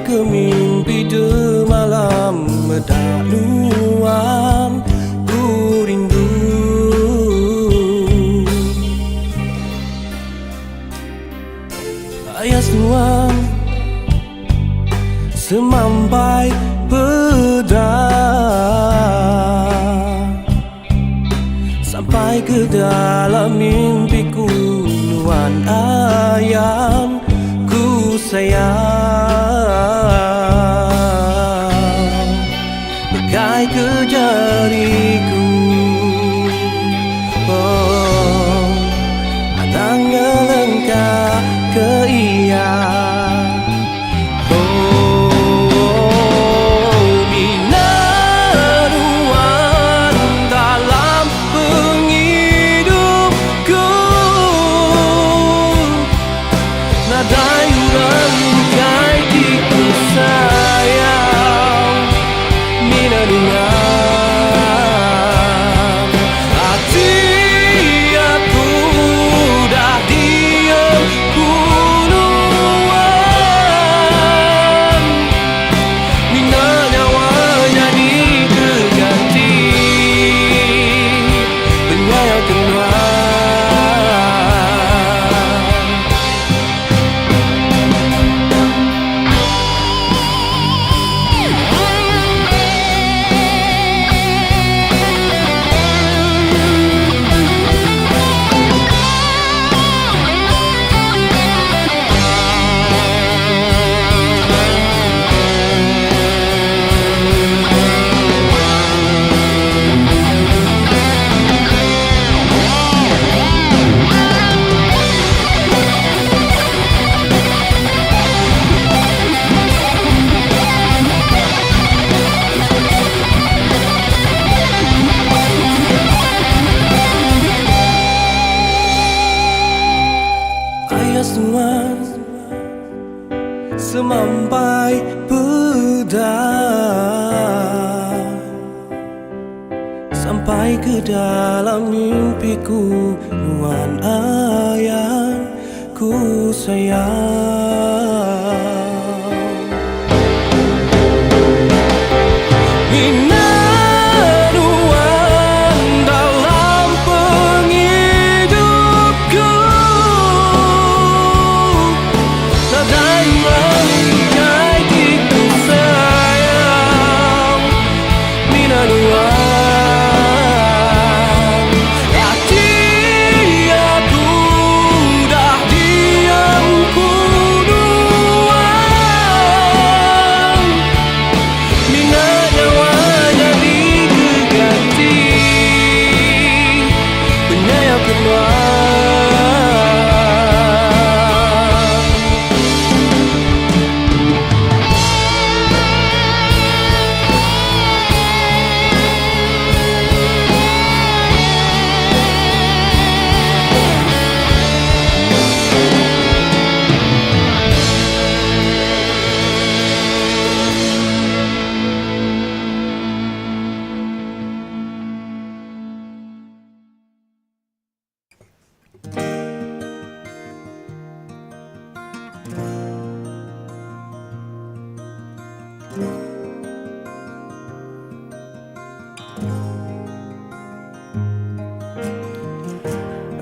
ke mimpi de malam medaluan ku rindu. Ayah semua semampai pedang sampai ke dalam mimpiku, nuan ayam ku sayang, bagai ke jariku. Oh, anangnya lengkap ke iya. Oh, mina bagai pedang sampai ke dalam mimpiku, nuansa yang ku sayang.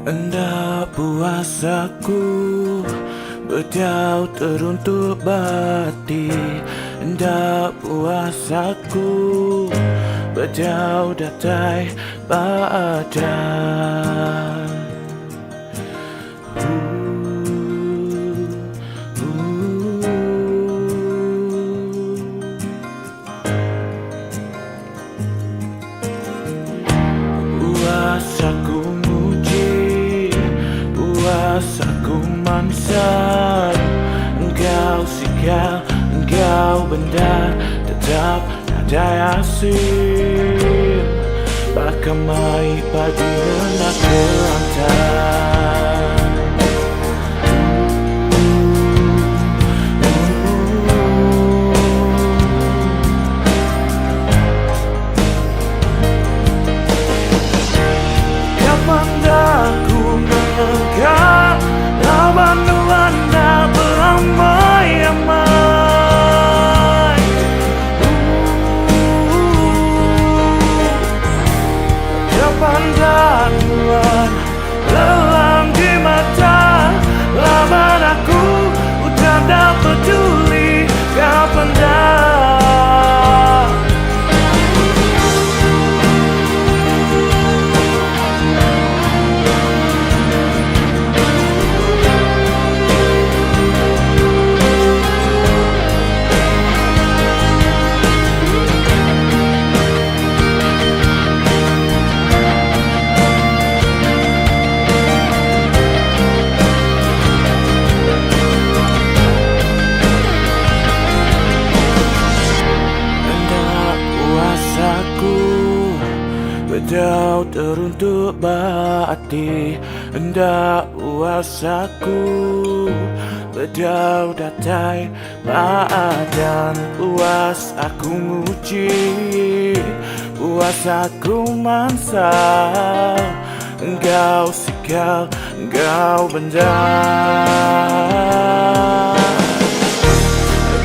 Hendak puasaku berjauh teruntuk bati. Hendak puasaku berjauh datai badan. Puasaku puasaku mansar, engkau sikal, engkau benda, tetap ada hasil. Bahkan mai pagi hendak kerantar. Kapan dah ku menegak lawan nuansa beramai-ramai. Kapan dah nuan lelang di mata lawan aku, udah tak peduli. Kapan dah berjauh teruntuk bati. Hendak puasaku berjauh datai badan. Puas aku nguci, puas aku mansa, engkau sikal, engkau benda.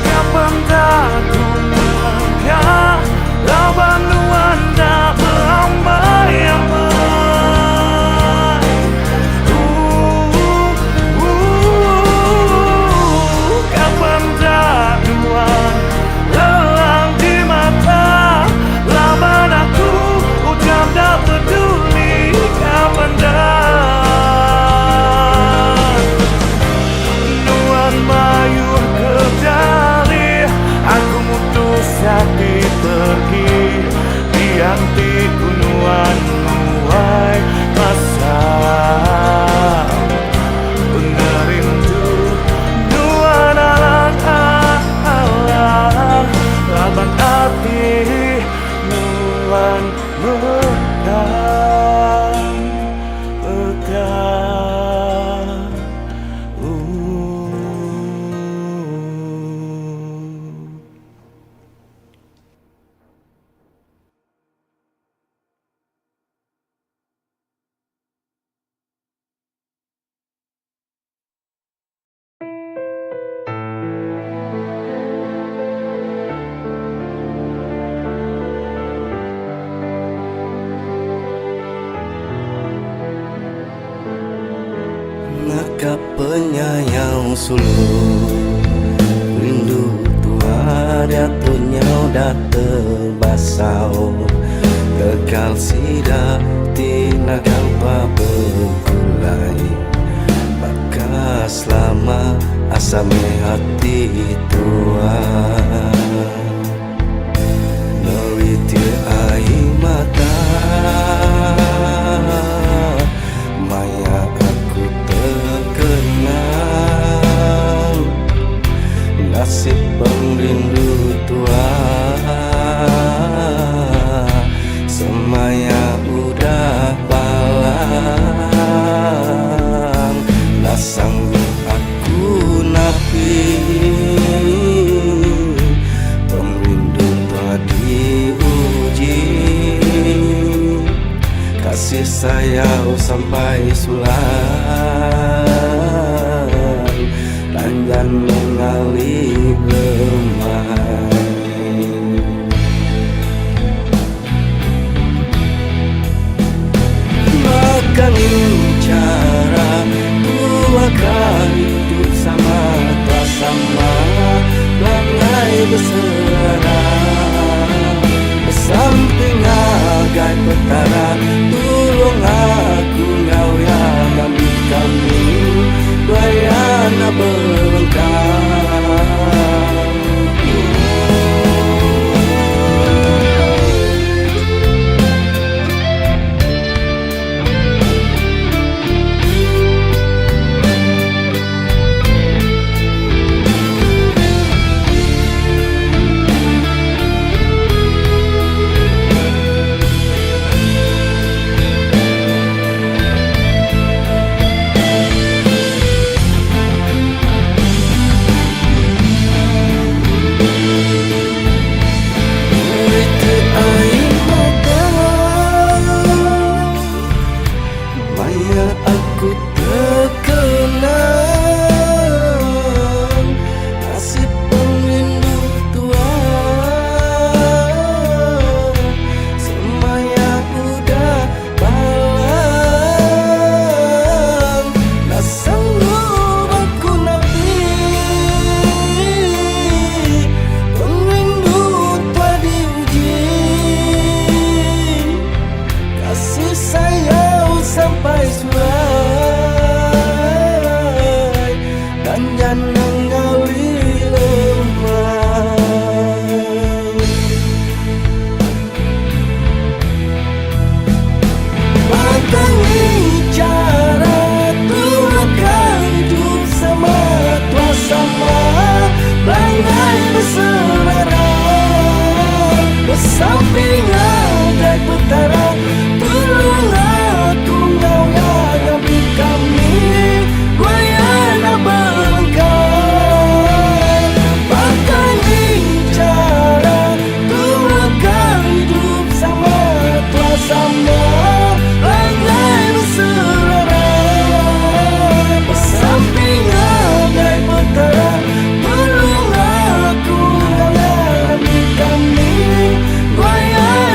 Kapan dah ku melangkah lawan nuansa beramai-ramai. Kapan dah nuan lelang di mata lawan aku, udah tak peduli. Kapan dah nuan sulur rindu tua dia tunya udah terbasau kekal sida tina gampa bergulai bakas lama asame hati tua neritir air mata maya aku terkenang nasib pengrindu tua semaya udah palang nasang aku napi pengrindu tua diuji kasih sayang sampai sulang dan mengalir lemah makan cara tua kali hidup sama tua sama langai berselera samping agai petara tolong aku ngau yang ambil kami bayana berlengkap samping ada petara tolong aku ngau yang ambil kami bayana berlengkap bahkan bicara tulakan hidup sama tua sama langai berselera samping ada petara tolong aku ngau yang ambil kami bayana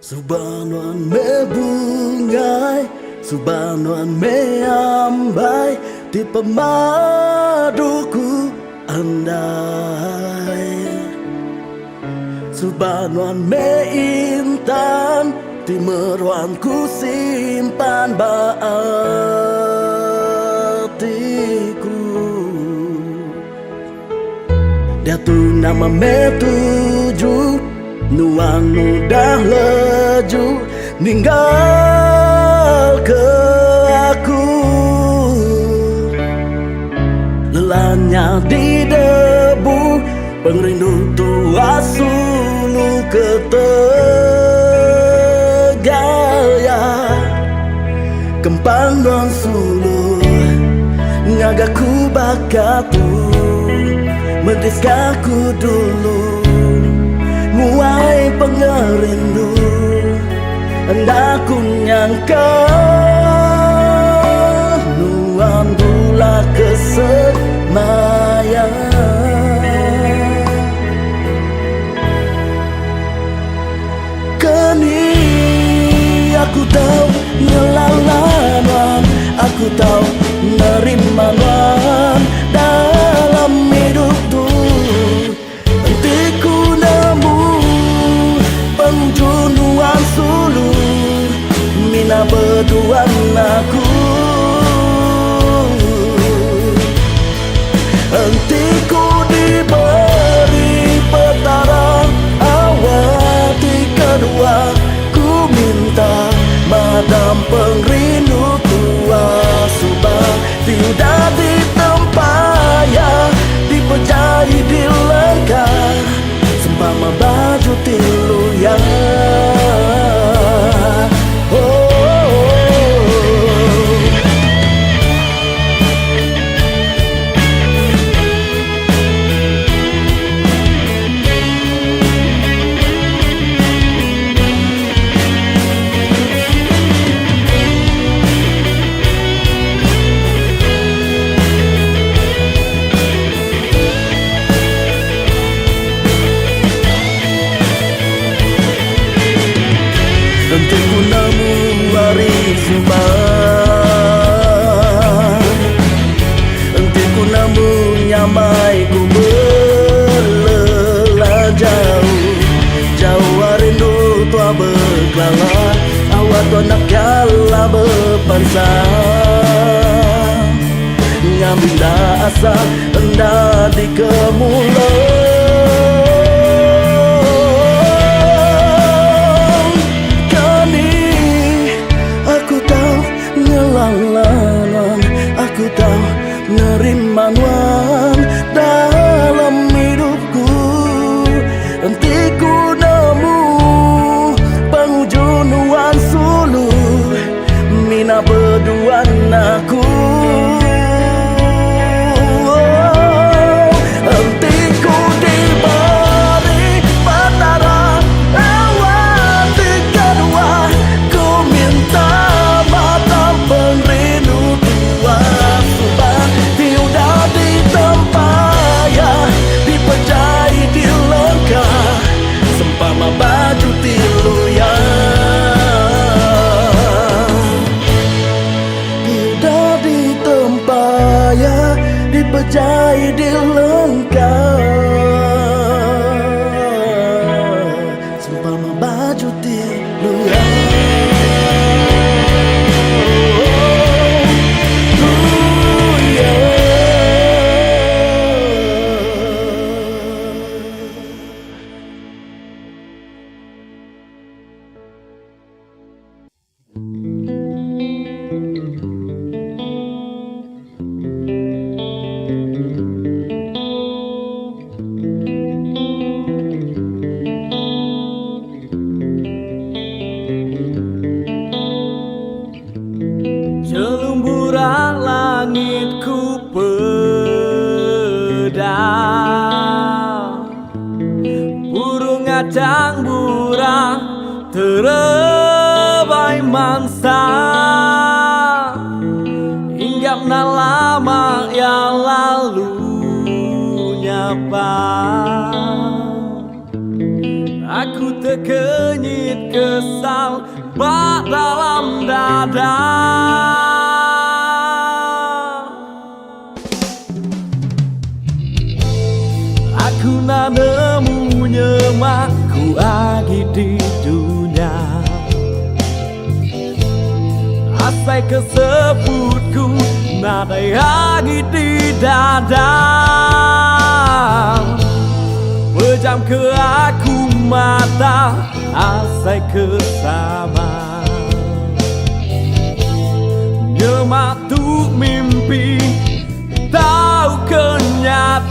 Subanuan me bungai, subanuan me ambai, di pemaduku andai. Subanuan me intan, di meruanku simpan baatiku. Dia tu nama me tujuh, nuan udah leju ninggal ke aku. Lelahnya di debu, pengrindu tua sulu ke Tegal ya. Kempang don sulu ngagaku bakatu, mendeskaku dulu muai pengerindu. Hendaku nyangka nuan bula kesemaya. Kini aku tahu ngelawan, aku tahu nerima wan dalam hidupku. Hentiku nemu penjunuan sulu, mina berduan aku. Hentiku diberi petara awati kedua, ku minta madam pengrindu tua subah tidak ditempaya, dipejai di lengkah sempama baju tilu ya. Hentiku nemu hari subah, hentiku nemu nyamai ku belelah jauh. Jauh rindu tua berkelala, awak tua nak kala berpansa. Ngambil asa hendak di kemulau. Aku tahu nerima wan dalam hidupku. Hentiku nemu pengujunuan sulu, mina berduan aku. Hentiku diberi petara awati kedua, ku minta mata pengrindu tua subah tidak ditempaya, dipejai di lengkah sempama baju tilu ya. Tidak ditempaya, dipejai di lengkah sempama baju tilu ya. Jelumburan langitku pedang, burung ngacang burang terebai mangsa. Hinggap na lama yang lalu nyapa, aku Dekenyit kesal bak dalam dada. Aku nak nemu nyemakku lagi di dunia. Asai kesebutku nada lagi di dada. Pejam ke aku mata, asai kesama. Nyemak tu mimpi, tahu kenyataan.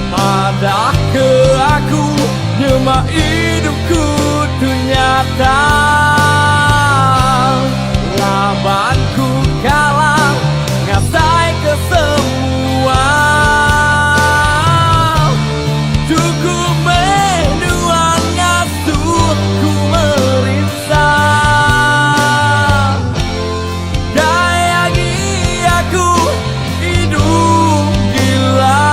Ada ke aku, nyemak hidupku tu nyata. Labanku kalah, ngasai ke semua. Cukup menuang ngasuh ku meriksa. Dayangi aku hidup gila.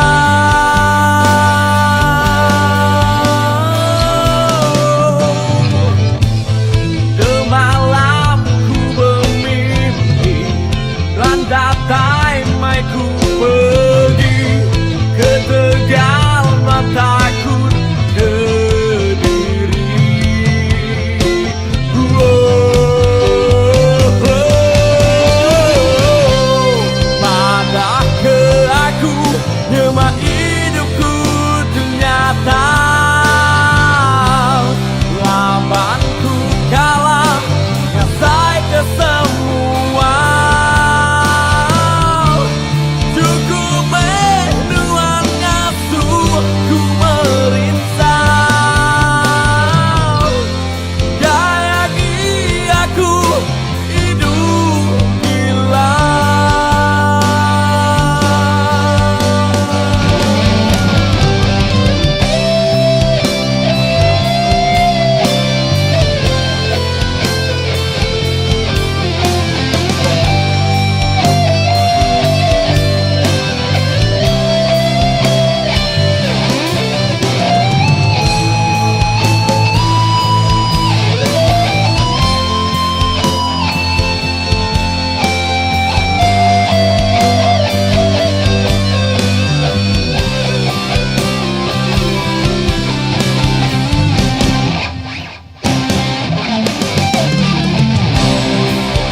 Semalam ku bermimpi dan datai mai ku pergi ke Tegal, takut ke diri. Madah ke aku, nyemak hidupku ternyata. Labanku kalah, ngasai ke semua. Cukup menuang ngasuh ku meriksa. Dayangi aku hidup gila.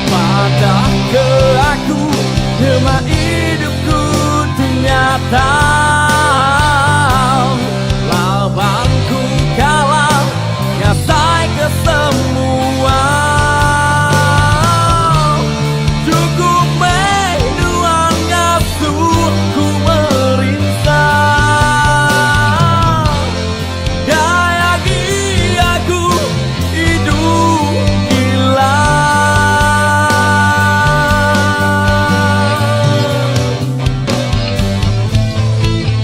Madah ke aku, nyemak hidupku ternyata. Labanku kalah, ngasai ke semua. Cukup menuang ngasuh ku meriksa. Dayangi aku hidup gila.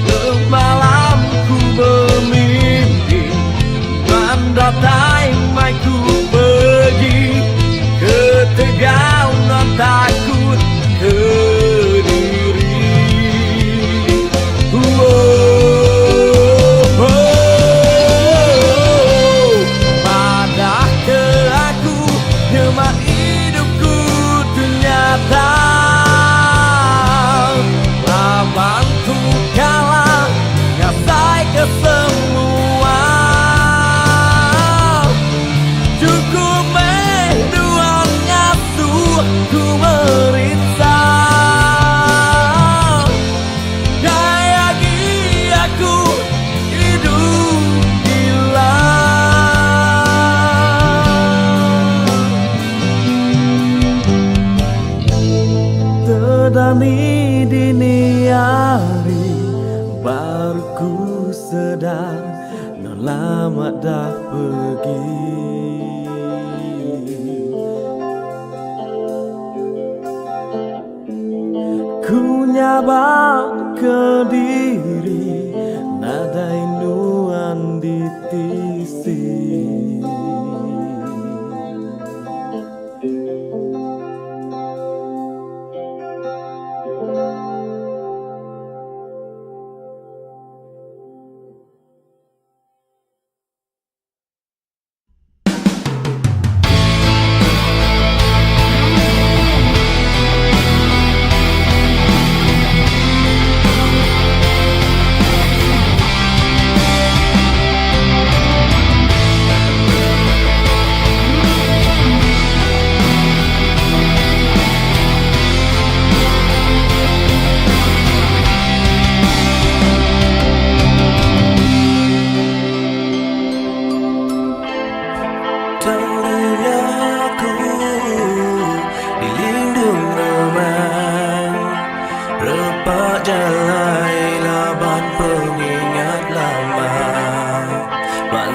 Semalam ku bermimpi dan datai mai ku pergi ke Tegal, non takut ke diri. Madah ke aku, nyemak hidupku ternyata. Labanku kalah, ngasai ke semua. Cukup menuang ngasuh ku meriksa. Dayangi aku hidup gila. Tedani dini hari baru ku sedar non lama dah pergi. Ku nyabak ke diri, nada inuan di tisi.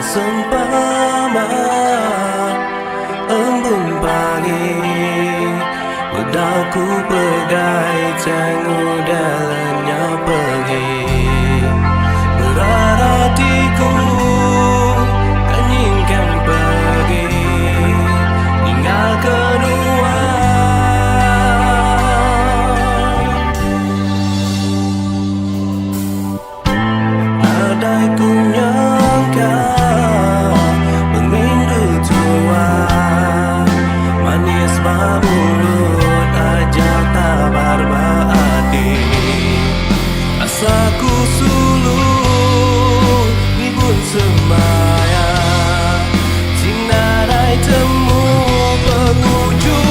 sempama embun pagi, bedaku pegai tengok dalamnya pergi. Berat hatiku kan ingin pergi, tinggalkan andai ku nyangka merindu tua, manis mulut aja tak berbadi. Asaku suluh ribut semaya, sinarai temu penghujung.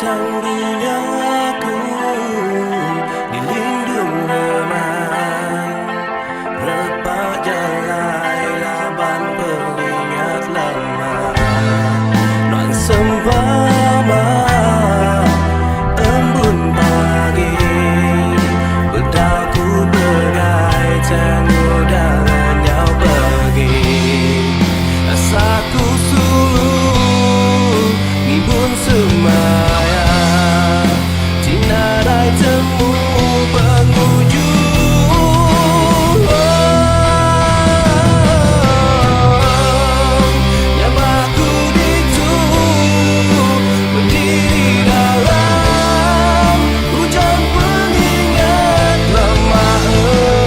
Tangguhnya aku dilindung leman, repak jalai laban pengingat lama. Non sempama embun pagi, bedaku pegai tengok dalamnya pergi. Asaku suluh ngibun semaya, sinarai temu penghujung. Nyabaku itu berdiri dalam hujan pengingat lama.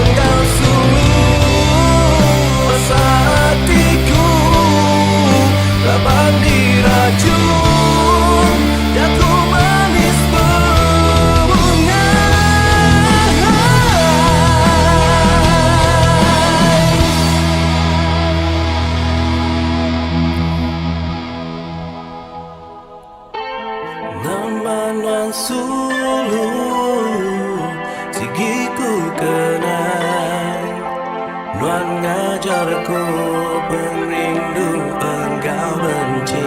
Engkau suluh asa hatiku, laban diracun, daku manis berbunga. Namanan suluh sigiku kenal, nuan ngajarku perindu engkau benci.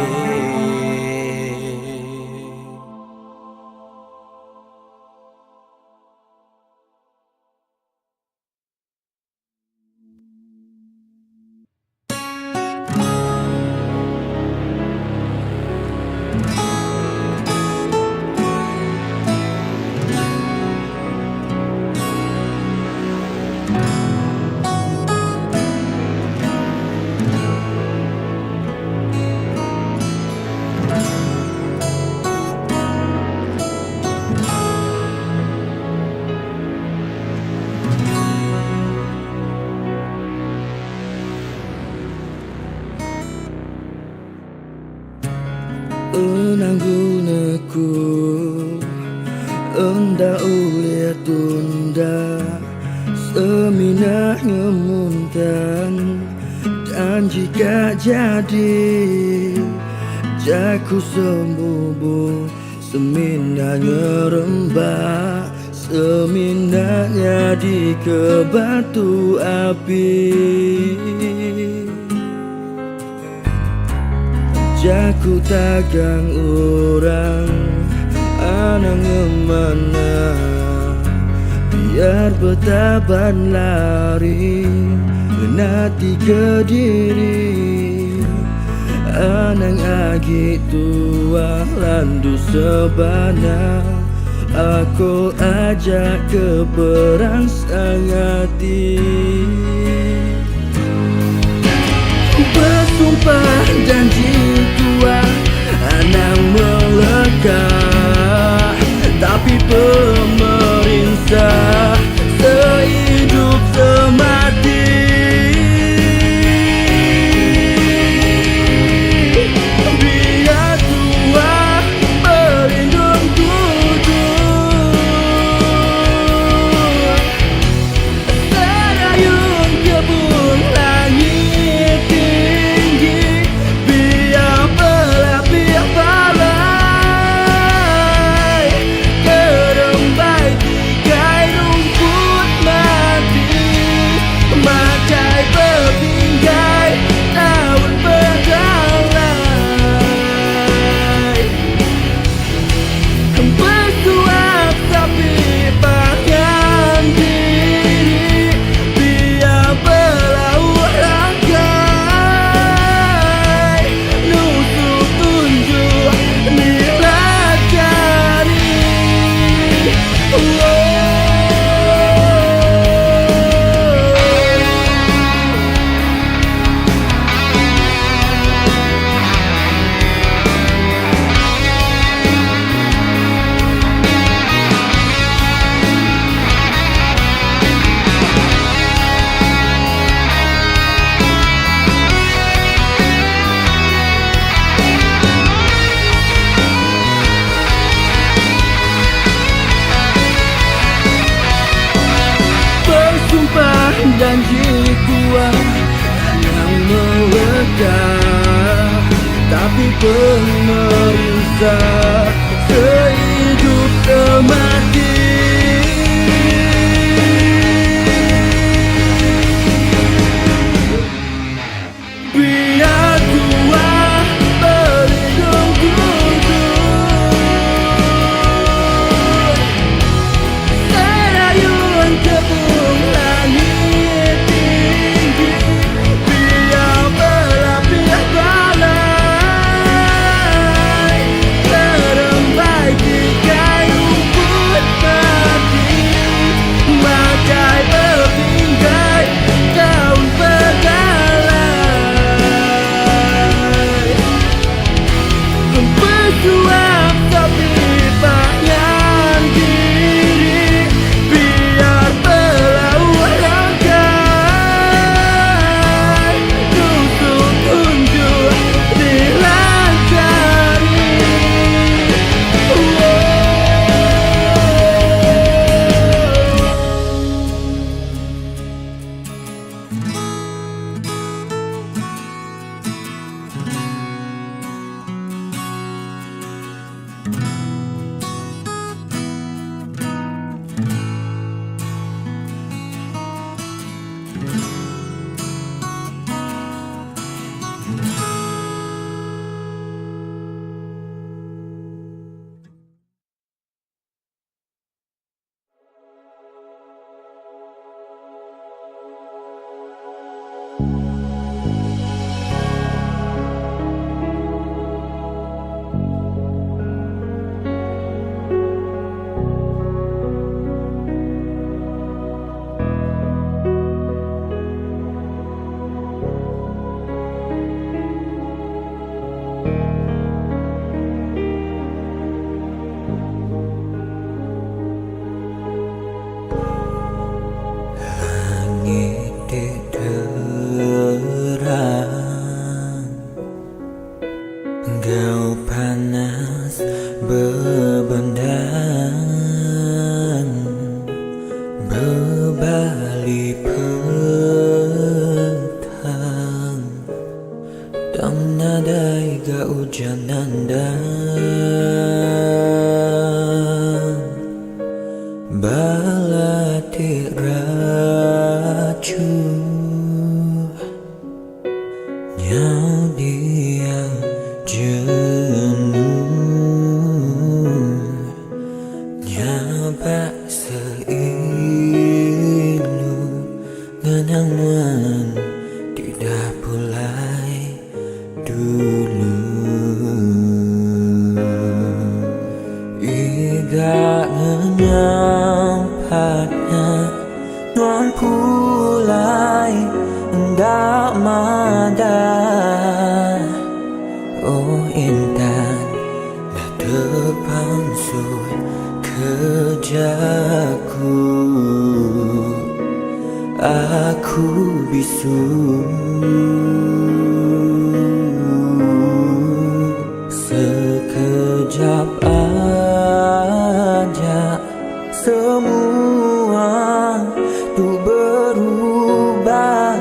Enanggunaku enda ulia tunda, seminah ngemuntan, dan jika jadi jaku sembubu, seminah ngerembak, seminahnya di ke batu api. Jaku tagang orang anang ngemana, biar betaban lari menati ke diri, Anang agi tua landu sebana aku ajak ke perang sangati. Bersumpah janji tua anang melekat, tapi pemerintah sehidup semati. Biar tua berlindung tujuh, terayun kebun langit tinggi. Biar pelapis balai kerembai tigai rumput mati, makai berpinggai daun berdalai. Bersuap tapi pakaian diri, biar berlaut ragai, nusuk tunjuk nilajari. Bersumpah janji tua yang melekat, tapi pemerintah sehidup semati. Biar tua berlindung tujuh, terayun kebun langit tinggi. Biar berlapis balai kerembai tigai rumput mati, makai berpinggai daun berdalai. Bersuap tapi pakaian diri, biar berlaut ragai, nusuk tunjuk dilacari. Engkau panas bebendan, berbalik petang, dan nadai hujanan dan balatik racun. Nyau diam jenuh, nyabak seilu ngenangan tidak pulai dulu. Iga nyampatnya nuan pulai ndak madan. Oh intan dah depan sud kerjaku, aku bisu sekejap aja semua tuh berubah.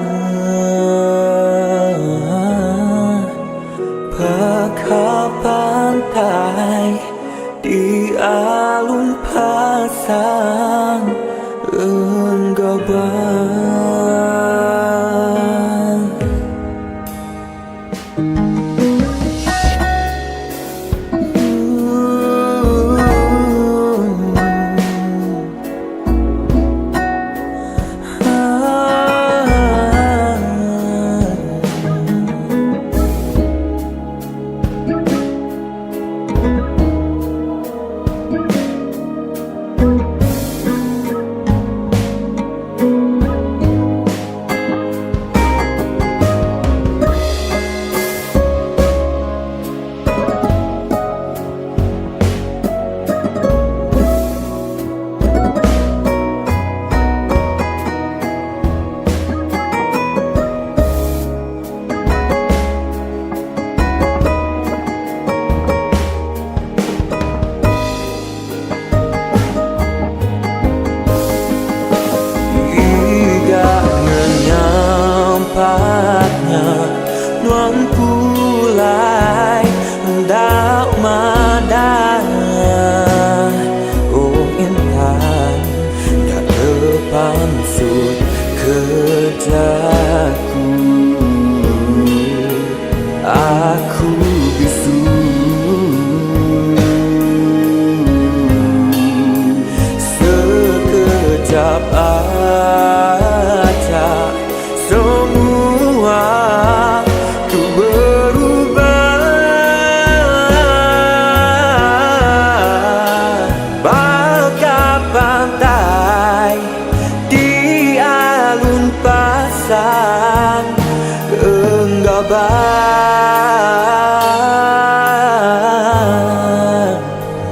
Pakai pantai di alun pasang enggabang. Nuan pulai ndak madan. Oh intan dak depan sud kerjaku, aku bisu sekejap aja semua tuh berubah. Bagai pantai di alun pasang enggabang.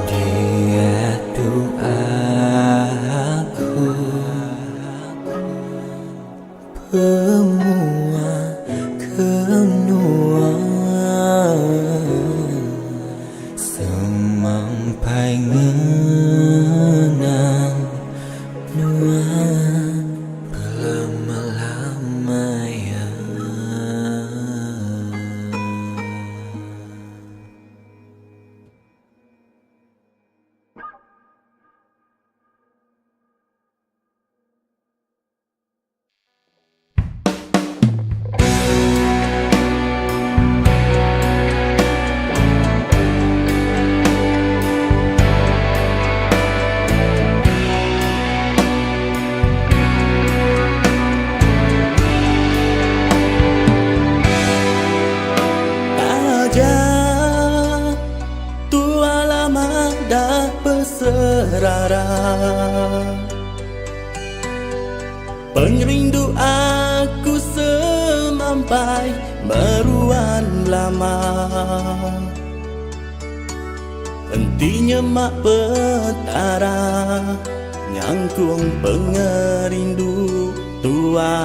Dia tuh aku semua kenua semampai ngenang nuan berlama-lama ya. Tua lama dah berserara, pengerindu aku semampai meruan lama. Hentinya mak petara nyangkung pengerindu tua.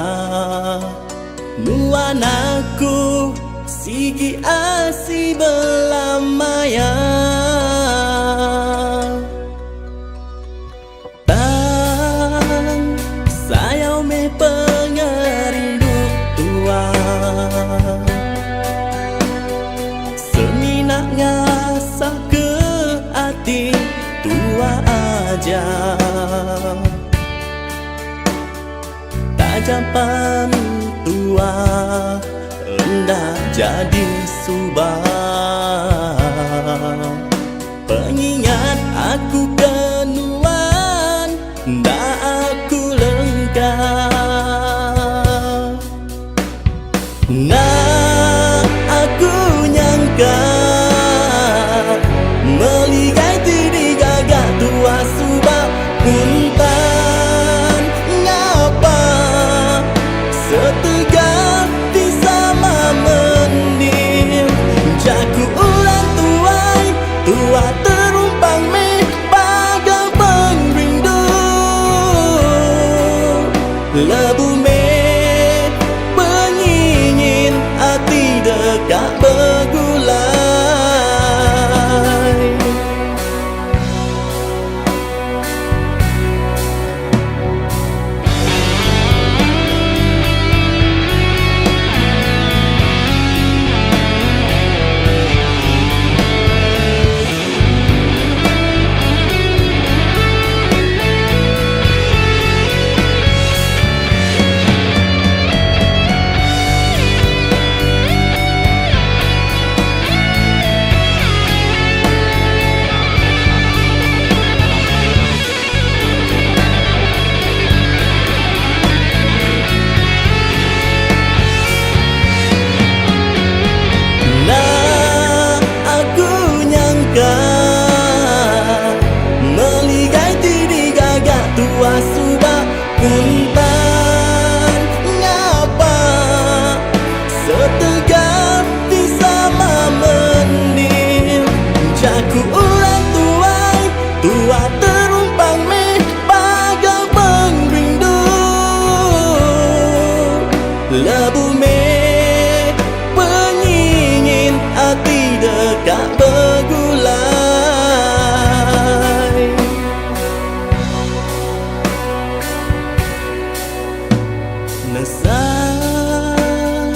Nuan aku sigi asi belamaya, tan sayau me pengerindu tua. Seminak ngasah ke hati tua aja, tak japan tua hendak jadi subah. Pengingat aku kenuan, ndak aku lengkap. Nak aku nyangka meligai tidi gagak tua subak puntan ngapa setegak di sama mendim jaku ulang tuai tua terumpang meh bagai pengrindu lebu meh penyingin hati dekat bergulai. Meligai tidi gagak tua subak puntan ngapa setegap di sama mendim jaku ulang tuai tua terumpang meh bagai pengrindu lebu meh penyingin hati dekat bergulai. Nesal,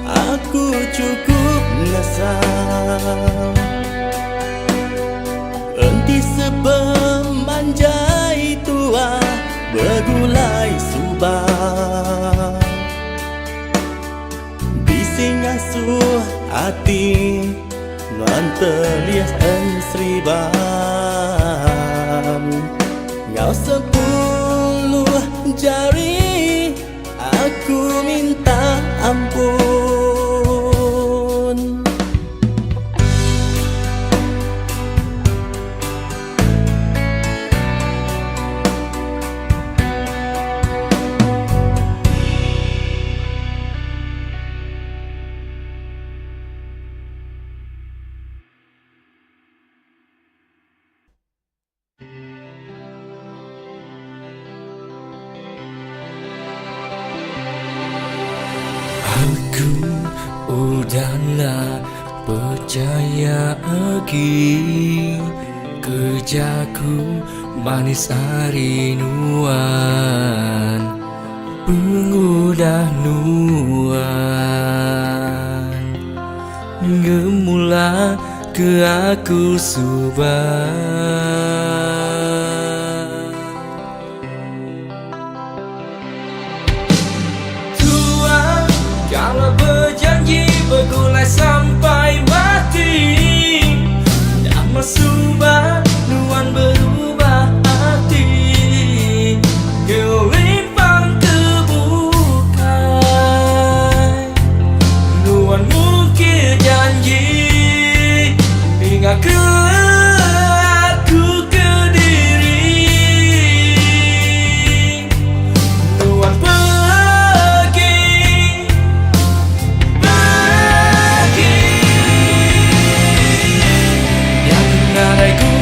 aku cukup nesal. Enti sepemanjai tua bergulai subah bising asuh hati mantelias ensriban ngau 10 jari aku minta ampun. Aku udahlah percaya lagi kerjaku manis harinuan pengudah nuan gemula ke aku subah. Kalau berjanji bergulai sampai mati dah masubah nuan berubah hati gelimpang terbukai nuan mungkir janji hingga ke aku ke diri nuan Nadaiku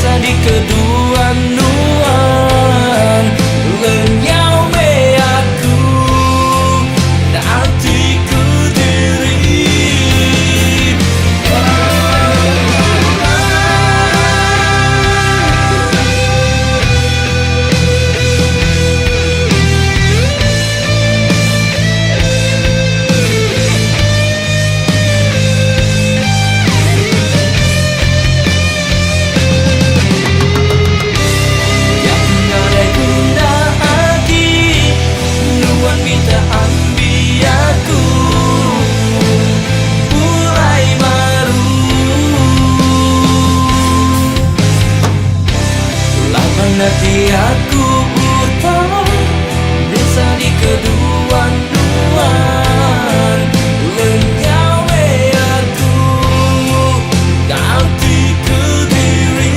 desa di kedua nuan lenyau me aku nanti ku diri nanti aku buta desa di kedua nuan lenyau me aku ganti ke diri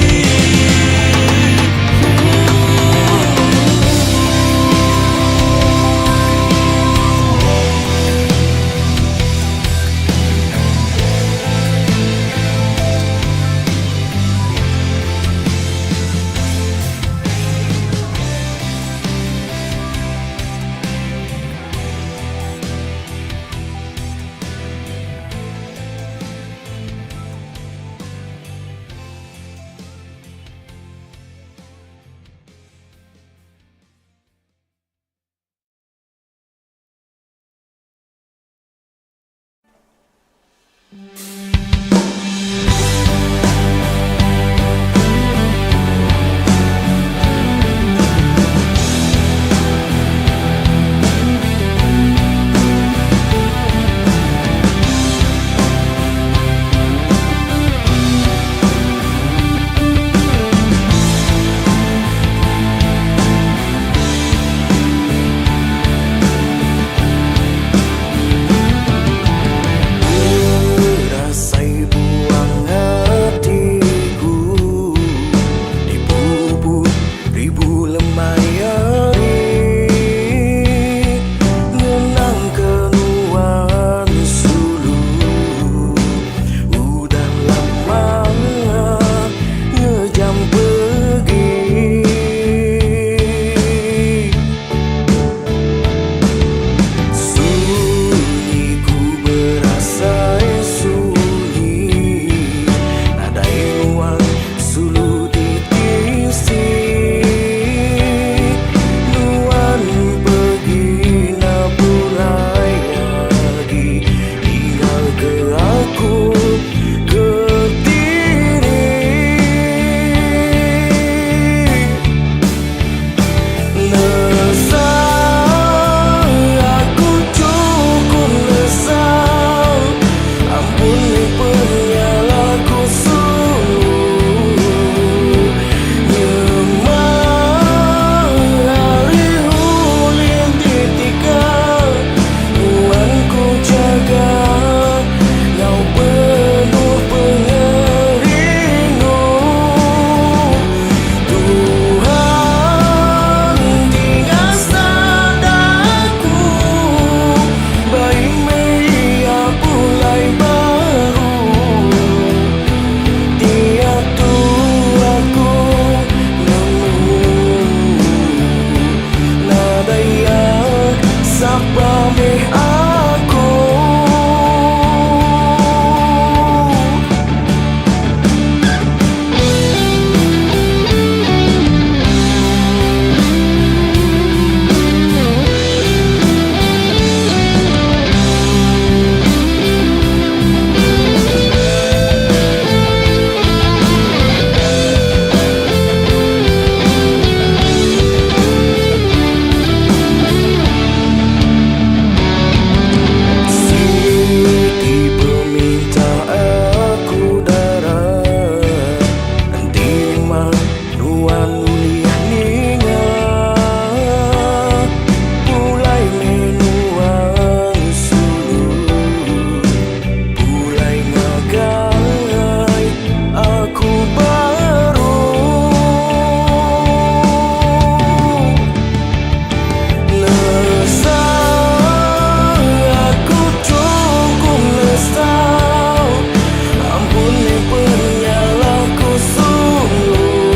Ampun yang penyalahku sungguh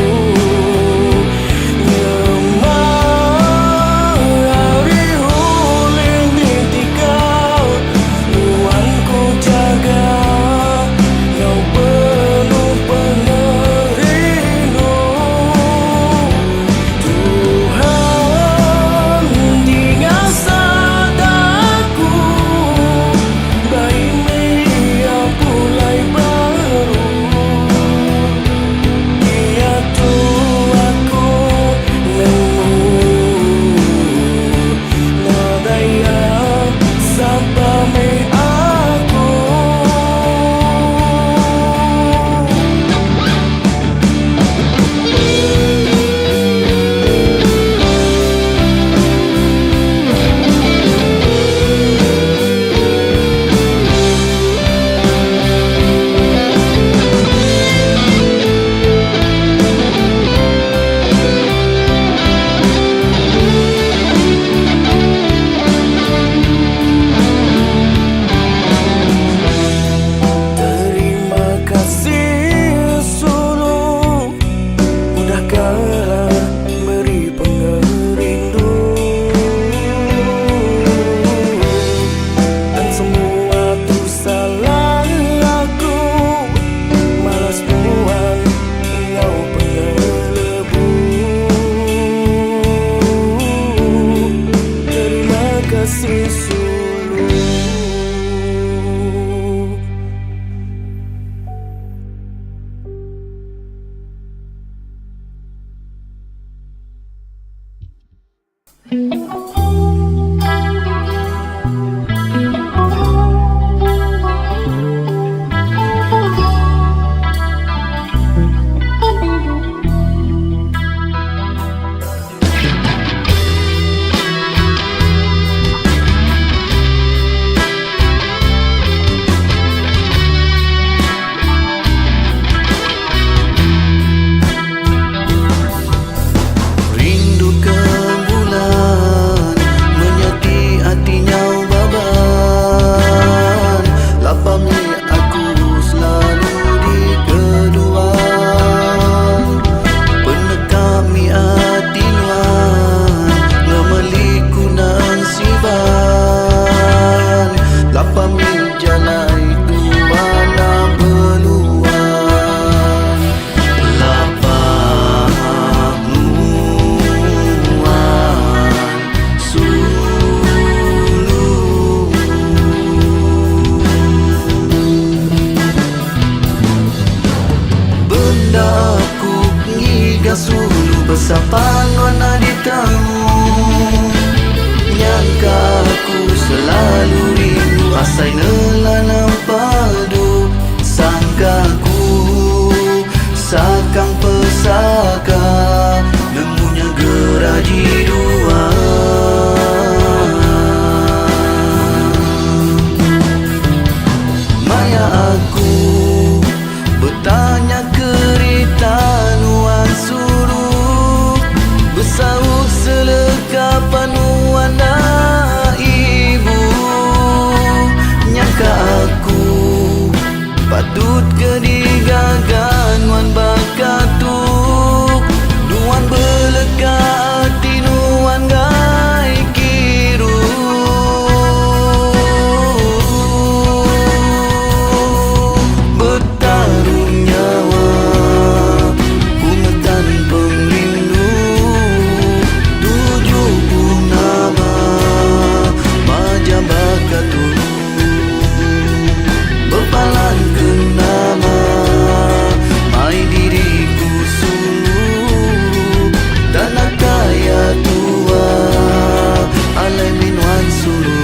sulu bersapan warna di tamu. Nyangka aku selalu rindu asai nelanam padu. Sangkaku sakang pesaka nemunya geraji dua. Maya aku bertanya kerita nuan suruh, bersaut selekapan nuan ibu. Nyangka aku patut kedigagan nuan bakatuk, nuan beleka hati nuan gai kiru. Bertarung nyawa kungetan pengrindu, 70 nama majam bakatuk. Berpalan ke nama mai diriku sulu, tanah kaya tua alai minuan sulu.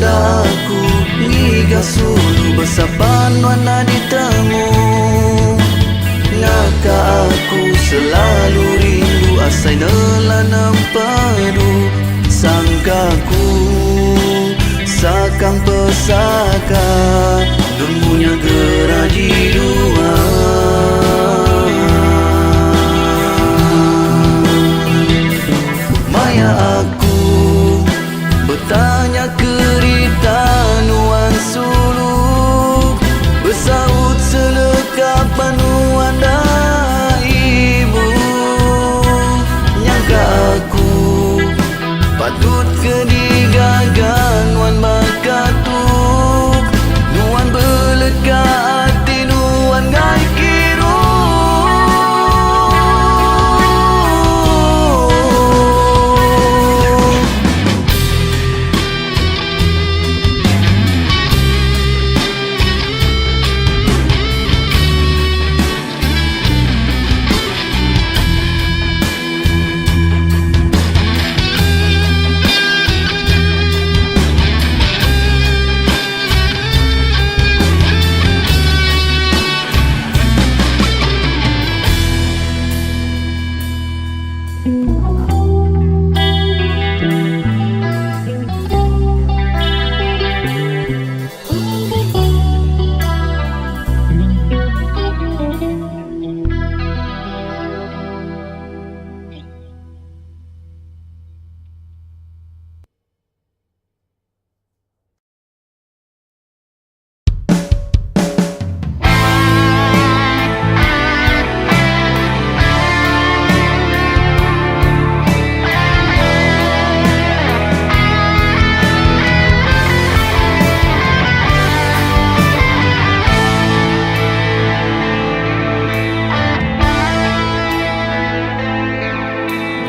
Aku ngiga sulu bersaban warna di temu. Ngaka aku selalu rindu asai nelanam padu. Sangkaku sakang pesaka nemunya geraji dua. Maya aku bertanya kerita nuan suluk, bersaut selekapan nuan ibu. Nyangka aku patut kedigagan nuan bakatuk, nuan beleka hati nuan gai kiru.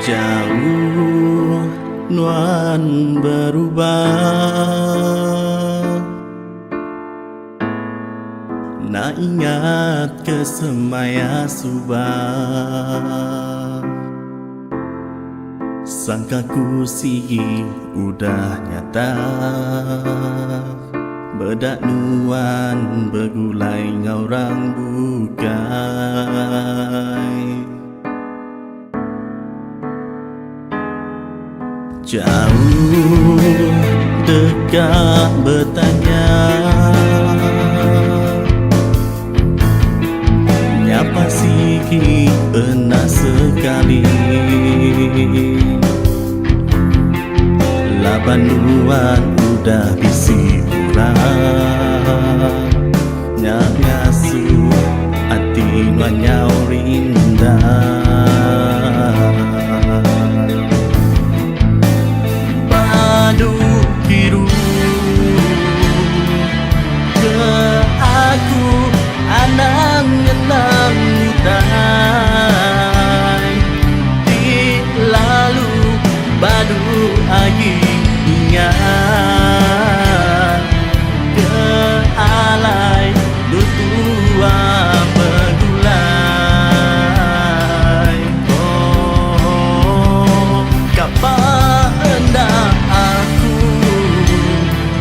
Jauh nuan berubah, nak ingat ke semaya subah. Sangkaku si udah nyata, bedak nuan bergulai ngaurang bukai. Jauh dekat bertanya, nyapa sikit pernah sekali. Laban nuan udah bisi pulang, nyak ngasuh hati nuan nyau rindah. lagi ingat ke alai lutua begulai. Oh, kapan hendak aku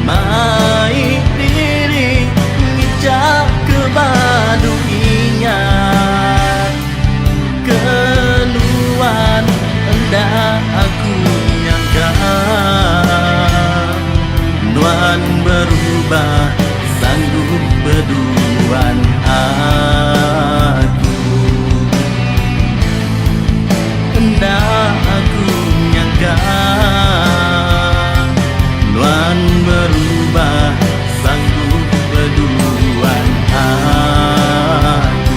mai diri ngicap ke badu ingat keluar hendak aku nyangka nuan berubah sanggup berduaan aku hendak aku nyangka nuan berubah sanggup berduaan aku.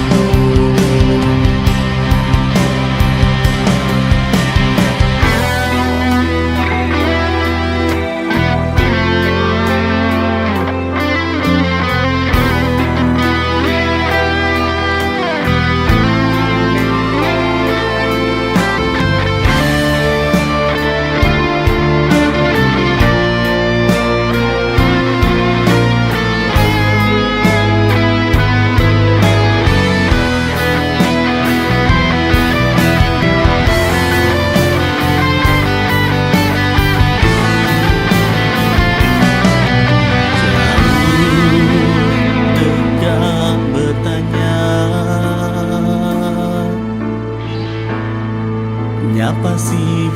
Nyapa sih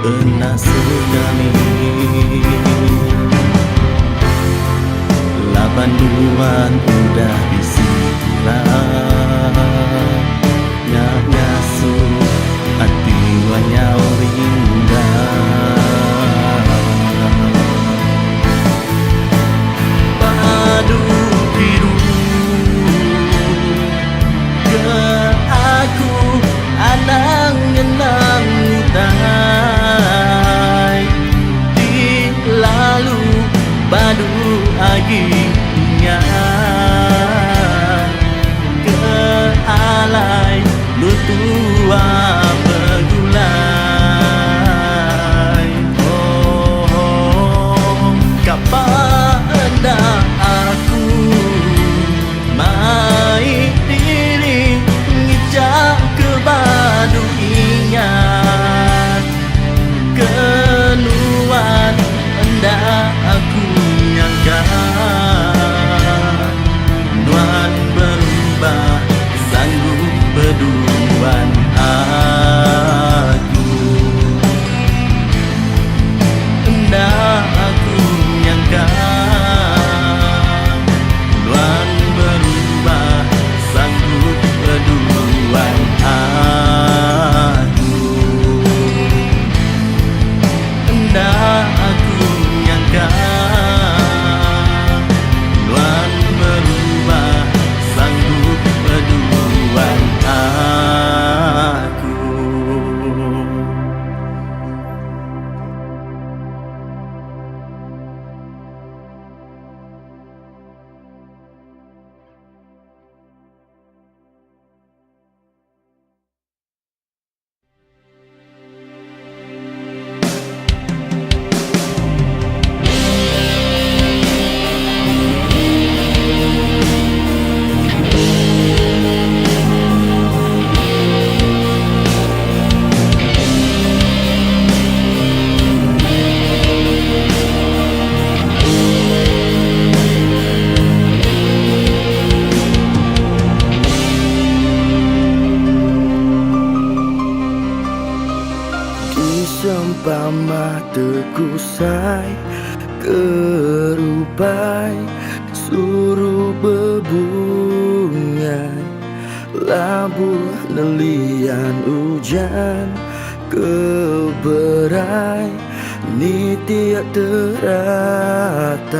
pernah sekali lapan duan udah disirah nyak ngasu hati wanyau rindah padu biru ke aku anang ngenang utai di lalu badu agi ingat ke alai lutua begulai. Oh, kapan hendak aku mai diri ngicap ke badu ingat keluar hendak aku nyangka nuan berubah sanggup berduaan aku hendak aku nyangka nuan berubah sanggup berduaan aku hendak aku nyangka nuan berubah sanggup berduaan aku. Seumpama tegusai kerupai suruh bebungai labuh nelian hujan keberai ni tiak teratai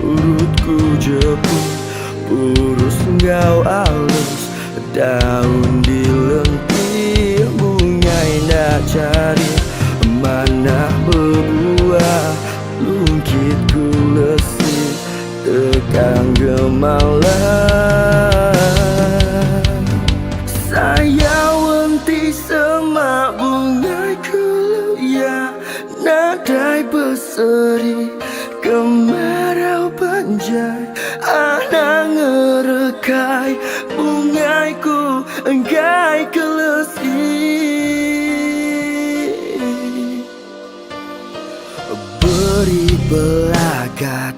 urutku jeput purus ngau alus daun di lentir bungai nak cari mana berbuah lungkitku lesir tekan gemalan saya wenti semak bungai keluya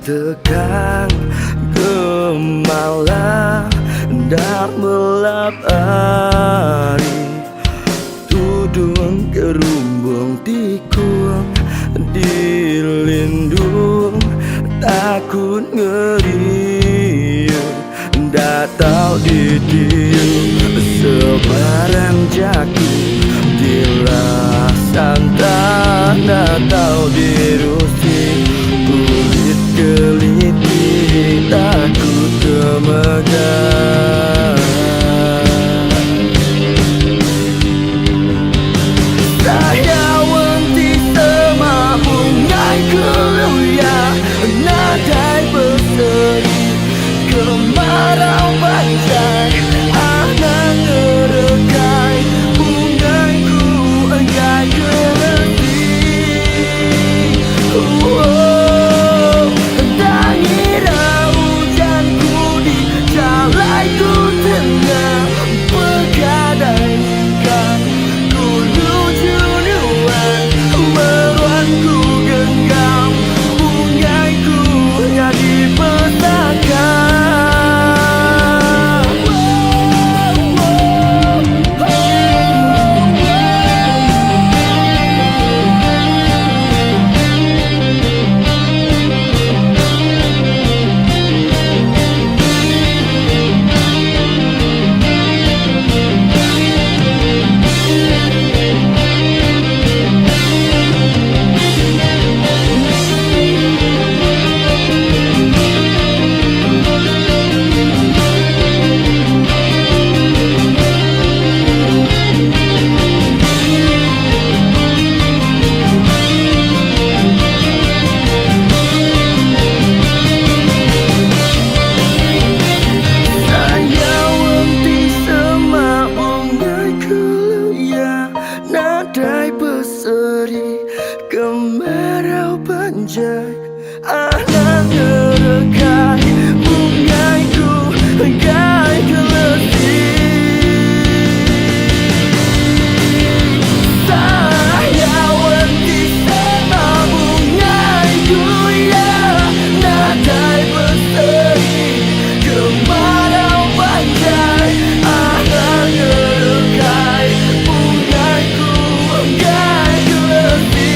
tekan gemalang dan melap hari, tudung kerumbung tikung dilindung takut ngeri datau di diu sebarang jaku dilasantah datau dirusi kulit keliti takut kemegang saya wanti semampu ngai keluya nadai berseri kemarau banjai anak ngerekai bungaiku enggai keleti dangira hujanku di jalaiku tengah bergadai ikan ku lucu nuan meruanku genggam bungaiku jadi petaka. Nadai berseri kemarau banjai anak ngerekai bungaiku enggai keleti saya wanti sama bungaiku ya nadai berseri kemarau banjai anak ngerekai bungaiku enggai keleti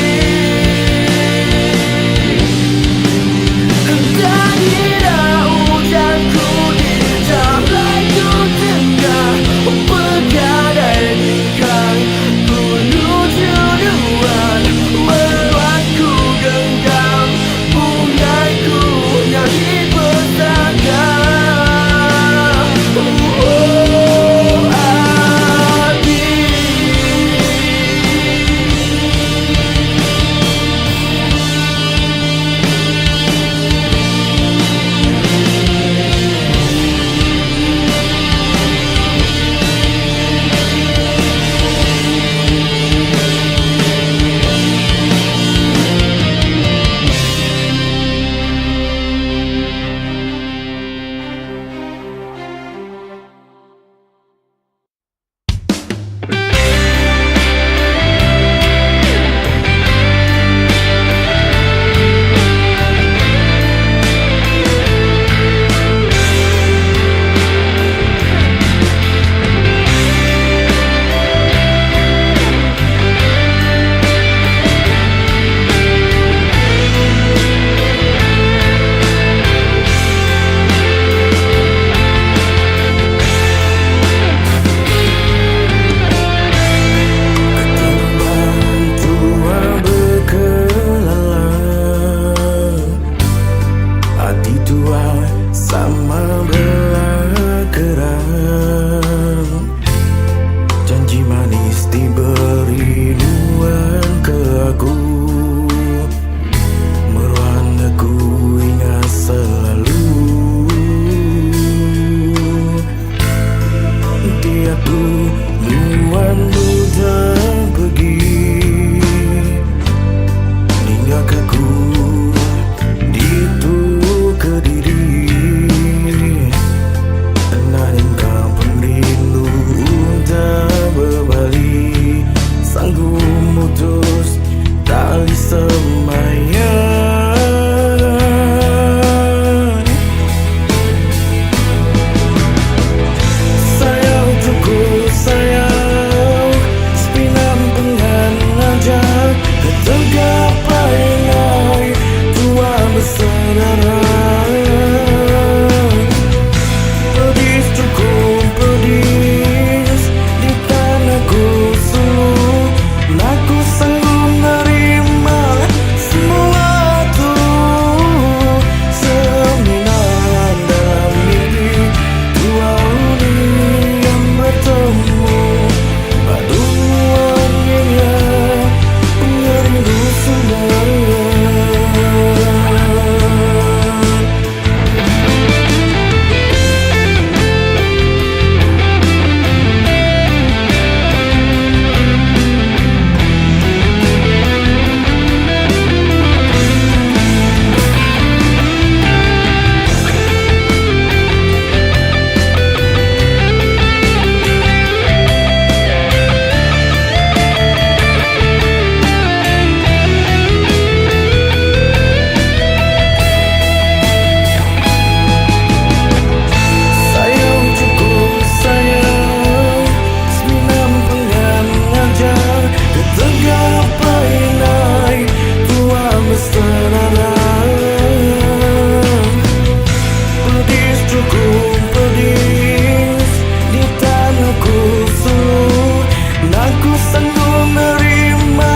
sanggup menerima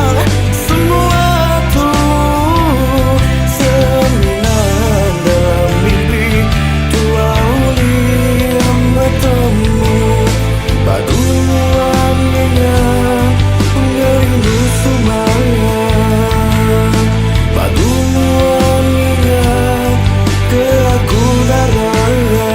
semua tuh. Seminan dalam mimpi dua ulian bertemu, baduannya mengerindu semuanya, baduannya ke aku darahnya.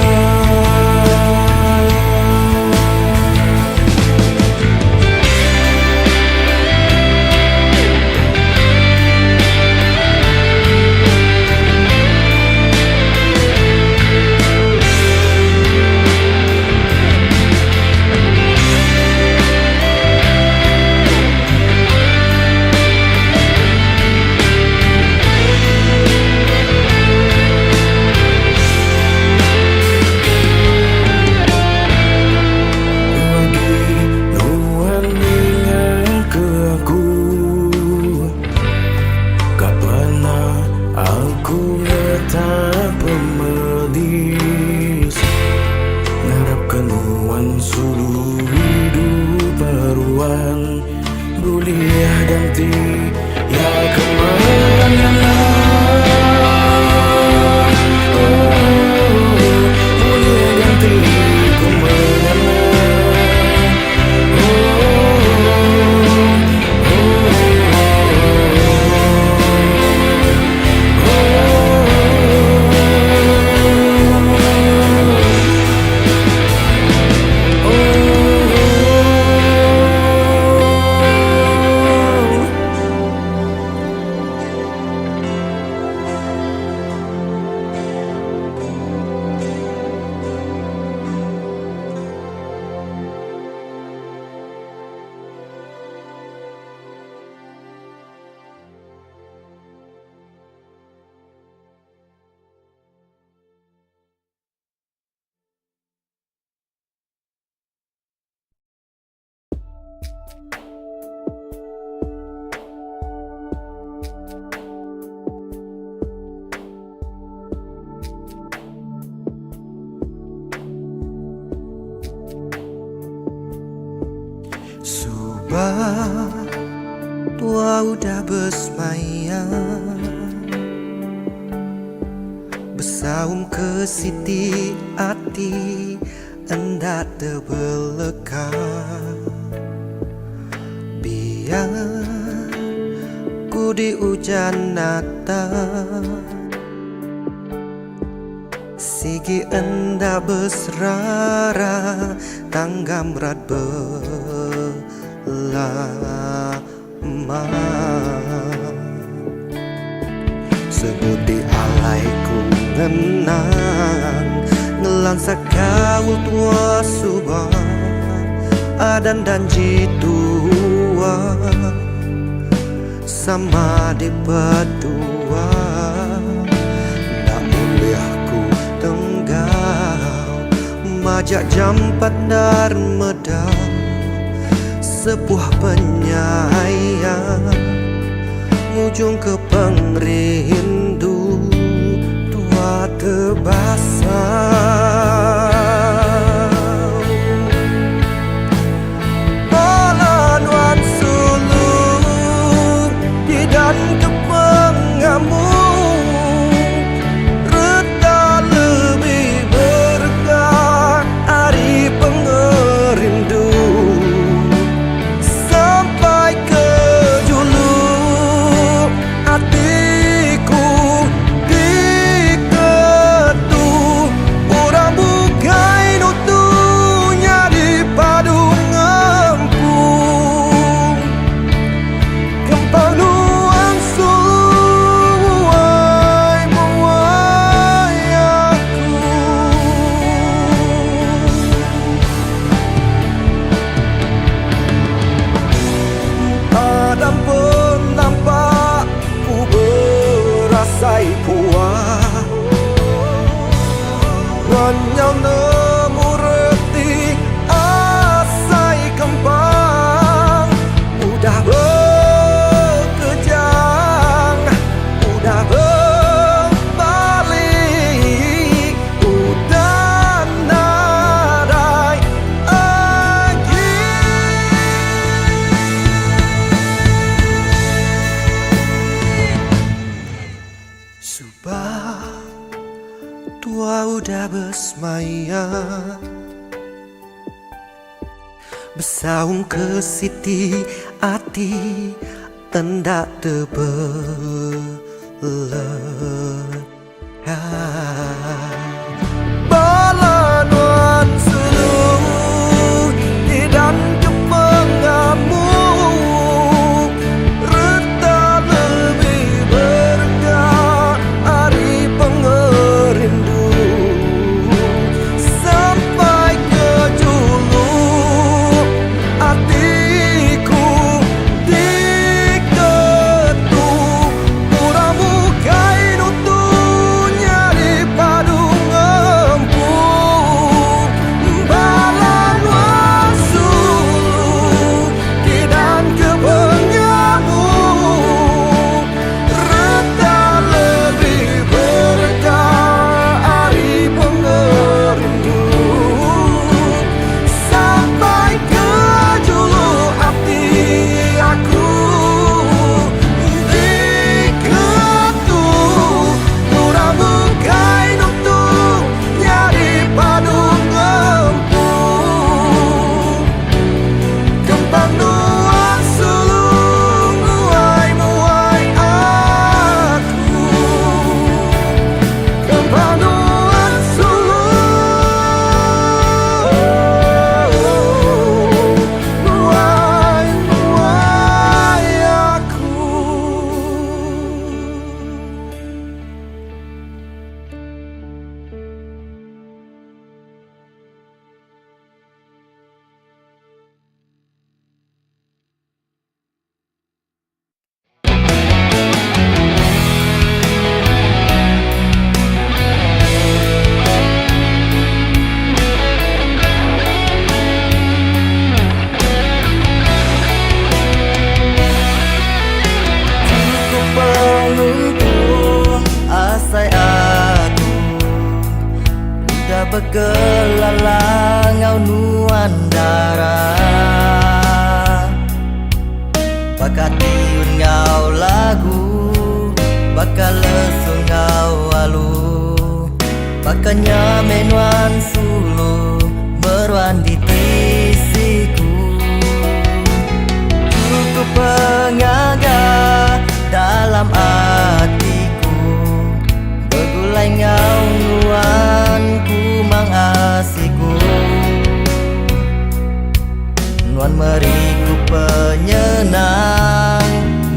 Subah tua udah bersemayam, bersaum ke siti hati hendak terbelekang. Biar ku di hujan Natal, sigi hendak berserara tanggam rat lama. Sebuti alaiku ngenang ngelansa kau tua subah adan dan jitua sama di berdua. Tak boleh aku tenggal majak jampat dan medal sebuah penyayang ujung ke pengrindu tua terbasam. Palanuan sulung di dan ke pengamu, reta lebih berkah hari pengerindu. Hatiku diketuk maya Besaung ke siti ati Tendak tebelah Balanuan seluruh dan kepengamu Reta lebih berkah hari pengerindu Sampai ke julu hatiku diketuk Muramu kain utuh nyari padu ngempung Balan wasu kidan kepengamu Reta lebih berkah hari pengerindu Sampai ke julu hati aku diketuk Muramu kain utuh nyari padu ngempung Kembang nuan sulung muai-muai aku Kembang nuan sulung muai-muai aku Cukup penuntung asai aku Udah bekelalang ngau nuan darah Bakal tiun ngau lagu Bakal lesung ngau alu Bakal nyamenuan sulu Meruan di tisiku Cukup pengaga dalam hatiku Begulai ngau nuanku mengasiku Nuan meriku penyenang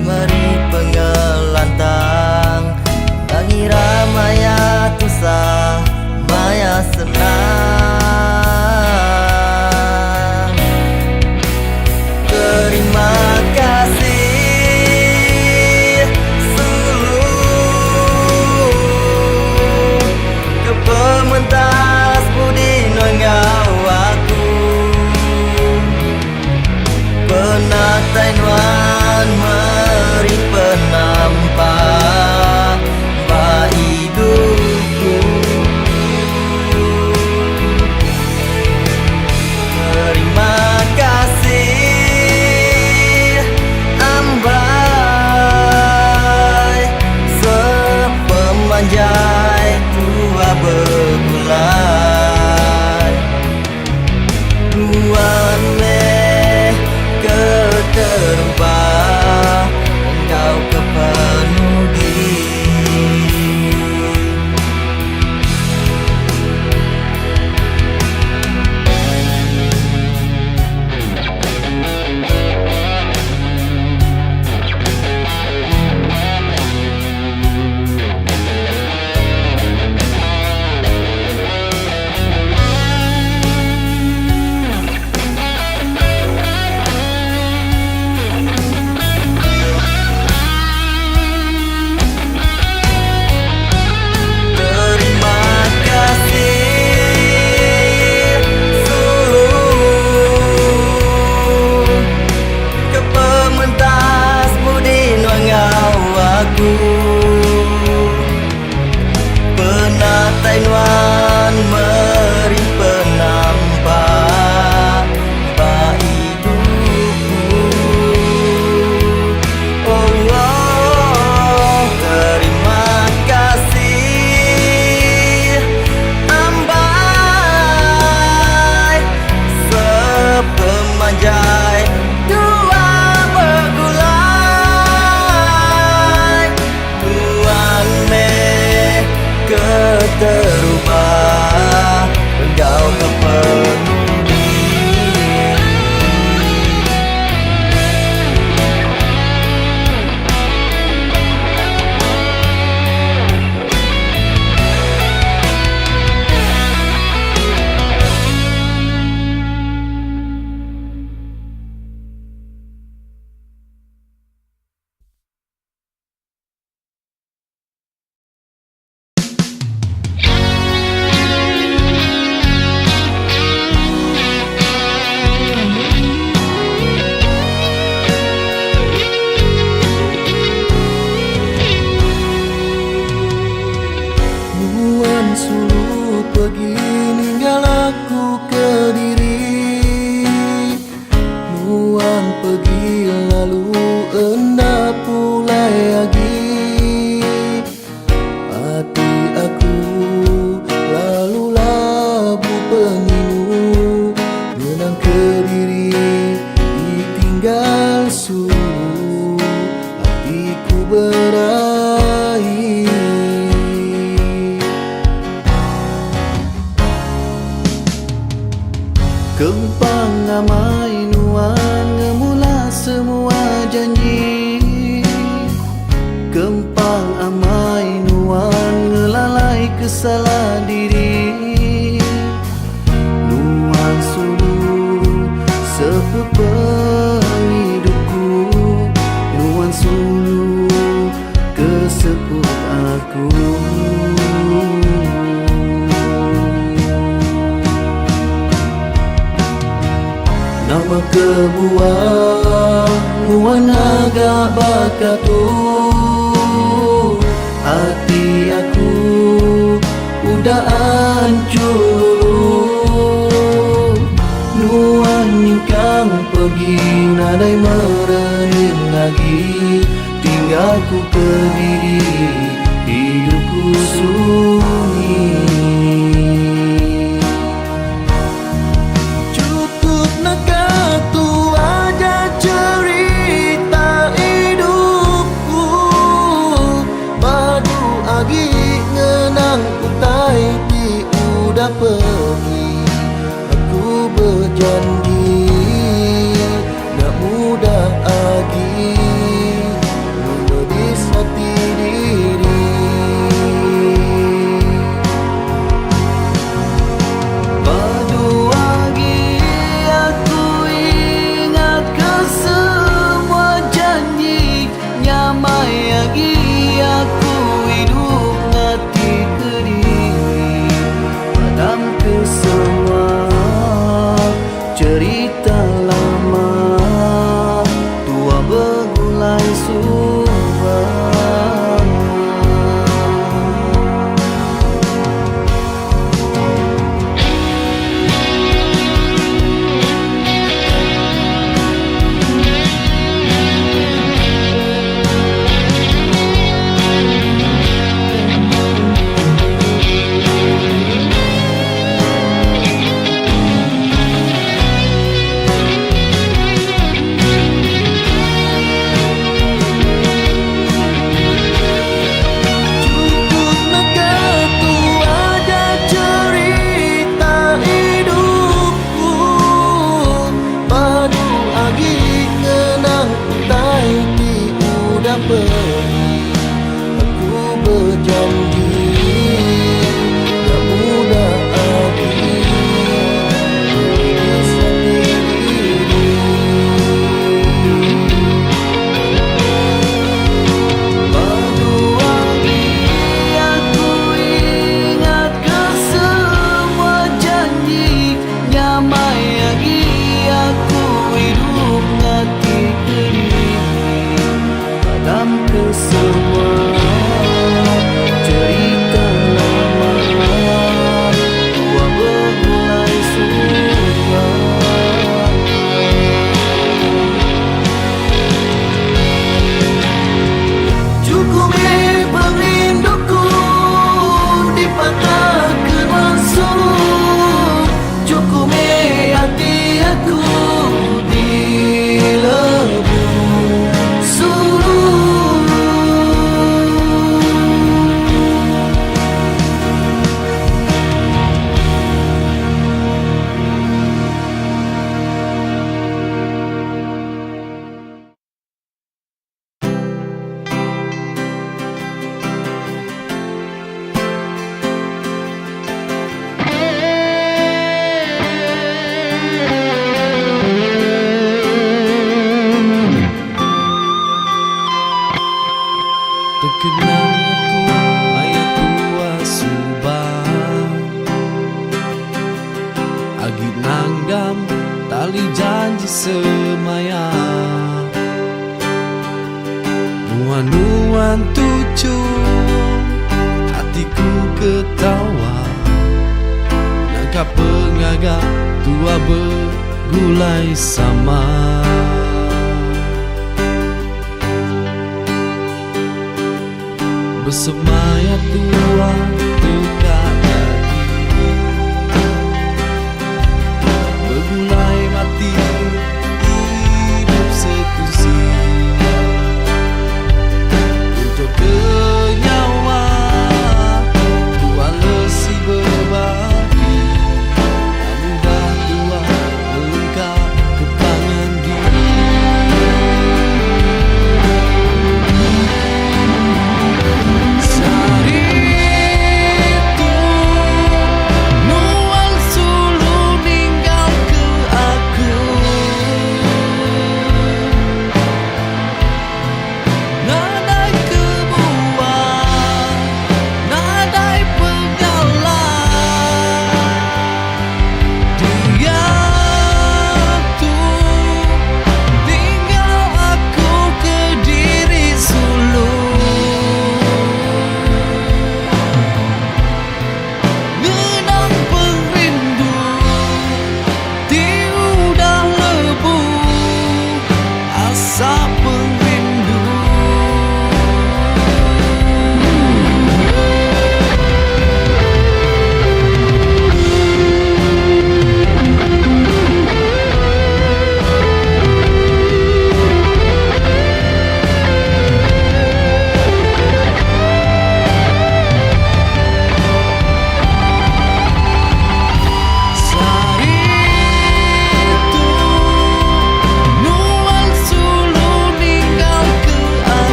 Meri pengelantang Mengira maya tusah Maya senang Terima kasih seluruh Kepementas budi nongau aku Penatai nuan meri penampak Ba hidupku Terima kasih ambai Sepemanjai tua begulai Nuan meh keterubah Engkau kepenuhi Terima kasih ambai pergi lalu hendak pulai lagi. Hati aku lalu labu peninu, menang ke diri ditinggal sulu, hatiku berahi. Kempang amai nuan ngemula semua janji. Kempang amai nuan ngelalai kesalah diri. Nuan sulu sepepeng hidupku, nuan sulu kesepuh aku. Nama kebuah nuan agak bakatu, hati aku udah hancur. Nuan nyingkang pergi nadai merehin lagi, tinggalku ke diri hidupku sunyi. Pergi, aku berjanji tak mudah lagi menodis hati diri. Padu lagi aku ingat ke semua janji, nyamai lagi aku hidup ngati ke diri. Padam ke semua cerita lama, tua bergulai suara. Aku berjanji tak mudah lagi menodis hati diri. Padu lagi aku ingat ke semua janji, nyamai lagi aku hidup ngati ke diri. Padam ke semua cerita lama, tua bergulai suara. Cukup perinduku dipatahkan langsung, cukup hati aku dilebur Terkenang aku ayat tua subah, agi nanggam tali janji semaya. Nuan-nuan tuju hatiku ketawa, nangkap pengagak tua bergulai sama. besok mayat tua tukar lagi, bergulai mati hidup sekursi untuk kenyawa Tuhan lesi berbagi. Namun dah tua engkau kepangan diri.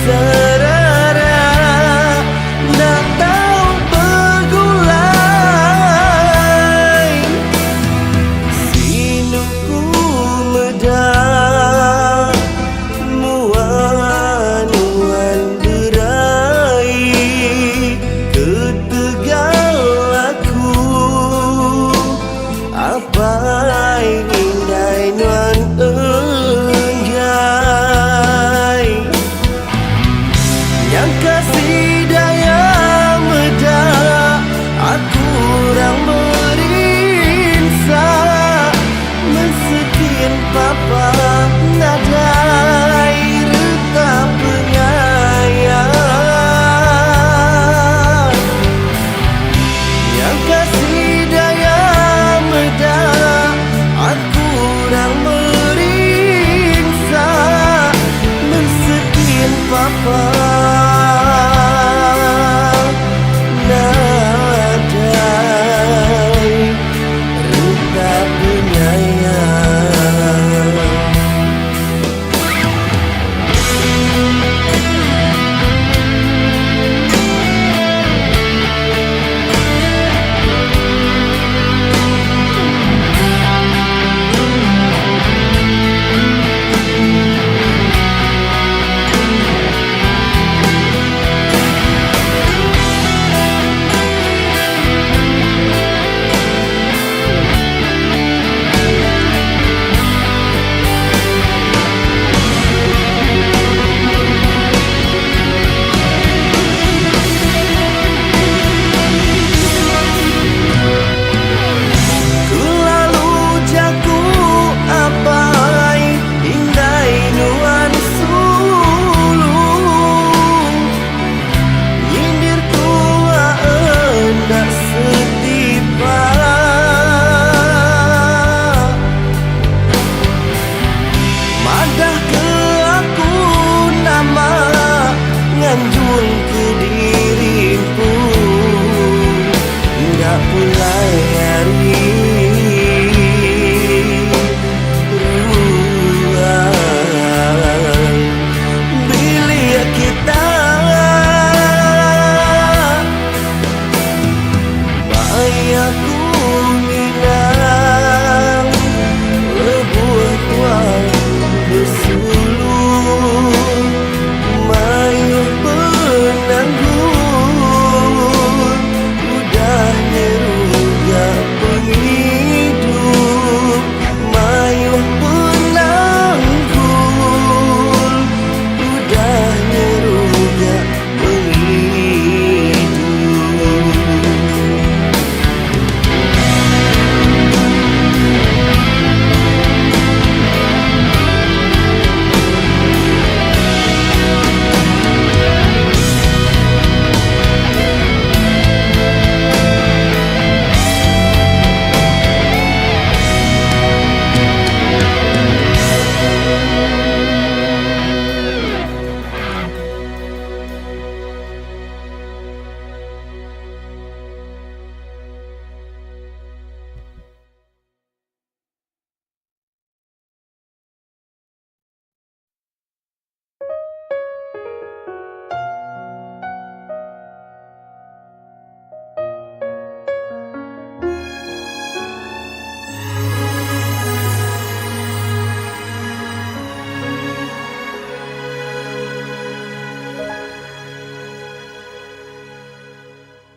Serara nak tahu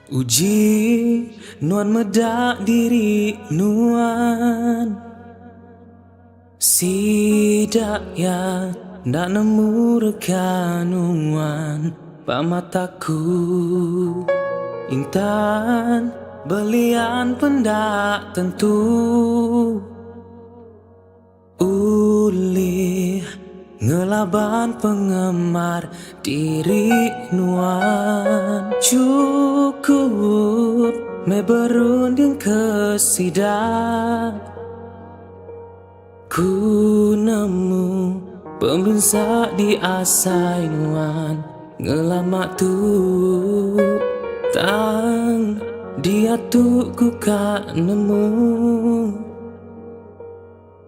Uji nuan medak diri nuan, sidak ya ndak nemu rekanuan pamataku. Intan belian pendak tentu, ulih ngelaban penggemar diri nuan. Cukup me berunding kesidak, ku nemu pembinsa di asai nuan ngelamak tu. Tang dia tu ku kak nemu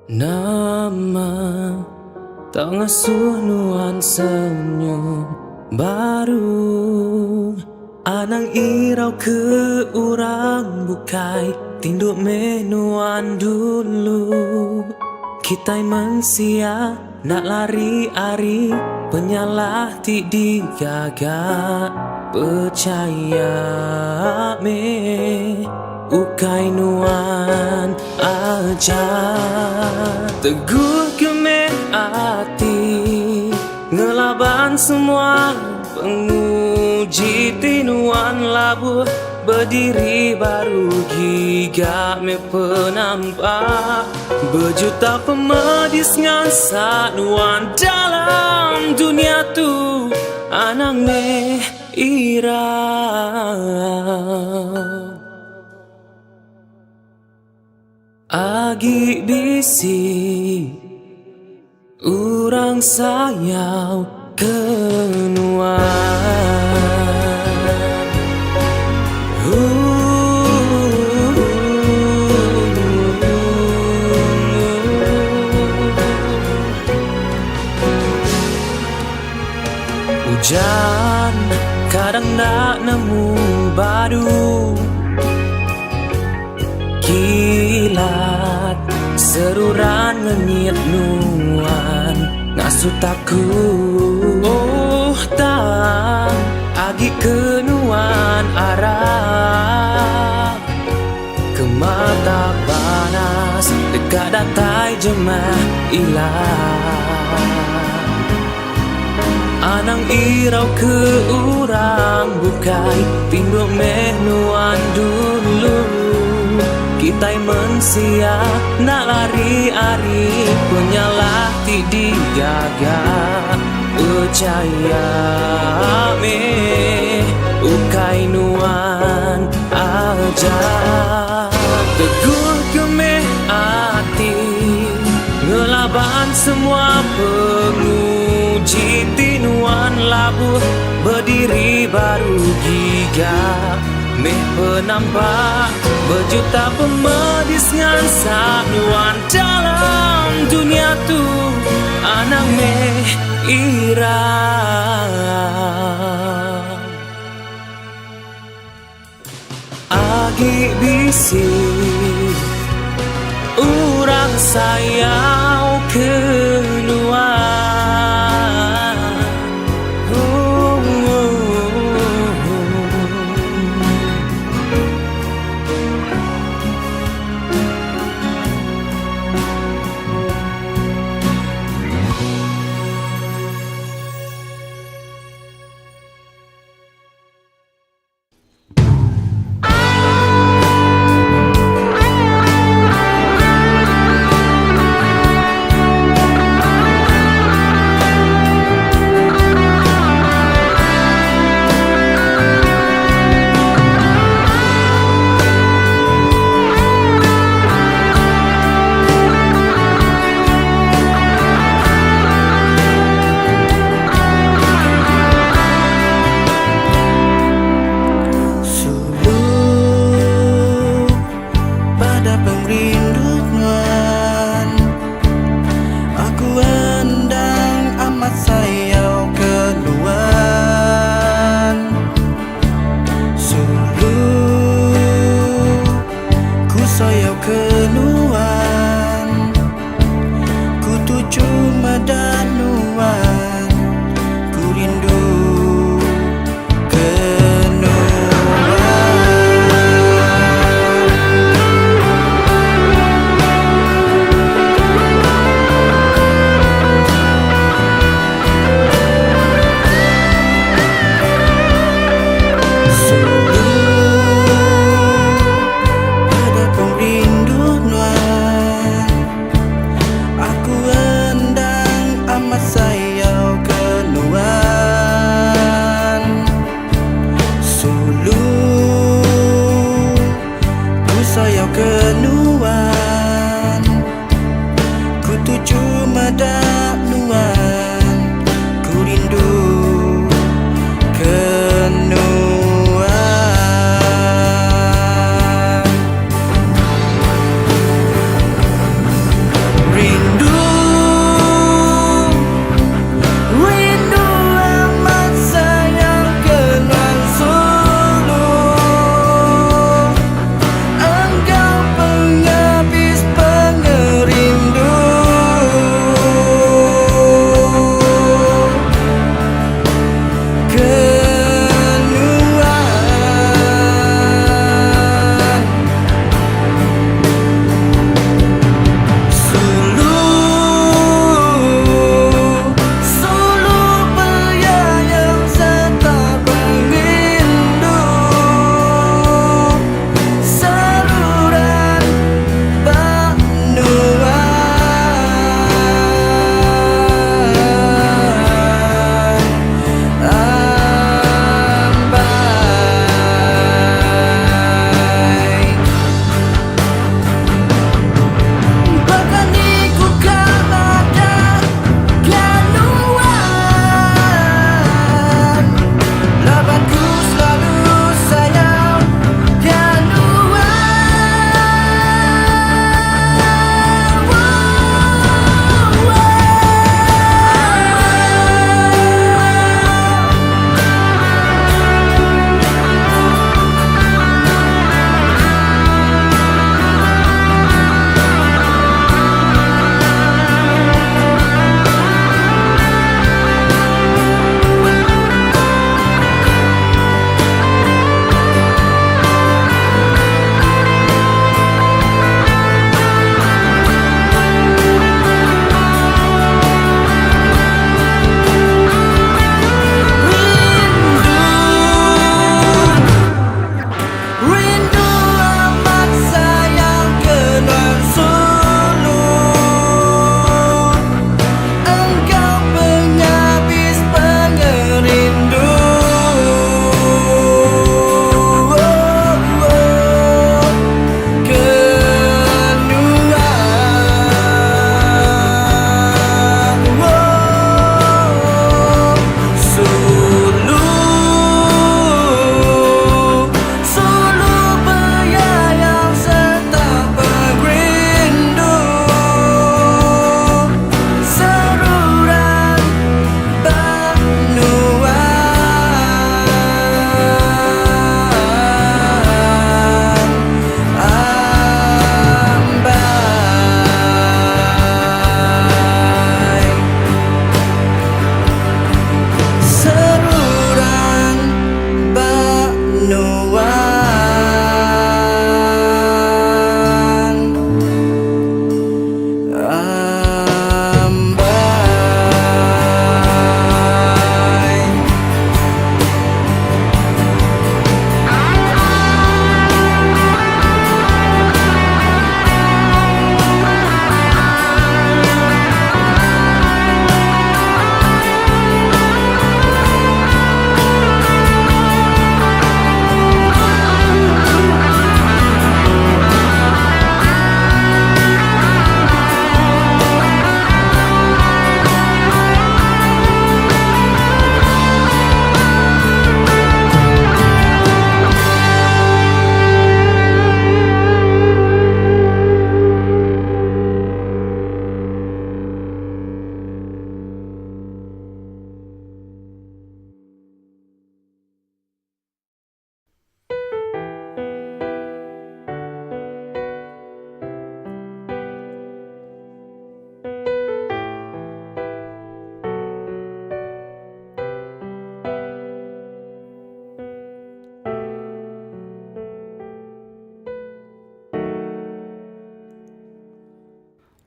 nama, tak ngasuh nuan senyum baru. Anang irau ke urang bukai tinduk menuan dulu. Kita mensia nak lari-ari, penyalah ti digagak. Percaya me ukai nuan aja. Teguh ke me hati, ngelaban semua penguji tinuan labuh. Berdiri baru gigak me penampak, berjuta pemedis ngansak nuan dalam dunia tu. Anang me ira agi bisi urang sayau kenuan. Hujan kadang nak nemu badu, kilat seruran ngenyit nuan ngasuh takut. Oh tak agi kenuan arah, ke mata panas dekat datai jemah ilah. Anang irau ke urang bukai tinduk menuan dulu. Kita mensia nak lari-ari, penyalah ti digagak. Percaya me ukai nuan aja. Teguh ke me hati, ngelaban semua penguji tinuan labuh. Berdiri baru gigak meh penampak, berjuta pemedis ngansak nuan dalam dunia tu. Anang meh ira agi bisi urang sayau keluar.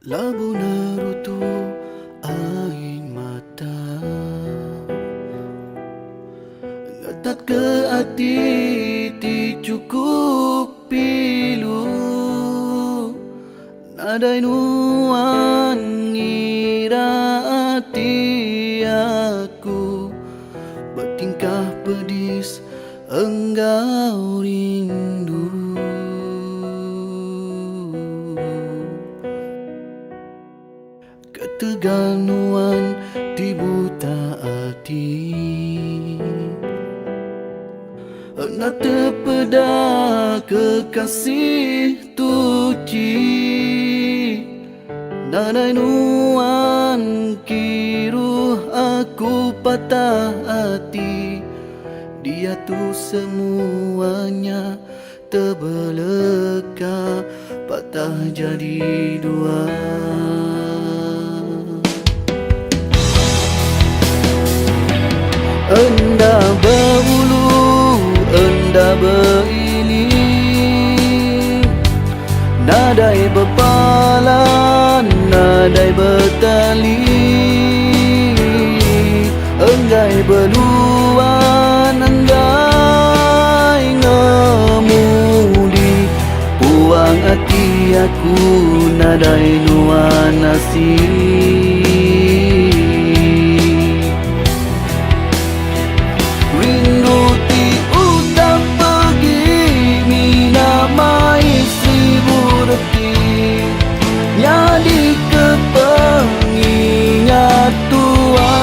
Labu naruto aing mata ngatat ke hati ti cukup pilu nadai nuan ngira hati aku bertingkah pedis enggau rindu keteganuan di buta hati nak terpeda kekasih tuci nadai nuan kiruh aku patah hati dia tu semuanya terbeleka patah jadi dua enda berbulu enda beriling nadai berpalan nadai bertali enggai beluan enggai ngemudi puang hati aku nadai nuan nasib rindu ti utang pergi mina mai seribu detik nyadi ke pengingat tua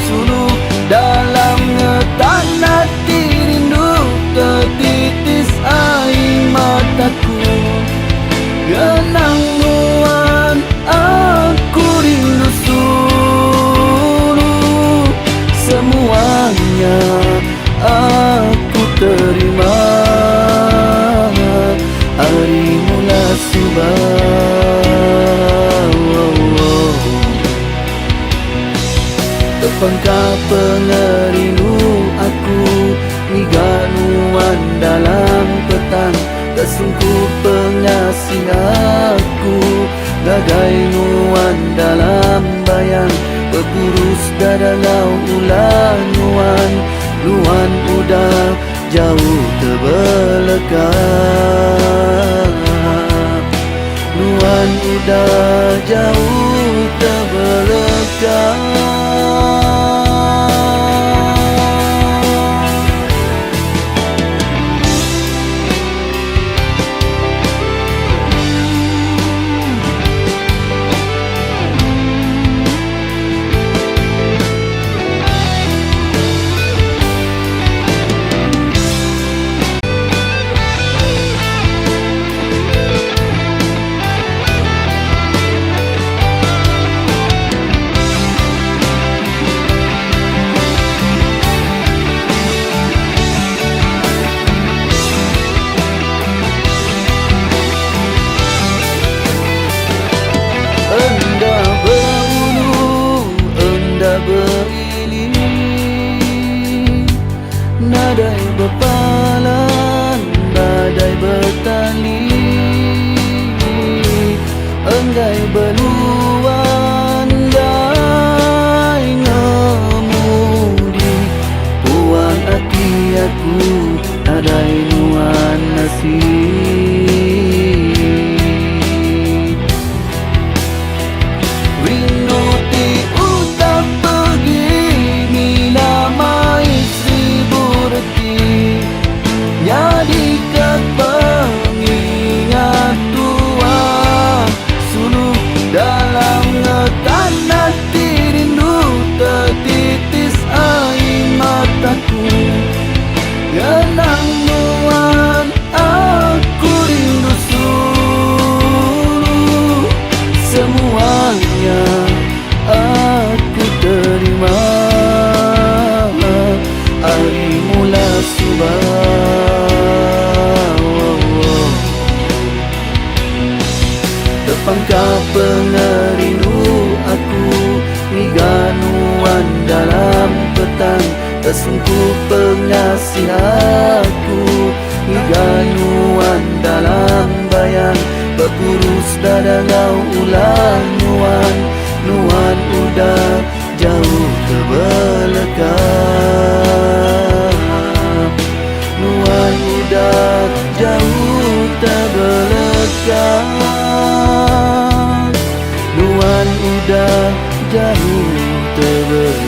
suluk dalam ngetan hati rindu tertitis air mataku genang nuan aku rindu suluh semuanya aku terima hari mula subah tepangkah pengerindu aku miganuan dalam petang tersungkup pengasih aku gagai nuan dalam bayang berburus dada ngau ulah nuan nuan udah jauh terbeleka nuan udah jauh terbeleka nadai berpalan, badai bertali enggai beluan, enggai ngemudi puang hati aku, nadai nuan nasib rindu ti utang pergi mina mai seribu detik jadi pengingat tua suluk dalam ngetan hati rindu tertitis air mataku genang nuan aku rindu suluh semuanya aku terima hari mula subah tepangkah pengerindu aku miganuan dalam petang tersungkup pengasih aku miganuan dalam bayang berkurus pada ngau ulang nuan, nuan udah jauh terbelakang, nuan udah jauh terbelakang, nuan udah jauh terbelakang.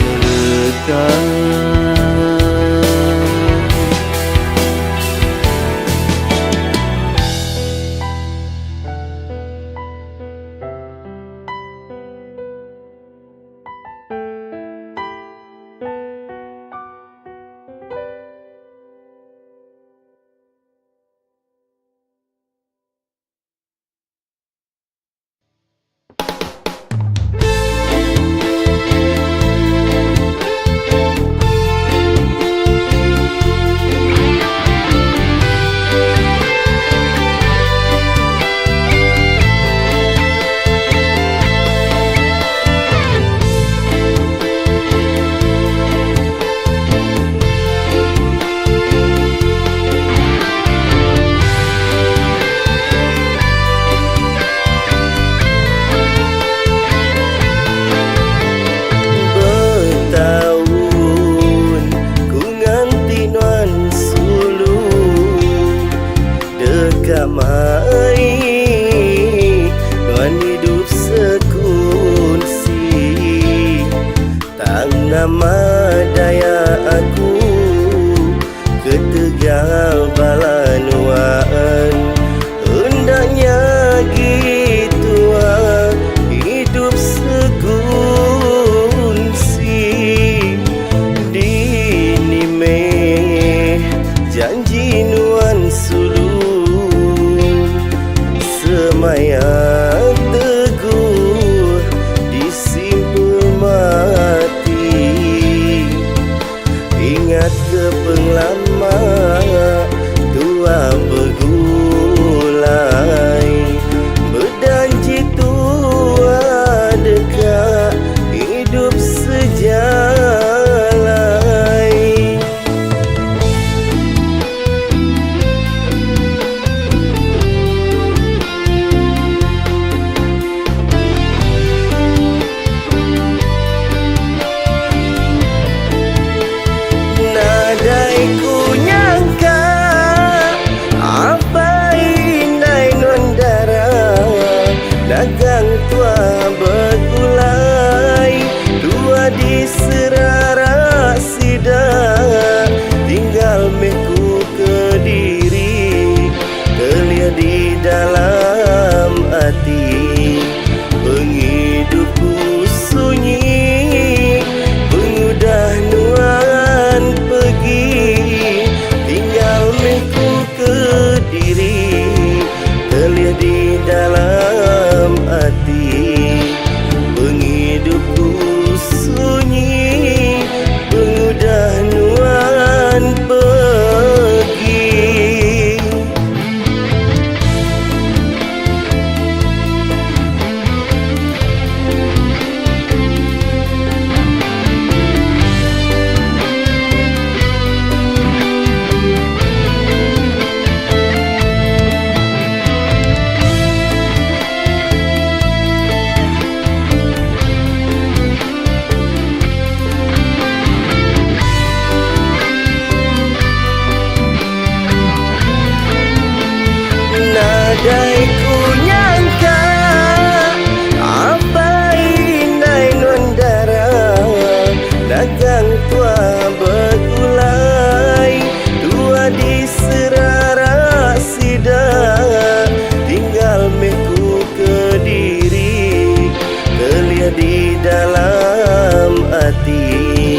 Nuan hidup sekunsi, tang nama daya aku ketegal bala nuan. Hendaknya gitu hidup sekunsi, dini meh janji nuan sulu semaya teguh disimpul mati. Ingat ke penglama tua bergulai, berjanji tua dekat hidup sejalai. Nadai ku nyangka apa indai non darah, dagang tua bergulai, tua di serara sida, tinggal meku Kediri, telia di dalam hati. Penghidupku sunyi, pengudah nuan pergi, tinggal meku Kediri, telia di dalam hati. Penghidupku sunyi, pengudah nuan pergi. Nadai ku nyangka apa indai non darah, dagang tua bergulai, tua di serara sida, tinggal meku Kediri, telia di dalam hati.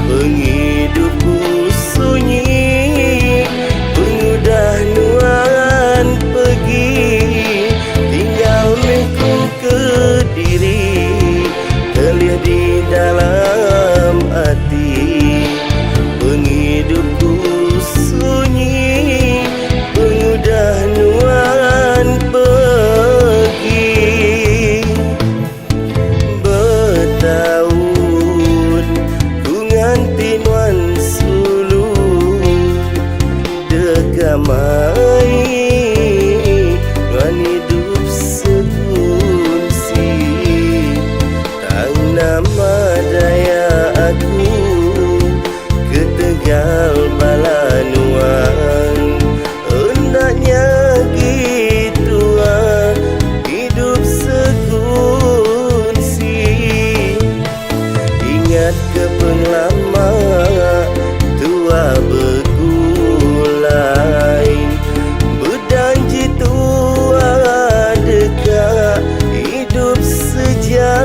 Penghidupku sunyi, pengudah nuan pergi, tinggal meku Kediri, telia di dalam hati. Penghidupku sunyi, pengudah nuan pergi. Bertahun ku nganti nuan sulu, dekamai nuan hidup segunsi. tinggal balanuan. Hendaknya gitu hidup sekunsi. Ingat ke penglama tua begulai, berjanji tua dekat hidup sejalai.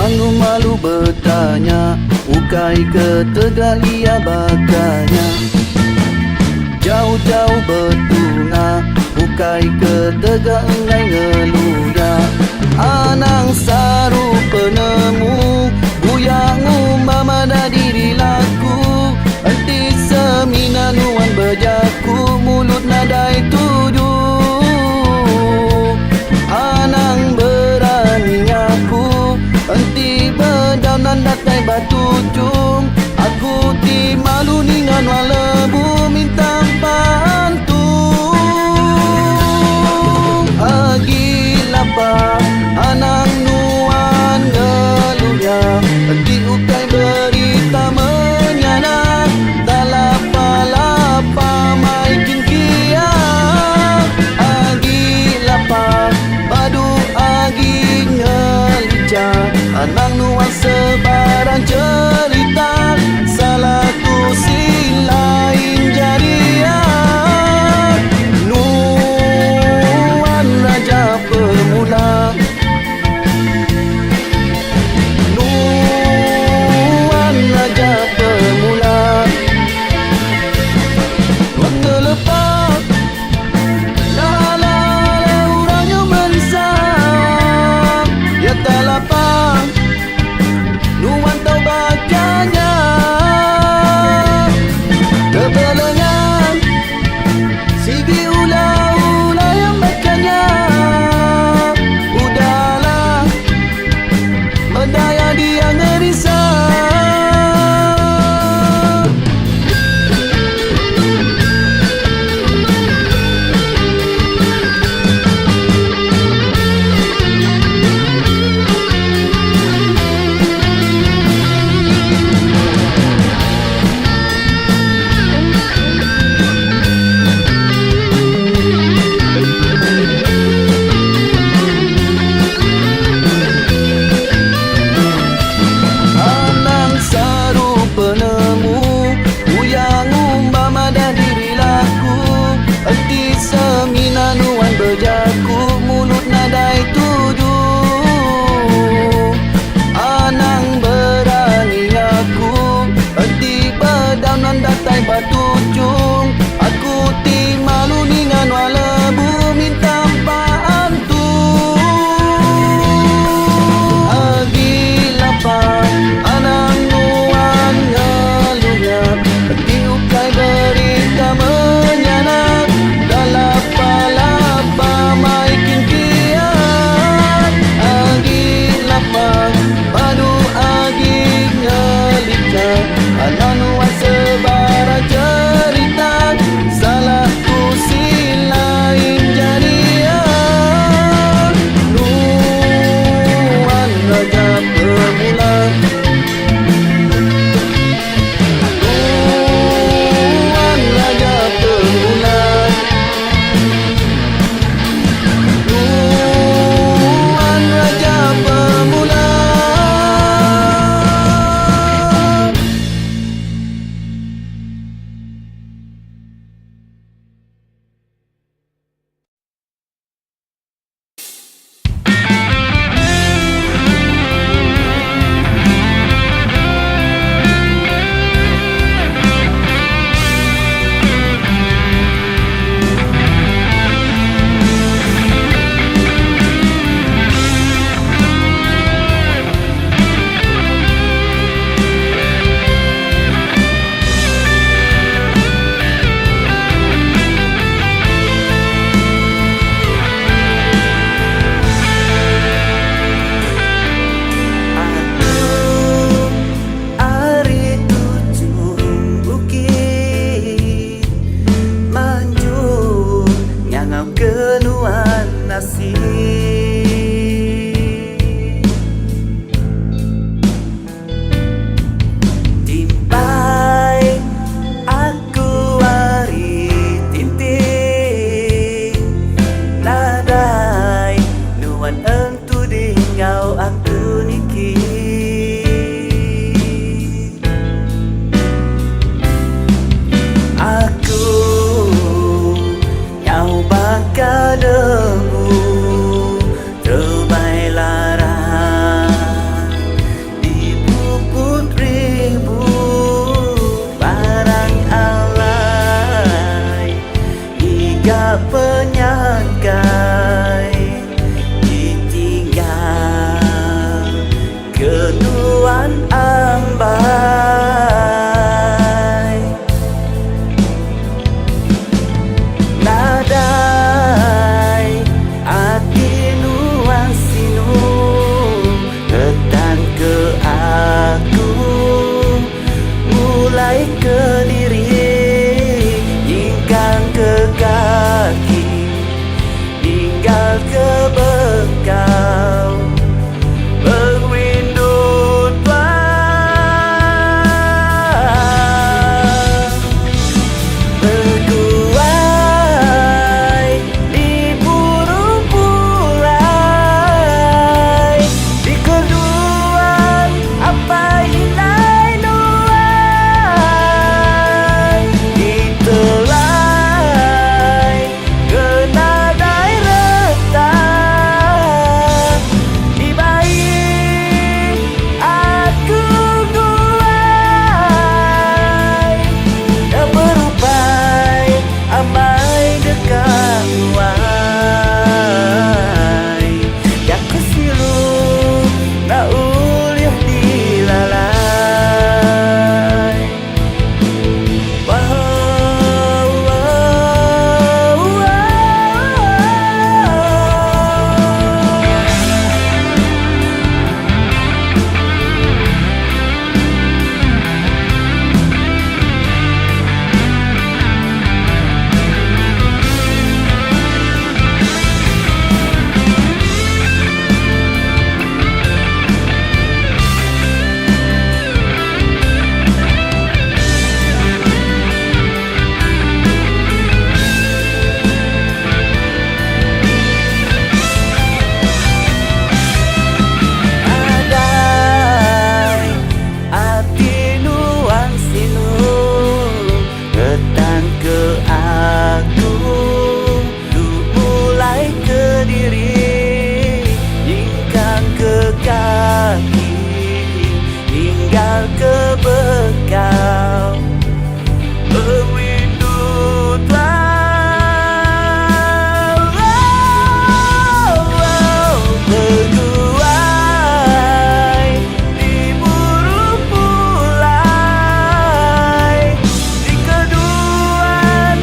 Malu-malu bertanya, ukai ke tegak ia bakanya. Jauh-jauh bertunga, ukai ke tegak engai ngeluya. Anang saru penemu, buyangu mama dah diri laku. Enti semina nuan berjaku, mulut nadai tuduh. Anang berani ngaku, enti bedaunan datai batu cung. Aku ti malu dengan walebu minta bantu. Agi lapar anang nuan geluya, enti gak penyangkai ditinggal kenuan ambai. Nadai hati nuan sinu letan ke aku, mulai ke diri hingga ke kaki, tinggal ke bekal berwindut berguai di burung purai, di keduan apa inai nuai, di telai kenadai retak, di bayi aku guai, dah berupai amai dekat luai, dah kesilu nak uliah dilalai. Wow, wow, adai hati nuan sinu letan ke aku, lu mulai ke diri hingga ke kaki, tinggal ke bekal berguai di burung pulai, di keduan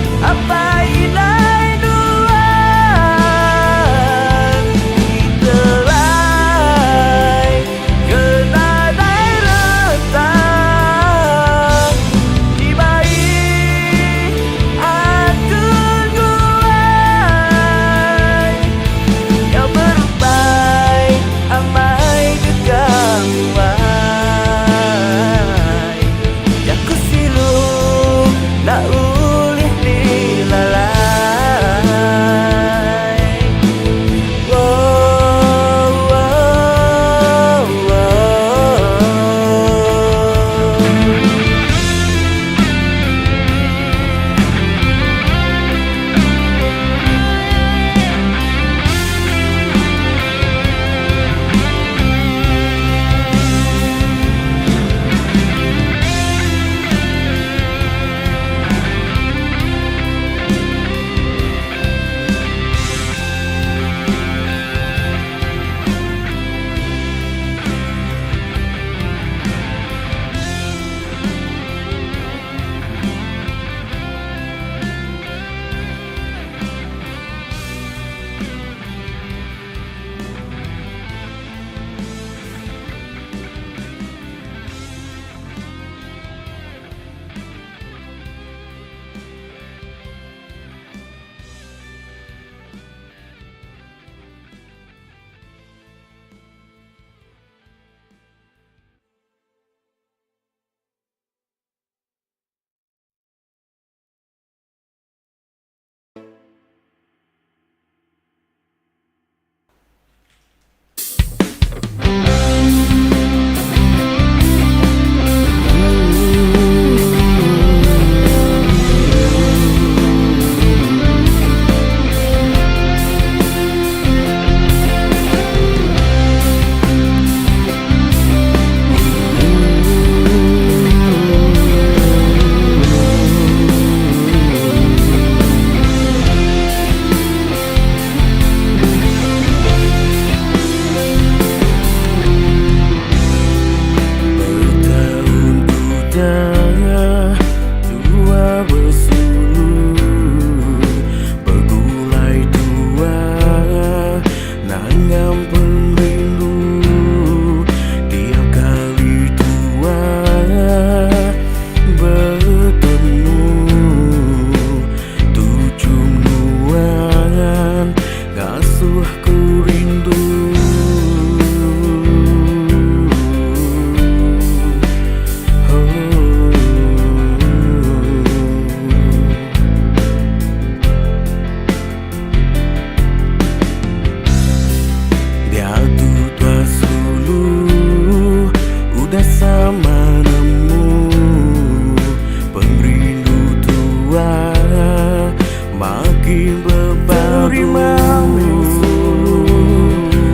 bikin bebanku.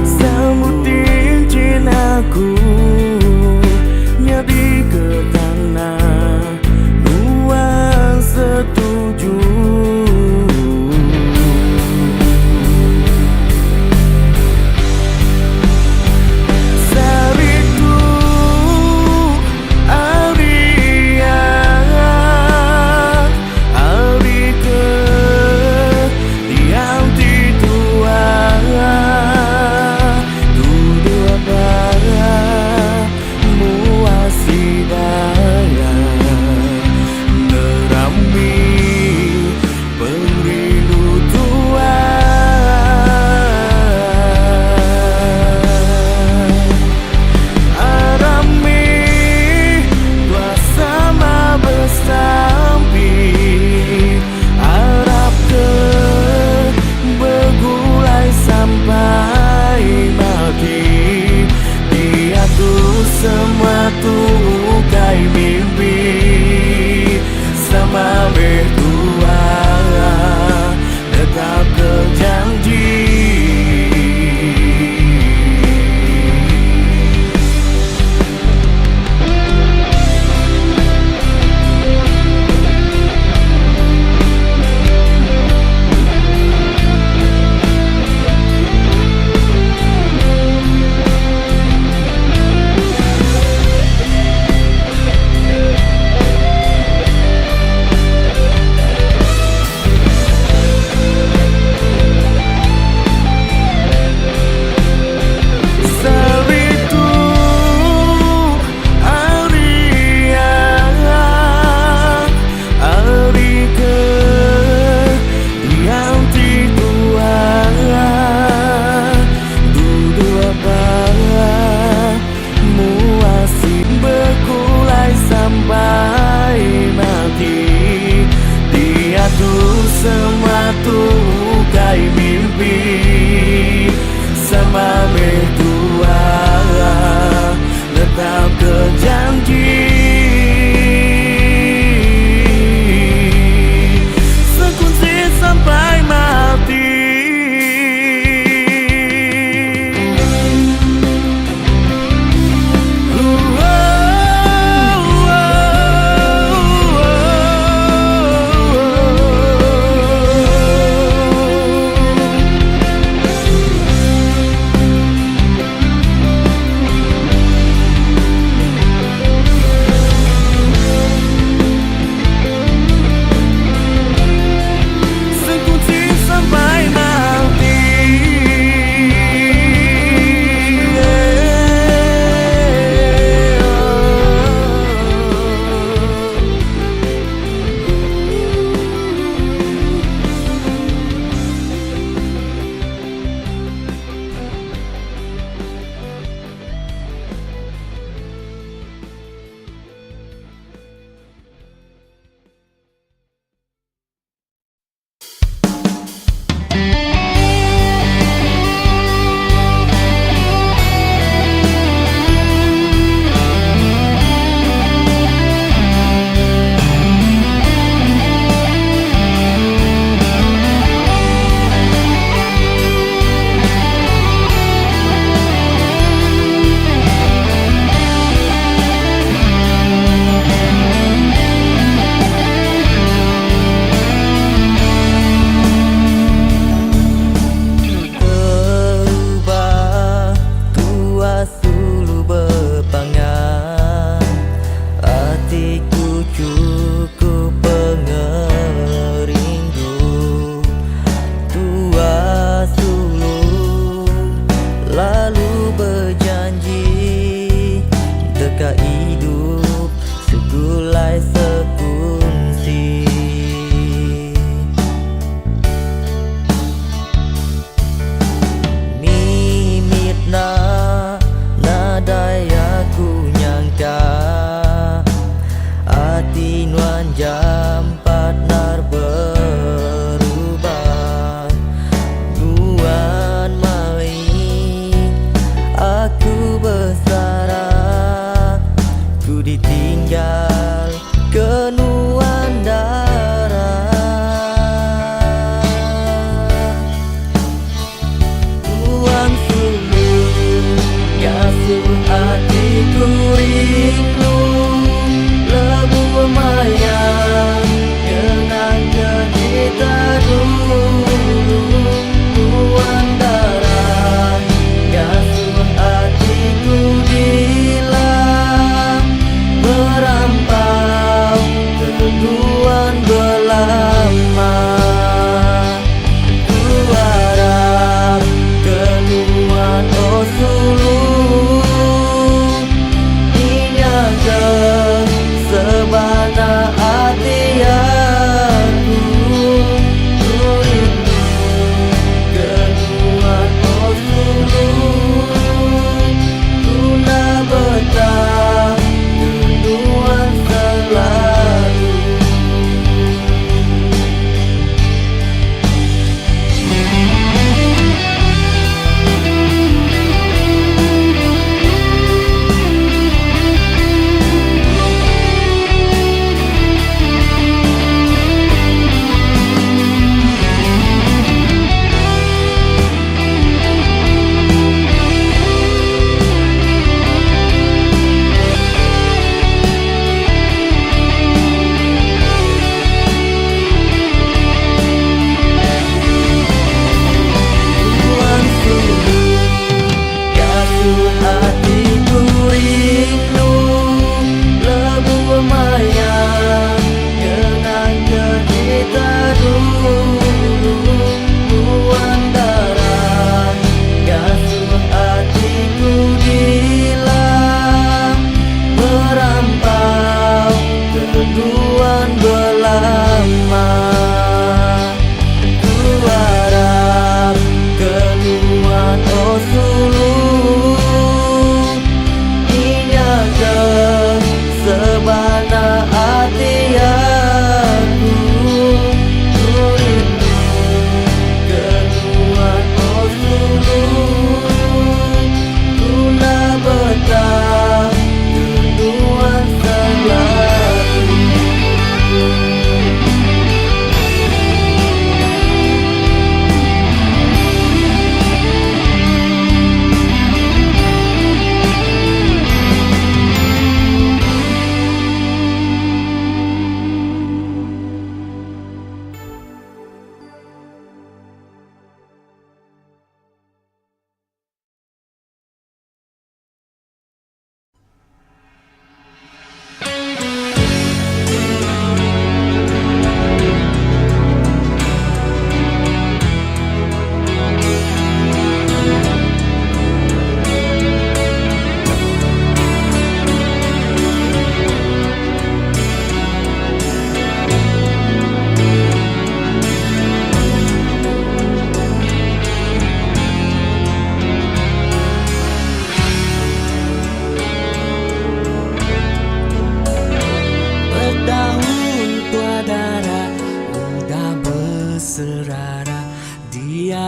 Sambutin cintaku nyadi ke tanah nuan setuju. Saritu Aria Ari ke diam di tua duduk bara muasi daya nerami perindu tua. Arami tua sama bersambi harap ke bergulai sampai mati. Dia tuh semua tuh kai mimpi sama berdua tetap berjanji. Saritu Aria Ari ke diam di tua duduk bara muasi bergulai sampai mati. Dia tuh semua tuh kai mimpi sama berdua tetap berjanji. Sekunci sampai mati.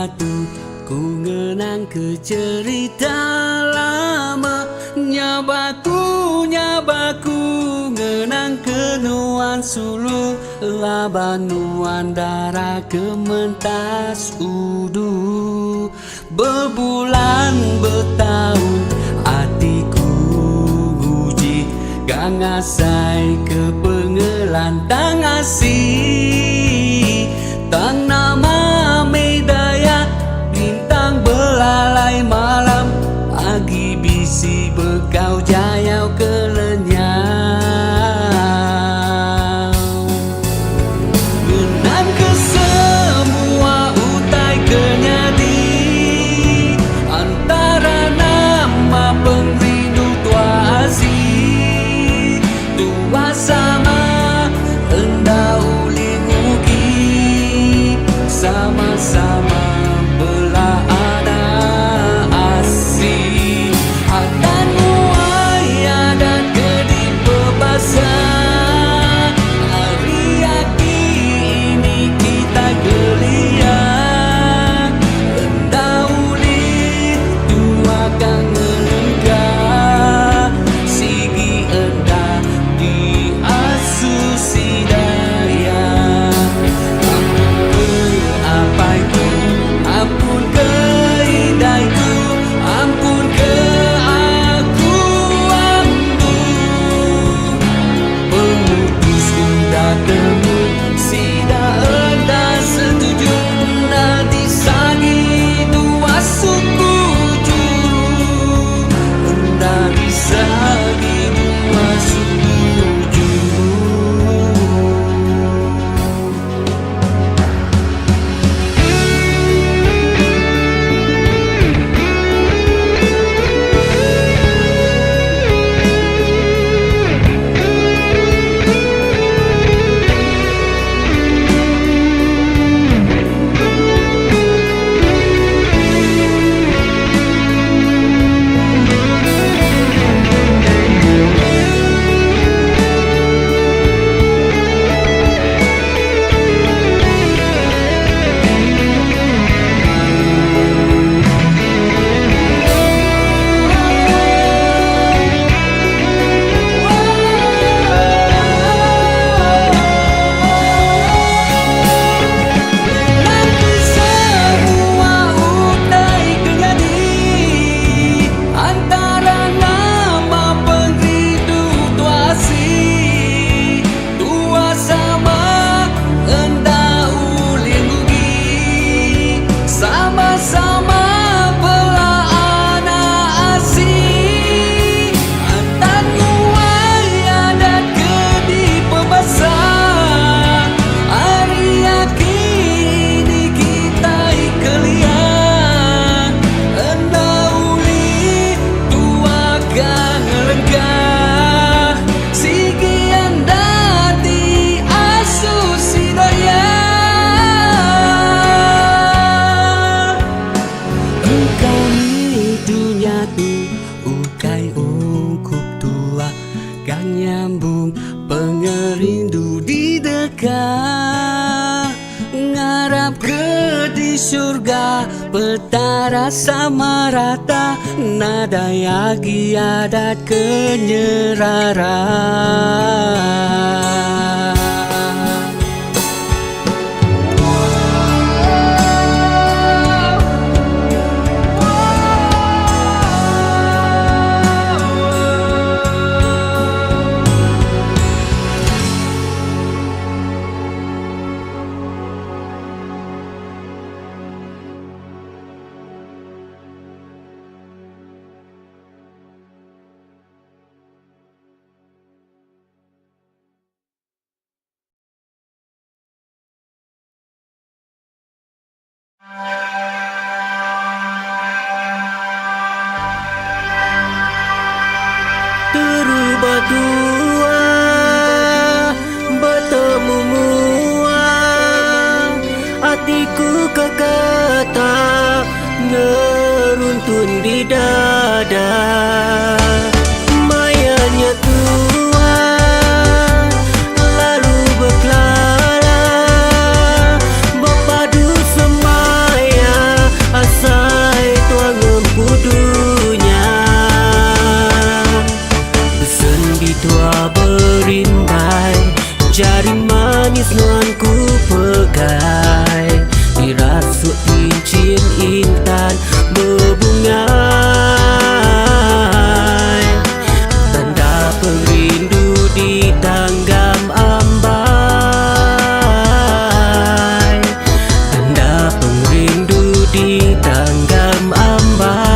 batu ku ngenang ke cerita lama. Nyabaku ngenang ke nuan sulu, labanuan darah kementas udu. Berbulan bertahun hatiku uji, gangasai ke pengelan tang asih. Tang nama medaya bintang belalai malam, agi bisi bekau jayau kelenyau. Genang ke semua utai kenyadi, antara nama pengrindu tua asih. Tua sama endah uling ugi, sama-sama belah anak asih. Akan muaya dan kedip berbahasa, hari ini kita gelia. Endah uli tua kang ngelenggah, sigi endah di asusi daya. Apa itu? Ampun ke indahku, ampun ke aku ambu. Pemutus sudah temu, sida endah setuju. Nanti sagi dua suku juru, endah disagi dua suku juru. Ukai ungkup tua kang nyambung pengerindu di dekat, ngarap ke di surga petara sama rata, nada yagi adat kenyerara. Terubah dua bertemu mua, hatiku kekata ngeruntun di dada. Mayanya tua lalu berkelala, berpadu semaya cincin intan berbungai, tanda perindu di tanggam ambai, tanda perindu di tanggam ambai.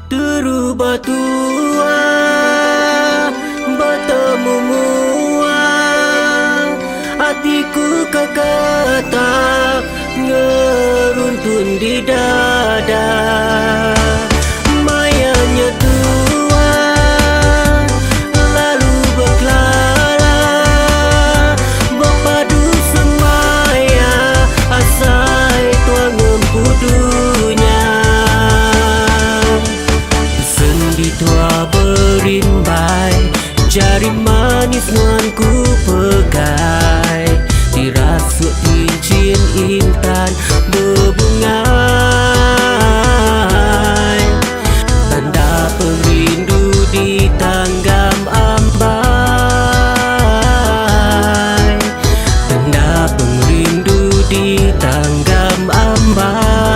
Terubah tua, bertemu mua, hatiku kekata ngeruntun di dada. Mayanya tua, lalu berkelana, berpadu semaya, asai tuang empudunya. Sendi tua berimbai, jari manis nuanku pegai, dirasuk cincin intan berbungai, tanda perindu di tanggam ambai, tanda perindu di tanggam ambai.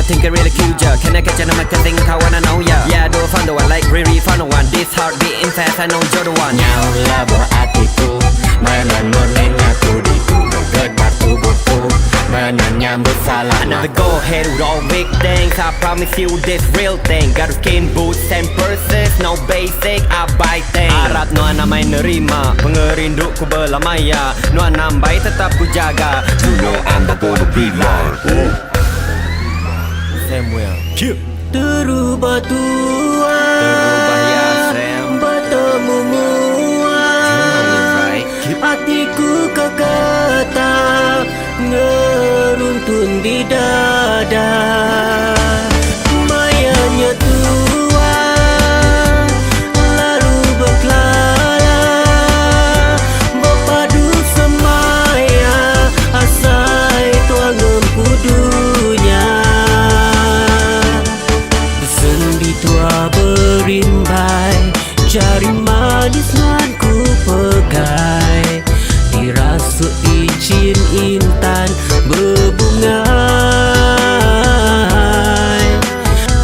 Think I really cute ya. Can I catch you? I'm think I wanna know ya. Yeah, do fun the one like really fun the one. This heart beating fast, I know you're the one. Nyaulah buah hatiku, menan murninya ku digebar tubuhku, menan nyambut salam. Another go ahead with all big things. I promise you this real thing. Got skin boots and purses, no basic, I buy things. Harap Nuan namai nerima, pengerindukku berlamaya. Nuan nambai tetap ku jaga. You know I'm not gonna be like Samuel. Terubah tua, Terubah ya Sam, bertemu mua, hatiku kekata ngeruntun di dada. Mayanya tua, lalu berkelana, berpadu semaya, asai tuang empudunya. Sendi tua berimbai, jari manis nuanku pegai, dirasuk cincin intan berbungai,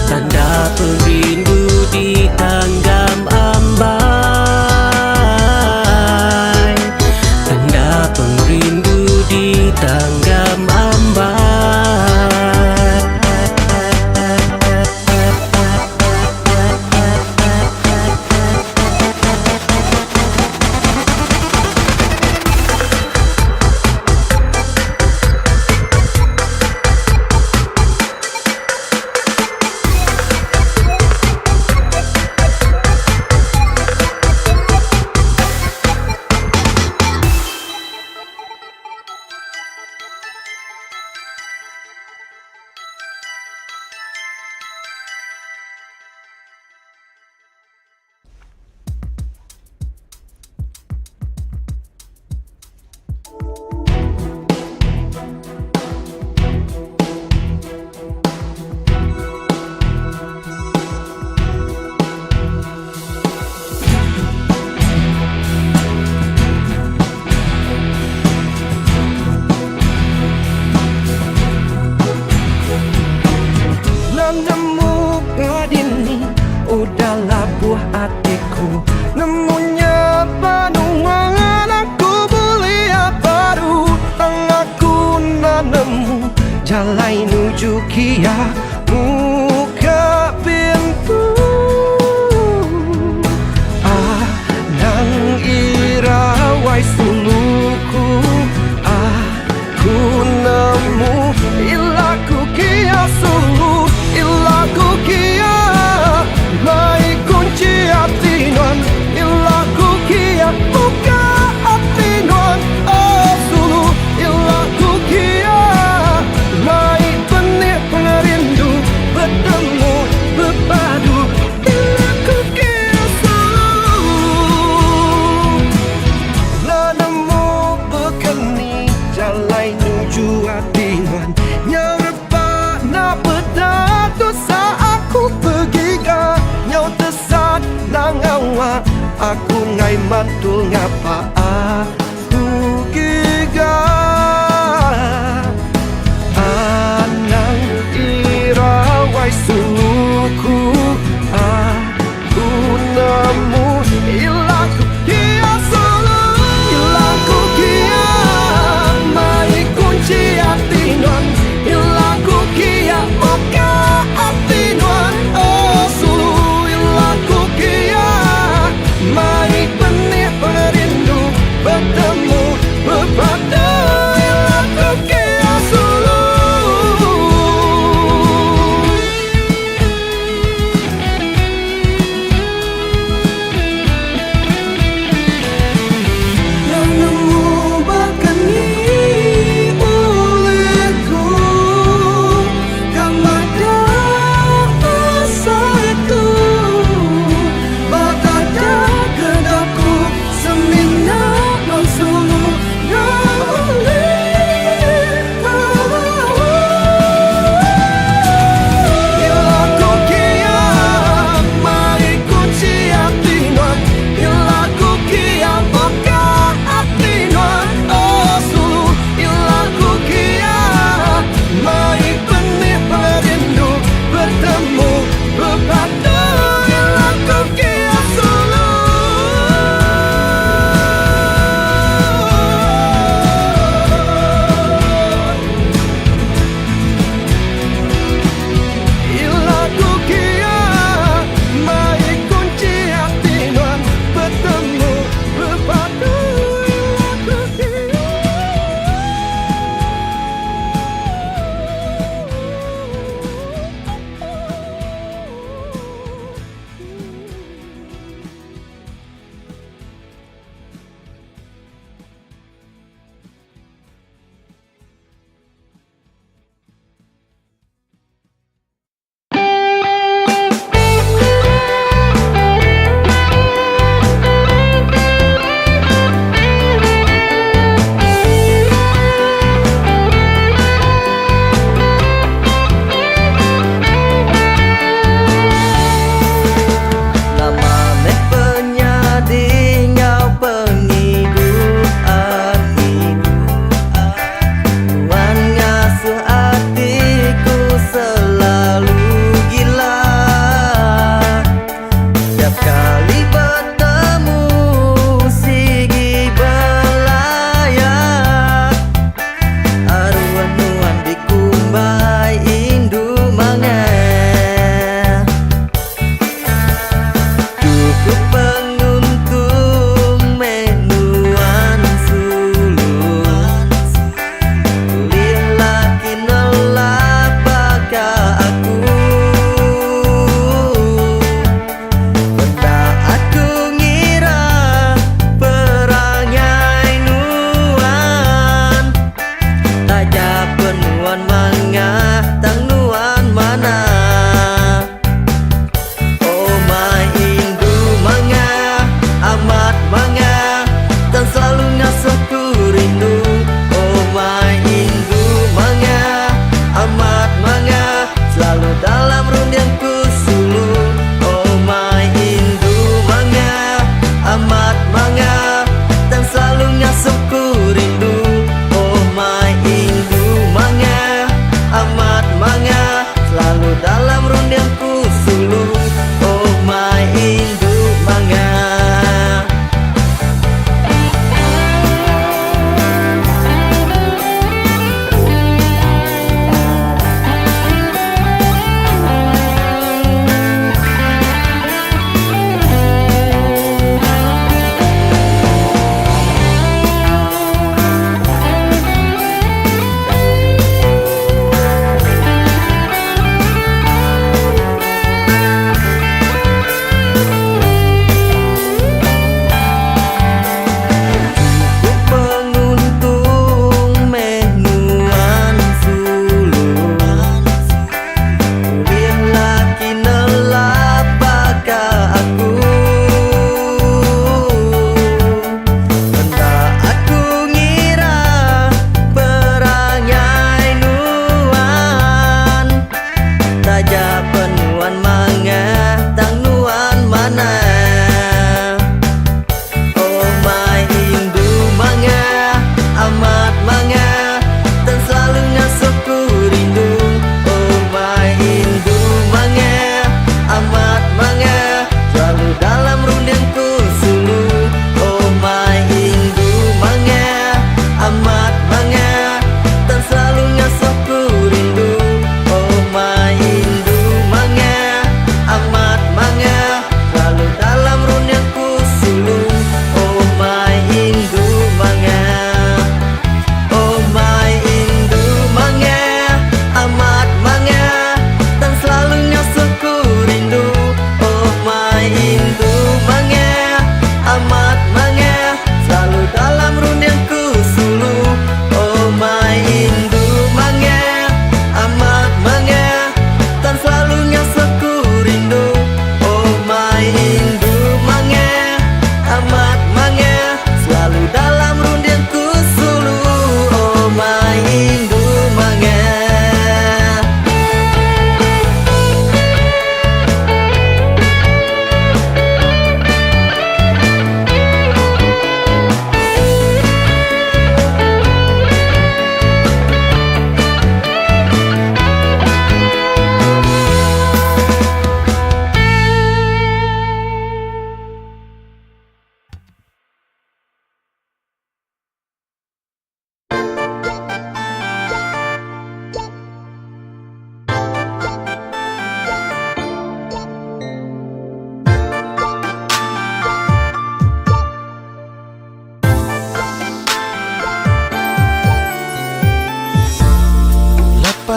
tanda perindu di tanggam ambai, tanda perindu di tanggam ambai. Jalai nuju kia buka pintu. ngawa aku ngai matul ngapa aku giga anang irawai suku aku nemu ilaku kia solo ilaku kia mai kunci hati non ilaku kia maka hati non oh sulu ilaku kia mai benih perindu bertemu berbeda ilaku kia sulu yang nemu bakani olehku kamada asa itu bataka kedapku semina non solo ilaku kia mai kunci hati non ilaku kia maka hati non oh sulu ilaku kia mai benih perindu bertemu berbeda ilaku kia sulu ilaku kia mai kunci hati non bertemu berbeda ilaku kia Lama mek penyadi ngau pengidu hati Tuhan ngasuh hatiku selalu gila Setiap kali bertemu sigi belayar Aruan-nuan dikumbai indu mangai Cukup penguntung menuan sulung Kuliah laki nolak baka aku Benda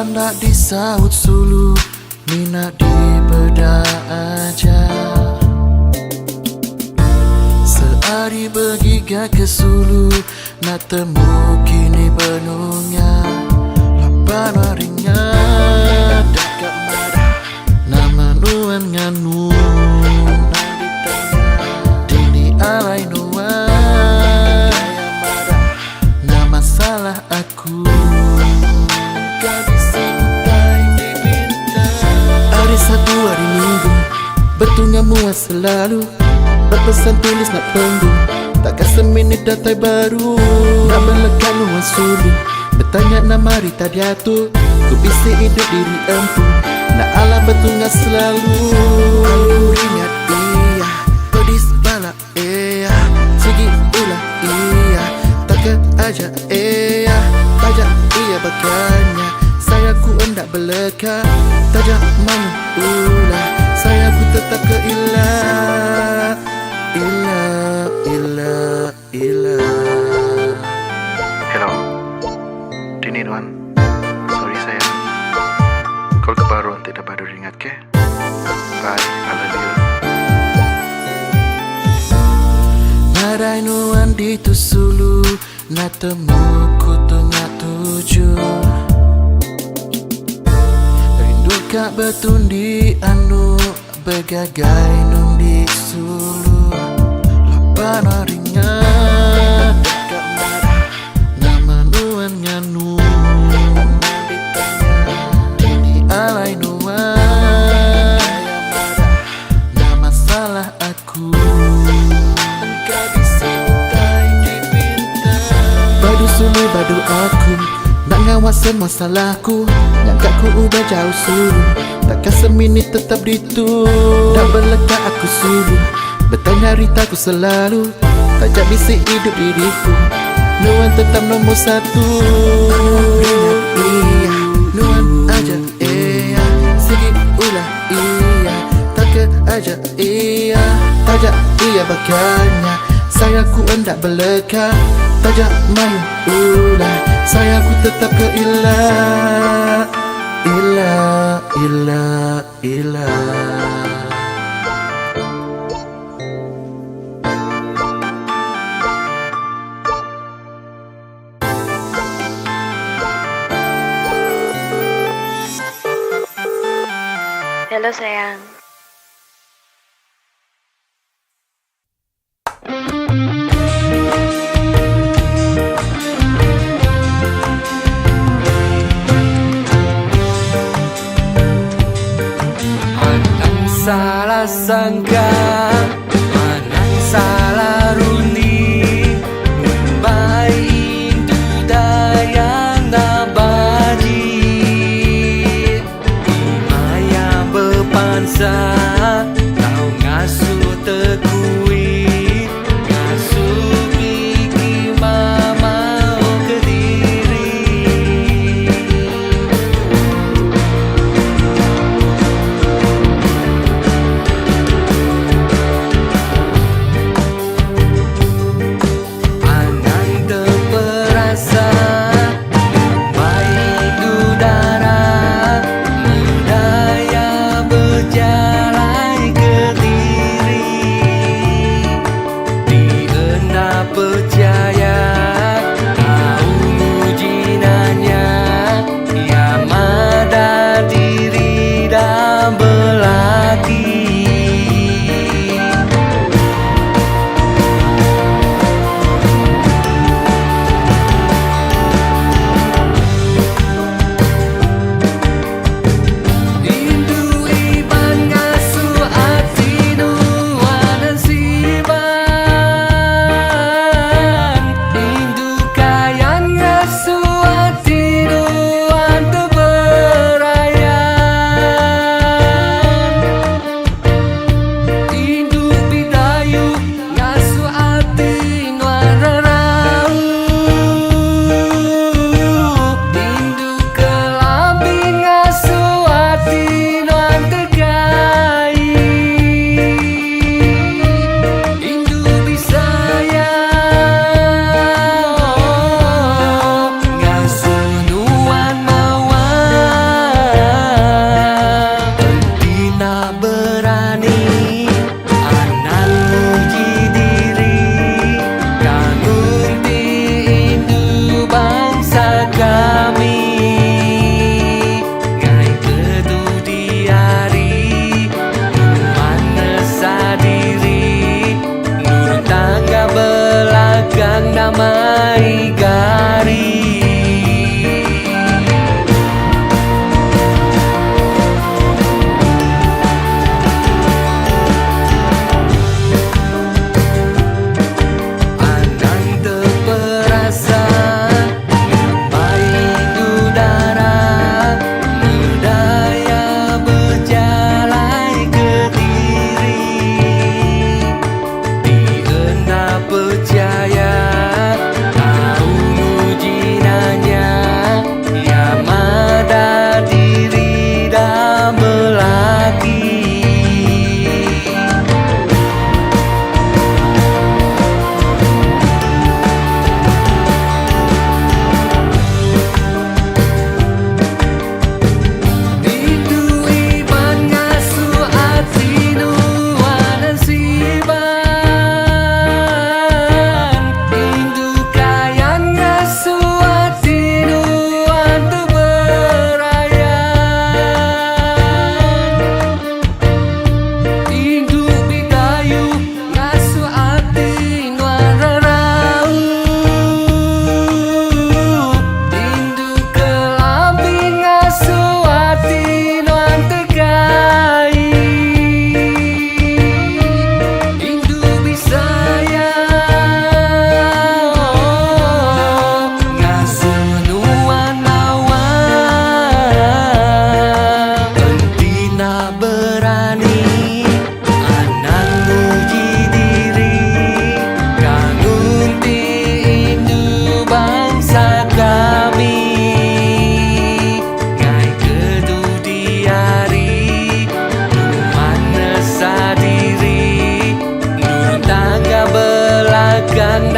Pandak disaut sulu, minat di bedah aja. Sehari bergiga ke Sulu, nak temu kini benungnya. Lapan harinya dekat marah, nama nuan nganu. Dini alai nuan, nama salah aku. Hari Sabtu hari Minggu, betulnya muat selalu. Berpesan tulis nak penggu, takkan seminit datai baru. Nak melekat nuan sulu, bertanya nama Rita diatur. Ku bisik hidup diri empu, nak alam betulnya selalu. Aku ingat iya, pedis balak iya, segi ulah iya, takkan aja iya, tajak iya baganya. Saya ku hendak beleka, tajak malu ulah, saya ku tetap ke ilah. Ilah, ilah, ilah. Hello, Dini Nuan. Sorry sayang, kalau kebaruan tidak baru ingat ke? Bye, I love you. Narai nuan di tu Sulu, na temu ku tengah tujuh. Rindu kak betundi anu, bergagai nung di Sulu. Lapan harinya dekat marah, nama nuan nganu. Dini alai nuan, nama salah aku. Engkau disintai dipinta. Badu Sulu badu aku, nak ngawal semua salahku. Yang ku udah jauh Sulu, takkan seminit tetap ditu. Tak berlekat aku Sulu, bertanya Rita ku selalu. Tajak bisik hidup diriku, nuan tetap nombor satu. Ingat iya, nuan aja iya, segi ulah iya, takkan aja iya, tajak iya baganya. Saya ku hendak beleka, tajak main ulah, saya ku tetap ke ilah. Ilah, ilah, ilah. Halo sayang. Salah sangka, manang salah runi. Mumbai budaya nabadi, Maya berpansa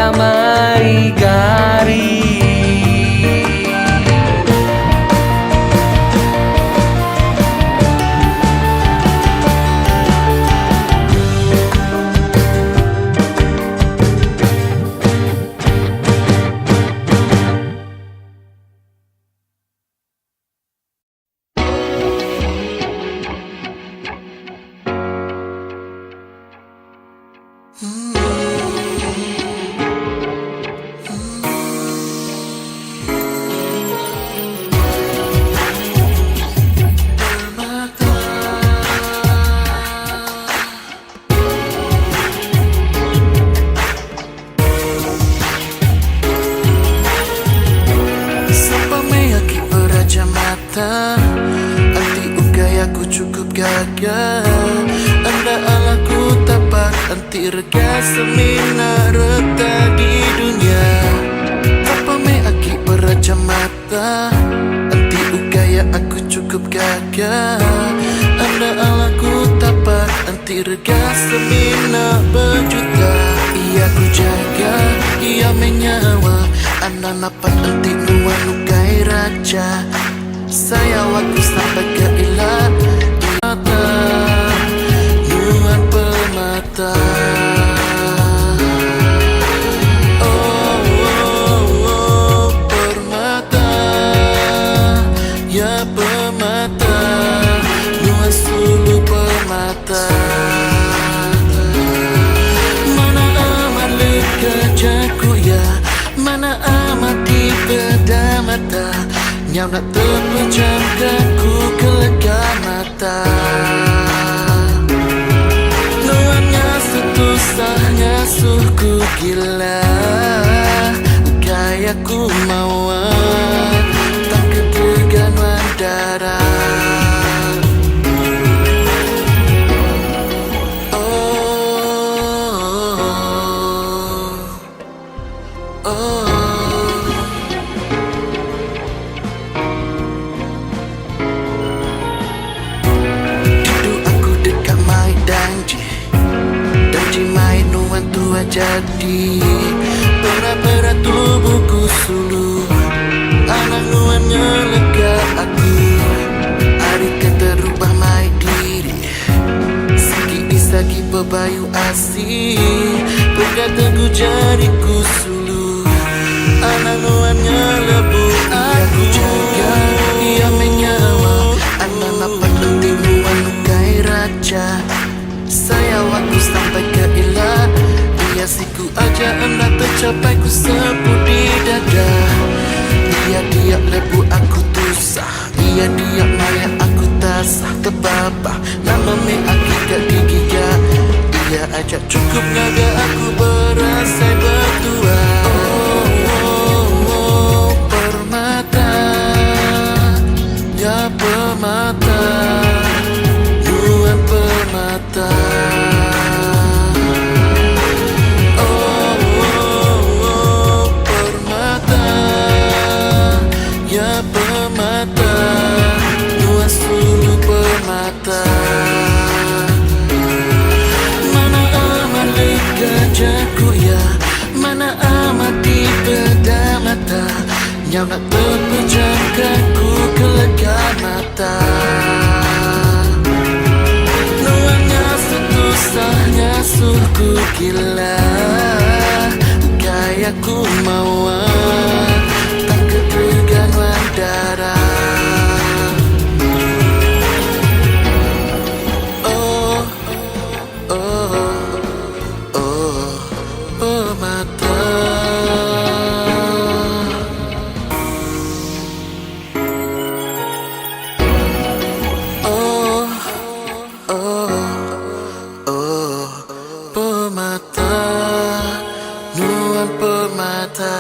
damai gari. Anti ugai aku cukup gagah. Anda alaku tapak anti rega semina reta di dunia. Apa me aki beraja mata. Anti ugai aku cukup gagah. Anda alaku tapak anti rega semina berjuta. Ia ku jaga, ia menyawa. Anda napat anti nuan ugai raja. Saya waktu sampai ke ilah mata nuan permata. Oh, oh, oh, permata, ya permata, nuan sulu permata. Mana amat kerjaku ya, mana amat di beda mata. Nyau nak terpejamkan ku kelegar mata. Nuannya setusahnya suku gila. Gaya ku mauan tak ketegangan darah. Oh, oh. Jadi pera-pera tubuhku sulu. Anak nuannya lega aku. Hari kata rubah mai diri. Segi disagi bebayu asih. Berkata ku jariku sulu. Anak nuannya lebu aku jaga. Ia menyawa. Anak napak nanti nuan ukai raja. Saya waktu sampai ke ilah. Ia siku aja anda tercapai ku seput di dada. Dia lebu aku tusah. Ia maya aku tasah terbabah. Nama me aki gak digiga. Ia ajak cukup ngaga aku berasa berdua. Oh, oh, oh, permata, ya permata, nuan permata. Mana amat kerjaku ya, mana amat di beda mata. Nyau nak terpejamkan ku kelegar mata. Nuannya setusahnya suku gila. Gaya ku mauan tak ketegangan darah. Permata, nuan permata.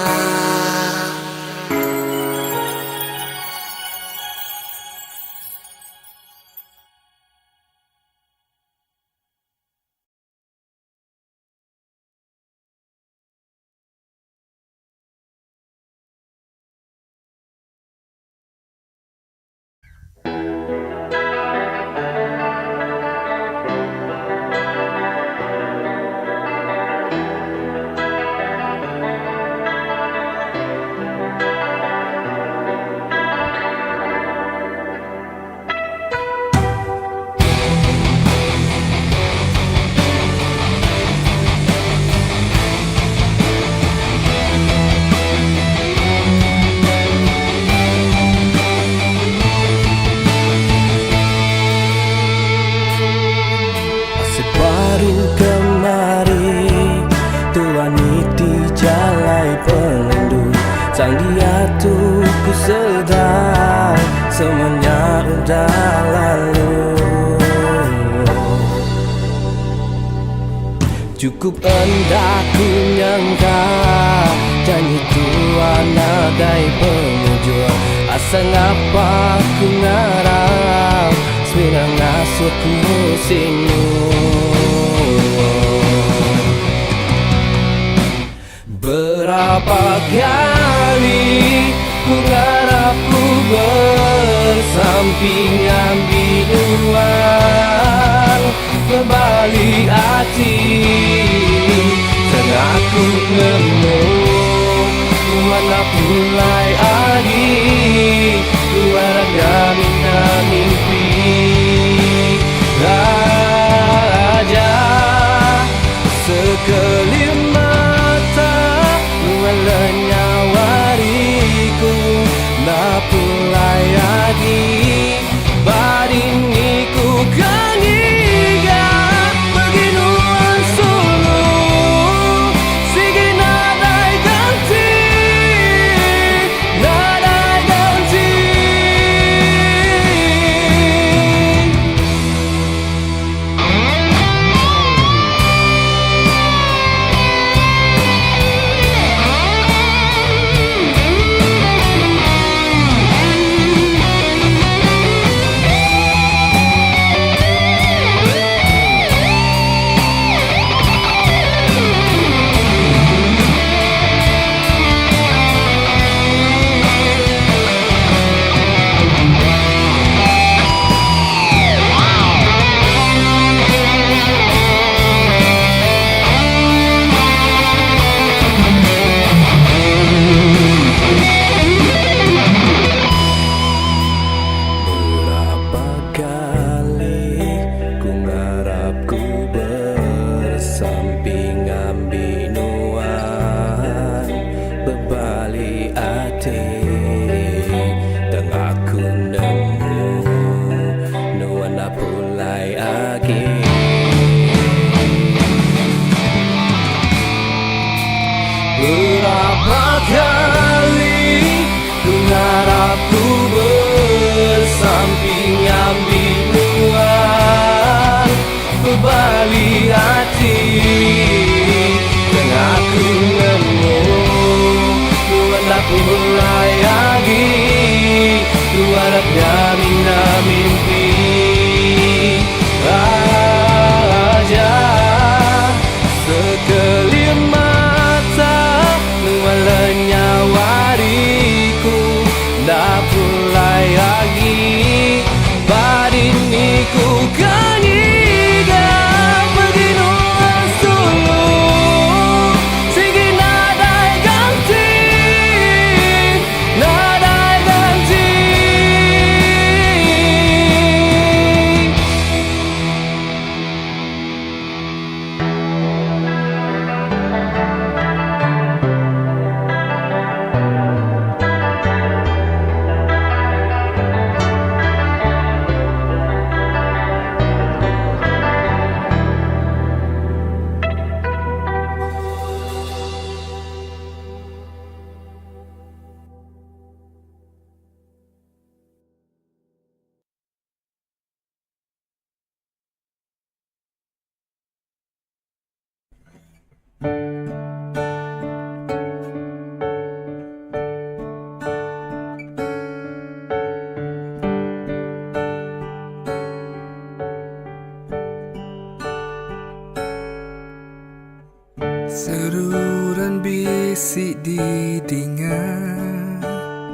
Cukup hendak ku nyangka janji Tuhan nadai pengujuan. Asa ngapa ku ngarap semina ngasuh ku sinu. Berapa kali ku ngarap ku bersampingan binuan, berbalik hati tengah ku nemu mana mulai adi luar gamina mimpi raja sekelip mata lualnya wariku na pulai adi badiniku kangiga beginuan sulu sige nadai ganti nadai ganti. Berapa kali ku ngarap ku bersampingan binuan, berbalik hati tengah ku nemu luar mulai lagi luar gamina mimpi raja sekelip mata lualnya wariku dah pulai lagi badiniku kangiga beginuan sulu sige nadai ganti nadai ganti. Seruran bisik didengar,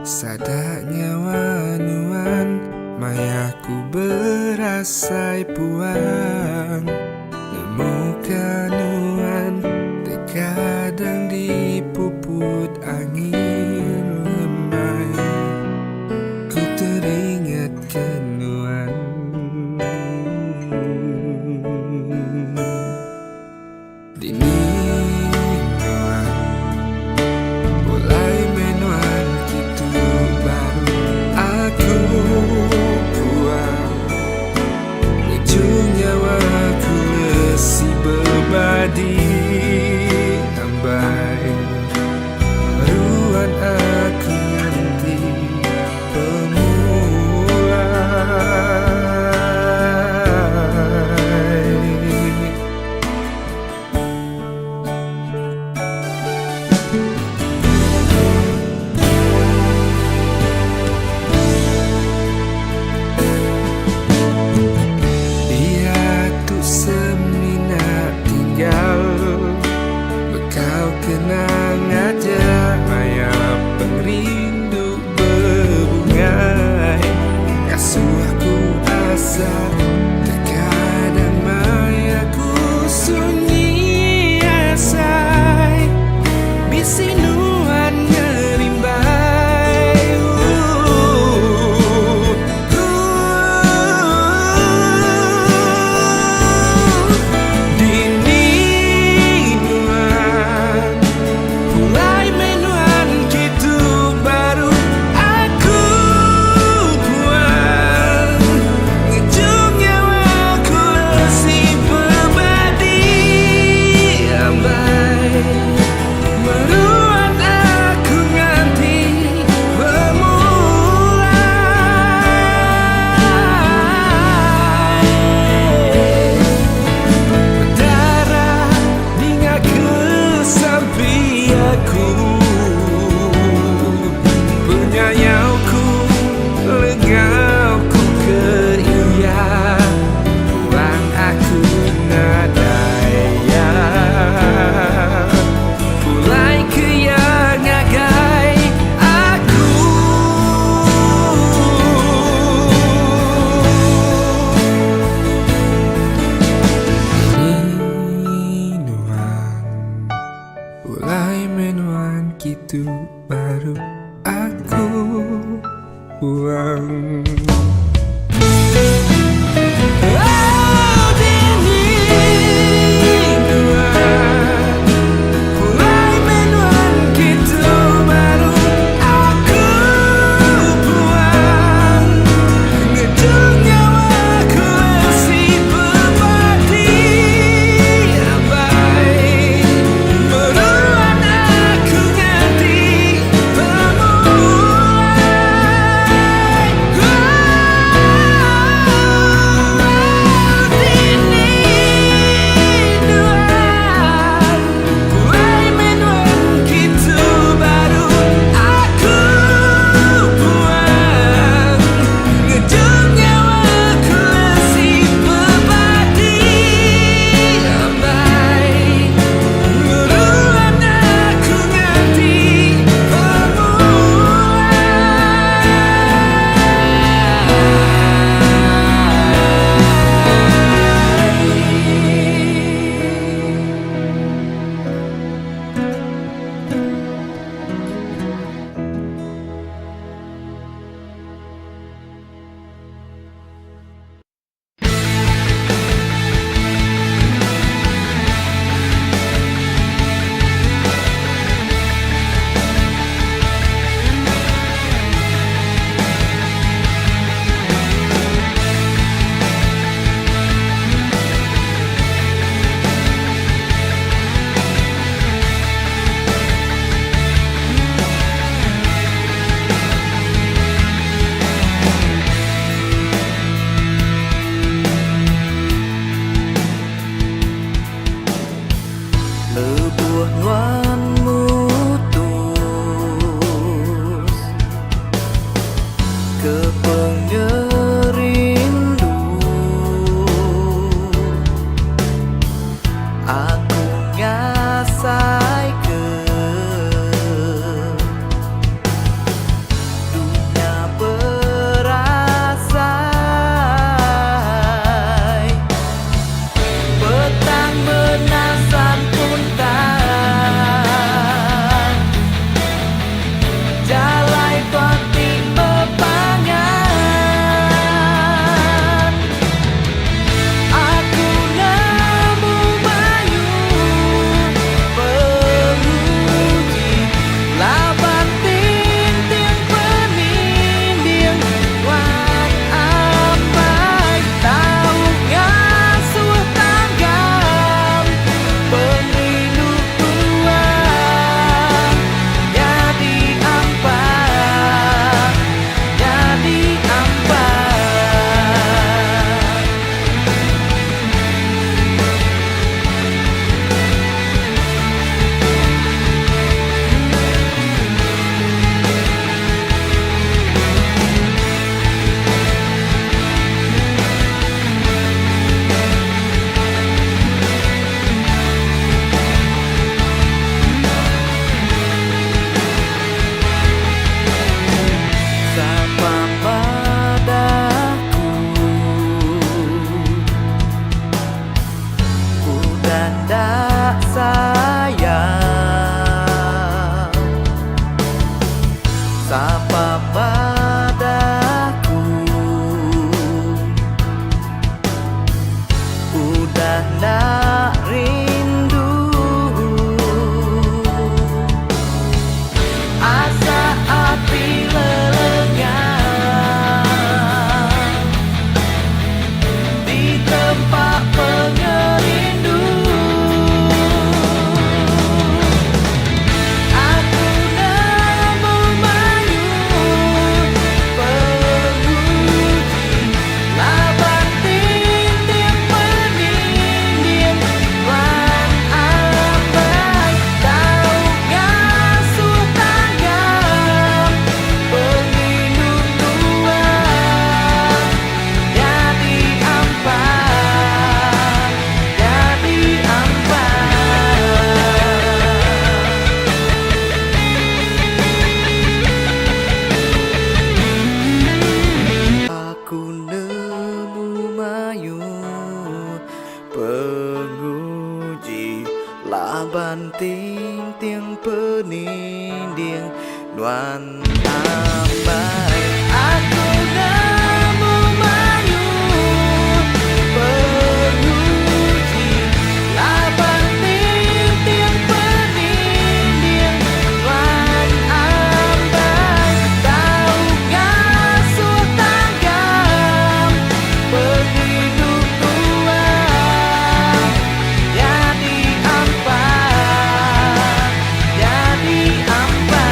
sadaknya wanuan, mayaku berasai puan. Nemu kanuan, terkadang dipuput angin lemai. Ku teringat kenuan. Dini berbadi ambai ruan aku nanti pemulai. menuan gitu baru aku buang. Petang menasan pun tak Laban ting tiang peninding Nuan ambai Aku nemu mayu Peruji Laban ting tiang peninding Nuan ambai Tahu gasu tanggam Berhidup tua Jadi ampai Jadi ampai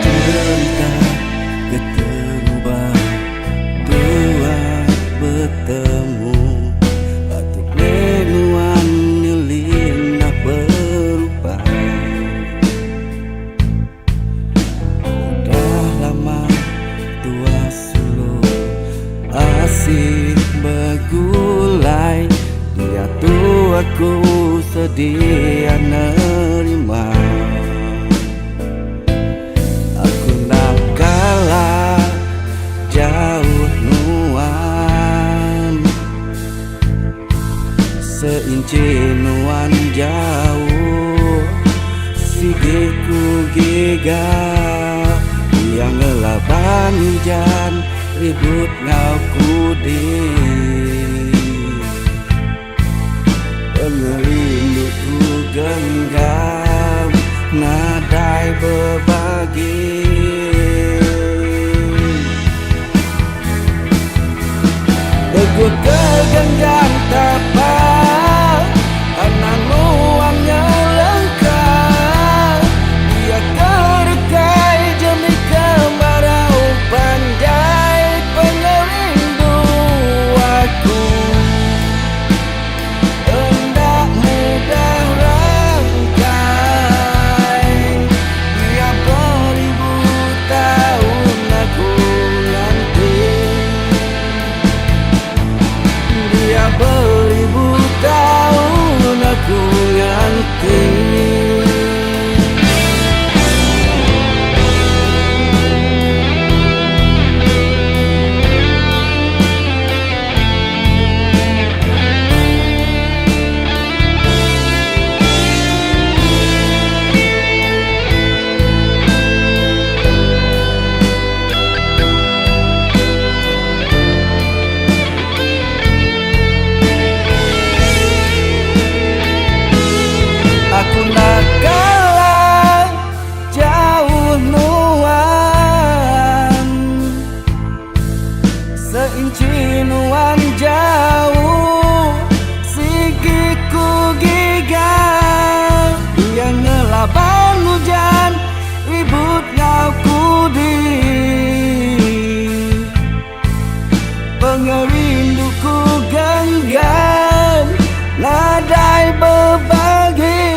Cerita keterubah dua bertemu Batuk menuan nyelin nak berubah Udah lama dua suluh asih bergulai Dia tuh aku sedia nerima Aku nak kalah jauh nuan Seinci nuan jauh Sigiku gigah Yang ngelaban hujan Ribut ngau kudi Pengelindukku genggam Nadai berbagi Teguh kegenggam tapak Anak nuannya lengkap Dia kerekai demi kemarau Pandai pengerindu aku Hendak mudah rangkai Dia beribu tahun aku nanti Dia beribu tahun aku nanti Aku nak kalah jauh nuan Seinci nuan jauh Sigiku gigah Yang ngelaban hujan Ribut ngau kudi Pengerinduku genggam Nadai berbagi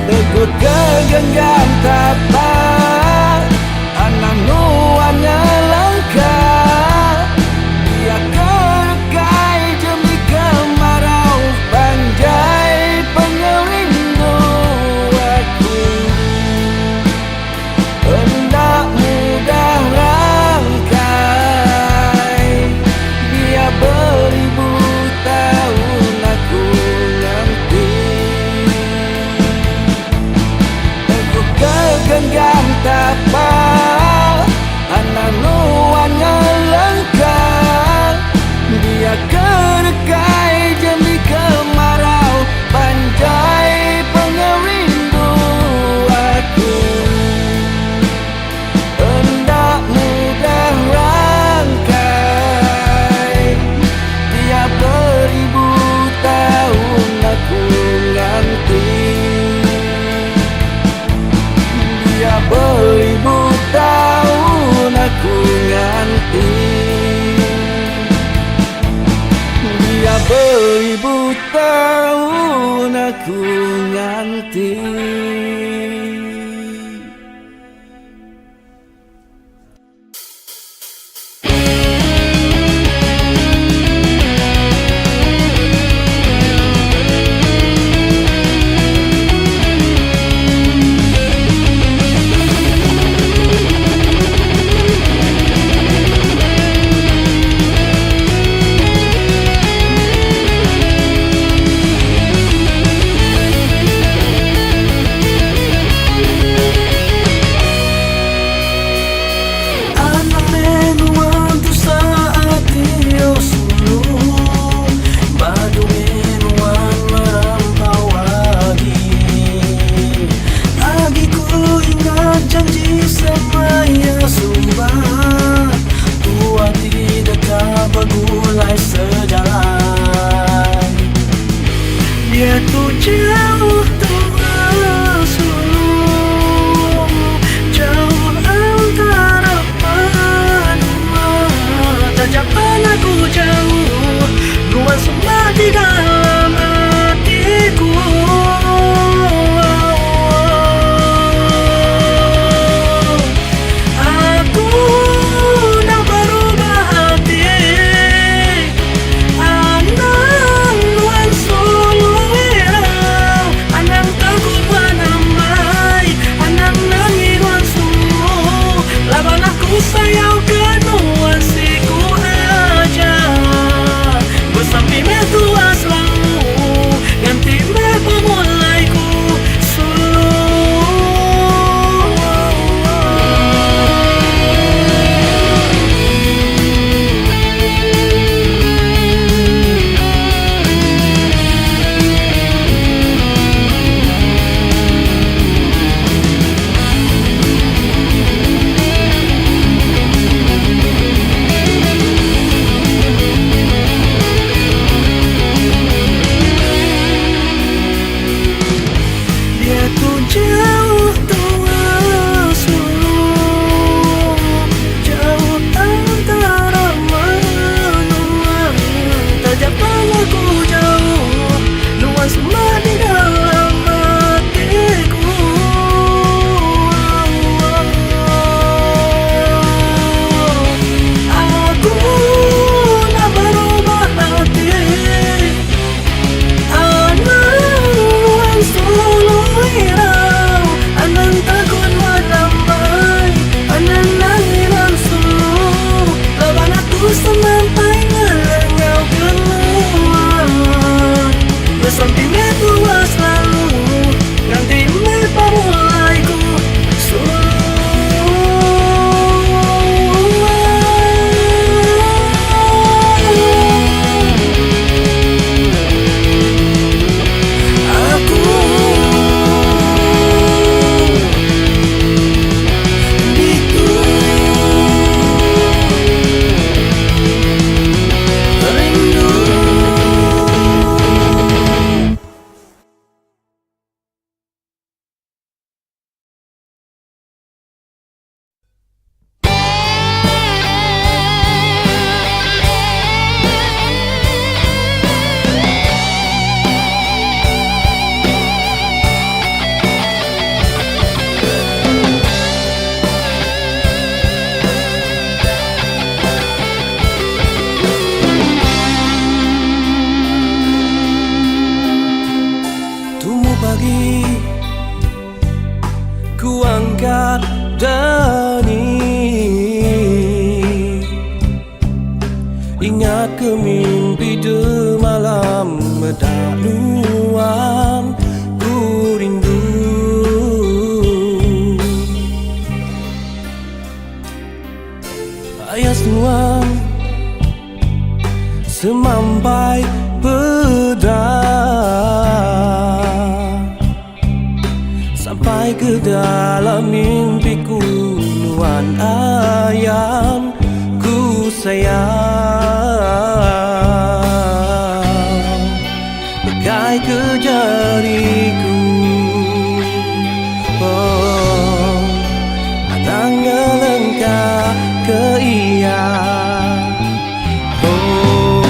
Teguh kegenggam tapak Anak nuannya lengkap Dia kerekai demi kemarau Panjai pengerindu aku Hendak mudah rangkai Dia beribu tahun aku nanti Teguh kegenggam tapak Anak nuannya lengkap Dia kerekai demi kemarau Panjai pengerindu aku Hendak mudah rangkai Dia beribu tahun aku nanti Dia beribu tahun aku nanti tahun aku nganti. Dia tuh jauh terasa, jauh antara benua. Tajapan aku jauh, luas semua di dalam hatiku. Aku dah berubah hati, anang luan solo irau, anang takut wanamai, anang nangiruan solo. Laban aku sayau kenuan siku aja, bersampi me tua selalu, ganti me pemulaiku solo. Dia tuh jauh terasa, jauh antara benua. Tajapan aku jauh, luas semua di dalam hatiku. Aku dah berubah hati, anang solo irau, anang takut wanamai, anang nangiran solo. Laban aku sampai ngelengau keluar, bersampi me tua selalu, ganti me pemulaiku solo. Aku itu rindu. Tunggu pagi, ku angkat dani, ingat ke mimpi de malam medaluan, ku rindu. Ayah nuan semampai pedang, sampai ke dalam mimpiku nuan ayam ku sayang, pegai ke jariku. Oh, anang ngelengkah ke iya. Oh,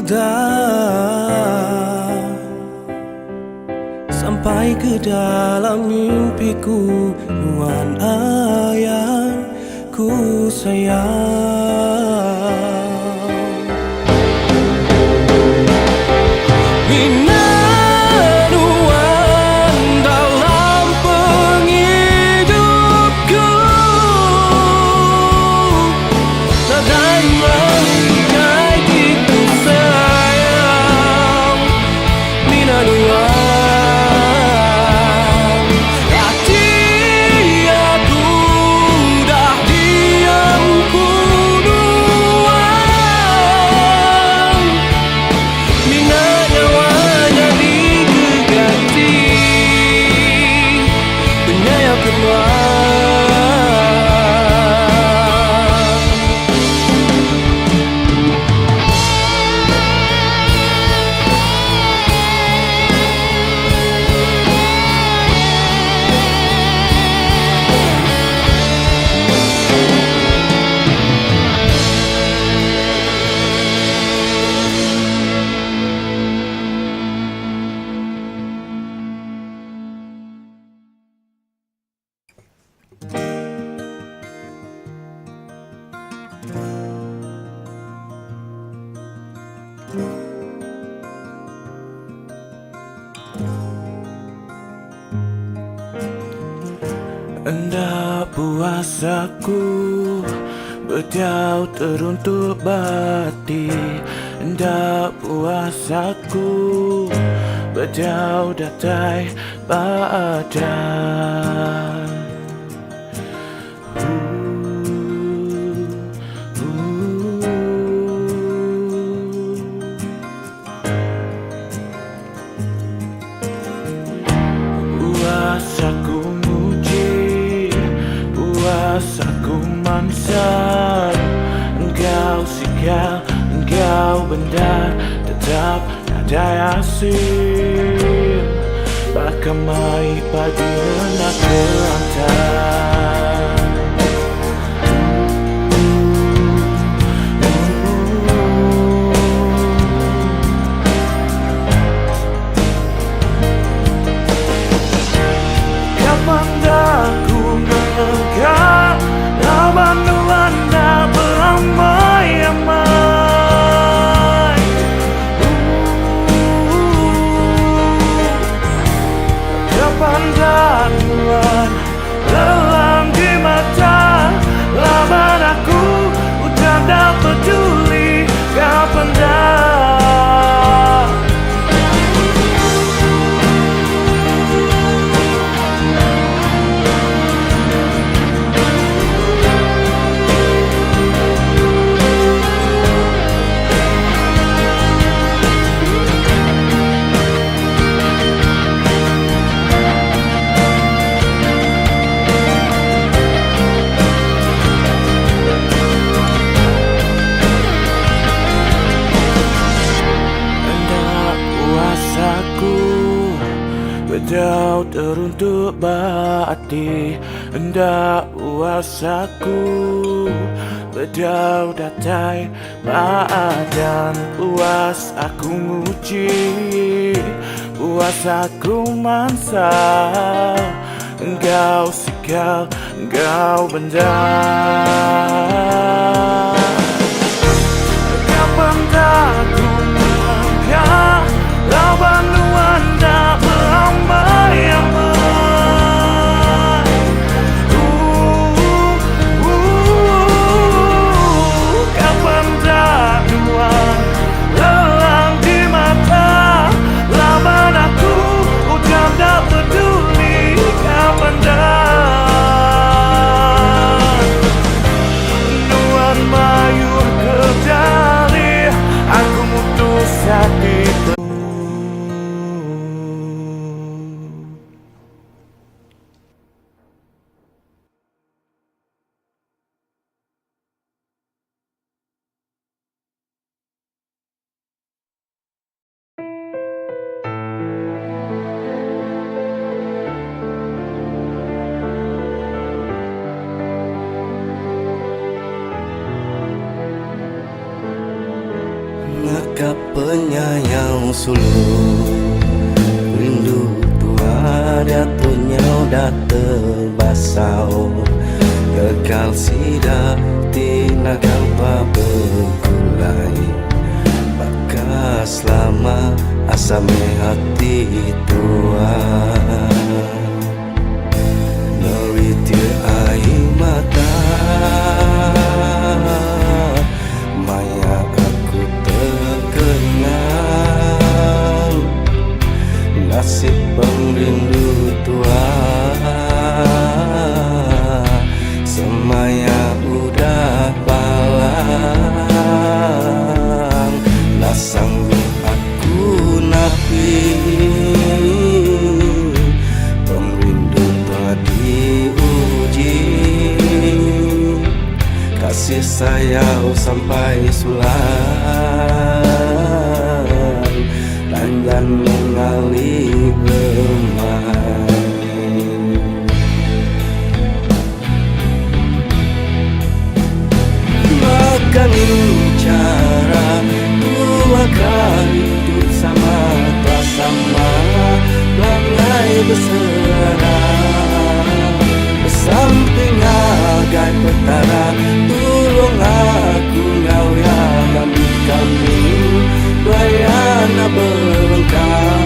indah sampai ke dalam mimpiku, nuansa yang ku sayang. Hendak puas aku berjauh teruntuk bati. Hendak puas aku berjauh datai badan. Puas aku muji, puas aku mansar. Engkau sikal, engkau benda, tetap ada hasil. Bakamai padi nak kelantar. Kapan dah ku menegak lawan nuanda beramai-ramai. Kapan dah nuan lelang di mata lawan aku, udah tak peduli. Kapan dah berjauh teruntuk bati. Hendak puas aku berjauh datai badan. Puas aku nguci, puas aku mansa. Engkau sikal, engkau benda. Kapan dah ku menegak lawan nuanda beramai-ramai. Kapan dah nuan lelang di mata lawan aku, udah tak peduli. Kapan dah nuan mayur ke jari, aku penyayang sulung, rindu tua datunya udah terbasau, kekal sida tina gampa bergulai, bakas lama asame hati tua. Meritir air mata, maya aku terkenang, nasib perindu tua, semaya udah balang, nasang aku napi, perindu tua diuji, kasih sayang sampai sulang, dan mengalir bermain. Makan cara dua kali hidup sama tak sama, langai bersera, besamping agai petara, tolong aku ngau yang ambil kami, bayana berlengkap.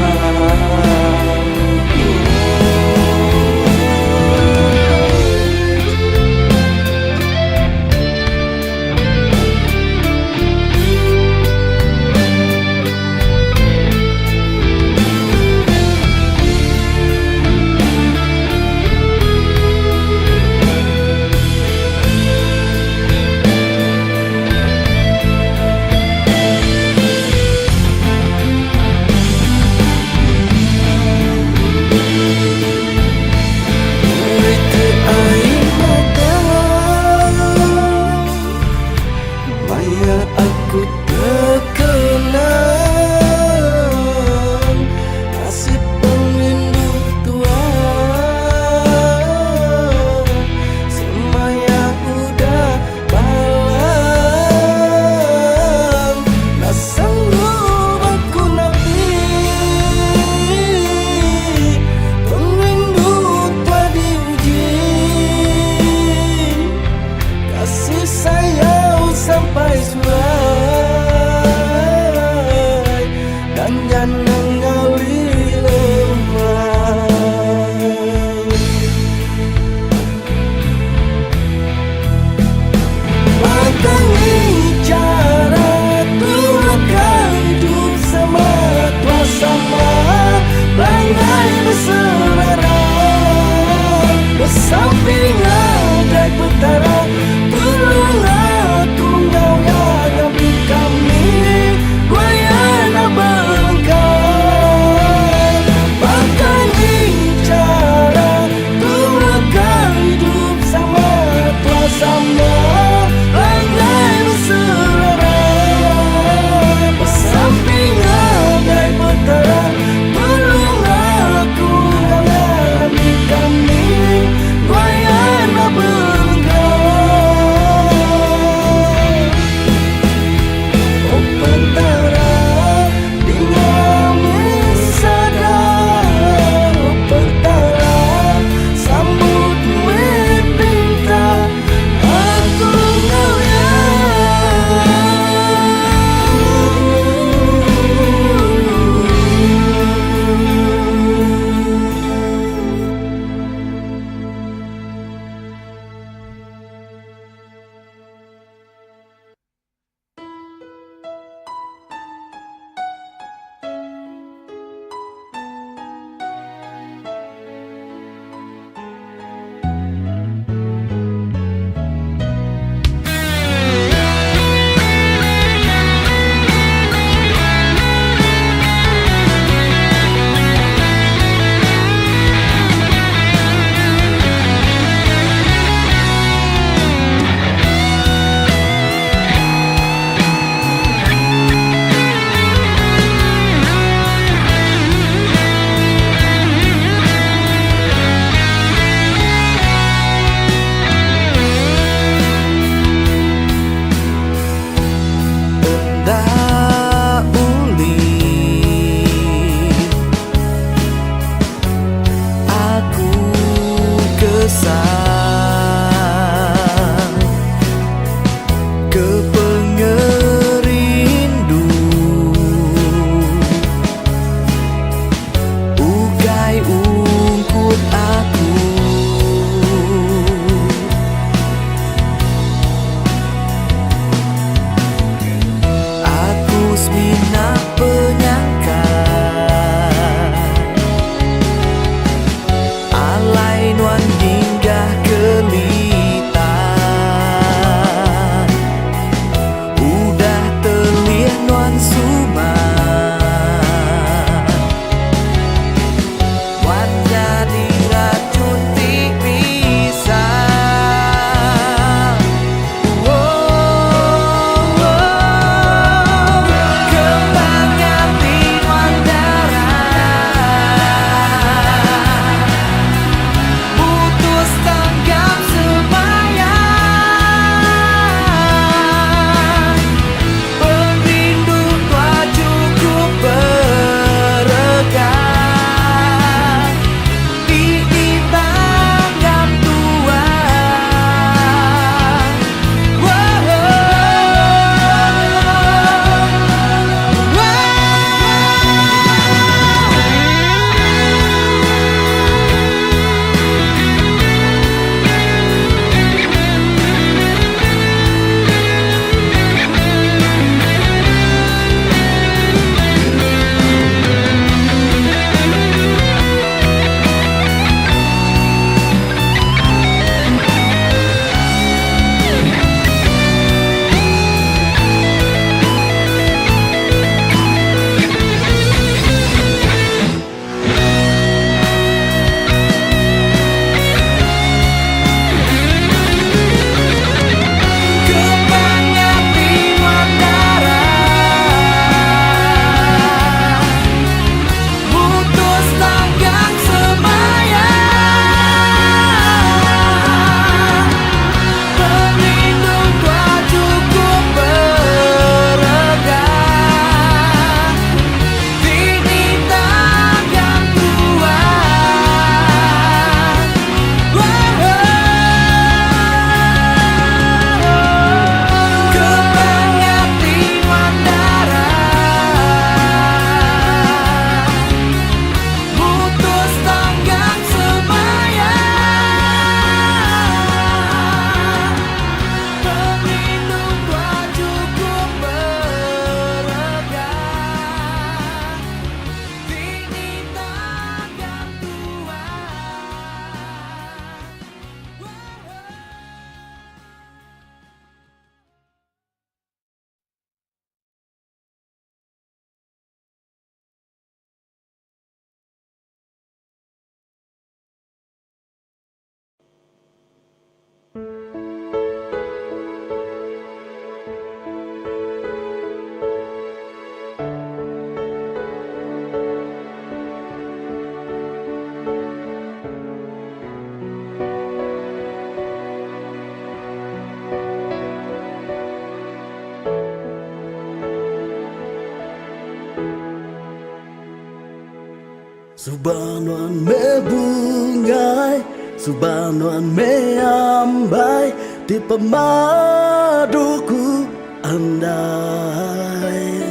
Subanuan me bungai, subanuan me ambai, di pemaduku andai.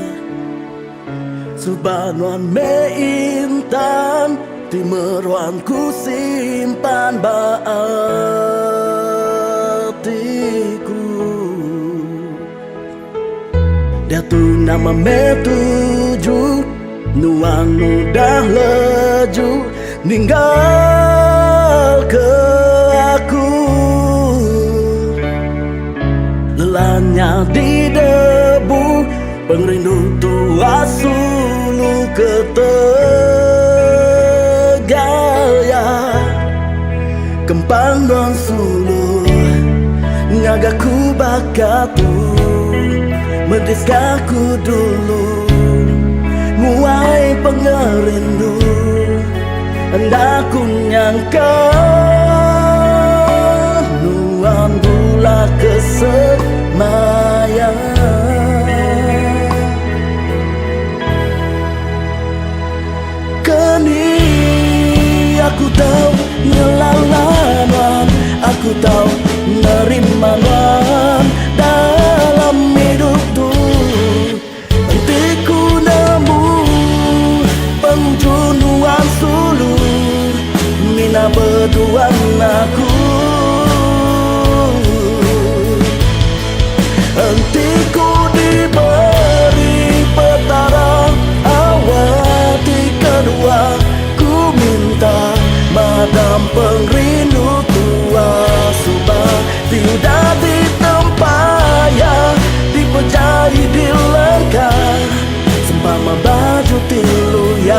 Subanuan me intan, di meruanku simpan baatiku. Dia tu nama me tujuh, nuan udah leju ninggal ke aku. Lelahnya di debu, pengrindu tua sulu ke Tegal ya. Kempang don sulu ngagaku bakatu, mendiskaku dulu muai pengerindu. Hendaku nyangka nuan bula kesemaya. Kini aku tahu nyelalaman, aku tahu nerimaman dalam hidupku. Hentiku nemu penjunuan sulu, mina berduaan aku. Hentiku diberi petara awati kedua, ku minta madam pengrindu tua subah tidak ditempaya, dipejai di lengkah sempama baju tilu ya.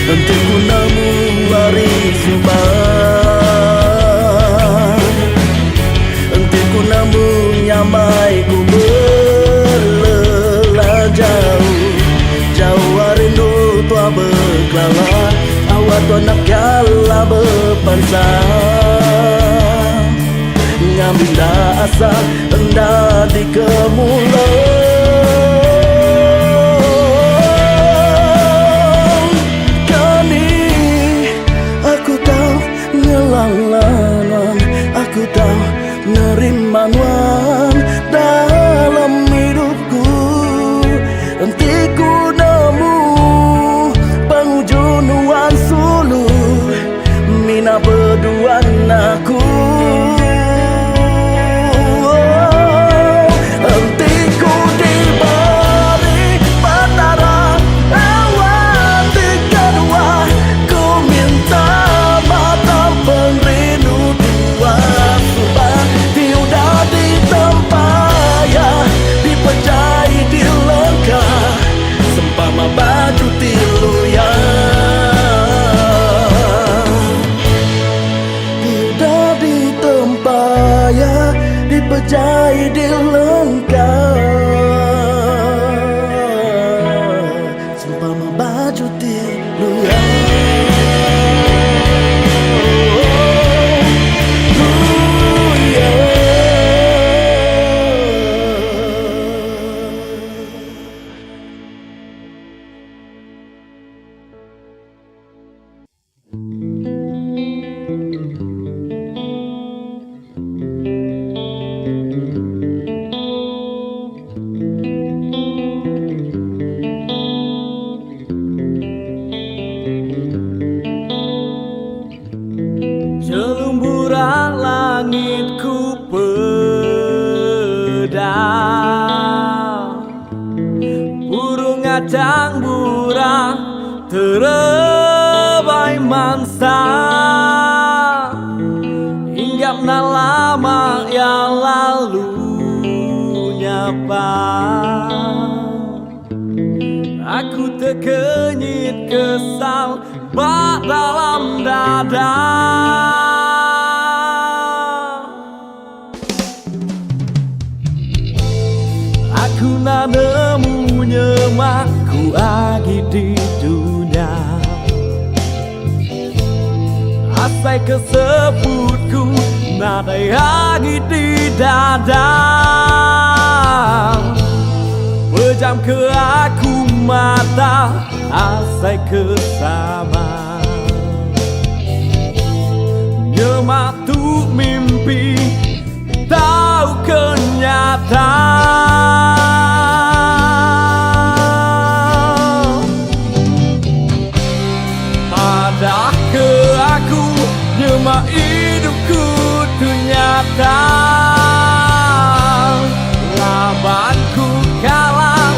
Hentiku namu hari subah, hentiku namu nyamai ku berlelah jauh. Jauh rindu tua berkelala, awak tua nak kala berpansa. Ngambil asa hendak di kemulau. Aku tahu nerimanuan dalam hidupku. Hentiku nemu pengujunuan sulu, mina berduaan aku. Hentiku diberi petara awati kedua, ku minta matang pengrindu tua subah tidak ditempaya, dipejai di lengkah sempama baju tilu ya. Tidak ditempaya, dipejai di lengkah sempama baju tilu ya. Selumburan langitku pedang, burung ngacang burang terebai mansa. Hinggap na lama yang lalu nyapa, Aku terkenyit kesal bak dalam dada. Aku nak nemu nyemakku lagi di dunia. Asai kesebutku nada lagi di dada. Pejam ke aku mata, asai ke sama. Nyemak tu mimpi, tahu kenyataan. Pada ke aku, nyemak hidupku tu nyata. Labanku kalah,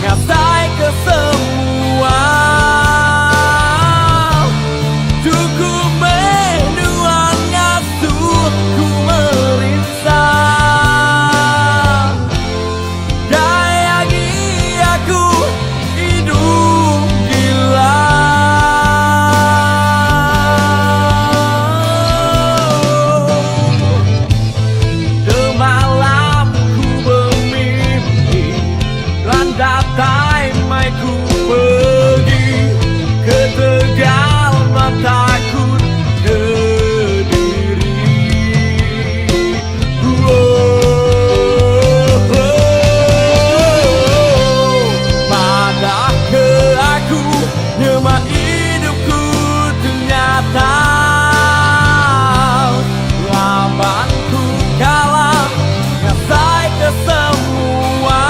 ngatai ke semua. Cukup menuang ngasuh ku merisa. Dayangi aku hidup gila. Semalam ku bermimpi, landatai mai ku pergi ke Tegal, tak takut ke diri. Padah ke aku, nyemak hidupku ternyata. Labanku kalah, ngatai ke semua.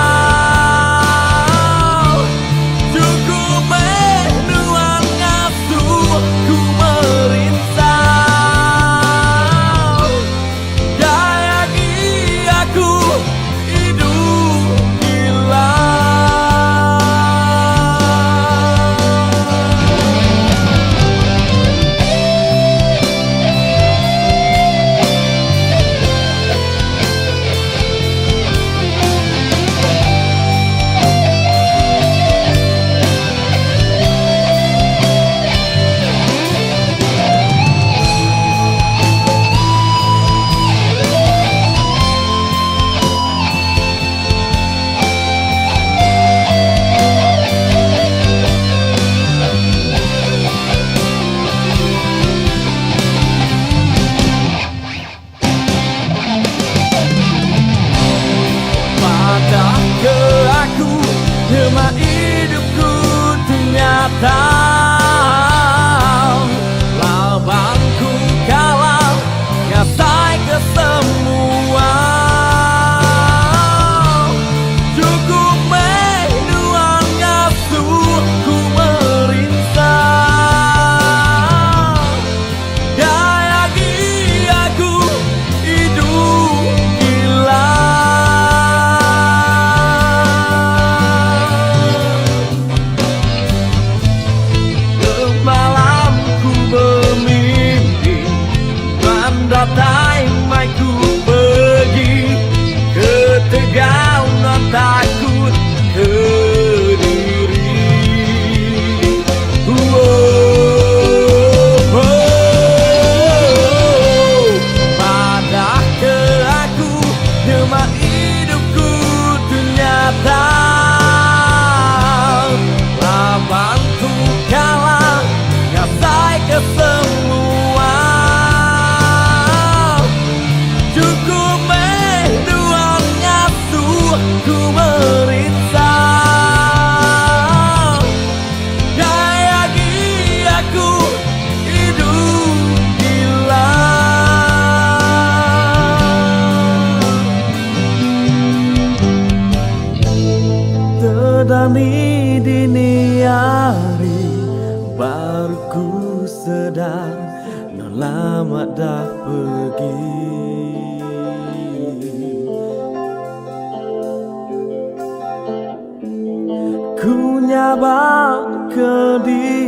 Cukup menuang ngasuh ku merisa. Dayangi aku hidup gila. Padah ke aku, nyemak hidupku ternyata. Labanku kalah, ngatai ke semua. Cukup menuang ngasuh ku merisa. Dayangi aku hidup gila. Semalam ku bermimpi, landatai mai ku pergi ke Tegal, tak takut ke diri. Padah ke aku, nyemak hidupku ternyata. Labanku kalah, ngatai ke semua. Cukup menuang ngasuh ku merisa. Dayangi aku hidup gila. Terdani dini hari, baru ku sedar non lama dah pergi. Ku nyabak ke diri.